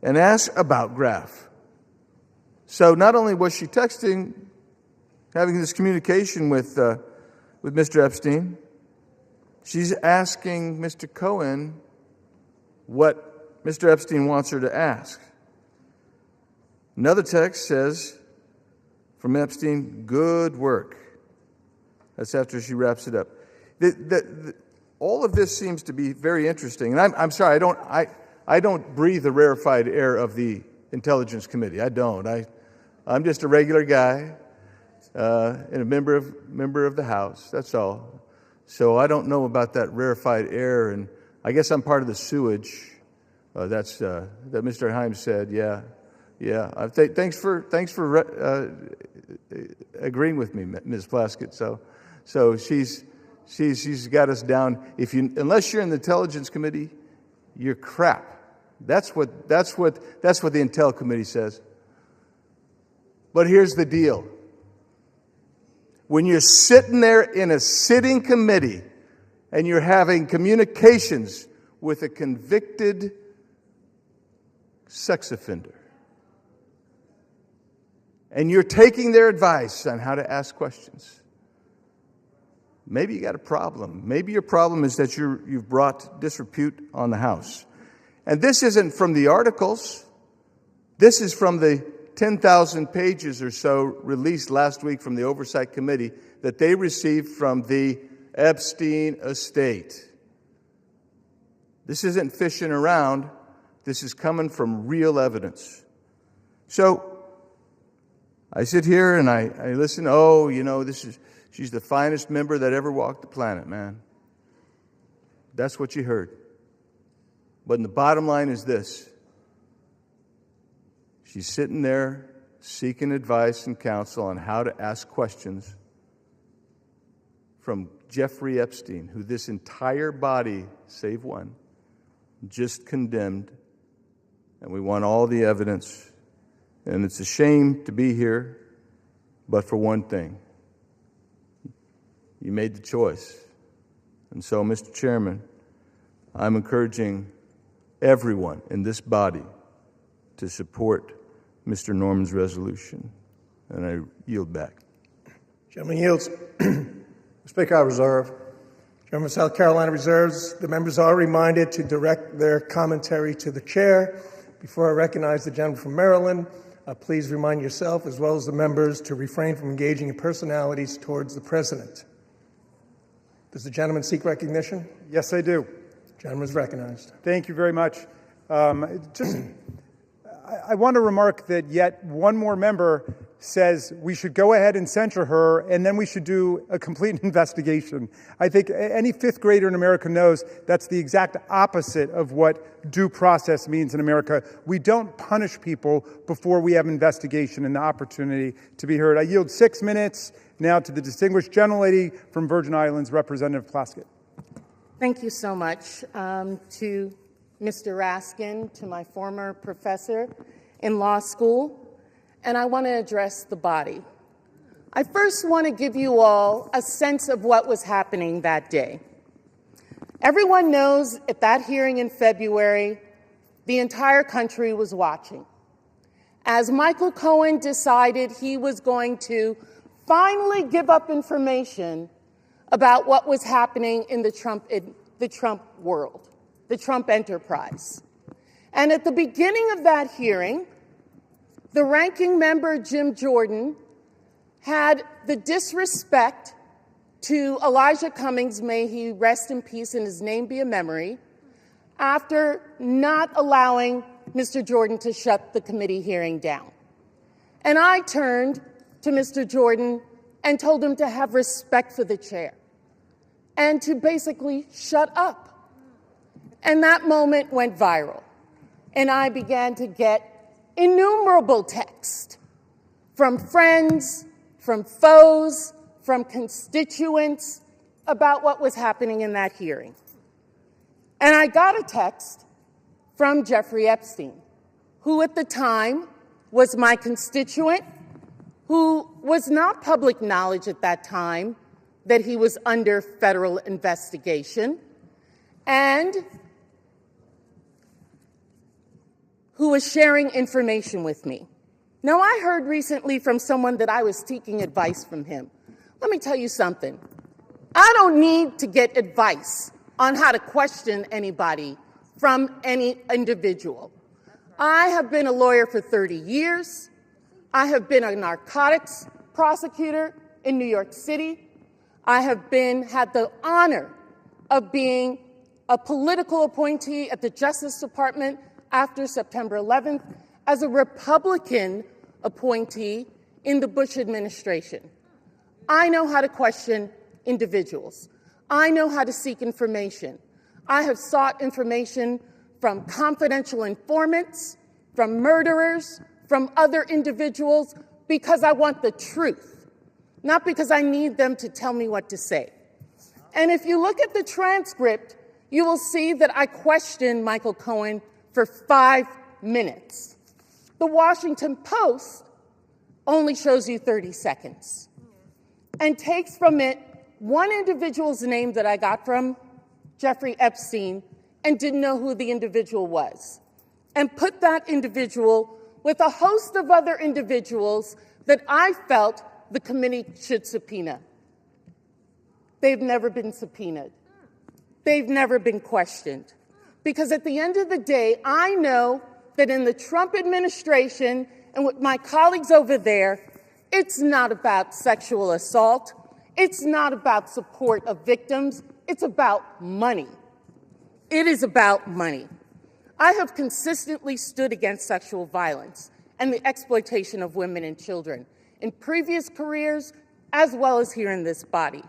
and asks about Graff. So not only was she texting, having this communication with Mr. Epstein, she's asking Mr. Cohen what Mr. Epstein wants her to ask. Another text says from Epstein, good work. That's after she wraps it up. All of this seems to be very interesting. And I'm sorry, I don't breathe the rarefied air of the Intelligence Committee. I don't. I'm just a regular guy and a member of the House. That's all. So I don't know about that rarefied air, and I guess I'm part of the sewage. That Mr. Himes said. Yeah. Thanks for agreeing with me, Ms. Plaskett. So she's got us down. Unless you're in the Intelligence Committee, you're crap. That's what the Intel Committee says. But here's the deal. When you're sitting there in a sitting committee and you're having communications with a convicted sex offender, and you're taking their advice on how to ask questions, maybe you got a problem. Maybe your problem is that you've brought disrepute on the House. And this isn't from the articles. This is from the 10,000 pages or so released last week from the Oversight Committee that they received from the Epstein estate. This isn't fishing around. This is coming from real evidence. So I sit here and I listen. Oh, she's the finest member that ever walked the planet, man. That's what you heard. But the bottom line is this. She's sitting there seeking advice and counsel on how to ask questions from Jeffrey Epstein, who this entire body, save one, just condemned. And we want all the evidence. And it's a shame to be here, but for one thing, you made the choice. And so, Mr. Chairman, I'm encouraging everyone in this body to support Mr. Norman's resolution. And I yield back. Gentleman yields. Speaker, I reserve. Gentleman, South Carolina reserves. The members are reminded to direct their commentary to the chair. Before I recognize the gentleman from Maryland, please remind yourself, as well as the members, to refrain from engaging in personalities towards the president. Does the gentleman seek recognition? Yes, I do. Gentleman is recognized. Thank you very much. I want to remark that yet one more member says we should go ahead and censure her, and then we should do a complete investigation. I think any fifth grader in America knows that's the exact opposite of what due process means in America. We don't punish people before we have investigation and the opportunity to be heard. I yield 6 minutes now to the distinguished gentlelady from Virgin Islands, Representative Plaskett. Thank you so much to Mr. Raskin, to my former professor in law school, and I want to address the body. I first want to give you all a sense of what was happening that day. Everyone knows at that hearing in February, the entire country was watching. As Michael Cohen decided he was going to finally give up information about what was happening in the Trump world, the Trump enterprise. And at the beginning of that hearing, the ranking member, Jim Jordan, had the disrespect to Elijah Cummings, may he rest in peace and his name be a memory, after not allowing Mr. Jordan to shut the committee hearing down. And I turned to Mr. Jordan and told him to have respect for the chair and to basically shut up. And that moment went viral. And I began to get innumerable texts from friends, from foes, from constituents about what was happening in that hearing. And I got a text from Jeffrey Epstein, who at the time was my constituent, who was not public knowledge at that time that he was under federal investigation, and who was sharing information with me. Now, I heard recently from someone that I was seeking advice from him. Let me tell you something. I don't need to get advice on how to question anybody from any individual. I have been a lawyer for 30 years. I have been a narcotics prosecutor in New York City. I have had the honor of being a political appointee at the Justice Department after September 11th as a Republican appointee in the Bush administration. I know how to question individuals. I know how to seek information. I have sought information from confidential informants, from murderers, from other individuals, because I want the truth, not because I need them to tell me what to say. And if you look at the transcript, you will see that I questioned Michael Cohen for 5 minutes. The Washington Post only shows you 30 seconds and takes from it one individual's name that I got from Jeffrey Epstein and didn't know who the individual was, and put that individual with a host of other individuals that I felt the committee should subpoena. They've never been subpoenaed. They've never been questioned. Because at the end of the day, I know that in the Trump administration and with my colleagues over there, it's not about sexual assault. It's not about support of victims. It's about money. It is about money. I have consistently stood against sexual violence and the exploitation of women and children in previous careers as well as here in this body.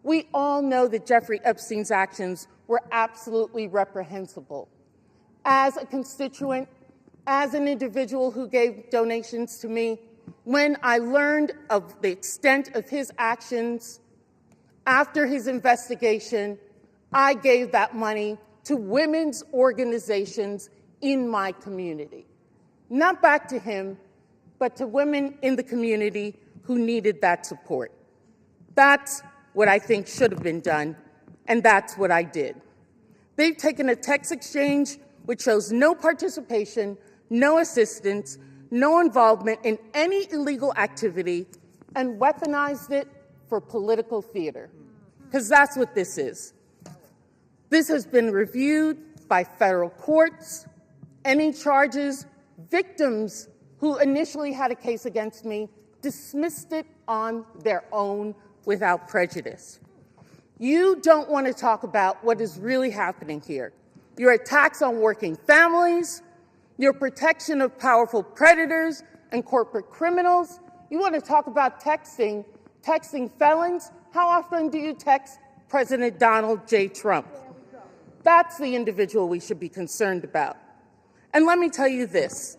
We all know that Jeffrey Epstein's actions were absolutely reprehensible. As a constituent, as an individual who gave donations to me, when I learned of the extent of his actions after his investigation, I gave that money to women's organizations in my community. Not back to him, but to women in the community who needed that support. That's what I think should have been done, and that's what I did. They've taken a text exchange which shows no participation, no assistance, no involvement in any illegal activity, and weaponized it for political theater, because that's what this is. This has been reviewed by federal courts. Any charges, victims who initially had a case against me dismissed it on their own without prejudice. You don't want to talk about what is really happening here. your attacks on working families, your protection of powerful predators and corporate criminals. You want to talk about texting felons? How often do you text President Donald J. Trump? That's the individual we should be concerned about. And let me tell you this.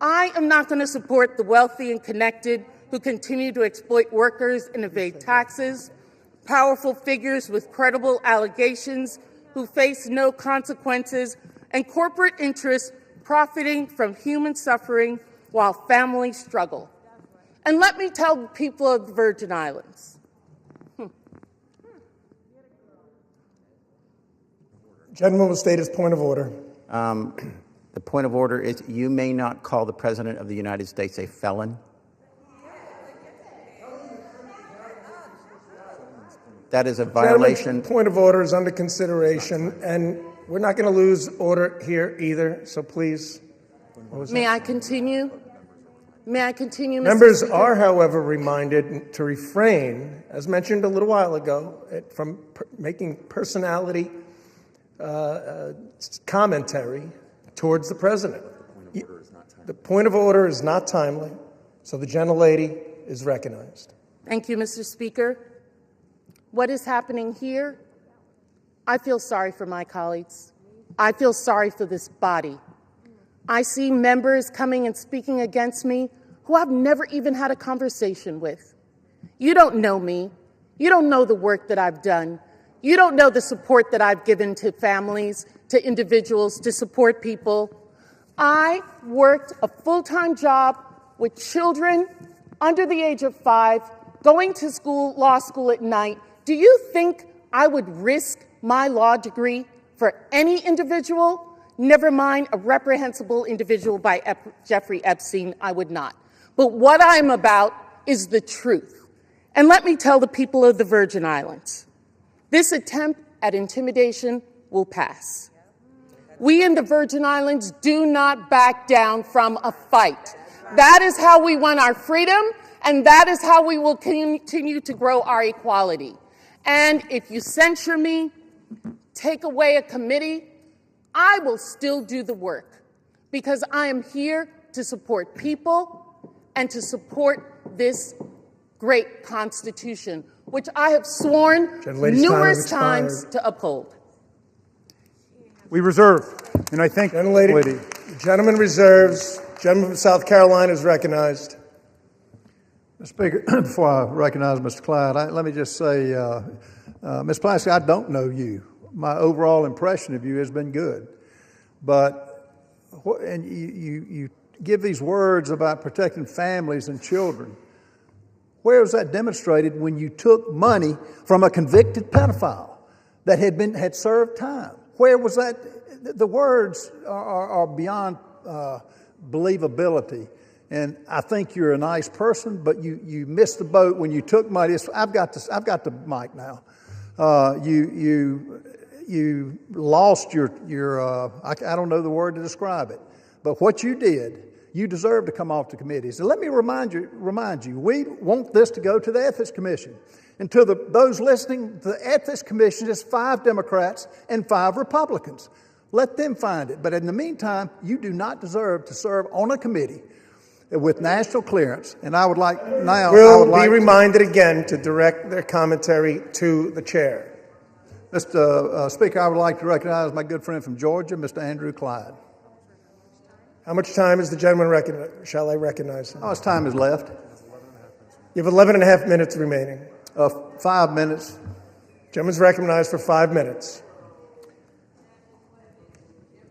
I am not going to support the wealthy and connected who continue to exploit workers and evade taxes, powerful figures with credible allegations who face no consequences, and corporate interests profiting from human suffering while families struggle. And let me tell the people of the Virgin Islands. Gentleman will state his point of order. The point of order is you may not call the President of the United States a felon. That is a violation. Point of order is under consideration, and we're not going to lose order here either, so please. May I continue? May I continue, Mr. Members Speaker? are, however, reminded to refrain, as mentioned a little while ago, from making personality commentary towards the President. The point of order is not timely, so the gentlelady is recognized. Thank you, Mr. Speaker. What is happening here? I feel sorry for my colleagues. I feel sorry for this body. I see members coming and speaking against me who I've never even had a conversation with. You don't know me. You don't know the work that I've done. You don't know the support that I've given to families, to individuals, to support people. I worked a full-time job with children under the age of 5, going to school, law school at night. Do you think I would risk my law degree for any individual? Never mind a reprehensible individual by Jeffrey Epstein, I would not. But what I'm about is the truth. And let me tell the people of the Virgin Islands, this attempt at intimidation will pass. We in the Virgin Islands do not back down from a fight. That is how we won our freedom, and that is how we will continue to grow our equality. And if you censure me, take away a committee, I will still do the work because I am here to support people and to support this great Constitution, which I have sworn numerous times to uphold. We reserve, and I thank the lady. The gentleman reserves. Gentleman from South Carolina is recognized. Mr. Speaker, before I recognize Mr. Clyde, let me just say, Ms. Plasky, I don't know you. My overall impression of you has been good. But, and you give these words about protecting families and children. Where was that demonstrated when you took money from a convicted pedophile that had served time? Where was that? The words are beyond believability. And I think you're a nice person, but you missed the boat when you took money. I've got the mic now. You lost your I don't know the word to describe it, but what you did, you deserve to come off the committees. And let me remind you, we want this to go to the Ethics Commission. And to those listening, the Ethics Commission is 5 Democrats and 5 Republicans. Let them find it. But in the meantime, you do not deserve to serve on a committee with national clearance. And I would like now... Will be reminded again to direct their commentary to the chair. Mr. Speaker, I would like to recognize my good friend from Georgia, Mr. Andrew Clyde. How much time is the gentleman shall I recognize him? How much time is left? You have 11 and a half minutes remaining. 5 minutes. Gentleman's recognized for 5 minutes.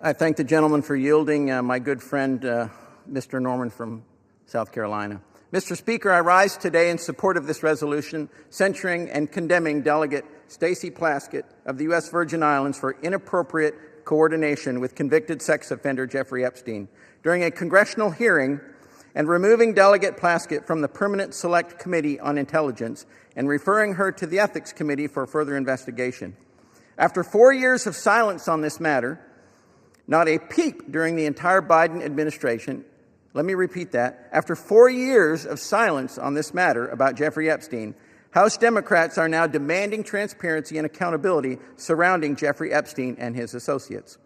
I thank the gentleman for yielding. My good friend, Mr. Norman from South Carolina. Mr. Speaker, I rise today in support of this resolution censuring and condemning Delegate Stacey Plaskett of the U.S. Virgin Islands for inappropriate coordination with convicted sex offender Jeffrey Epstein during a congressional hearing and removing Delegate Plaskett from the Permanent Select Committee on Intelligence and referring her to the Ethics Committee for further investigation. After 4 years of silence on this matter, not a peep during the entire Biden administration, let me repeat that, after 4 years of silence on this matter about Jeffrey Epstein, House Democrats are now demanding transparency and accountability surrounding Jeffrey Epstein and his associates.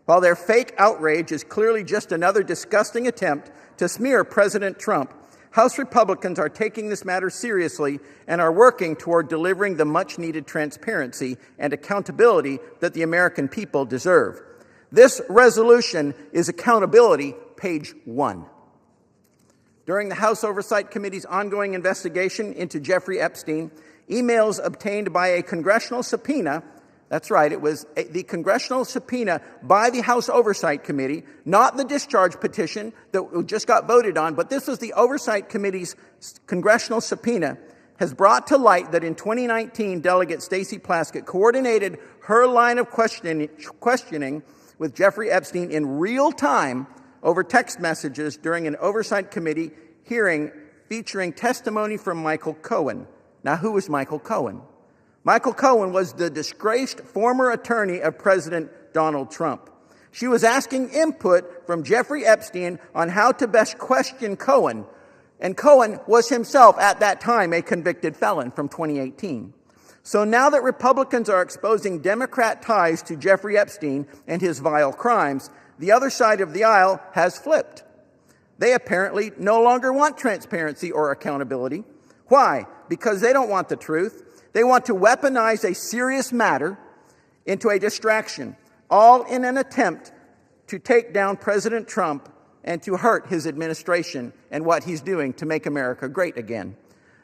While their fake outrage is clearly just another disgusting attempt to smear President Trump, House Republicans are taking this matter seriously and are working toward delivering the much-needed transparency and accountability that the American people deserve. This resolution is accountability, page 1. During the House Oversight Committee's ongoing investigation into Jeffrey Epstein, emails obtained by a congressional subpoena, that's right, it was the congressional subpoena by the House Oversight Committee, not the discharge petition that just got voted on, but this was the Oversight Committee's congressional subpoena, has brought to light that in 2019, Delegate Stacey Plaskett coordinated her line of questioning with Jeffrey Epstein in real time over text messages during an Oversight Committee hearing featuring testimony from Michael Cohen. Now, who is Michael Cohen? Michael Cohen was the disgraced former attorney of President Donald Trump. She was asking input from Jeffrey Epstein on how to best question Cohen, and Cohen was himself at that time a convicted felon from 2018. So now that Republicans are exposing Democrat ties to Jeffrey Epstein and his vile crimes, the other side of the aisle has flipped. They apparently no longer want transparency or accountability. Why? Because they don't want the truth. They want to weaponize a serious matter into a distraction, all in an attempt to take down President Trump and to hurt his administration and what he's doing to make America great again.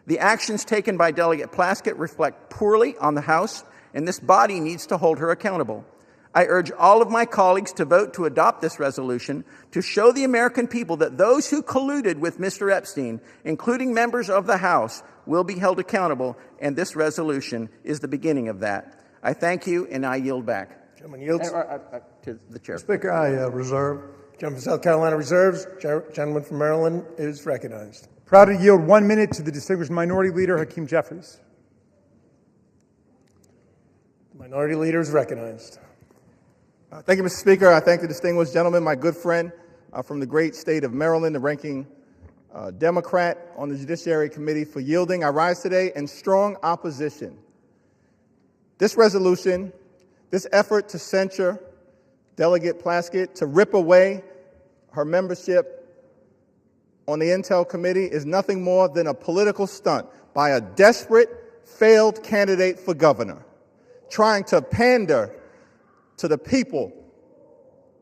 The actions taken by Delegate Plaskett reflect poorly on the House, and this body needs to hold her accountable. I urge all of my colleagues to vote to adopt this resolution to show the American people that those who colluded with Mr. Epstein, including members of the House, will be held accountable, and this resolution is the beginning of that. I thank you, and I yield back. Gentleman yields. To the chair. Speaker, I reserve. Gentleman from South Carolina reserves. Gentleman from Maryland is recognized. Proud to yield 1 minute to the distinguished Minority Leader, Hakeem Jeffries. The Minority Leader is recognized. Thank you, Mr. Speaker. I thank the distinguished gentleman, my good friend from the great state of Maryland, the ranking Democrat on the Judiciary Committee, for yielding. I rise today in strong opposition. This resolution, this effort to censure Delegate Plaskett, to rip away her membership on the Intel Committee, is nothing more than a political stunt by a desperate, failed candidate for governor, trying to pander to the people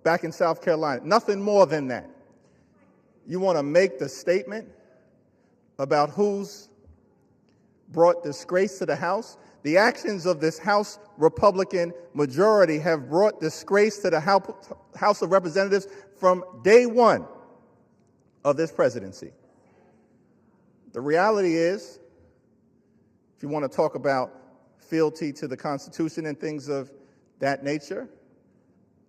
back in South Carolina. Nothing more than that. You want to make the statement about who's brought disgrace to the House? The actions of this House Republican majority have brought disgrace to the House of Representatives from day one of this presidency. The reality is, if you want to talk about fealty to the Constitution and things of that nature,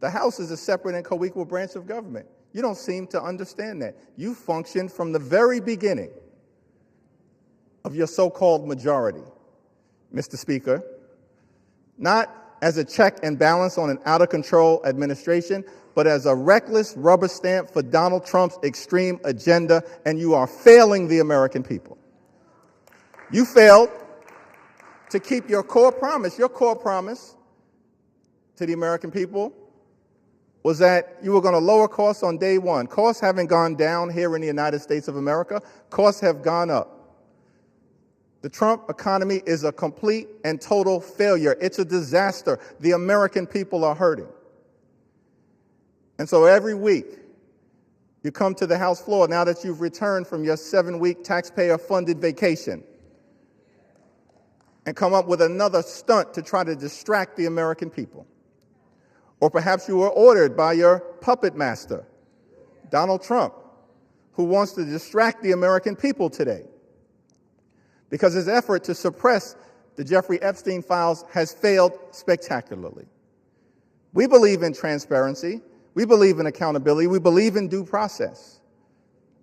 the House is a separate and co-equal branch of government. You don't seem to understand that. You functioned from the very beginning of your so-called majority, Mr. Speaker, not as a check and balance on an out-of-control administration, but as a reckless rubber stamp for Donald Trump's extreme agenda, and you are failing the American people. You failed to keep your core promise. Your core promise to the American people was that you were going to lower costs on day one. Costs haven't gone down here in the United States of America. Costs have gone up. The Trump economy is a complete and total failure. It's a disaster. The American people are hurting. And so every week, you come to the House floor, now that you've returned from your 7-week taxpayer-funded vacation, and come up with another stunt to try to distract the American people. Or perhaps you were ordered by your puppet master, Donald Trump, who wants to distract the American people today, because his effort to suppress the Jeffrey Epstein files has failed spectacularly. We believe in transparency. We believe in accountability. We believe in due process.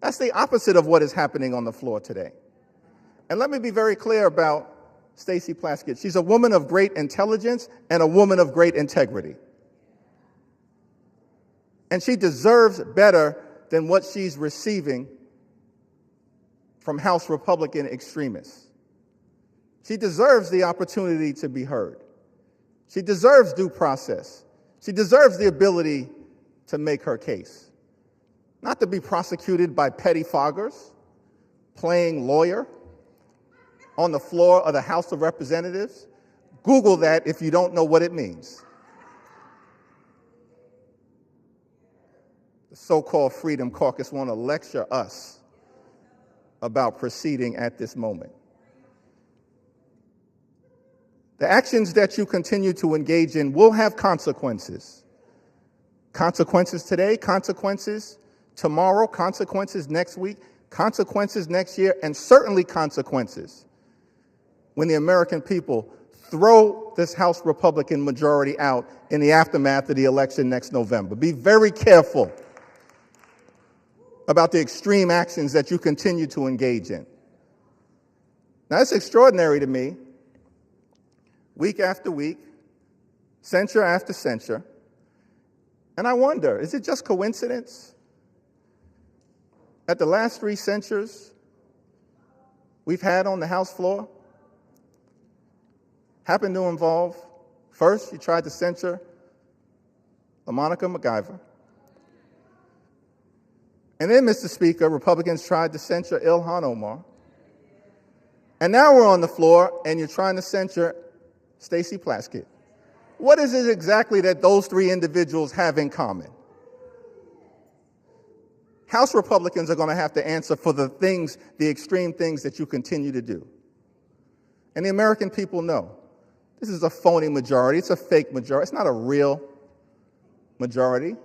That's the opposite of what is happening on the floor today. And let me be very clear about Stacey Plaskett. She's a woman of great intelligence and a woman of great integrity. And she deserves better than what she's receiving from House Republican extremists. She deserves the opportunity to be heard. She deserves due process. She deserves the ability to make her case, not to be prosecuted by petty foggers playing lawyer on the floor of the House of Representatives. Google that if you don't know what it means. The so-called Freedom Caucus want to lecture us about proceeding at this moment. The actions that you continue to engage in will have consequences. Consequences today, consequences tomorrow, consequences next week, consequences next year, and certainly consequences when the American people throw this House Republican majority out in the aftermath of the election next November. Be very careful about the extreme actions that you continue to engage in. Now, it's extraordinary to me, week after week, censure after censure, and I wonder, is it just coincidence that the last 3 censures we've had on the House floor happen to involve, first, you tried to censure LaMonica MacGyver. And then, Mr. Speaker, Republicans tried to censure Ilhan Omar. And now we're on the floor and you're trying to censure Stacey Plaskett. What is it exactly that those 3 individuals have in common? House Republicans are going to have to answer for the things, the extreme things that you continue to do. And the American people know this is a phony majority. It's a fake majority. It's not a real majority.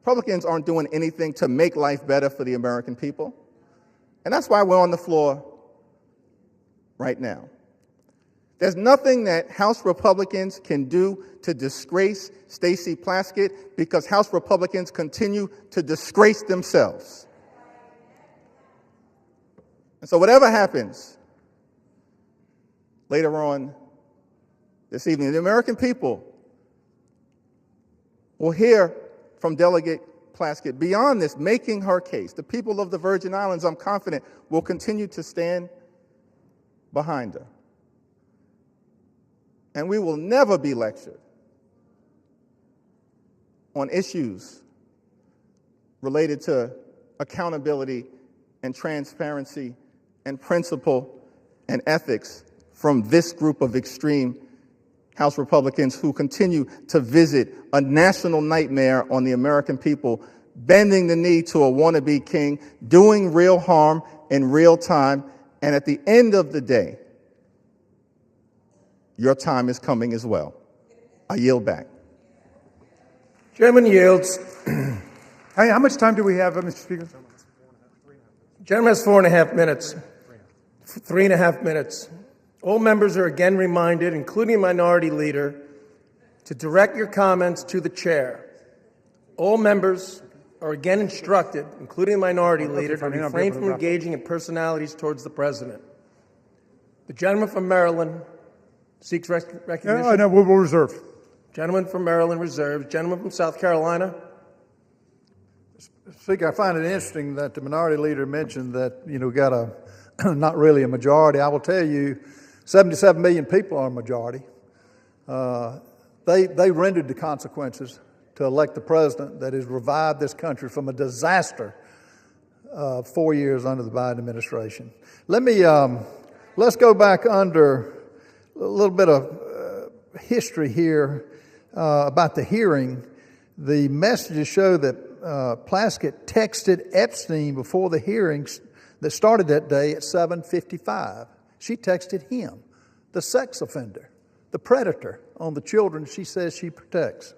Republicans aren't doing anything to make life better for the American people. And that's why we're on the floor right now. There's nothing that House Republicans can do to disgrace Stacey Plaskett because House Republicans continue to disgrace themselves. And so whatever happens later on this evening, the American people will hear from Delegate Plaskett beyond this, making her case. The people of the Virgin Islands, I'm confident, will continue to stand behind her. And we will never be lectured on issues related to accountability and transparency and principle and ethics from this group of extreme House Republicans who continue to visit a national nightmare on the American people, bending the knee to a wannabe king, doing real harm in real time, and at the end of the day, your time is coming as well. I yield back. Chairman yields. Hey, how much time do we have, Mr. Speaker? Gentleman has 4.5 minutes. 3.5 minutes. All members are again reminded, including Minority Leader, to direct your comments to the chair. All members are again instructed, including Minority Leader, to refrain from engaging in personalities towards the President. The gentleman from Maryland seeks recognition. No, we'll reserve. Gentleman from Maryland reserves. Gentleman from South Carolina. Speaker, I find it interesting that the Minority Leader mentioned that, got a not really a majority. I will tell you, 77 million people are a majority. They rendered the consequences to elect the president that has revived this country from a disaster 4 years under the Biden administration. Let's go back under a little bit of history here about the hearing. The messages show that Plaskett texted Epstein before the hearings that started that day at 7:55. She texted him, the sex offender, the predator on the children she says she protects.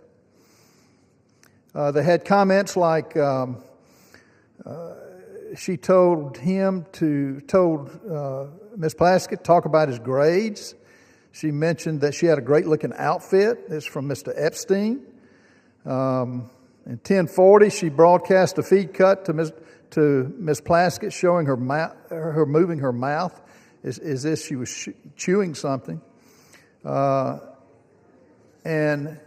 They had comments like she told Ms. Plaskett talk about his grades. She mentioned that she had a great-looking outfit. It's from Mr. Epstein. In 10:40, she broadcast a feed cut to Ms. Plaskett showing her moving her mouth as if she was chewing something. And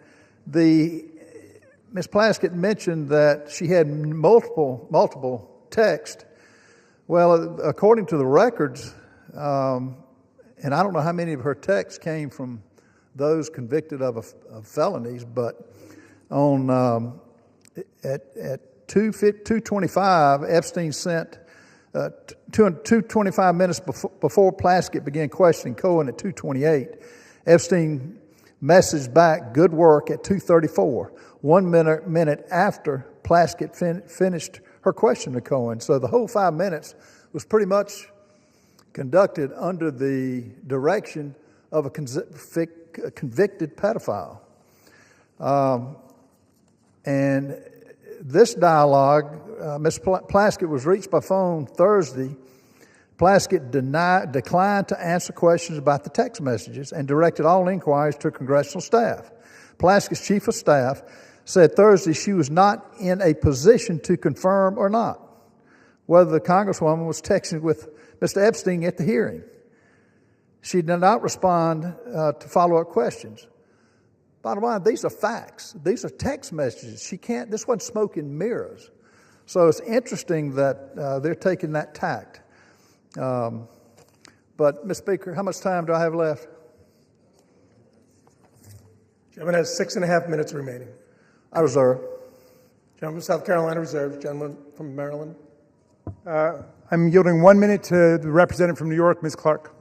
Ms. Plaskett mentioned that she had multiple texts. Well, according to the records, and I don't know how many of her texts came from those convicted of felonies, but on at 2:25, Epstein sent 2:25 minutes before Plaskett began questioning Cohen at 2:28. Epstein messaged back, "Good work," at 2:34, 1 minute after Plaskett finished her question to Cohen. So the whole 5 minutes was pretty much conducted under the direction of a convicted pedophile. And this dialogue, Ms. Plaskett was reached by phone Thursday. Plaskett declined to answer questions about the text messages and directed all inquiries to congressional staff. Plaskett's chief of staff said Thursday she was not in a position to confirm or not whether the Congresswoman was texting with Mr. Epstein at the hearing. She did not respond to follow-up questions. Bottom line, these are facts. These are text messages. This wasn't smoke and mirrors. So it's interesting that they're taking that tact. But, Mr. Speaker, how much time do I have left? Gentleman has 6.5 minutes remaining. I reserve. Gentleman from South Carolina reserves. Gentleman from Maryland. I'm yielding 1 minute to the representative from New York, Ms. Clark.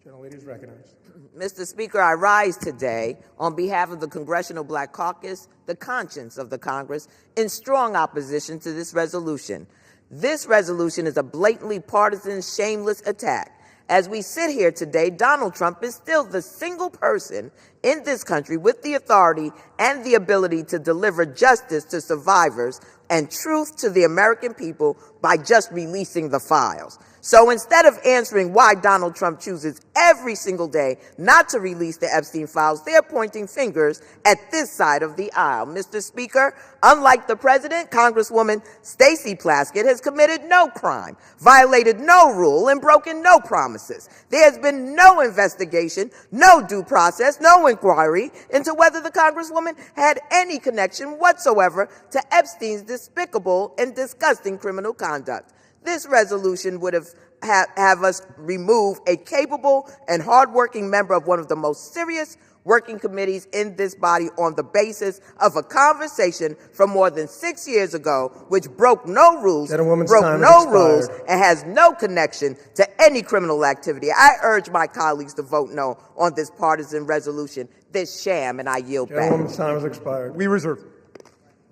Gentlelady is recognized. Mr. Speaker, I rise today on behalf of the Congressional Black Caucus, the conscience of the Congress, in strong opposition to this resolution. This resolution is a blatantly partisan, shameless attack. As we sit here today, Donald Trump is still the single person in this country with the authority and the ability to deliver justice to survivors and truth to the American people by just releasing the files. So instead of answering why Donald Trump chooses every single day not to release the Epstein files, they're pointing fingers at this side of the aisle. Mr. Speaker, unlike the president, Congresswoman Stacey Plaskett has committed no crime, violated no rule, and broken no promises. There has been no investigation, no due process, no inquiry into whether the Congresswoman had any connection whatsoever to Epstein's despicable and disgusting criminal conduct. This resolution would have us remove a capable and hardworking member of one of the most serious working committees in this body on the basis of a conversation from more than 6 years ago, which broke no rules, and has no connection to any criminal activity. I urge my colleagues to vote no on this partisan resolution, this sham, and I yield back. Gentleman's time has expired. We reserve.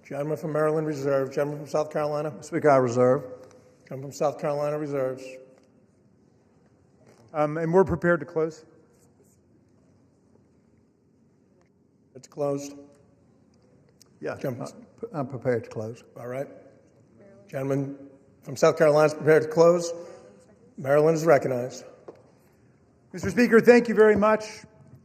Gentleman from Maryland reserves. Gentleman from South Carolina. Speaker, I reserve. Gentleman from South Carolina reserves. And we're prepared to close. It's closed. Yeah, I'm prepared to close. All right. Gentleman from South Carolina is prepared to close. Maryland is recognized. Mr. Speaker, thank you very much.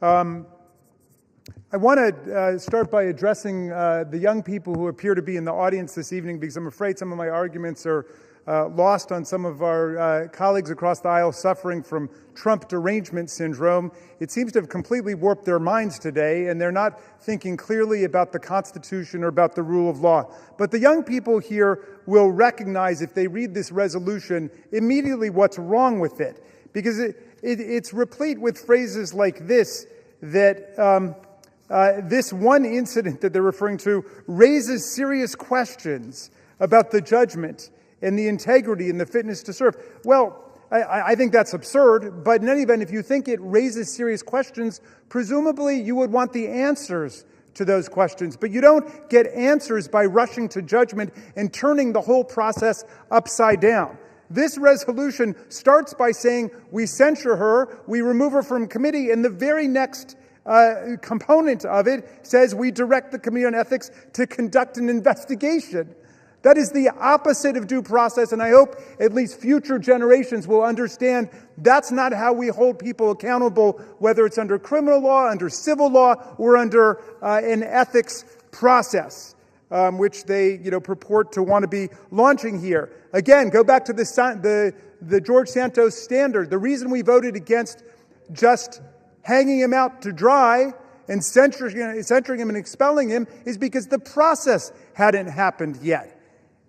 I want to start by addressing the young people who appear to be in the audience this evening, because I'm afraid some of my arguments are lost on some of our colleagues across the aisle suffering from Trump derangement syndrome. It seems to have completely warped their minds today, and they're not thinking clearly about the Constitution or about the rule of law. But the young people here will recognize, if they read this resolution, immediately what's wrong with it, because it's replete with phrases like this, that this one incident that they're referring to raises serious questions about the judgment and the integrity and the fitness to serve. Well, I think that's absurd, but in any event, if you think it raises serious questions, presumably you would want the answers to those questions. But you don't get answers by rushing to judgment and turning the whole process upside down. This resolution starts by saying we censure her, we remove her from committee, and the very next component of it says we direct the Committee on Ethics to conduct an investigation. That is the opposite of due process, and I hope at least future generations will understand that's not how we hold people accountable, whether it's under criminal law, under civil law, or under an ethics process, which they purport to want to be launching here. Again, go back to the George Santos standard. The reason we voted against just hanging him out to dry and censoring him and expelling him is because the process hadn't happened yet.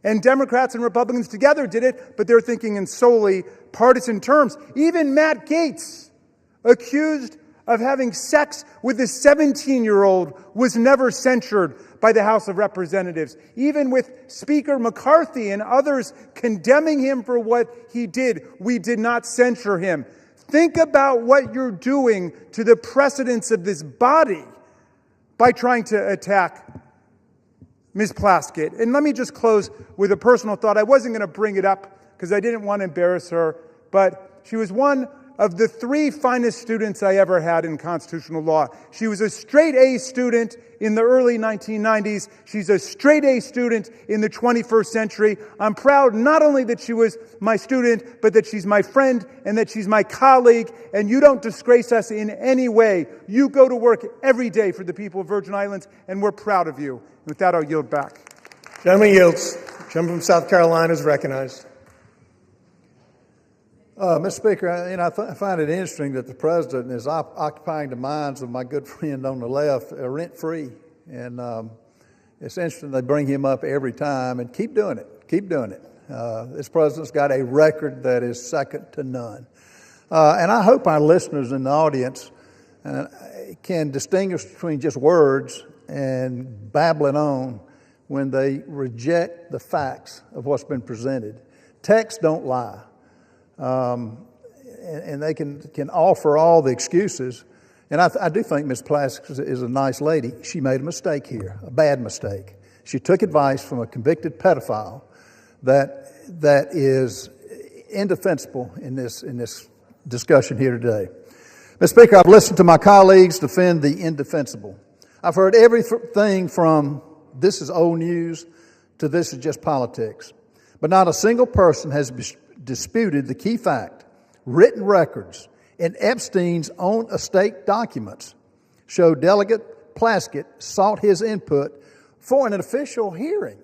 And Democrats and Republicans together did it, but they're thinking in solely partisan terms. Even Matt Gaetz, accused of having sex with a 17-year-old, was never censured by the House of Representatives. Even with Speaker McCarthy and others condemning him for what he did, we did not censure him. Think about what you're doing to the precedents of this body by trying to attack Ms. Plaskett. And let me just close with a personal thought. I wasn't going to bring it up because I didn't want to embarrass her, but she was one of the 3 finest students I ever had in constitutional law. She was a straight A student in the early 1990s. She's a straight A student in the 21st century. I'm proud not only that she was my student, but that she's my friend and that she's my colleague, and you don't disgrace us in any way. You go to work every day for the people of Virgin Islands, and we're proud of you. And with that, I'll yield back. Gentleman yields. Gentleman from South Carolina is recognized. Mr. Speaker, I find it interesting that the president is occupying the minds of my good friend on the left rent-free. And it's interesting they bring him up every time, and keep doing it. Keep doing it. This president's got a record that is second to none. And I hope our listeners in the audience can distinguish between just words and babbling on when they reject the facts of what's been presented. Texts don't lie. And they can offer all the excuses. And I do think Ms. Plaskett is a nice lady. She made a mistake here, a bad mistake. She took advice from a convicted pedophile that is indefensible in this discussion here today. Mr. Speaker, I've listened to my colleagues defend the indefensible. I've heard everything from this is old news to this is just politics. But not a single person has disputed the key fact. Written records in Epstein's own estate documents show Delegate Plaskett sought his input for an official hearing.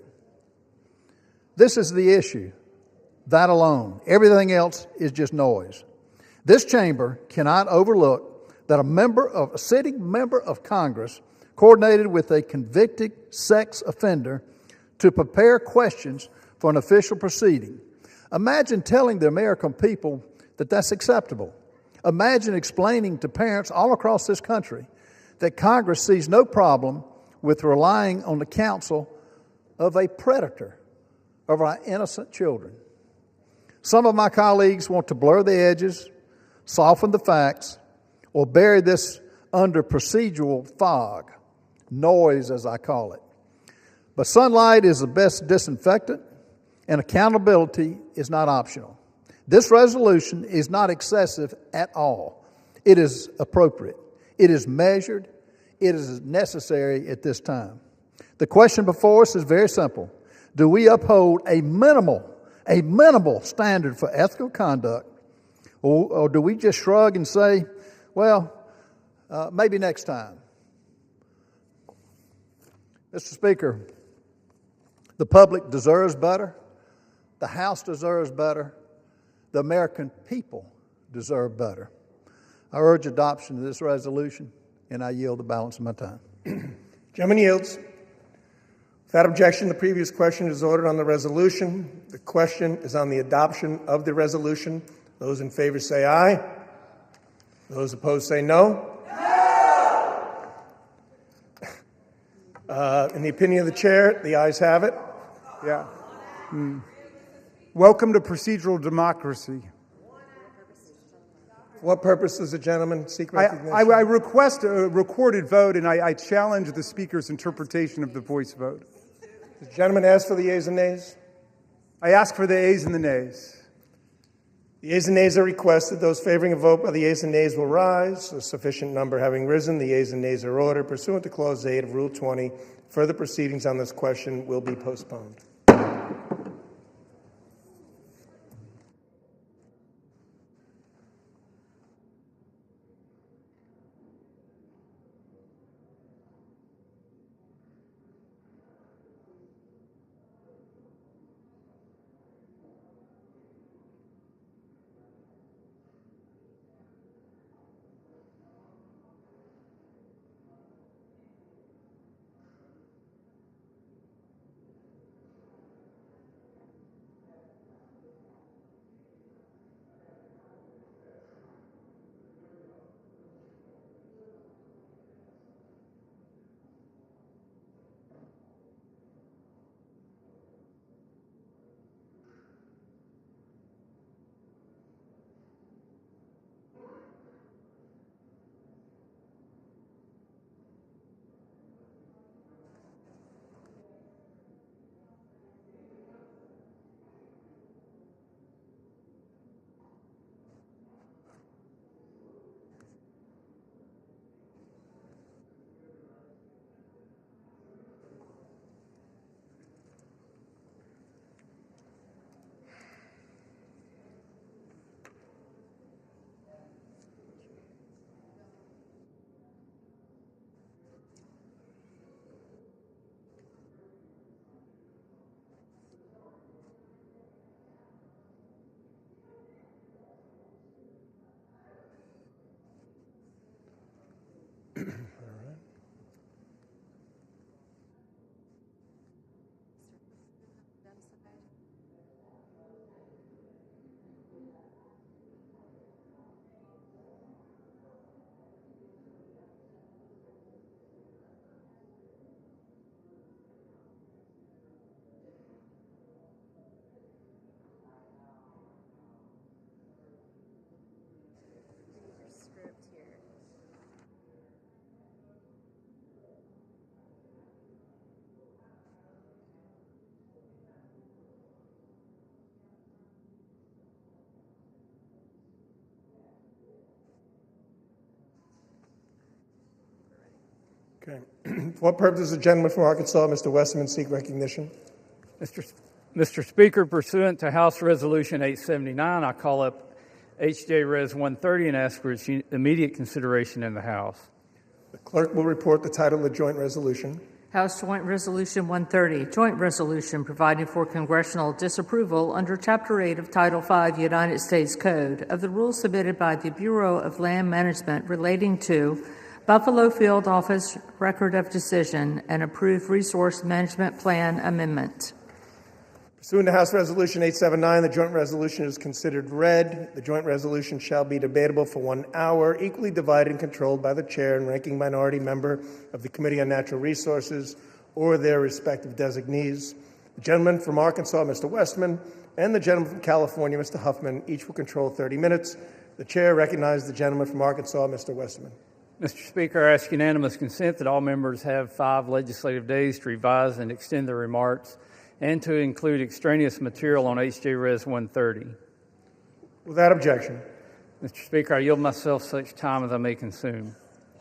This is the issue. That alone. Everything else is just noise. This chamber cannot overlook that a sitting member of Congress coordinated with a convicted sex offender to prepare questions for an official proceeding. Imagine telling the American people that that's acceptable. Imagine explaining to parents all across this country that Congress sees no problem with relying on the counsel of a predator of our innocent children. Some of my colleagues want to blur the edges, soften the facts, or bury this under procedural fog, noise as I call it. But sunlight is the best disinfectant, and accountability is not optional. This resolution is not excessive at all. It is appropriate. It is measured. It is necessary at this time. The question before us is very simple. Do we uphold a minimal standard for ethical conduct, or do we just shrug and say, well, maybe next time? Mr. Speaker, the public deserves better. The House deserves better. The American people deserve better. I urge adoption of this resolution, and I yield the balance of my time. Gentleman yields. Without objection, the previous question is ordered on the resolution. The question is on the adoption of the resolution. Those in favor say aye. Those opposed say no. In the opinion of the chair, the ayes have it. Yeah. Welcome to procedural democracy. For what purpose does the gentleman seek recognition? I request a recorded vote, and I challenge the Speaker's interpretation of the voice vote. Does the gentleman ask for the yeas and nays? I ask for the ayes and the nays. The yeas and nays are requested. Those favoring a vote by the yeas and nays will rise. A sufficient number having risen, the yeas and nays are ordered. Pursuant to Clause 8 of Rule 20, further proceedings on this question will be postponed. Okay. For what purpose does the gentleman from Arkansas, Mr. Westerman, seek recognition? Mr. Speaker, pursuant to House Resolution 879, I call up H.J. Res. 130 and ask for its immediate consideration in the House. The clerk will report the title of the joint resolution. House Joint Resolution 130, Joint Resolution providing for congressional disapproval under Chapter 8 of Title 5 United States Code of the rules submitted by the Bureau of Land Management relating to Buffalo Field Office Record of Decision and Approved Resource Management Plan Amendment. Pursuant to House Resolution 879, the joint resolution is considered read. The joint resolution shall be debatable for 1 hour, equally divided and controlled by the chair and ranking minority member of the Committee on Natural Resources or their respective designees. The gentleman from Arkansas, Mr. Westman, and the gentleman from California, Mr. Huffman, each will control 30 minutes. The chair recognizes the gentleman from Arkansas, Mr. Westman. Mr. Speaker, I ask unanimous consent that all members have 5 legislative days to revise and extend their remarks and to include extraneous material on H.J. Res. 130. Without objection. Mr. Speaker, I yield myself such time as I may consume.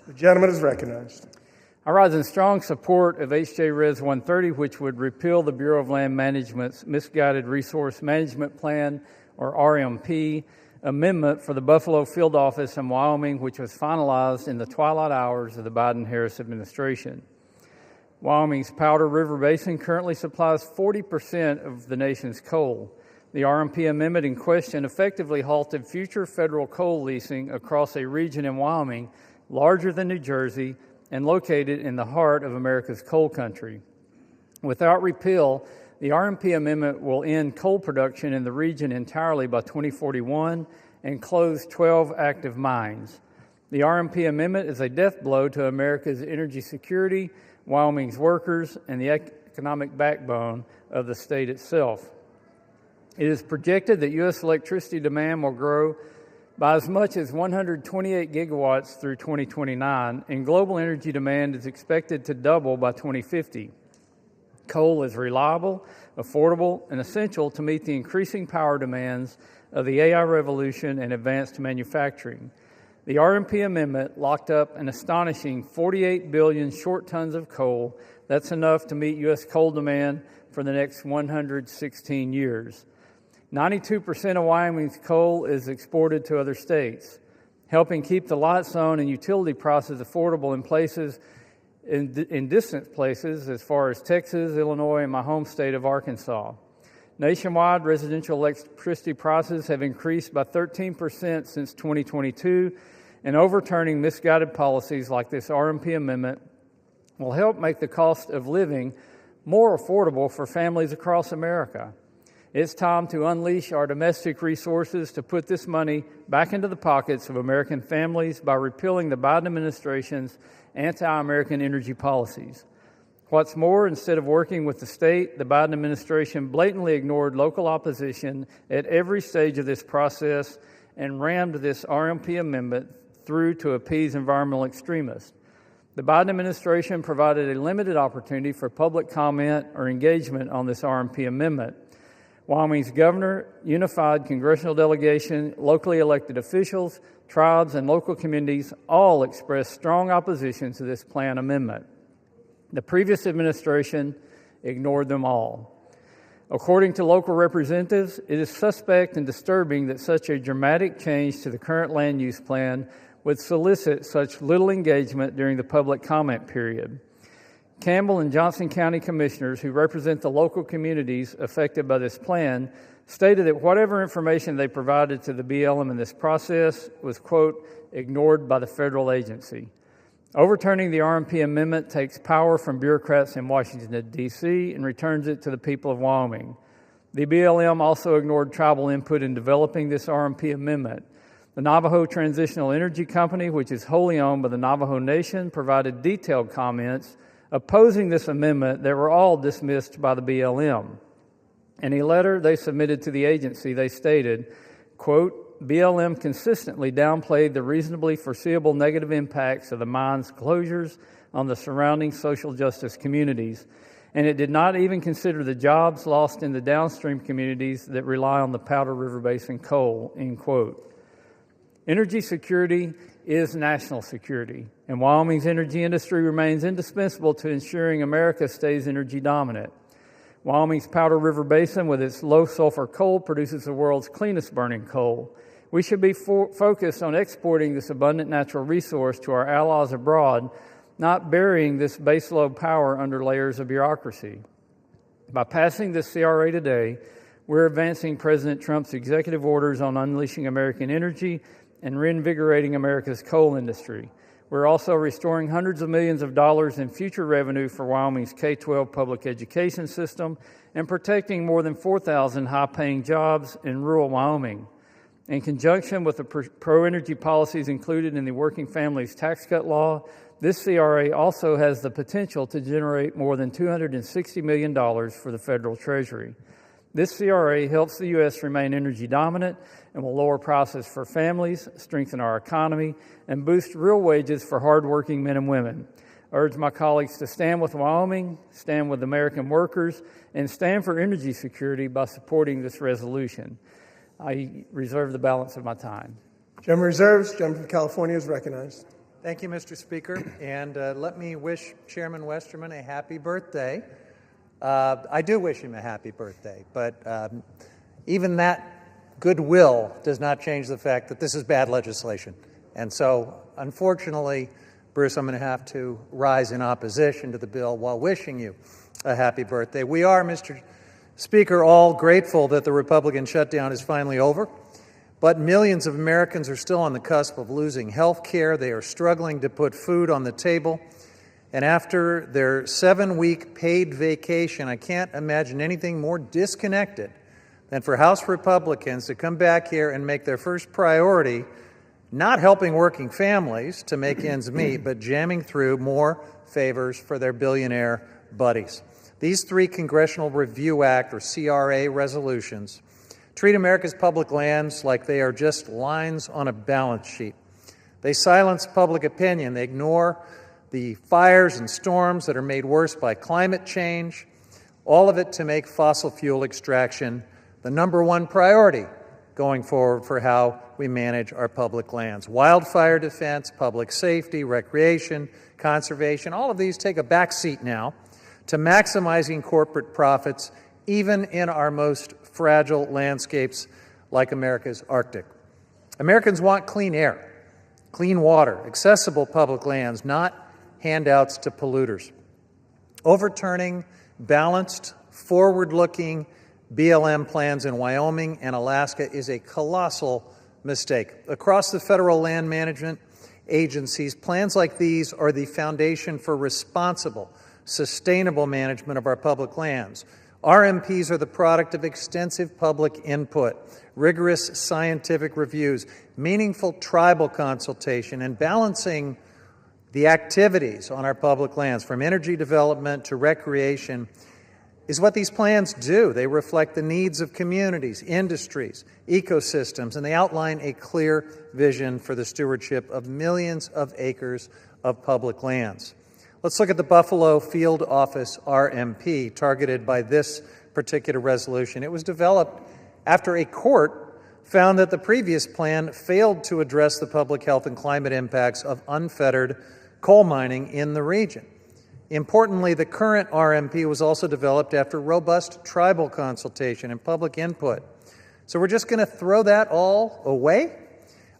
The gentleman is recognized. I rise in strong support of H.J. Res. 130, which would repeal the Bureau of Land Management's Misguided Resource Management Plan, or RMP, amendment for the Buffalo Field Office in Wyoming, which was finalized in the twilight hours of the Biden-Harris administration. Wyoming's Powder River Basin currently supplies 40% of the nation's coal. The RMP amendment in question effectively halted future federal coal leasing across a region in Wyoming larger than New Jersey and located in the heart of America's coal country. Without repeal, the RMP amendment will end coal production in the region entirely by 2041 and close 12 active mines. The RMP amendment is a death blow to America's energy security, Wyoming's workers, and the economic backbone of the state itself. It is projected that U.S. electricity demand will grow by as much as 128 gigawatts through 2029, and global energy demand is expected to double by 2050. Coal is reliable, affordable, and essential to meet the increasing power demands of the AI revolution and advanced manufacturing. The RMP amendment locked up an astonishing 48 billion short tons of coal. That's enough to meet U.S. coal demand for the next 116 years. 92% of Wyoming's coal is exported to other states, helping keep the lights on and utility prices affordable in distant places as far as Texas, Illinois, and my home state of Arkansas. Nationwide, residential electricity prices have increased by 13% since 2022, and overturning misguided policies like this RMP amendment will help make the cost of living more affordable for families across America. It's time to unleash our domestic resources to put this money back into the pockets of American families by repealing the Biden administration's anti-American energy policies. What's more, instead of working with the state, the Biden administration blatantly ignored local opposition at every stage of this process and rammed this RMP amendment through to appease environmental extremists. The Biden administration provided a limited opportunity for public comment or engagement on this RMP amendment. Wyoming's governor, unified congressional delegation, locally elected officials, tribes, and local communities all expressed strong opposition to this plan amendment. The previous administration ignored them all. According to local representatives, it is suspect and disturbing that such a dramatic change to the current land use plan would solicit such little engagement during the public comment period. Campbell and Johnson County commissioners who represent the local communities affected by this plan stated that whatever information they provided to the BLM in this process was, quote, ignored by the federal agency. Overturning the RMP amendment takes power from bureaucrats in Washington, D.C. and returns it to the people of Wyoming. The BLM also ignored tribal input in developing this RMP amendment. The Navajo Transitional Energy Company, which is wholly owned by the Navajo Nation, provided detailed comments opposing this amendment that were all dismissed by the BLM. In a letter they submitted to the agency, they stated, quote, BLM consistently downplayed the reasonably foreseeable negative impacts of the mine's closures on the surrounding social justice communities, and it did not even consider the jobs lost in the downstream communities that rely on the Powder River Basin coal, end quote. Energy security is national security, and Wyoming's energy industry remains indispensable to ensuring America stays energy dominant. Wyoming's Powder River Basin, with its low-sulfur coal, produces the world's cleanest burning coal. We should be focused on exporting this abundant natural resource to our allies abroad, not burying this baseload power under layers of bureaucracy. By passing this CRA today, we're advancing President Trump's executive orders on unleashing American energy and reinvigorating America's coal industry. We're also restoring hundreds of millions of dollars in future revenue for Wyoming's K-12 public education system and protecting more than 4,000 high-paying jobs in rural Wyoming. In conjunction with the pro-energy policies included in the Working Families Tax Cut Law, this CRA also has the potential to generate more than $260 million for the federal Treasury. This CRA helps the U.S. remain energy dominant and will lower prices for families, strengthen our economy, and boost real wages for hardworking men and women. I urge my colleagues to stand with Wyoming, stand with American workers, and stand for energy security by supporting this resolution. I reserve the balance of my time. Gentleman reserves. Gentleman from California is recognized. Thank you, Mr. Speaker. And let me wish Chairman Westerman a happy birthday. I do wish him a happy birthday, but even that goodwill does not change the fact that this is bad legislation. And so, unfortunately, Bruce, I'm going to have to rise in opposition to the bill while wishing you a happy birthday. We are, Mr. Speaker, all grateful that the Republican shutdown is finally over, but millions of Americans are still on the cusp of losing health care. They are struggling to put food on the table. And after their 7-week paid vacation, I can't imagine anything more disconnected than for House Republicans to come back here and make their first priority not helping working families to make ends meet, but jamming through more favors for their billionaire buddies. These 3 Congressional Review Act, or CRA, resolutions treat America's public lands like they are just lines on a balance sheet. They silence public opinion. They ignore the fires and storms that are made worse by climate change, all of it to make fossil fuel extraction the #1 priority going forward for how we manage our public lands. Wildfire defense, public safety, recreation, conservation, all of these take a back seat now to maximizing corporate profits, even in our most fragile landscapes like America's Arctic. Americans want clean air, clean water, accessible public lands, not handouts to polluters. Overturning balanced, forward-looking BLM plans in Wyoming and Alaska is a colossal mistake. Across the federal land management agencies, plans like these are the foundation for responsible, sustainable management of our public lands. RMPs are the product of extensive public input, rigorous scientific reviews, meaningful tribal consultation, and balancing the activities on our public lands, from energy development to recreation, is what these plans do. They reflect the needs of communities, industries, ecosystems, and they outline a clear vision for the stewardship of millions of acres of public lands. Let's look at the Buffalo Field Office RMP targeted by this particular resolution. It was developed after a court found that the previous plan failed to address the public health and climate impacts of unfettered coal mining in the region. Importantly, the current RMP was also developed after robust tribal consultation and public input. So we're just going to throw that all away?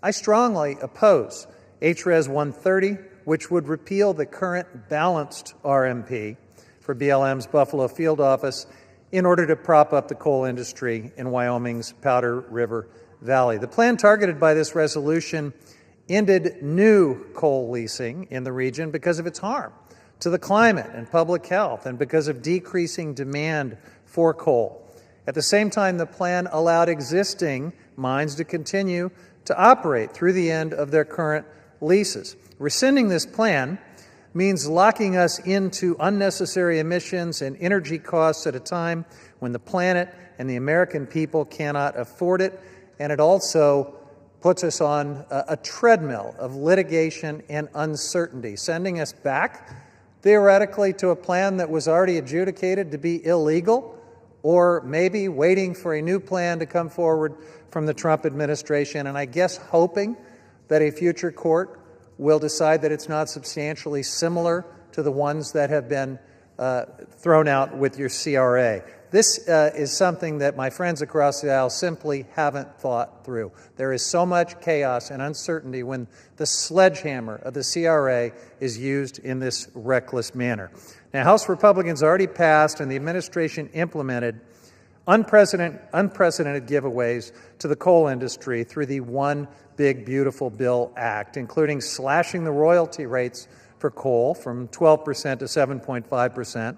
I strongly oppose HRES 130, which would repeal the current balanced RMP for BLM's Buffalo Field Office in order to prop up the coal industry in Wyoming's Powder River Valley. The plan targeted by this resolution ended new coal leasing in the region because of its harm to the climate and public health and because of decreasing demand for coal. At the same time, the plan allowed existing mines to continue to operate through the end of their current leases. Rescinding this plan means locking us into unnecessary emissions and energy costs at a time when the planet and the American people cannot afford it, and it also puts us on a treadmill of litigation and uncertainty, sending us back, theoretically, to a plan that was already adjudicated to be illegal, or maybe waiting for a new plan to come forward from the Trump administration, and I guess hoping that a future court will decide that it's not substantially similar to the ones that have been thrown out with your CRA. This is something that my friends across the aisle simply haven't thought through. There is so much chaos and uncertainty when the sledgehammer of the CRA is used in this reckless manner. Now, House Republicans already passed and the administration implemented unprecedented giveaways to the coal industry through the One Big Beautiful Bill Act, including slashing the royalty rates for coal from 12% to 7.5%,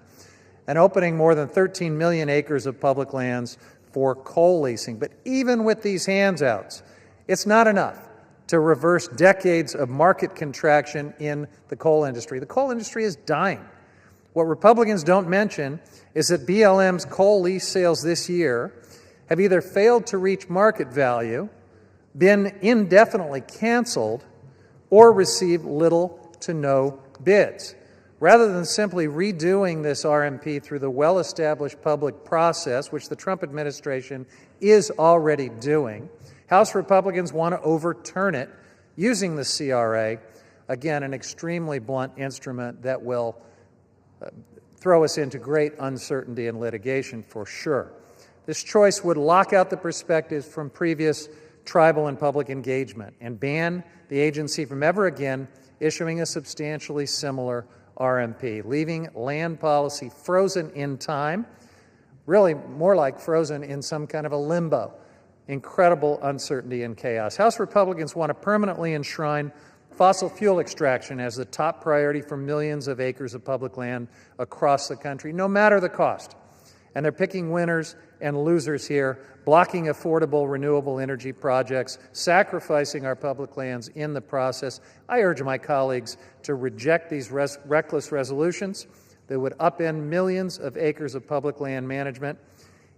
and opening more than 13 million acres of public lands for coal leasing. But even with these handouts, it's not enough to reverse decades of market contraction in the coal industry. The coal industry is dying. What Republicans don't mention is that BLM's coal lease sales this year have either failed to reach market value, been indefinitely canceled, or received little to no bids. Rather than simply redoing this RMP through the well-established public process, which the Trump administration is already doing, House Republicans want to overturn it using the CRA, again, an extremely blunt instrument that will throw us into great uncertainty and litigation for sure. This choice would lock out the perspectives from previous tribal and public engagement and ban the agency from ever again issuing a substantially similar RMP, leaving land policy frozen in time, really more like frozen in some kind of a limbo. Incredible uncertainty and chaos. House Republicans want to permanently enshrine fossil fuel extraction as the top priority for millions of acres of public land across the country, no matter the cost. And they're picking winners and losers here, blocking affordable renewable energy projects, sacrificing our public lands in the process. I urge my colleagues to reject these reckless resolutions that would upend millions of acres of public land management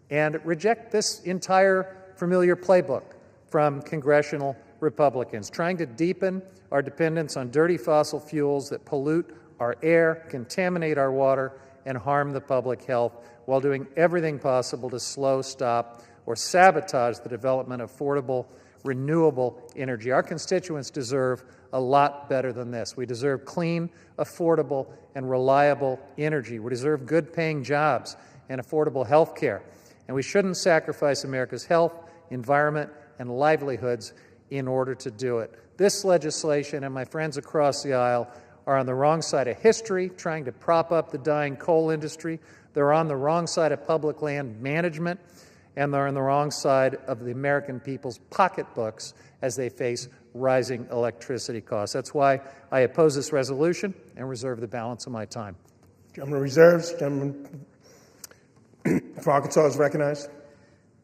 and reject this entire familiar playbook from congressional Republicans, trying to deepen our dependence on dirty fossil fuels that pollute our air, contaminate our water, and harm the public health, while doing everything possible to slow, stop, or sabotage the development of affordable, renewable energy. Our constituents deserve a lot better than this. We deserve clean, affordable, and reliable energy. We deserve good-paying jobs and affordable health care. And we shouldn't sacrifice America's health, environment, and livelihoods in order to do it. This legislation and my friends across the aisle are on the wrong side of history, trying to prop up the dying coal industry. They're on the wrong side of public land management, and they're on the wrong side of the American people's pocketbooks as they face rising electricity costs. That's why I oppose this resolution and reserve the balance of my time. Gentleman reserves. Gentleman for Arkansas is recognized.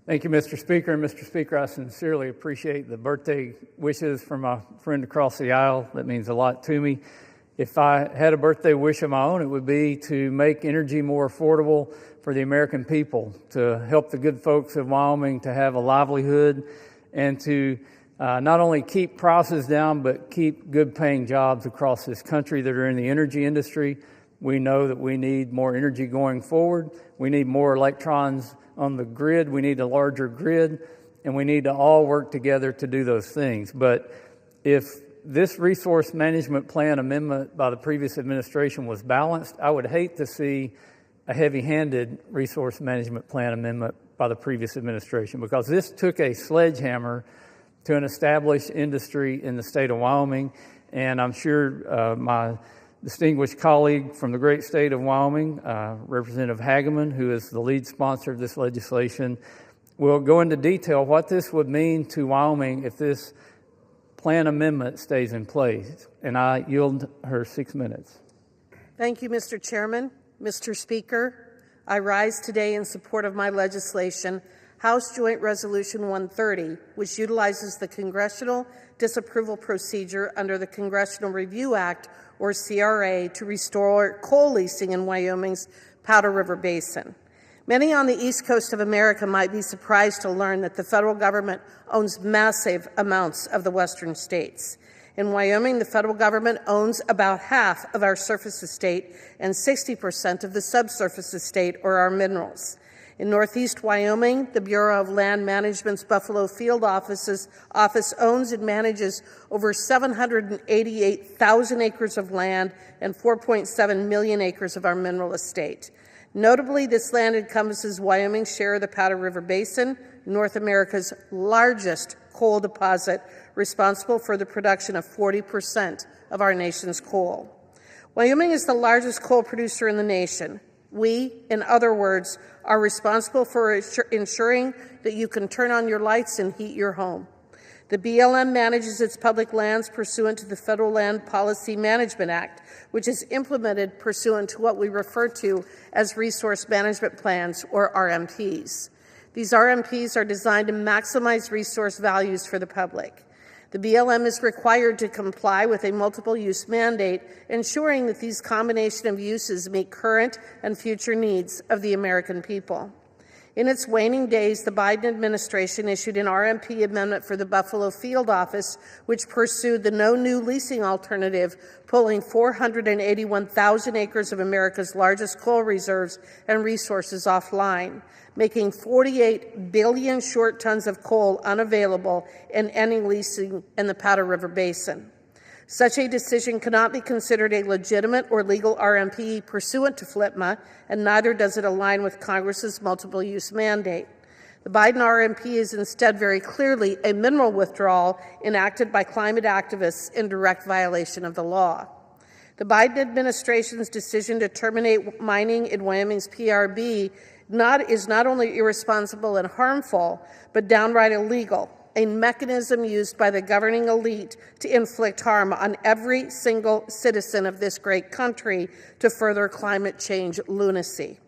Thank you, Mr. Speaker. And Mr. Speaker, I sincerely appreciate the birthday wishes from my friend across the aisle. That means a lot to me. If I had a birthday wish of my own, it would be to make energy more affordable for the American people, to help the good folks of Wyoming to have a livelihood, and to not only keep prices down, but keep good-paying jobs across this country that are in the energy industry. We know that we need more energy going forward. We need more electrons on the grid. We need a larger grid, and we need to all work together to do those things. But if this resource management plan amendment by the previous administration was balanced, I would hate to see a heavy-handed resource management plan amendment by the previous administration, because this took a sledgehammer to an established industry in the state of Wyoming. And I'm sure my distinguished colleague from the great state of Wyoming, Representative Hageman, who is the lead sponsor of this legislation, will go into detail what this would mean to Wyoming if this plan amendment stays in place. And I yield her 6 minutes. Thank you, Mr. Chairman. Mr. Speaker, I rise today in support of my legislation, House Joint Resolution 130, which utilizes the Congressional Disapproval Procedure under the Congressional Review Act, or CRA, to restore coal leasing in Wyoming's Powder River Basin. Many on the East Coast of America might be surprised to learn that the federal government owns massive amounts of the western states. In Wyoming, the federal government owns about half of our surface estate and 60% of the subsurface estate, or our minerals. In Northeast Wyoming, the Bureau of Land Management's Buffalo Field office owns and manages over 788,000 acres of land and 4.7 million acres of our mineral estate. Notably, this land encompasses Wyoming's share of the Powder River Basin, North America's largest coal deposit, responsible for the production of 40% of our nation's coal. Wyoming is the largest coal producer in the nation. We, in other words, are responsible for ensuring that you can turn on your lights and heat your home. The BLM manages its public lands pursuant to the Federal Land Policy Management Act, which is implemented pursuant to what we refer to as Resource Management Plans, or RMPs. These RMPs are designed to maximize resource values for the public. The BLM is required to comply with a multiple-use mandate, ensuring that these combination of uses meet current and future needs of the American people. In its waning days, the Biden administration issued an RMP amendment for the Buffalo Field office, which pursued the no new leasing alternative, pulling 481,000 acres of America's largest coal reserves and resources offline, making 48 billion short tons of coal unavailable and ending leasing in the Powder River Basin. Such a decision cannot be considered a legitimate or legal RMP pursuant to FLPMA, and neither does it align with Congress's multiple-use mandate. The Biden RMP is instead very clearly a mineral withdrawal enacted by climate activists in direct violation of the law. The Biden administration's decision to terminate mining in Wyoming's PRB is not only irresponsible and harmful, but downright illegal, a mechanism used by the governing elite to inflict harm on every single citizen of this great country to further climate change lunacy.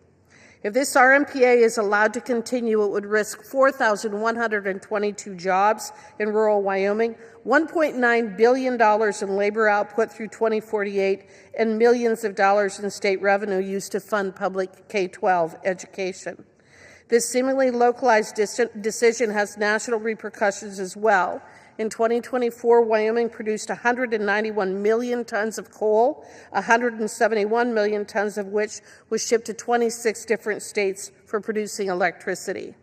If this RMPA is allowed to continue, it would risk 4,122 jobs in rural Wyoming, $1.9 billion in labor output through 2048, and millions of dollars in state revenue used to fund public K-12 education. This seemingly localized decision has national repercussions as well. In 2024, Wyoming produced 191 million tons of coal, 171 million tons of which was shipped to 26 different states for producing electricity.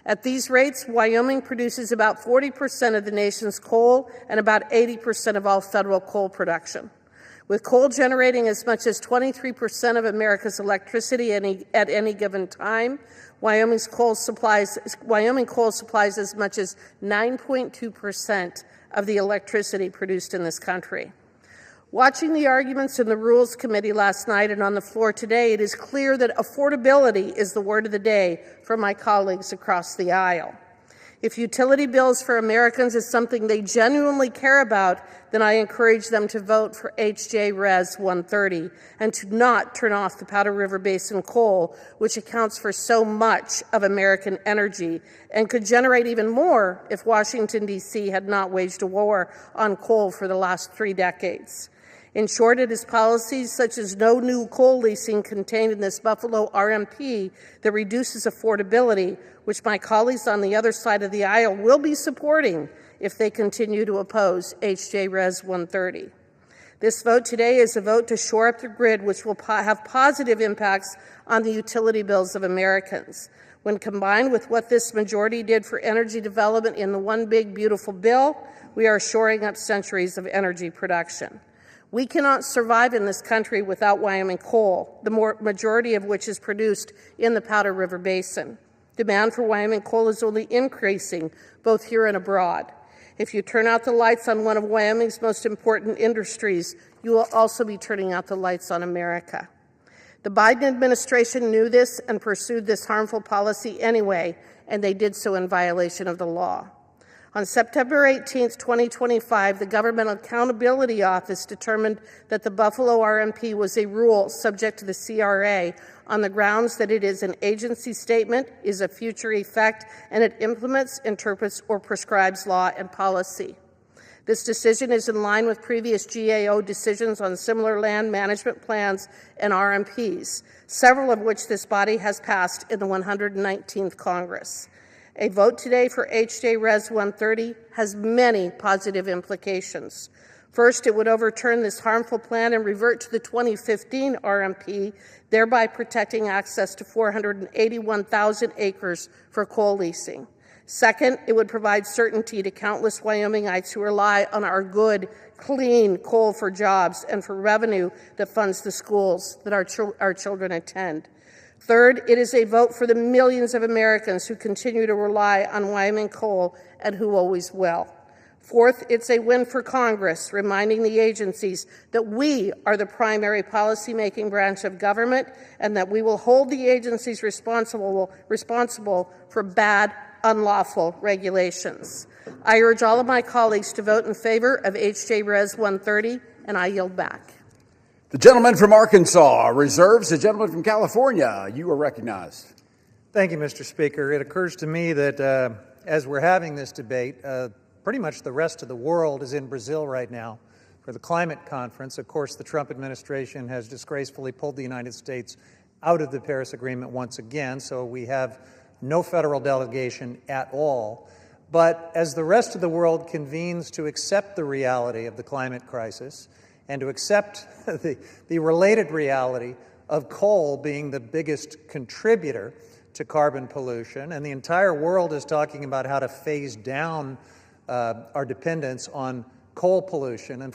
At these rates, Wyoming produces about 40% of the nation's coal and about 80% of all federal coal production. With coal generating as much as 23% of America's electricity at any given time, Wyoming coal supplies as much as 9.2% of the electricity produced in this country. Watching the arguments in the Rules Committee last night and on the floor today, it is clear that affordability is the word of the day for my colleagues across the aisle. If utility bills for Americans is something they genuinely care about, then I encourage them to vote for H.J. Res. 130 and to not turn off the Powder River Basin coal, which accounts for so much of American energy and could generate even more if Washington, D.C. had not waged a war on coal for the last 3 decades. In short, it is policies such as no new coal leasing contained in this Buffalo RMP that reduces affordability, which my colleagues on the other side of the aisle will be supporting if they continue to oppose H.J. Res. 130. This vote today is a vote to shore up the grid, which will have positive impacts on the utility bills of Americans. When combined with what this majority did for energy development in the One Big Beautiful Bill, we are shoring up centuries of energy production. We cannot survive in this country without Wyoming coal, the majority of which is produced in the Powder River Basin. Demand for Wyoming coal is only increasing, both here and abroad. If you turn out the lights on one of Wyoming's most important industries, you will also be turning out the lights on America. The Biden administration knew this and pursued this harmful policy anyway, and they did so in violation of the law. On September 18, 2025, the Government Accountability Office determined that the Buffalo RMP was a rule subject to the CRA on the grounds that it is an agency statement, is of future effect, and it implements, interprets, or prescribes law and policy. This decision is in line with previous GAO decisions on similar land management plans and RMPs, several of which this body has passed in the 119th Congress. A vote today for H.J. Res. 130 has many positive implications. First, it would overturn this harmful plan and revert to the 2015 RMP, thereby protecting access to 481,000 acres for coal leasing. Second, it would provide certainty to countless Wyomingites who rely on our good, clean coal for jobs and for revenue that funds the schools that our children attend. Third, it is a vote for the millions of Americans who continue to rely on Wyoming coal and who always will. Fourth, it's a win for Congress, reminding the agencies that we are the primary policymaking branch of government and that we will hold the agencies responsible for bad, unlawful regulations. I urge all of my colleagues to vote in favor of H.J. Res. 130, and I yield back. The gentleman from Arkansas reserves. The gentleman from California, you are recognized. Thank you, Mr. Speaker. It occurs to me that as we're having this debate, pretty much the rest of the world is in Brazil right now for the climate conference. Of course, the Trump administration has disgracefully pulled the United States out of the Paris Agreement once again, so we have no federal delegation at all. But as the rest of the world convenes to accept the reality of the climate crisis and to accept the related reality of coal being the biggest contributor to carbon pollution, and the entire world is talking about how to phase down our dependence on coal pollution and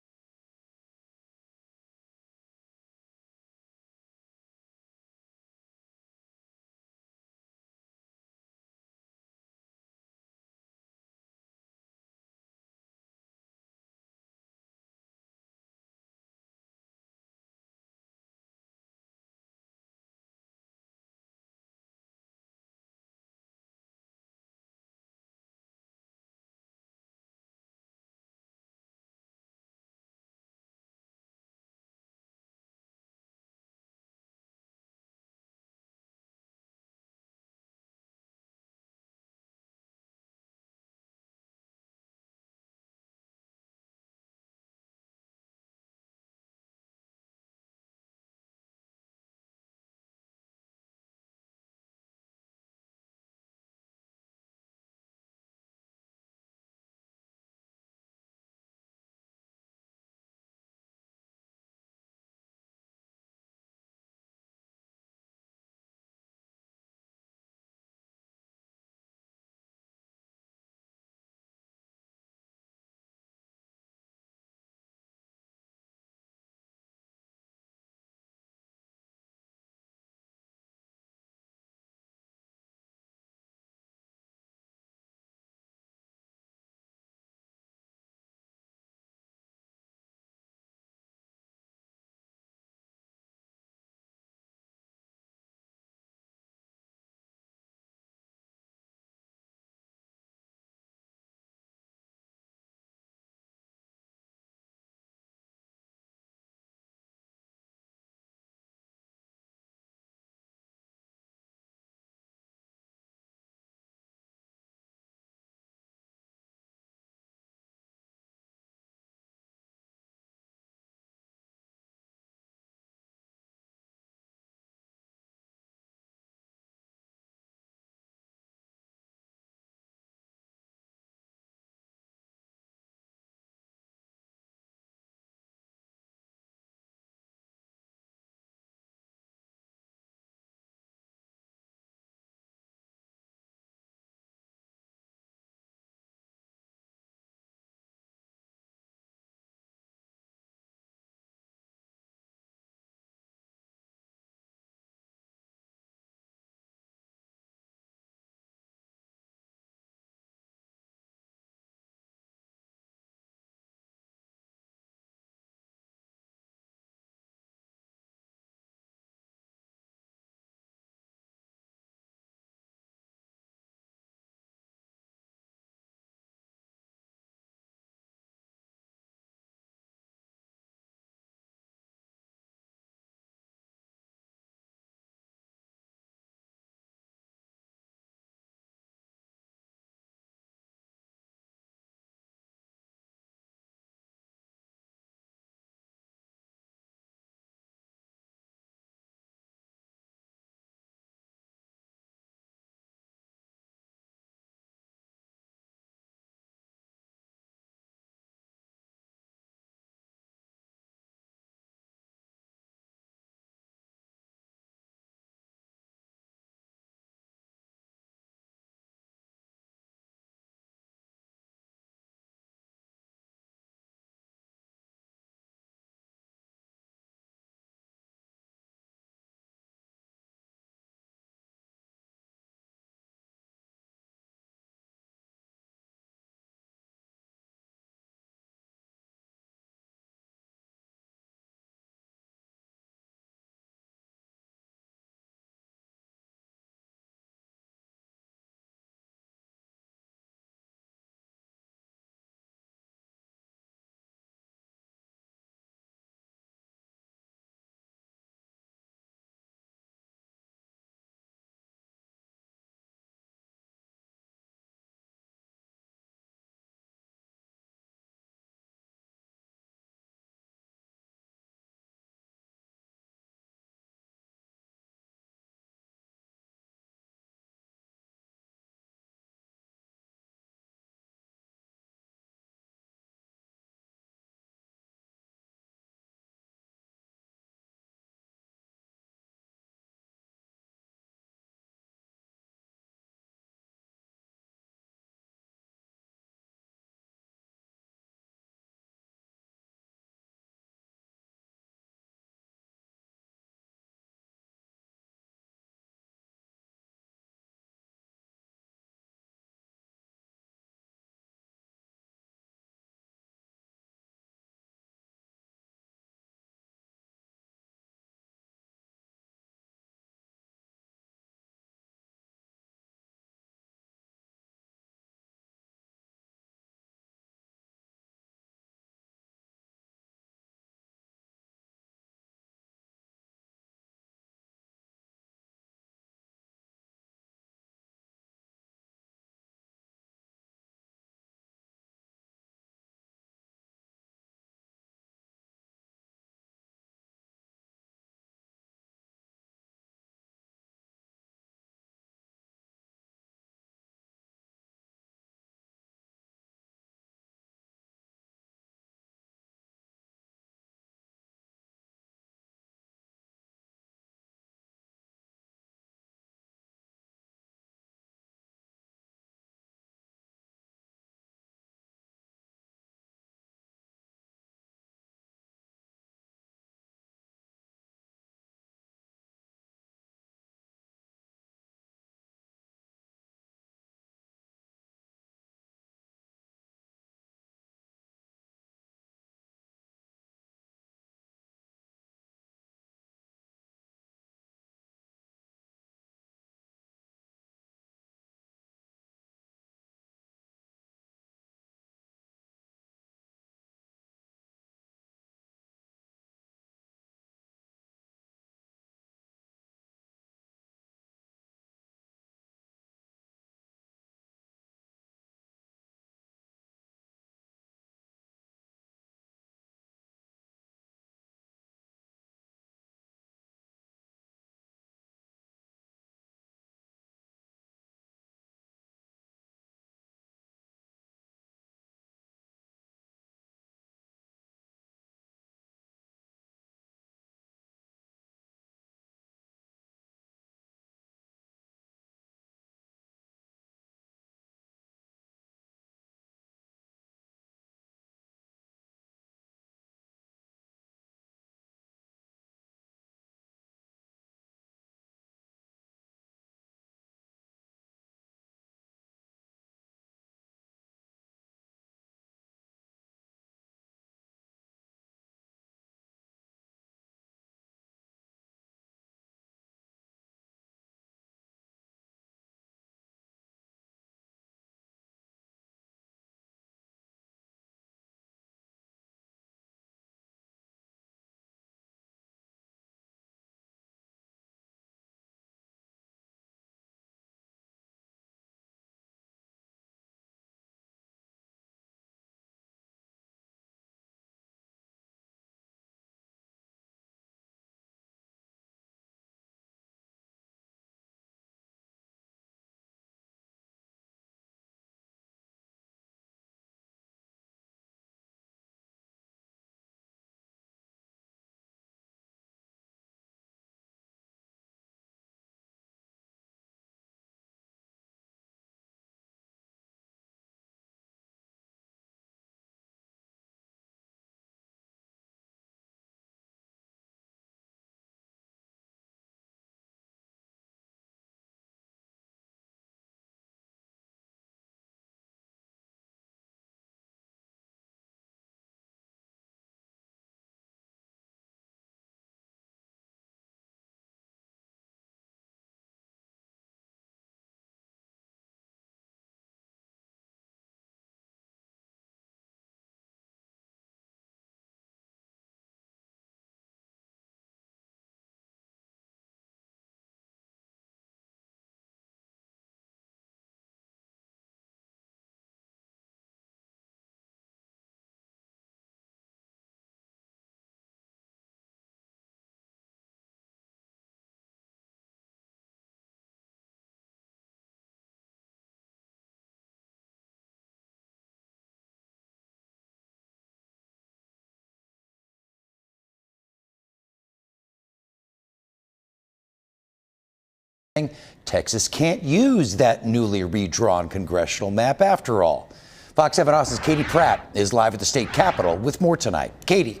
Texas can't use that newly redrawn congressional map after all. Fox 7 Austin's Katie Pratt is live at the state capitol with more tonight. Katie.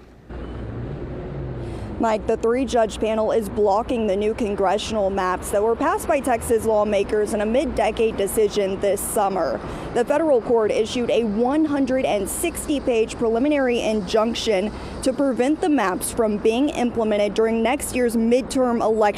Mike, the three-judge panel is blocking the new congressional maps that were passed by Texas lawmakers in a mid-decade decision this summer. The federal court issued a 160-page preliminary injunction to prevent the maps from being implemented during next year's midterm election.